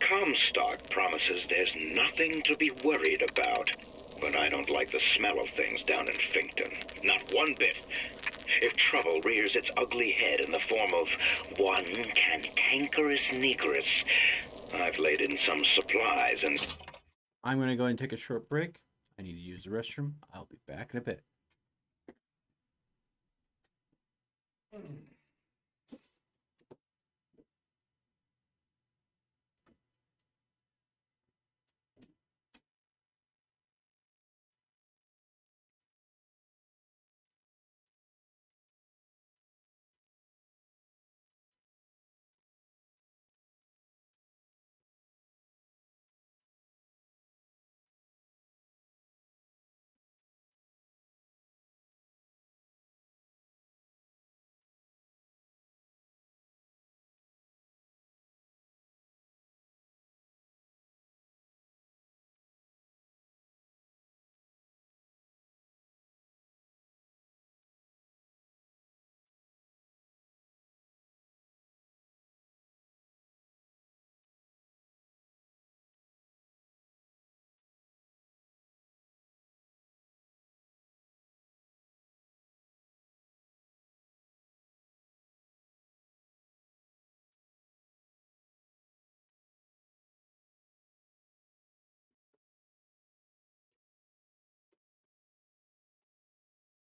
Comstock promises there's nothing to be worried about. But I don't like the smell of things down in Finkton. Not one bit. If trouble rears its ugly head in the form of one cantankerous negress, I've laid in some supplies and... I'm going to go ahead and take a short break. I need to use the restroom. I'll be back in a bit.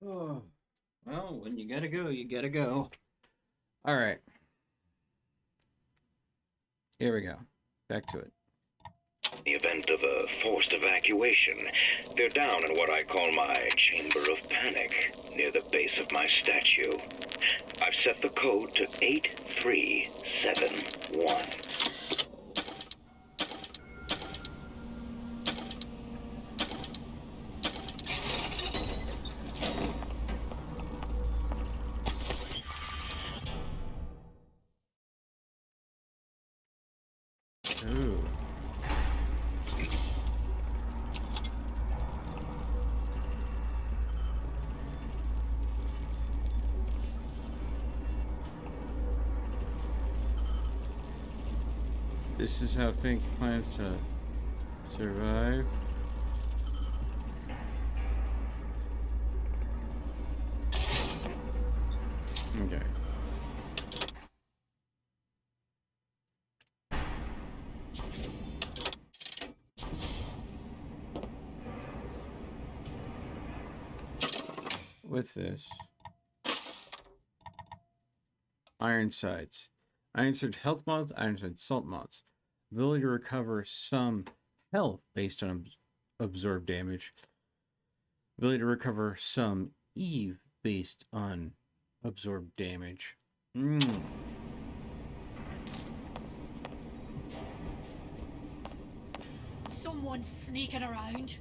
Oh, well, when you gotta go, you gotta go. All right. Here we go. Back to it. In the event of a forced evacuation, they're down in what I call my chamber of panic, near the base of my statue. I've set the code to 8371. Ooh. This is how Fink plans to survive. Okay. With this. Ironsides. Ironside health mods, Ironside salt mods. Ability to recover some health based on absorbed damage. Ability to recover some Eve based on absorbed damage. Someone's sneaking around.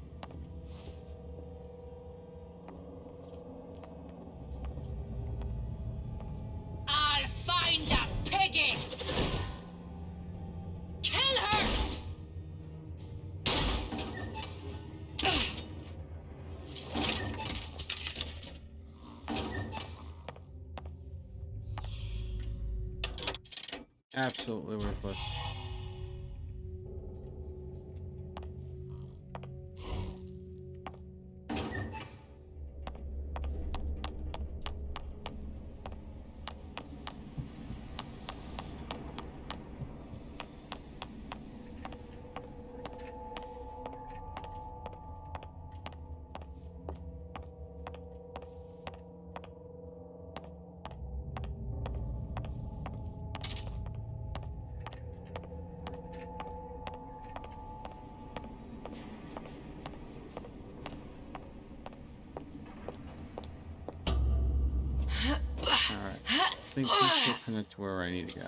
I'll find that piggy! Kill her! Absolutely worthless. I think this will connect to where I need to go.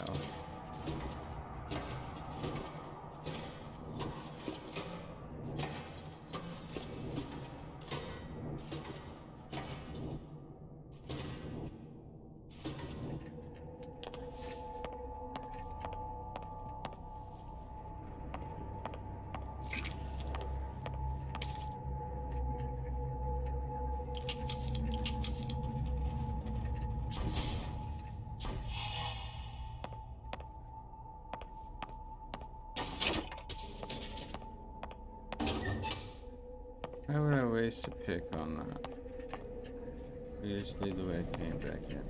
How would I ways to pick on that? We just leave the way I came back in.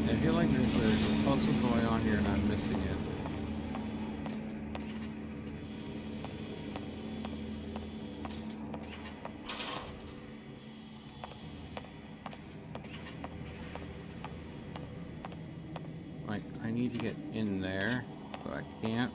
I feel like there's a puzzle going on here and I'm missing it. Like, I need to get in there, but I can't.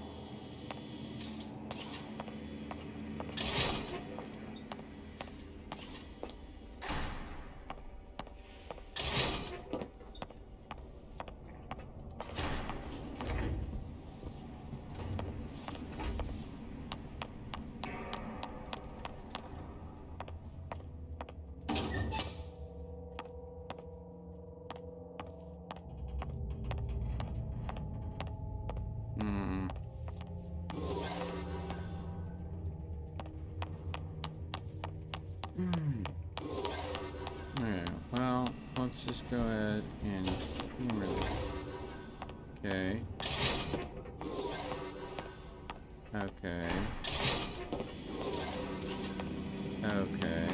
let's just go ahead and humor this. Okay. Okay. Okay.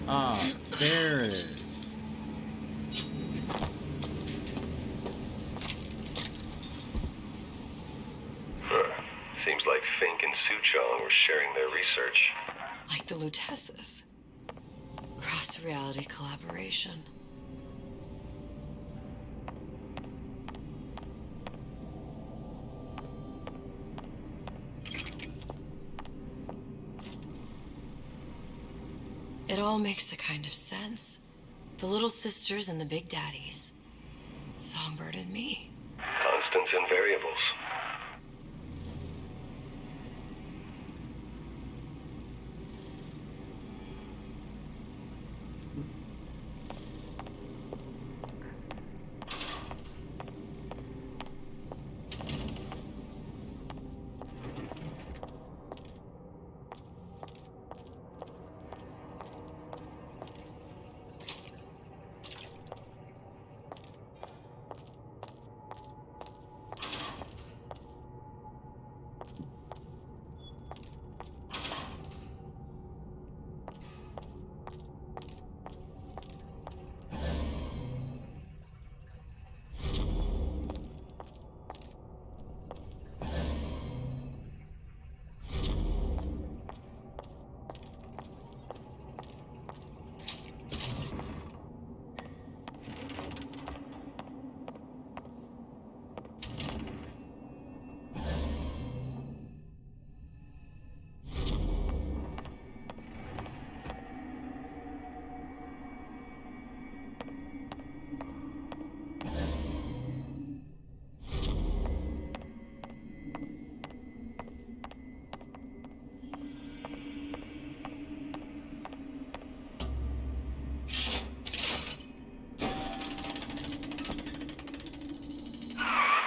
Ah, there it is. Seems like Fink and Suchong were sharing their research. Like the Lutesses. Cross-reality collaboration. It all makes a kind of sense. The little sisters and the big daddies. Songbird and me. Constants and variables.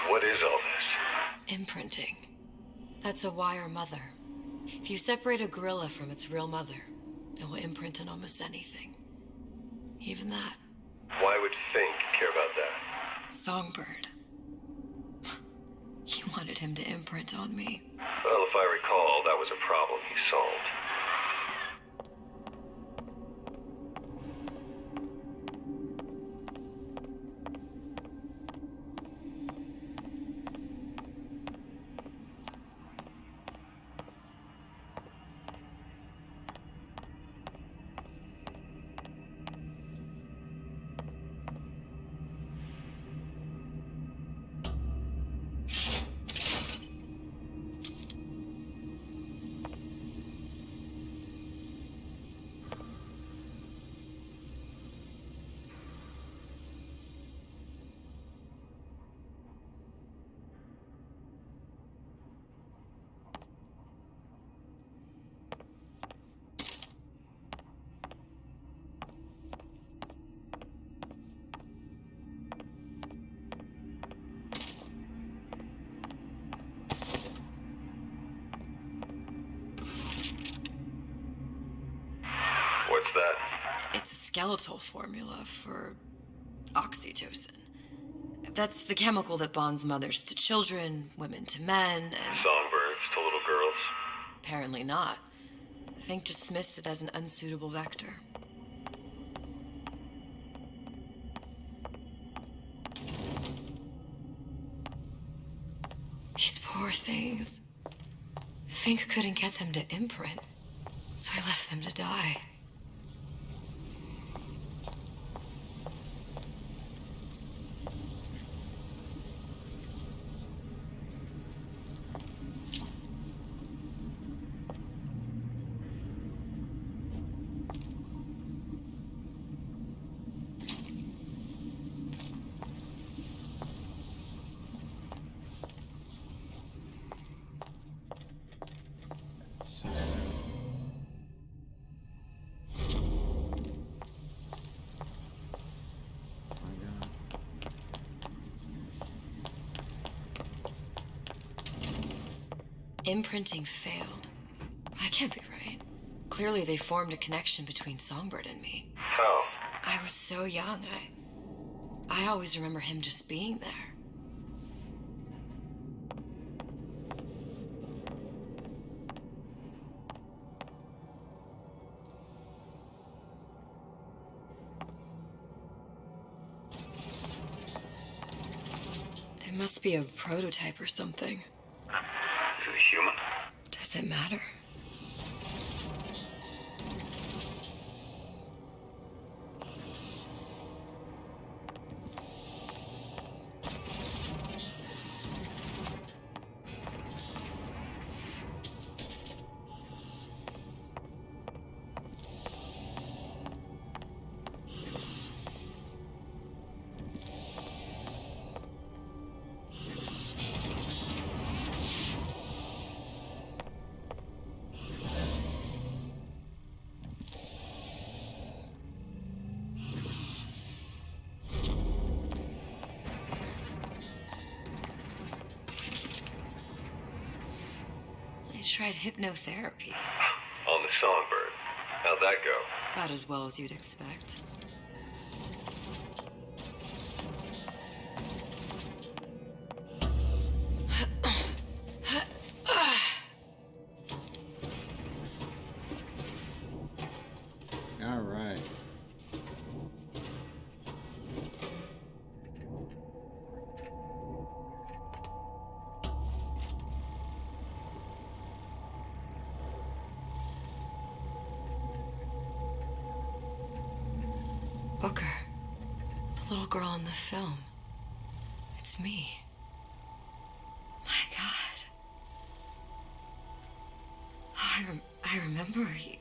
What is all this? Imprinting. That's a wire mother. If you separate a gorilla from its real mother, it will imprint on almost anything. Even that. Why would Fink care about that? Songbird. He wanted him to imprint on me. Well, if I recall, that was a problem he solved. What's that? It's a skeletal formula for oxytocin. That's the chemical that bonds mothers to children, women to men, and... Songbirds to little girls? Apparently not. Fink dismissed it as an unsuitable vector. These poor things. Fink couldn't get them to imprint, so I left them to die. Imprinting failed. can't be right. Clearly they formed a connection between Songbird and me. How? I was so young, I always remember him just being there. It must be a prototype or something. Is it a human? Does it matter? I tried hypnotherapy. On the Songbird. How'd that go? About as well as you'd expect. All right. Booker. The little girl in the film. It's me. My God. Oh, I remember he'd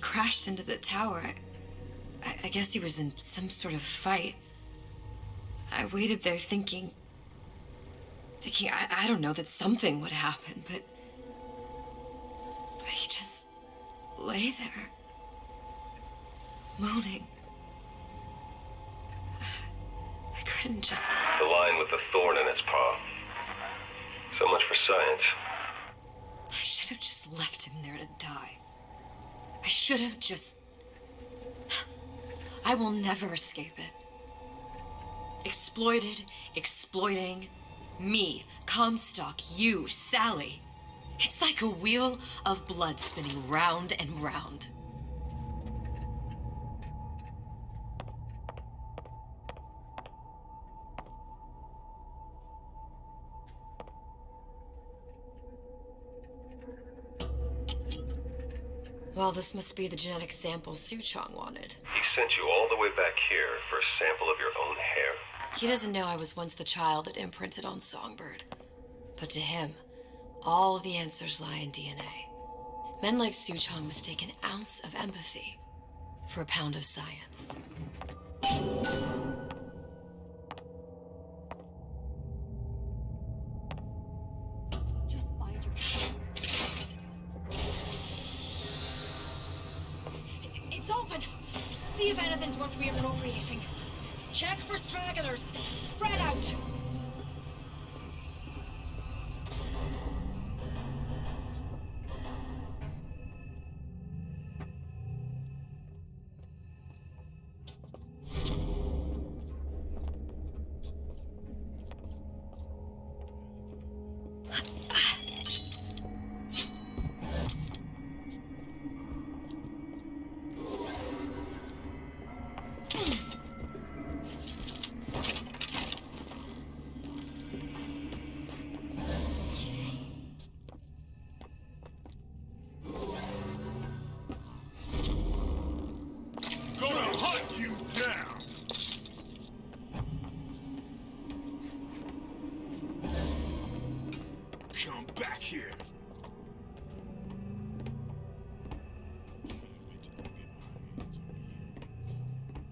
crashed into the tower. I guess he was in some sort of fight. I waited there thinking I don't know, that something would happen, but he just lay there, moaning. I couldn't just... The lion with the thorn in its paw. So much for science. I should have just left him there to die. I should have just... I will never escape it. Exploited, exploiting, me, Comstock, you, Sally. It's like a wheel of blood spinning round and round. Well, this must be the genetic sample Suchong wanted. He sent you all the way back here for a sample of your own hair. He doesn't know I was once the child that imprinted on Songbird. But to him, all of the answers lie in DNA. Men like Suchong mistake an ounce of empathy for a pound of science. Just bide your time. It's open! See if anything's worth reappropriating. Check for stragglers. Spread out!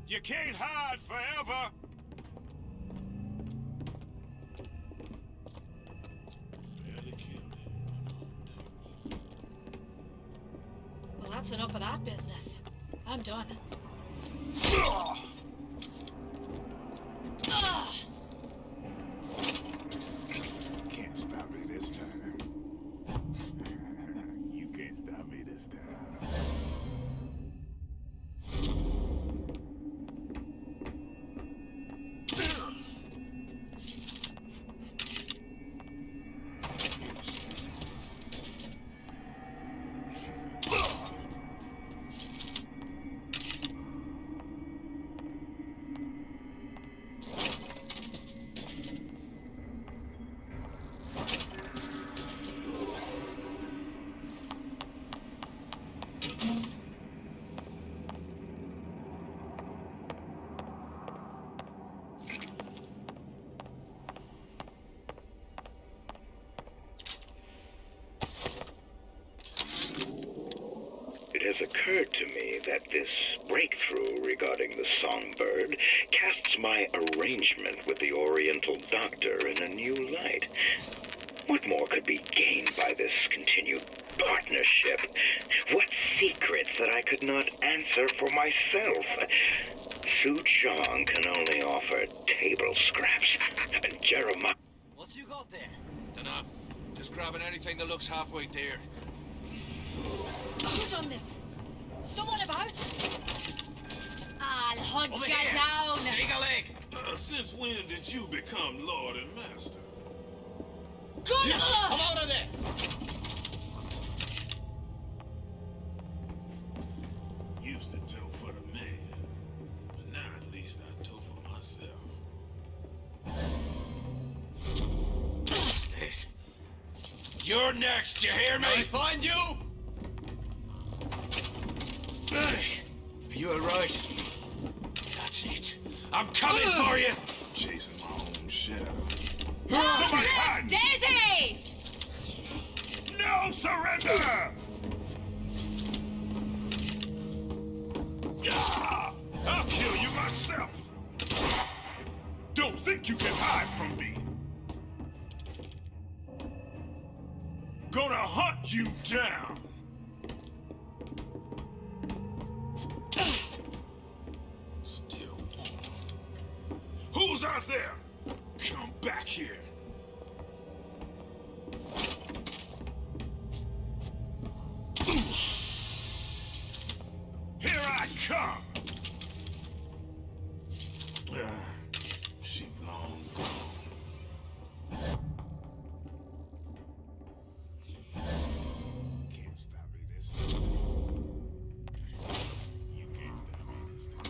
You can't hide forever. Well, that's enough of that business. I'm done. Can't stop me this time. has occurred to me that this breakthrough regarding the songbird casts my arrangement with the Oriental Doctor in a new light. What more could be gained by this continued partnership? What secrets that I could not answer for myself? Su Chong can only offer table scraps, and Jeremiah... What you got there? Dunno. Just grabbing anything that looks halfway there. Who done this? Someone about? I'll hunt Over you here. down! Sneak a leg! Since when did you become Lord and Master? Good Come out of there! Used to tow for the man, but now at least I tow for myself. What's this? You're next, you hear me? I find you? Hey, are you alright? That's it. I'm coming for you! Chasing my own shadow. Look, Somebody hide! Daisy! No surrender! Ah, I'll kill you myself! Don't think you can hide from me! Gonna hunt you down! Still warm. Who's out there? Come back here. Here I come! She long gone. Can't stop me this time. You can't stop me this time.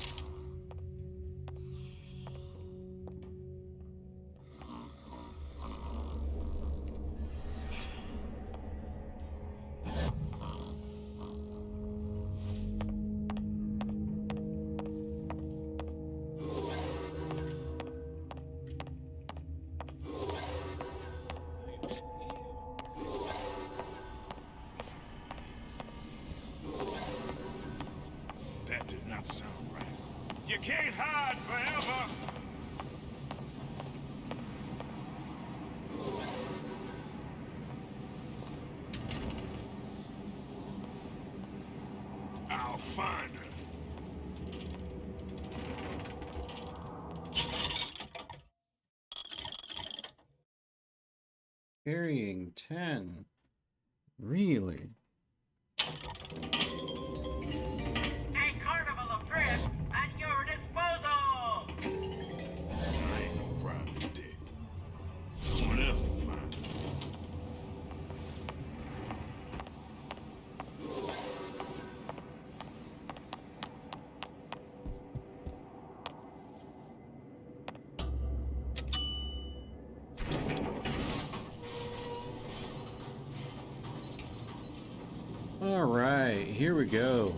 That did not sound right. You can't hide forever! I'll find her. Carrying 10. Really? A carnival of trips at your disposal! I ain't no private dick. Someone else can find her. All right, here we go.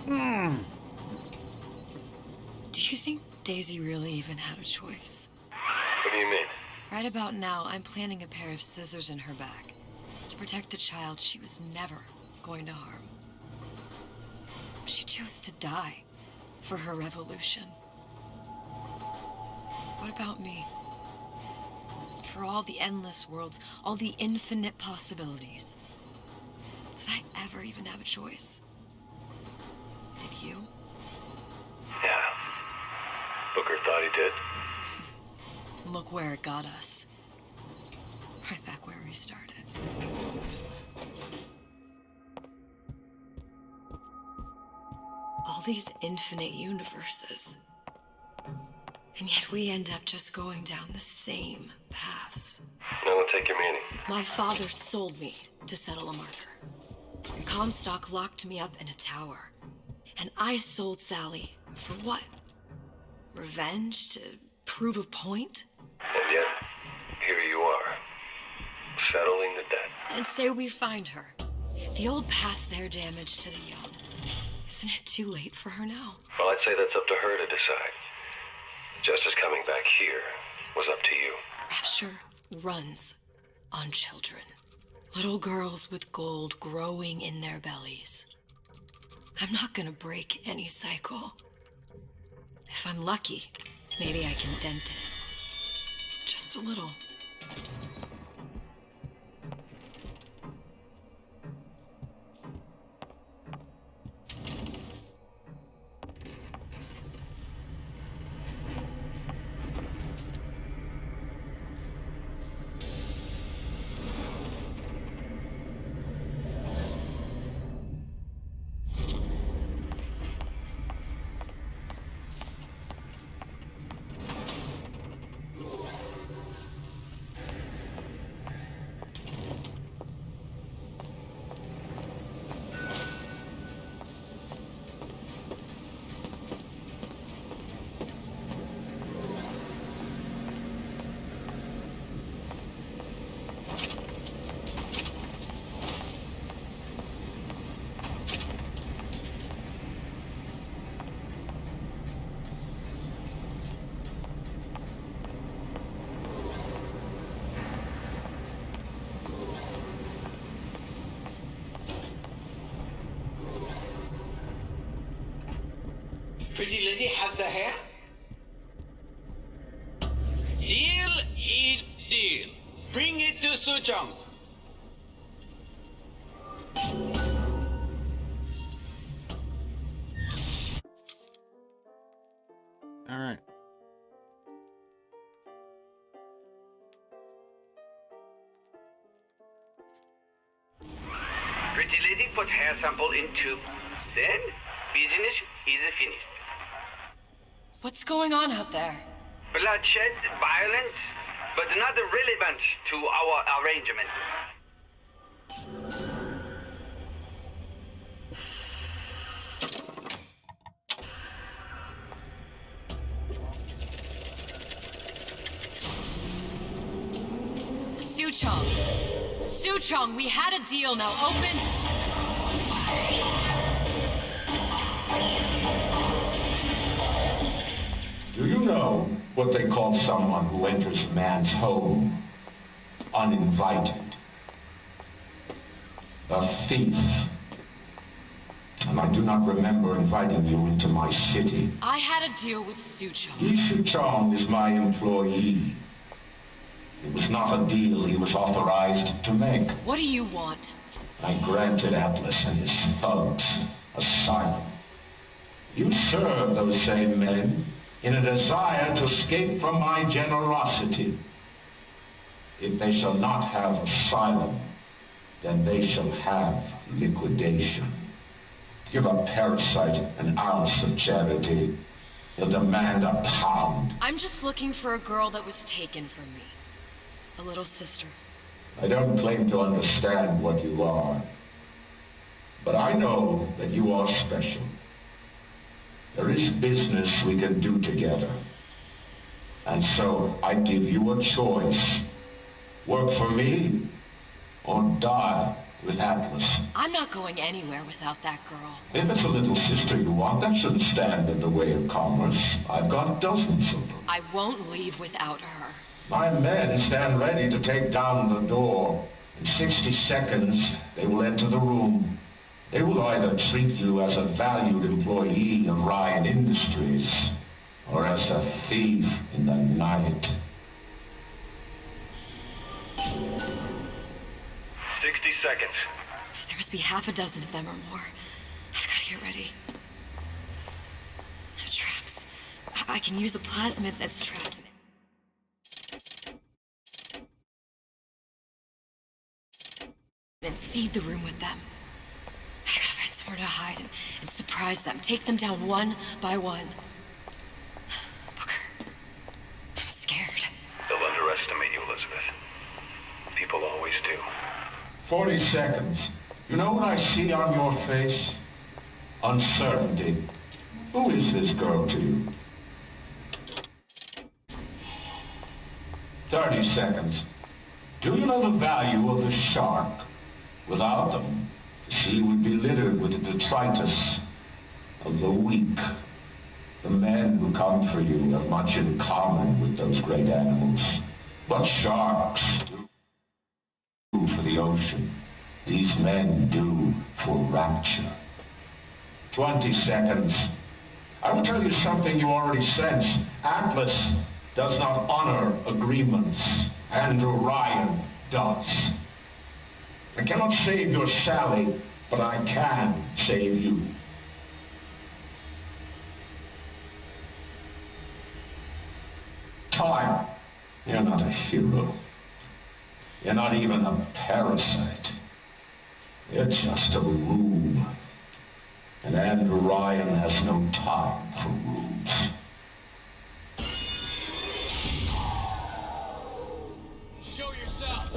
Do you think Daisy really even had a choice? What do you mean? Right about now, I'm planting a pair of scissors in her back to protect a child she was never going to harm. She chose to die for her revolution. What about me? For all the endless worlds, all the infinite possibilities. Did I ever even have a choice? Did you? Yeah. Booker thought he did. Look where it got us. Right back where we started. All these infinite universes. And yet we end up just going down the same paths. I will take your meaning. My father sold me to settle a marker. Comstock locked me up in a tower. And I sold Sally for what? Revenge? To prove a point? And yet, here you are, settling the debt. And say we find her. The old past their damage to the young. Isn't it too late for her now? Well, I'd say that's up to her to decide. Justice coming back here was up to you. Rapture runs on children. Little girls with gold growing in their bellies. I'm not gonna break any cycle. If I'm lucky, maybe I can dent it. Just a little. Pretty lady has the hair? Deal is deal. Bring it to Suchong. All right. Pretty lady put hair sample in tube. Then business is finished. What's going on out there? Bloodshed, violence, but not relevant to our arrangement. Suchong, we had a deal, now open... Do you know what they call someone who enters a man's home uninvited? A thief. And I do not remember inviting you into my city. I had a deal with Suchong. Suchong is my employee. It was not a deal he was authorized to make. What do you want? I granted Atlas and his thugs asylum. You serve those same men in a desire to escape from my generosity. If they shall not have asylum, then they shall have liquidation. Give a parasite an ounce of charity, he'll demand a pound. I'm just looking for a girl that was taken from me. A little sister. I don't claim to understand what you are, but I know that you are special. There is business we can do together. And so I give you a choice. Work for me or die with Atlas. I'm not going anywhere without that girl. If it's a little sister you want, that shouldn't stand in the way of commerce. I've got dozens of them. I won't leave without her. My men stand ready to take down the door. In 60 seconds, they will enter the room. They will either treat you as a valued employee of Ryan Industries or as a thief in the night. 60 seconds. There must be half a dozen of them or more. I've got to get ready. Traps. I can use the plasmids as traps. Then seed the room with them. I gotta find somewhere to hide and surprise them. Take them down one by one. Booker, I'm scared. They'll underestimate you, Elizabeth. People always do. 40 seconds. You know what I see on your face? Uncertainty. Who is this girl to you? 30 seconds. Do you know the value of the shark? Without them, the sea would be littered with the detritus of the weak. The men who come for you have much in common with those great animals. What sharks do for the ocean, these men do for rapture. 20 seconds. I will tell you something you already sense. Atlas does not honor agreements, and Orion does. I cannot save your Sally, but I can save you. Time, you're not a hero. You're not even a parasite. You're just a rube. And Orion has no time for rubes. Show yourself!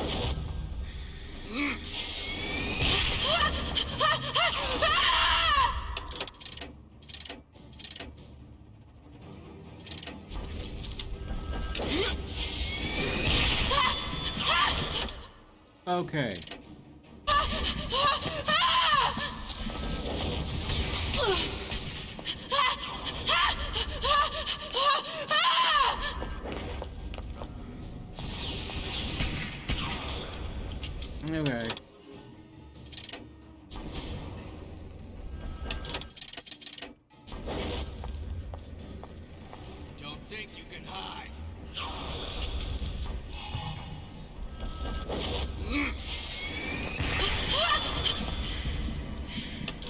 Okay. Okay. Don't think you can hide.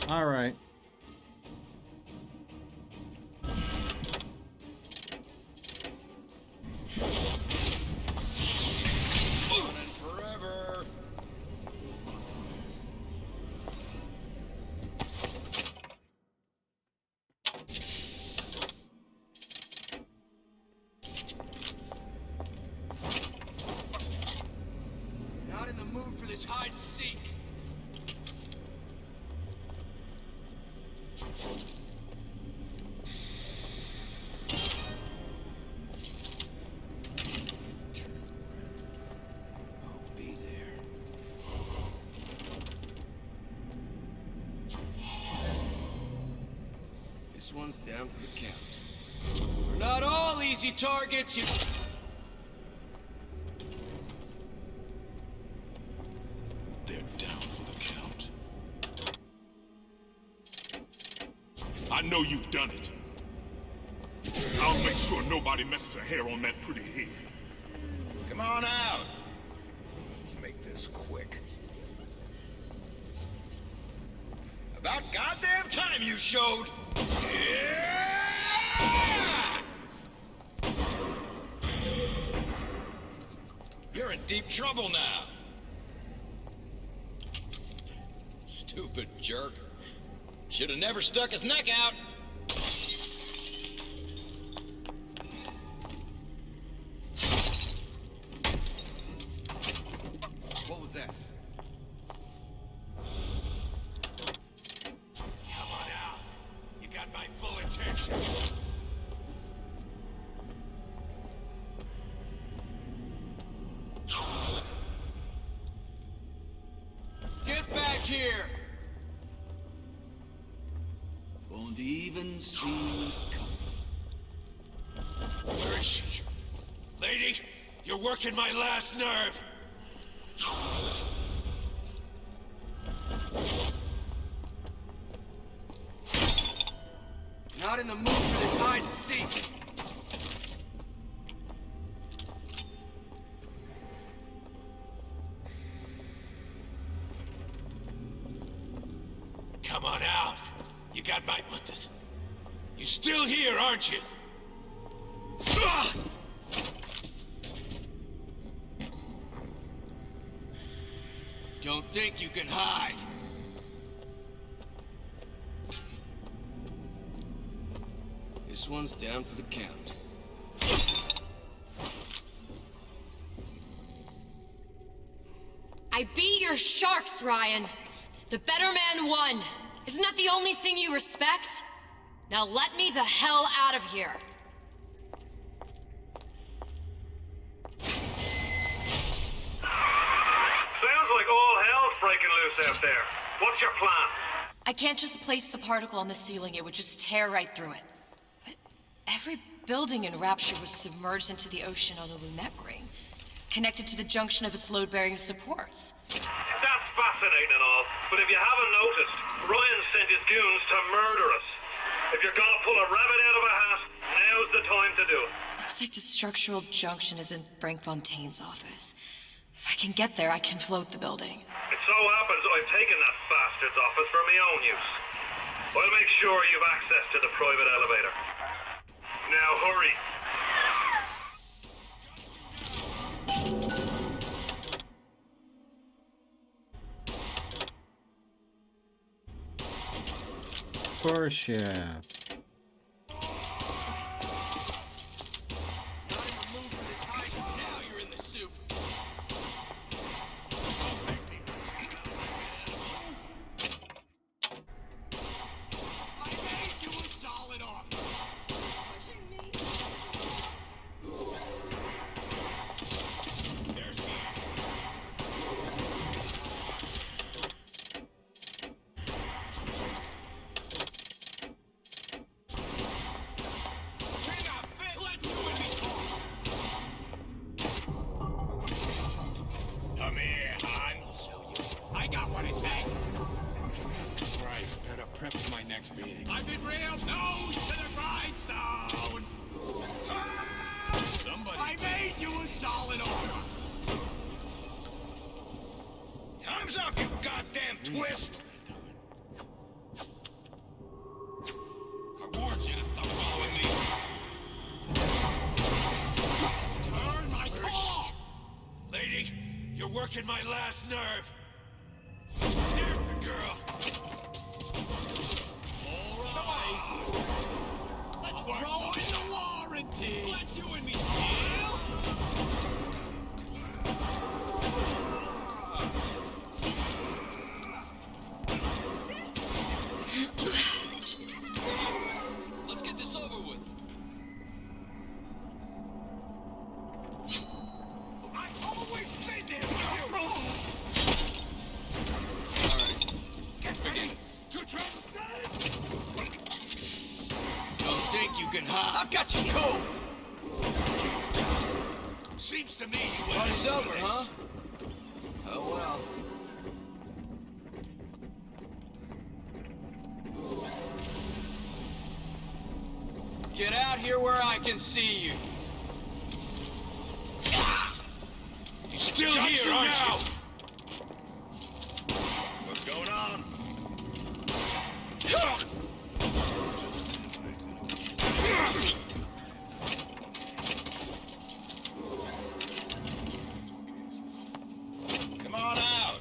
All right. Forever. Not in the mood for this hide and seek. This one's down for the count. We're not all easy targets, you... They're down for the count. I know you've done it. I'll make sure nobody messes a hair on that pretty head. Come on out. Let's make this quick. About goddamn time you showed. You're in deep trouble now. Stupid jerk. Should have never stuck his neck out. What was that? Come on out. You got my full attention. Get back here! Won't even see me come. Where is she? Lady, you're working my last nerve. Not in the mood for this hide and seek. Come on out. You got my... What the... You still here, aren't you? Ah! Don't think you can hide. This one's down for the count. I beat your sharks, Ryan. The better man won. Isn't that the only thing you respect? Now let me the hell out of here. Sounds like all hell's breaking loose out there. What's your plan? I can't just place the particle on the ceiling. It would just tear right through it. But every building in Rapture was submerged into the ocean on the Lunette ring, connected to the junction of its load-bearing supports. That's fascinating and all, but if you haven't noticed, Ryan sent his goons to murder us. If you're gonna pull a rabbit out of a hat, now's the time to do it. Looks like the structural junction is in Frank Fontaine's office. If I can get there, I can float the building. It so happens I've taken that bastard's office for my own use. I'll make sure you've access to the private elevator. Now hurry. Of course, yeah. Now you're in the soup. I made you a solid offer. Pushing me. There she is. We're not fit. Let you and me talk. Come here, hon. I'll show you. I got what it takes. Christ, better prep for my next meeting. I've been railed nose to the grindstone. Somebody. I made you a solid offer. Time's up, you goddamn twist. I warned you to stop following me. Turn my claw. Lady, you're working my last nerve. There, girl. All right. Let's throw in the warranty. Let you and me deal. Let's get this over with. I've always been there with you. All right. Begin. Two trouble side. Don't think you can hide. I've got you cold. Seems to me you Party's over, huh? Oh well. Get out here where I can see you. You're still here, aren't you? What's going on? Come on out.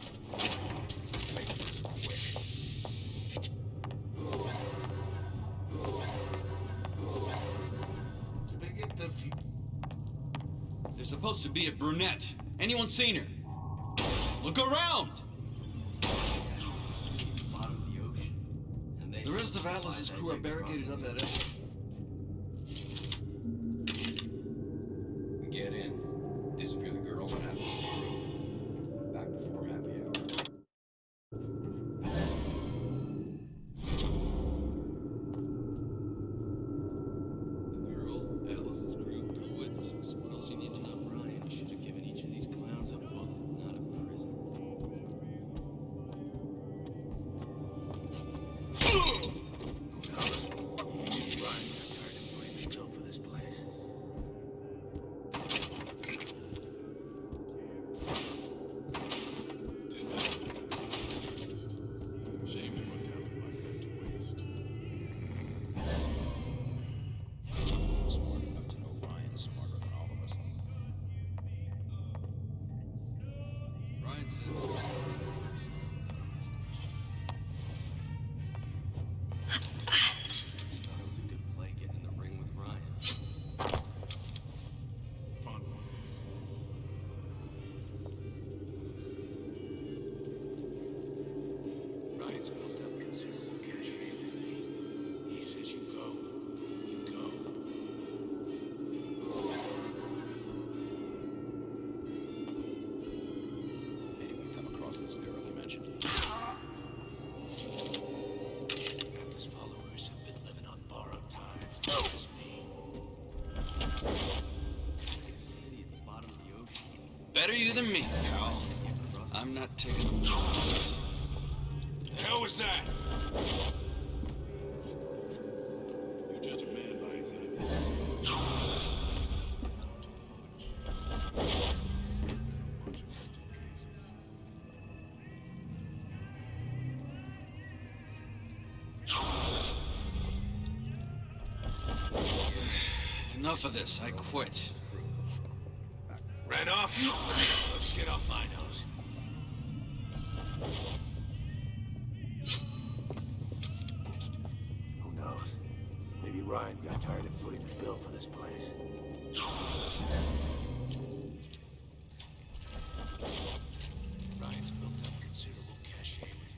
There's supposed to be a brunette. Anyone seen her? Look around! The rest of Atlas's crew are barricaded up that exit. Get in. Disappear the girl and have back before happy hour. The girl, Atlas's crew, 2 witnesses. What else you need to know? Ryan should have given each of these clowns a bullet, not a prison. Better you than me, pal. I'm not taking the shot. The hell was that? You're just a man by his Enough of this. I quit. Ran off? Let's get off my nose. Who knows? Maybe Ryan got tired of footing the bill for this place. Ryan's built up considerable cachet with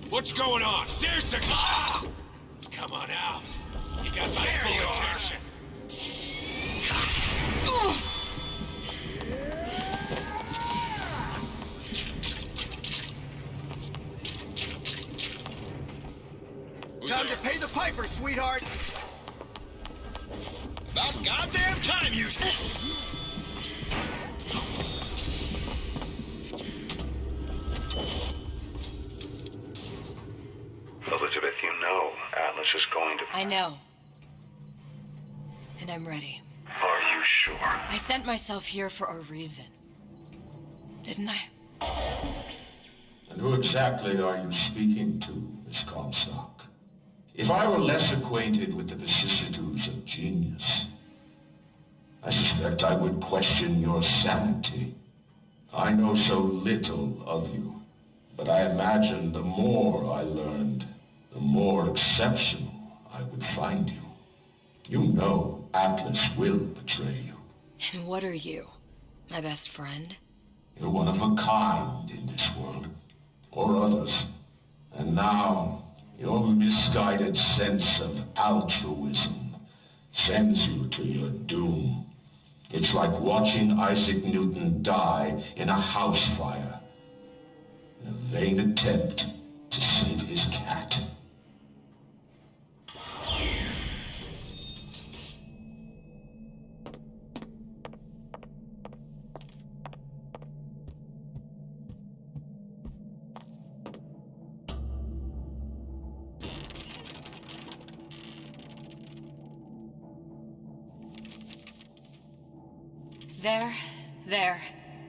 me. What's going on? There's the... Ah! Come on out. You got my full attention. Time to pay the piper, sweetheart. About goddamn time, you... Elizabeth, you know Atlas is going to... I know. And I'm ready. Are you sure? I sent myself here for a reason. Didn't I? And who exactly are you speaking to, Miss Comstock? If I were less acquainted with the vicissitudes of genius, I suspect I would question your sanity. I know so little of you, but I imagine the more I learned, the more exceptional I would find you. You know Atlas will betray you. And what are you? My best friend? You're one of a kind in this world, or others. And now, your misguided sense of altruism sends you to your doom. It's like watching Isaac Newton die in a house fire, in a vain attempt to save his cat.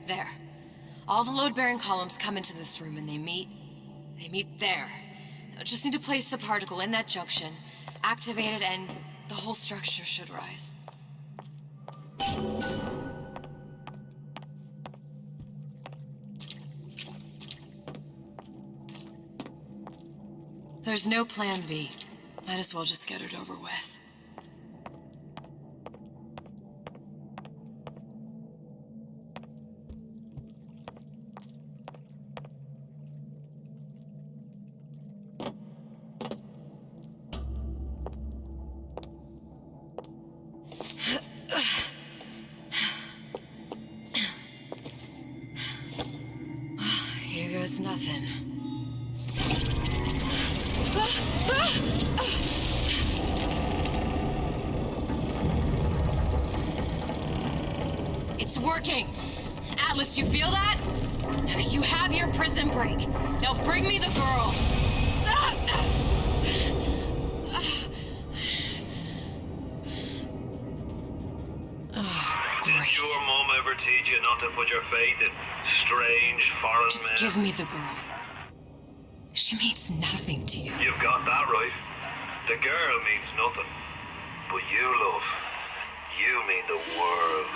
There. All the load-bearing columns come into this room and they meet there. I just need to place the particle in that junction, activate it, and the whole structure should rise. There's no plan B. Might as well just get it over with. Here goes nothing. It's working! Atlas, you feel that? You have your prison break. Now bring me the girl. Did your mom ever teach you not to put your faith in strange foreign Just men? give me the girl. She means nothing to you. You've got that right. The girl means nothing. But you, love, you mean the world.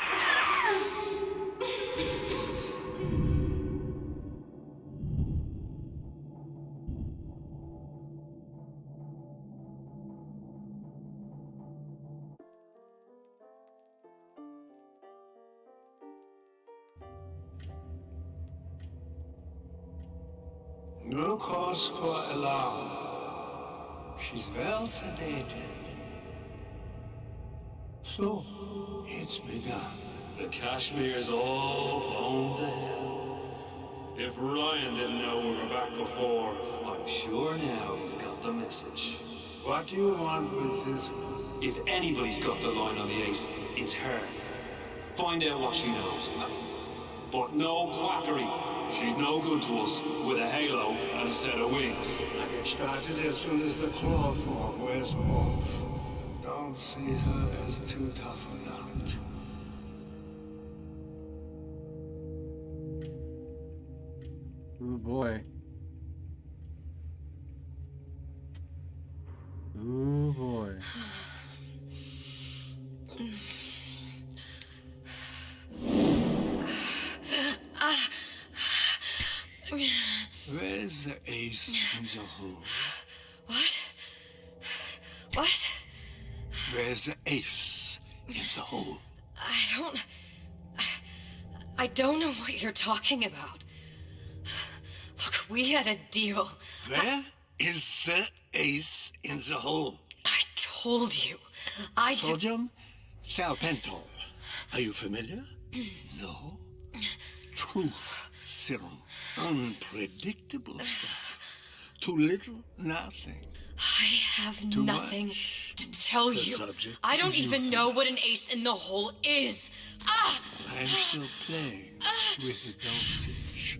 No cause for alarm. She's well sedated. So, it's begun. The Kashmir's all blown to hell. If Ryan didn't know we were back before, I'm sure now he's got the message. What do you want with this? If anybody's got the line on the ace, it's her. Find out what she knows. But no quackery. She's no good to us with a halo and a set of wings. I get started as soon as the claw form wears off. Don't see her as too tough a nut. Ooh boy. Ooh boy. Where's the ace in the hole? What? What? Where's the ace in the hole? I don't know what you're talking about. Look, we had a deal. Where is the ace in the hole? I told you. Sodium salpental. Are you familiar? No. Truth serum. Unpredictable stuff. Too little, nothing. I have Too nothing much. to tell The you. subject I don't is even know what an ace in the hole is. Ah! I'm still playing with the dosage.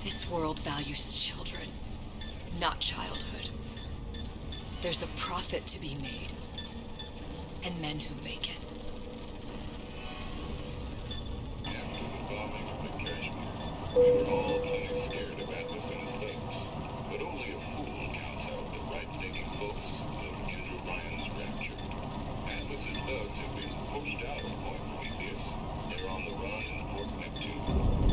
This world values children, not childhood. There's a profit to be made, and men who make it. We were all plenty scared of Atlas's legs, but only a fool counts out the right-thinking folks of Kendra Ryan's rapture. Atlas's thugs have been pushed out of Point Prometheus. They're on the run in Fort Neptune.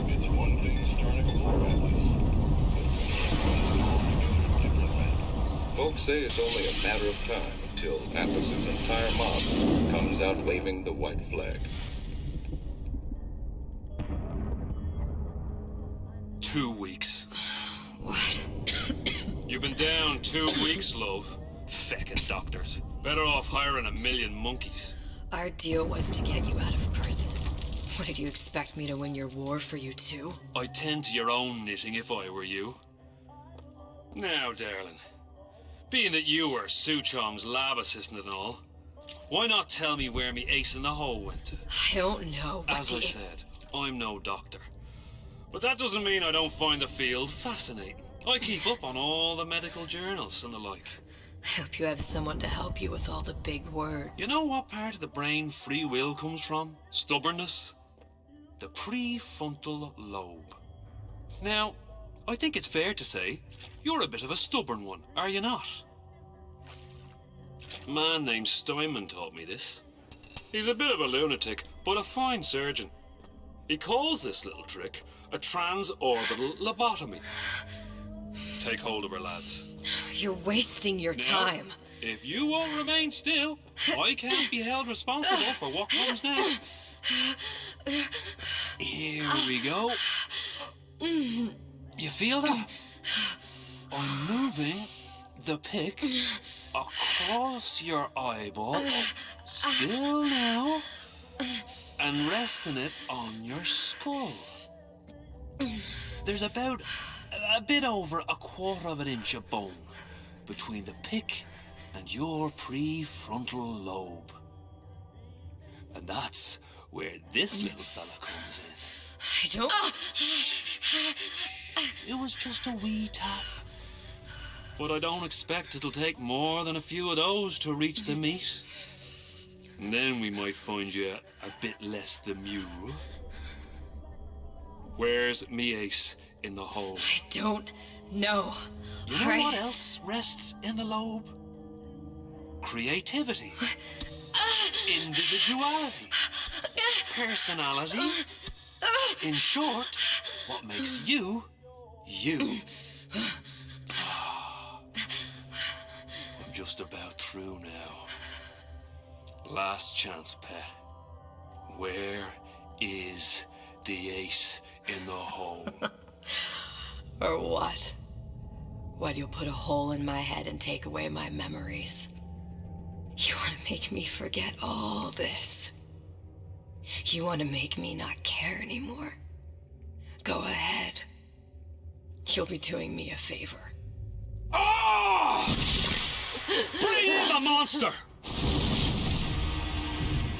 It's one thing starting a war, Atlas, but finishing one is altogether a different matter. Folks say it's only a matter of time until Atlas's entire mob comes out waving the white flag. 2 weeks. What? You've been down 2 weeks, love. Feckin' doctors. Better off hiring 1,000,000 monkeys. Our deal was to get you out of prison. What, did you expect me to win your war for you too? I'd tend to your own knitting if I were you. Now, darling, being that you were Su Chong's lab assistant and all, why not tell me where me ace in the hole went to? I don't know. As I said, I'm no doctor. But that doesn't mean I don't find the field fascinating. I keep up on all the medical journals and the like. I hope you have someone to help you with all the big words. You know what part of the brain free will comes from? Stubbornness? The prefrontal lobe. Now, I think it's fair to say you're a bit of a stubborn one, are you not? A man named Steinman taught me this. He's a bit of a lunatic, but a fine surgeon. He calls this little trick a transorbital lobotomy. Take hold of her, lads. You're wasting your time. If you won't remain still, I can't be held responsible for what comes next. Here we go. You feel that? I'm moving the pick across your eyeball, still now, and resting it on your skull. There's about a bit over 1/4 of an inch of bone between the pick and your prefrontal lobe. And that's where this little fella comes in. I don't... It was just a wee tap. But I don't expect it'll take more than a few of those to reach the meat. And then we might find you a bit less the mule. Where's me ace in the hole? I don't know. You know what else rests in the lobe? Creativity. Individuality. Personality. In short, what makes you, you. I'm just about through now. Last chance, pet. Where is the ace in the hole? Or what? What, you'll put a hole in my head and take away my memories? You want to make me forget all this? You want to make me not care anymore? Go ahead. You'll be doing me a favor. Ah! Bring in the monster!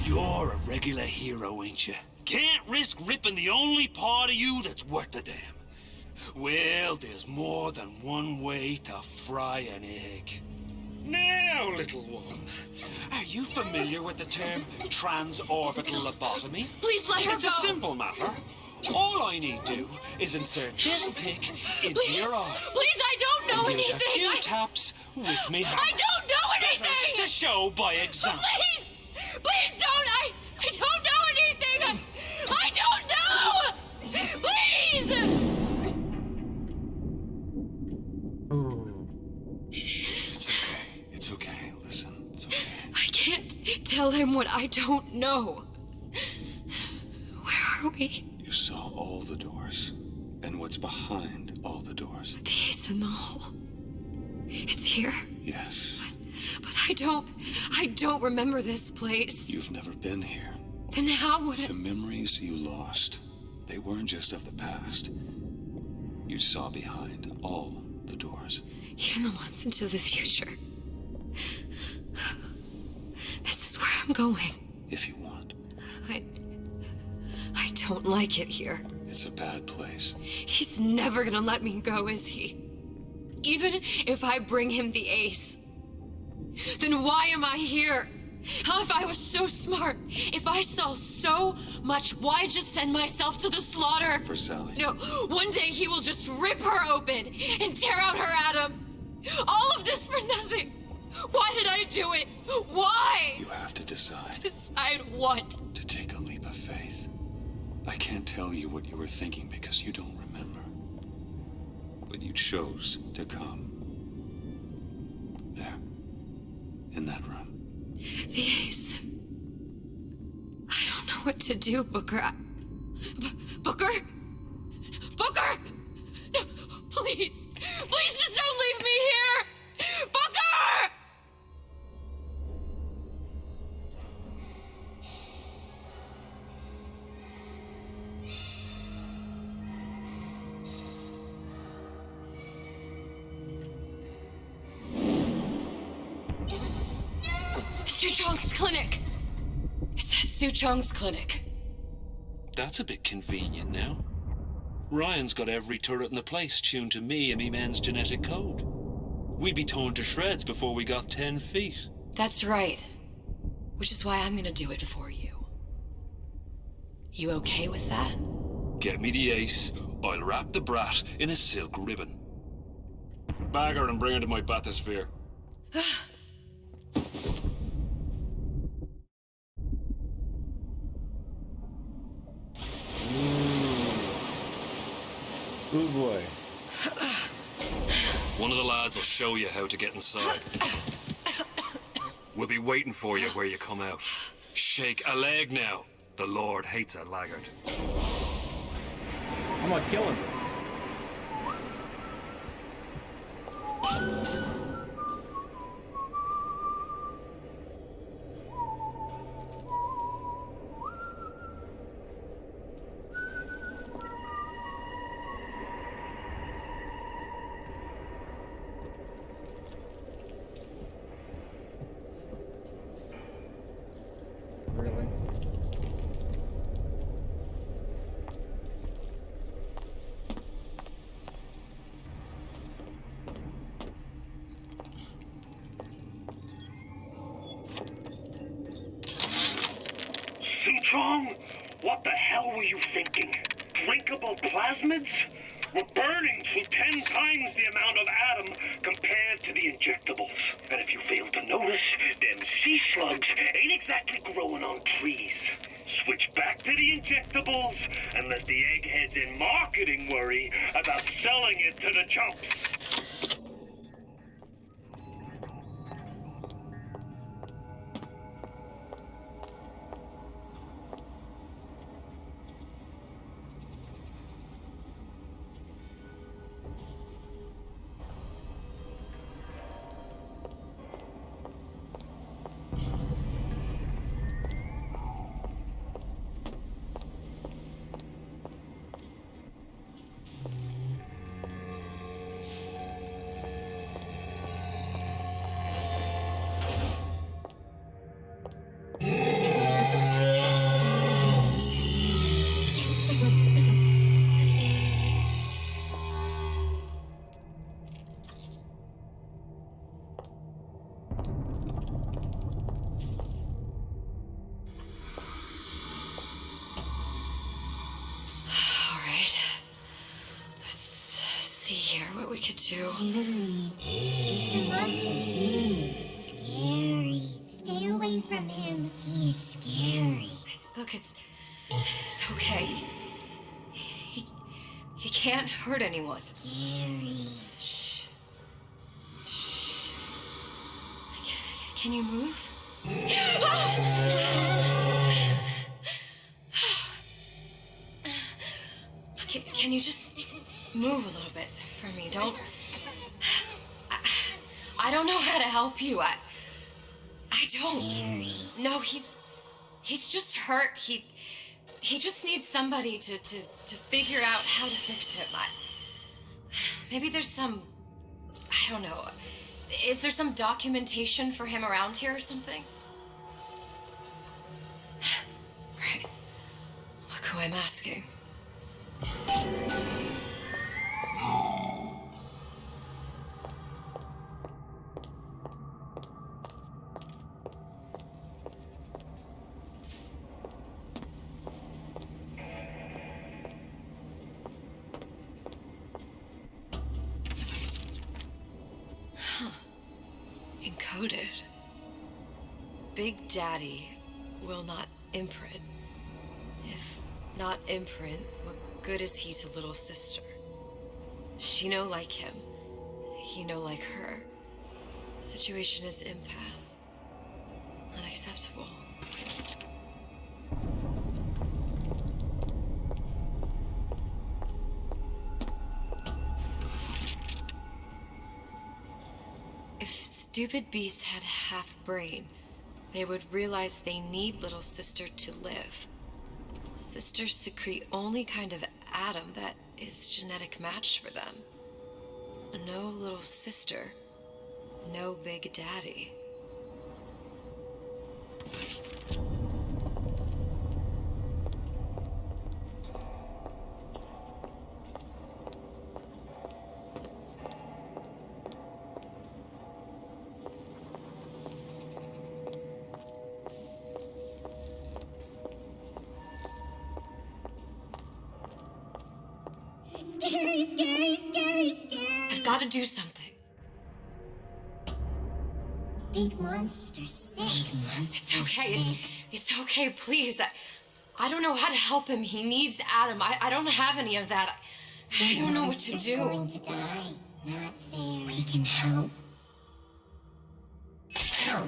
You're a regular hero, ain't you? Can't risk ripping the only part of you that's worth a damn. Well, there's more than one way to fry an egg. Now, little one, are you familiar with the term transorbital lobotomy? Please let her It's go. a simple matter. All I need do is insert this pick into your arm. Please, I don't know and give it anything. a few taps with me hammer. I don't know anything. To show by example. Please, please don't. I don't know anything. I don't know. Please. Shh, it's okay. It's okay. Listen, it's okay. I can't tell him what I don't know. Where are we? You saw all the doors, and what's behind all the doors. The ace in the hole. It's here. Yes. But I don't remember this place. You've never been here. Then how would The memories you lost, they weren't just of the past. You saw behind all the doors. Even the ones into the future. This is where I'm going. If you want. I don't like it here. It's a bad place. He's never gonna let me go, is he? Even if I bring him the ace. Then why am I here? How if I was so smart? If I saw so much, why just send myself to the slaughter? For Sally. No, one day he will just rip her open and tear out her atom. All of this for nothing. Why did I do it? Why? You have to decide. Decide what? To take a leap of faith. I can't tell you what you were thinking because you don't remember. But you chose to come. There. In that room. The ace. I don't know what to do, Booker. Booker? Booker! No, please. Please just don't leave me here! Booker! Suchong's clinic. It's at Suchong's clinic. That's a bit convenient now. Ryan's got every turret in the place tuned to me and me man's genetic code. We'd be torn to shreds before we got 10 feet. That's right. Which is why I'm gonna do it for you. You okay with that? Get me the ace, I'll wrap the brat in a silk ribbon. Bag her and bring her to my bathysphere. Oh boy. One of the lads will show you how to get inside. We'll be waiting for you where you come out. Shake a leg now. The Lord hates a laggard. I'm gonna kill him. Really? Suchong, what the hell were you thinking? Drinkable plasmids? We're burning through 10 times the amount of atom compared to the injectables. And if you fail to notice, them sea slugs ain't exactly growing on trees. Switch back to the injectables and let the eggheads in marketing worry about selling it to the chumps. see here what we could do. Mr. Monster's mean, scary. Stay away from him. He's scary. Look, it's okay. He can't hurt anyone. Scary. Shh. Shh. Can you move? Can you just move a little bit for me? Don't... I don't know how to help you. I don't. Scary. No, he's just hurt. He just needs somebody to figure out how to fix him. Maybe there's some... I don't know. Is there some documentation for him around here or something? Right. Look who I'm asking. Encoded. Big Daddy will not imprint. If not imprint, what good is he to little sister? She no like him. He no like her. Situation is impasse. Unacceptable. If stupid beasts had half brain, they would realize they need little sister to live. Sisters secrete only kind of atom that is genetic match for them. No little sister, no Big Daddy. Scary, scary, scary, scary. I've got to do something. Big monster sick. It's okay. It's okay, please. I don't know how to help him. He needs Adam. I don't have any of that. I don't know what to do. Going to die. Not fair. We can help. Help.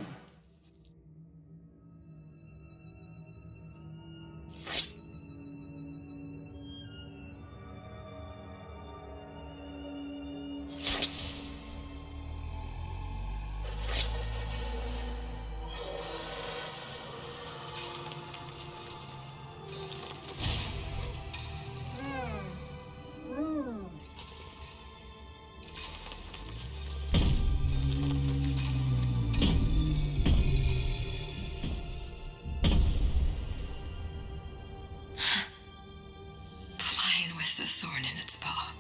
Flying with the thorn in its paw.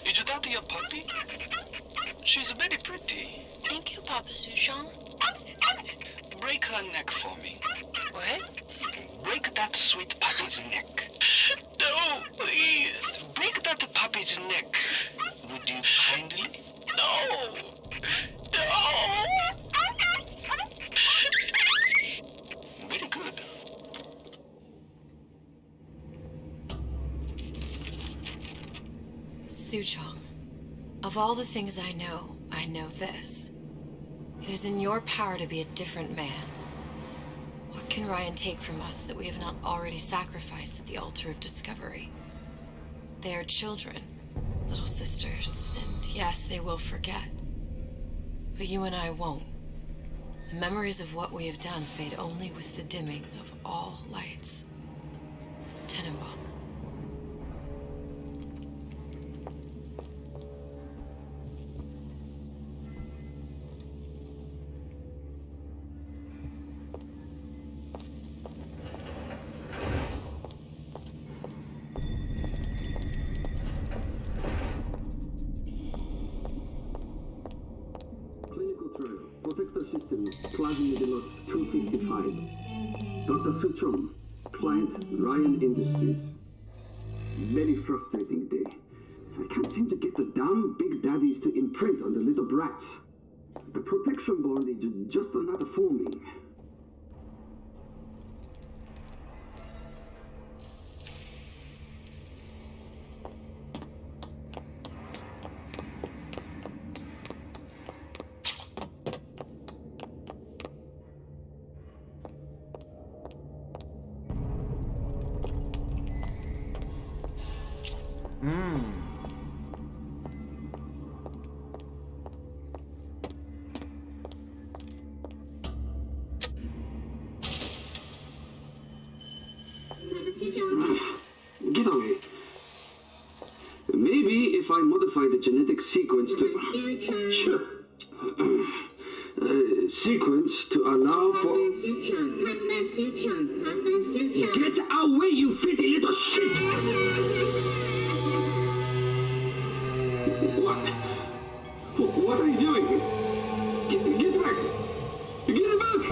Is that your puppy? She's very pretty. Thank you, Papa Sushon. Break her neck for me. What? Break that sweet puppy's neck. No, please. Break that puppy's neck. Would you kindly? No. No. Very good. Suchong, of all the things I know this. It is in your power to be a different man. What can Ryan take from us that we have not already sacrificed at the altar of discovery? They are children, little sisters, and yes, they will forget. But you and I won't. The memories of what we have done fade only with the dimming of all lights. Tenenbaum. Plasmid lot 255. Dr. Suchong, client Ryan Industries. Very frustrating day. I can't seem to get the damn big daddies to imprint on the little brats. The protection bondage is just not forming. Get away. Maybe if I modify the genetic sequence to... sequence to allow for... Get away, you filthy little shit! What? What are you doing? Get back! Get back!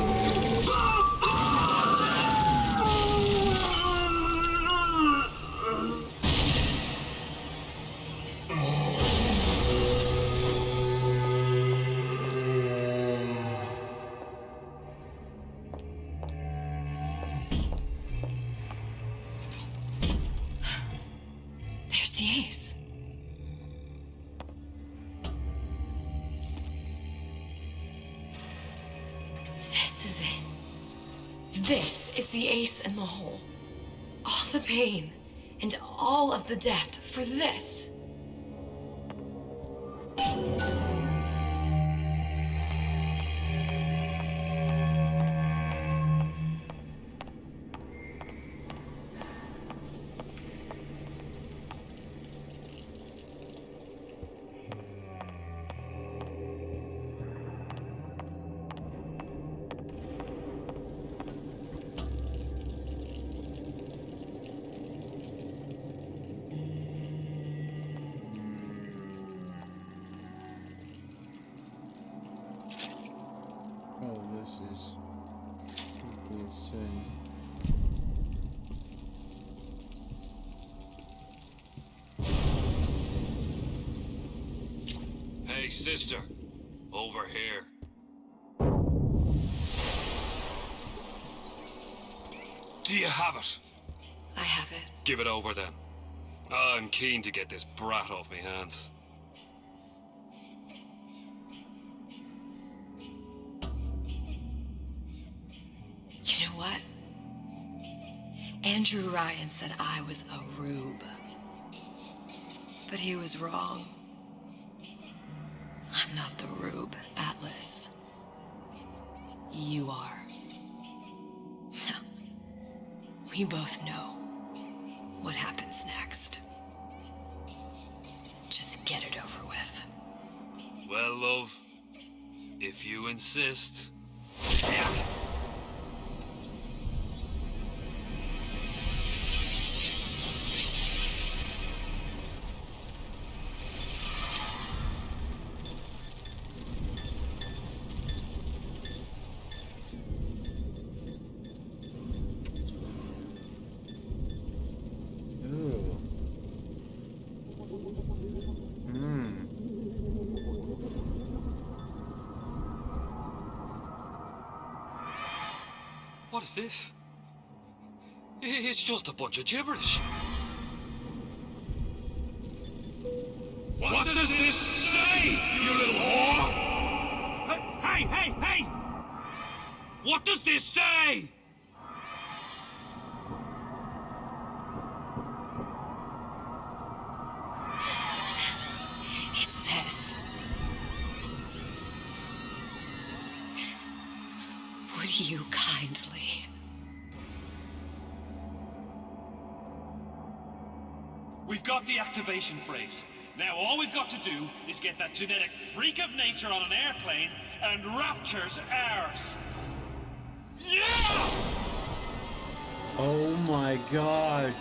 There's the ace. This is it. This is the ace in the hole. All the pain and all of the death for this. Oh, this is insane. Hey, sister. Over here. Do you have it? I have it. Give it over then. I'm keen to get this brat off me hands. You know what? Andrew Ryan said I was a rube. But he was wrong. I'm not the rube, Atlas. You are. We both know what happens next. Just get it over with. Well, love, if you insist. What is this? It's just a bunch of gibberish. What does this say, you little whore? Hey! What does this say? It says... Would you kindly... We've got the activation phrase. Now all we've got to do is get that genetic freak of nature on an airplane and Rapture's ours. Yeah! Oh my god.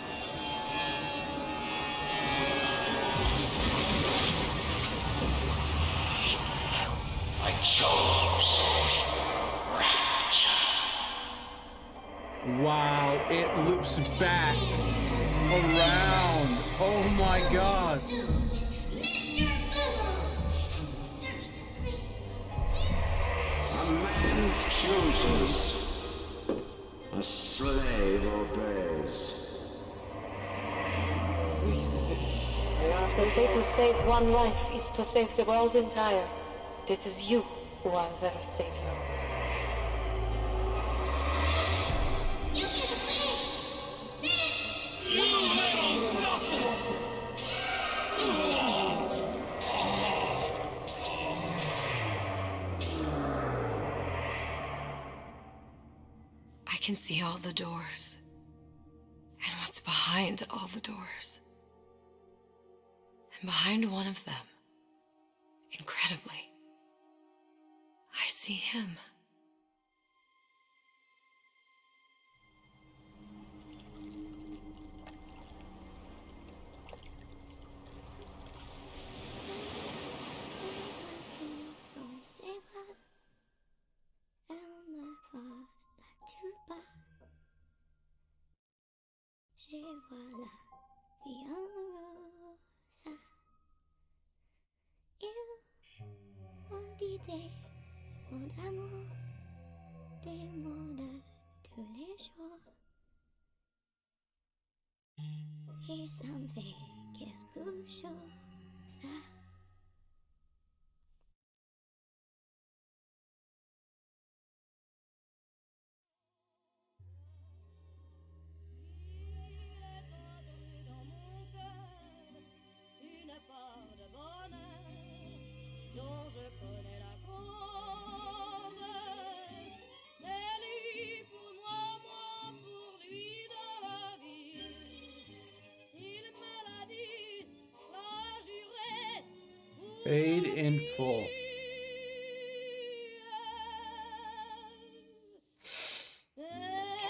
I chose wow, it loops back around. Oh my god. A man chooses, a slave obeys. They say to save one life is to save the world entire. It is you who are their savior. I can see all the doors. And what's behind all the doors. And behind one of them, incredibly, I see him. Je vois la vie en rose. Il m'a dit des mots d'amour, des mots de tous les jours. Et ça me fait quelque chose. Paid in full.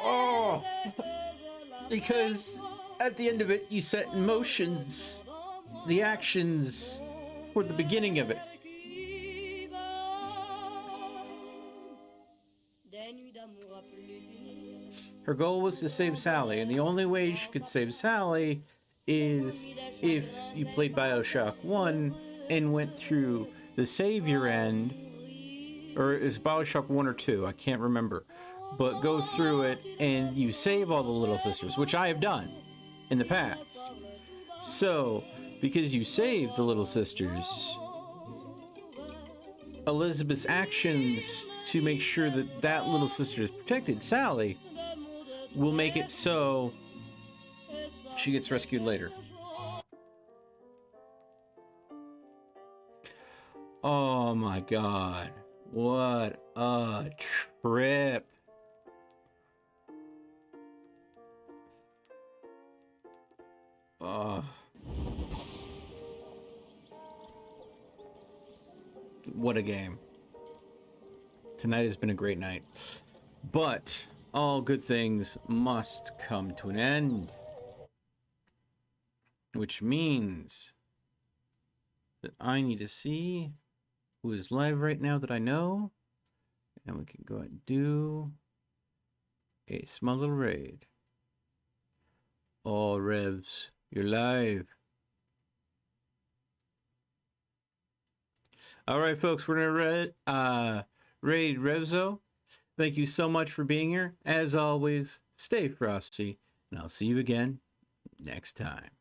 Oh, because at the end of it, you set in motions the actions for the beginning of it. Her goal was to save Sally, and the only way she could save Sally is if you played Bioshock 1 and went through the savior end, or is Bioshock 1 or 2? I can't remember. But go through it and you save all the little sisters, which I have done in the past. So, because you saved the little sisters, Elizabeth's actions to make sure that that little sister is protected, Sally, will make it so she gets rescued later. Oh my god. What a trip. What a game. Tonight has been a great night. But all good things must come to an end. Which means that I need to see who is live right now that I know. And we can go ahead and do a small little raid. Oh, Revs, you're live. All right, folks, we're going to raid Revzo. Thank you so much for being here. As always, stay frosty, and I'll see you again next time.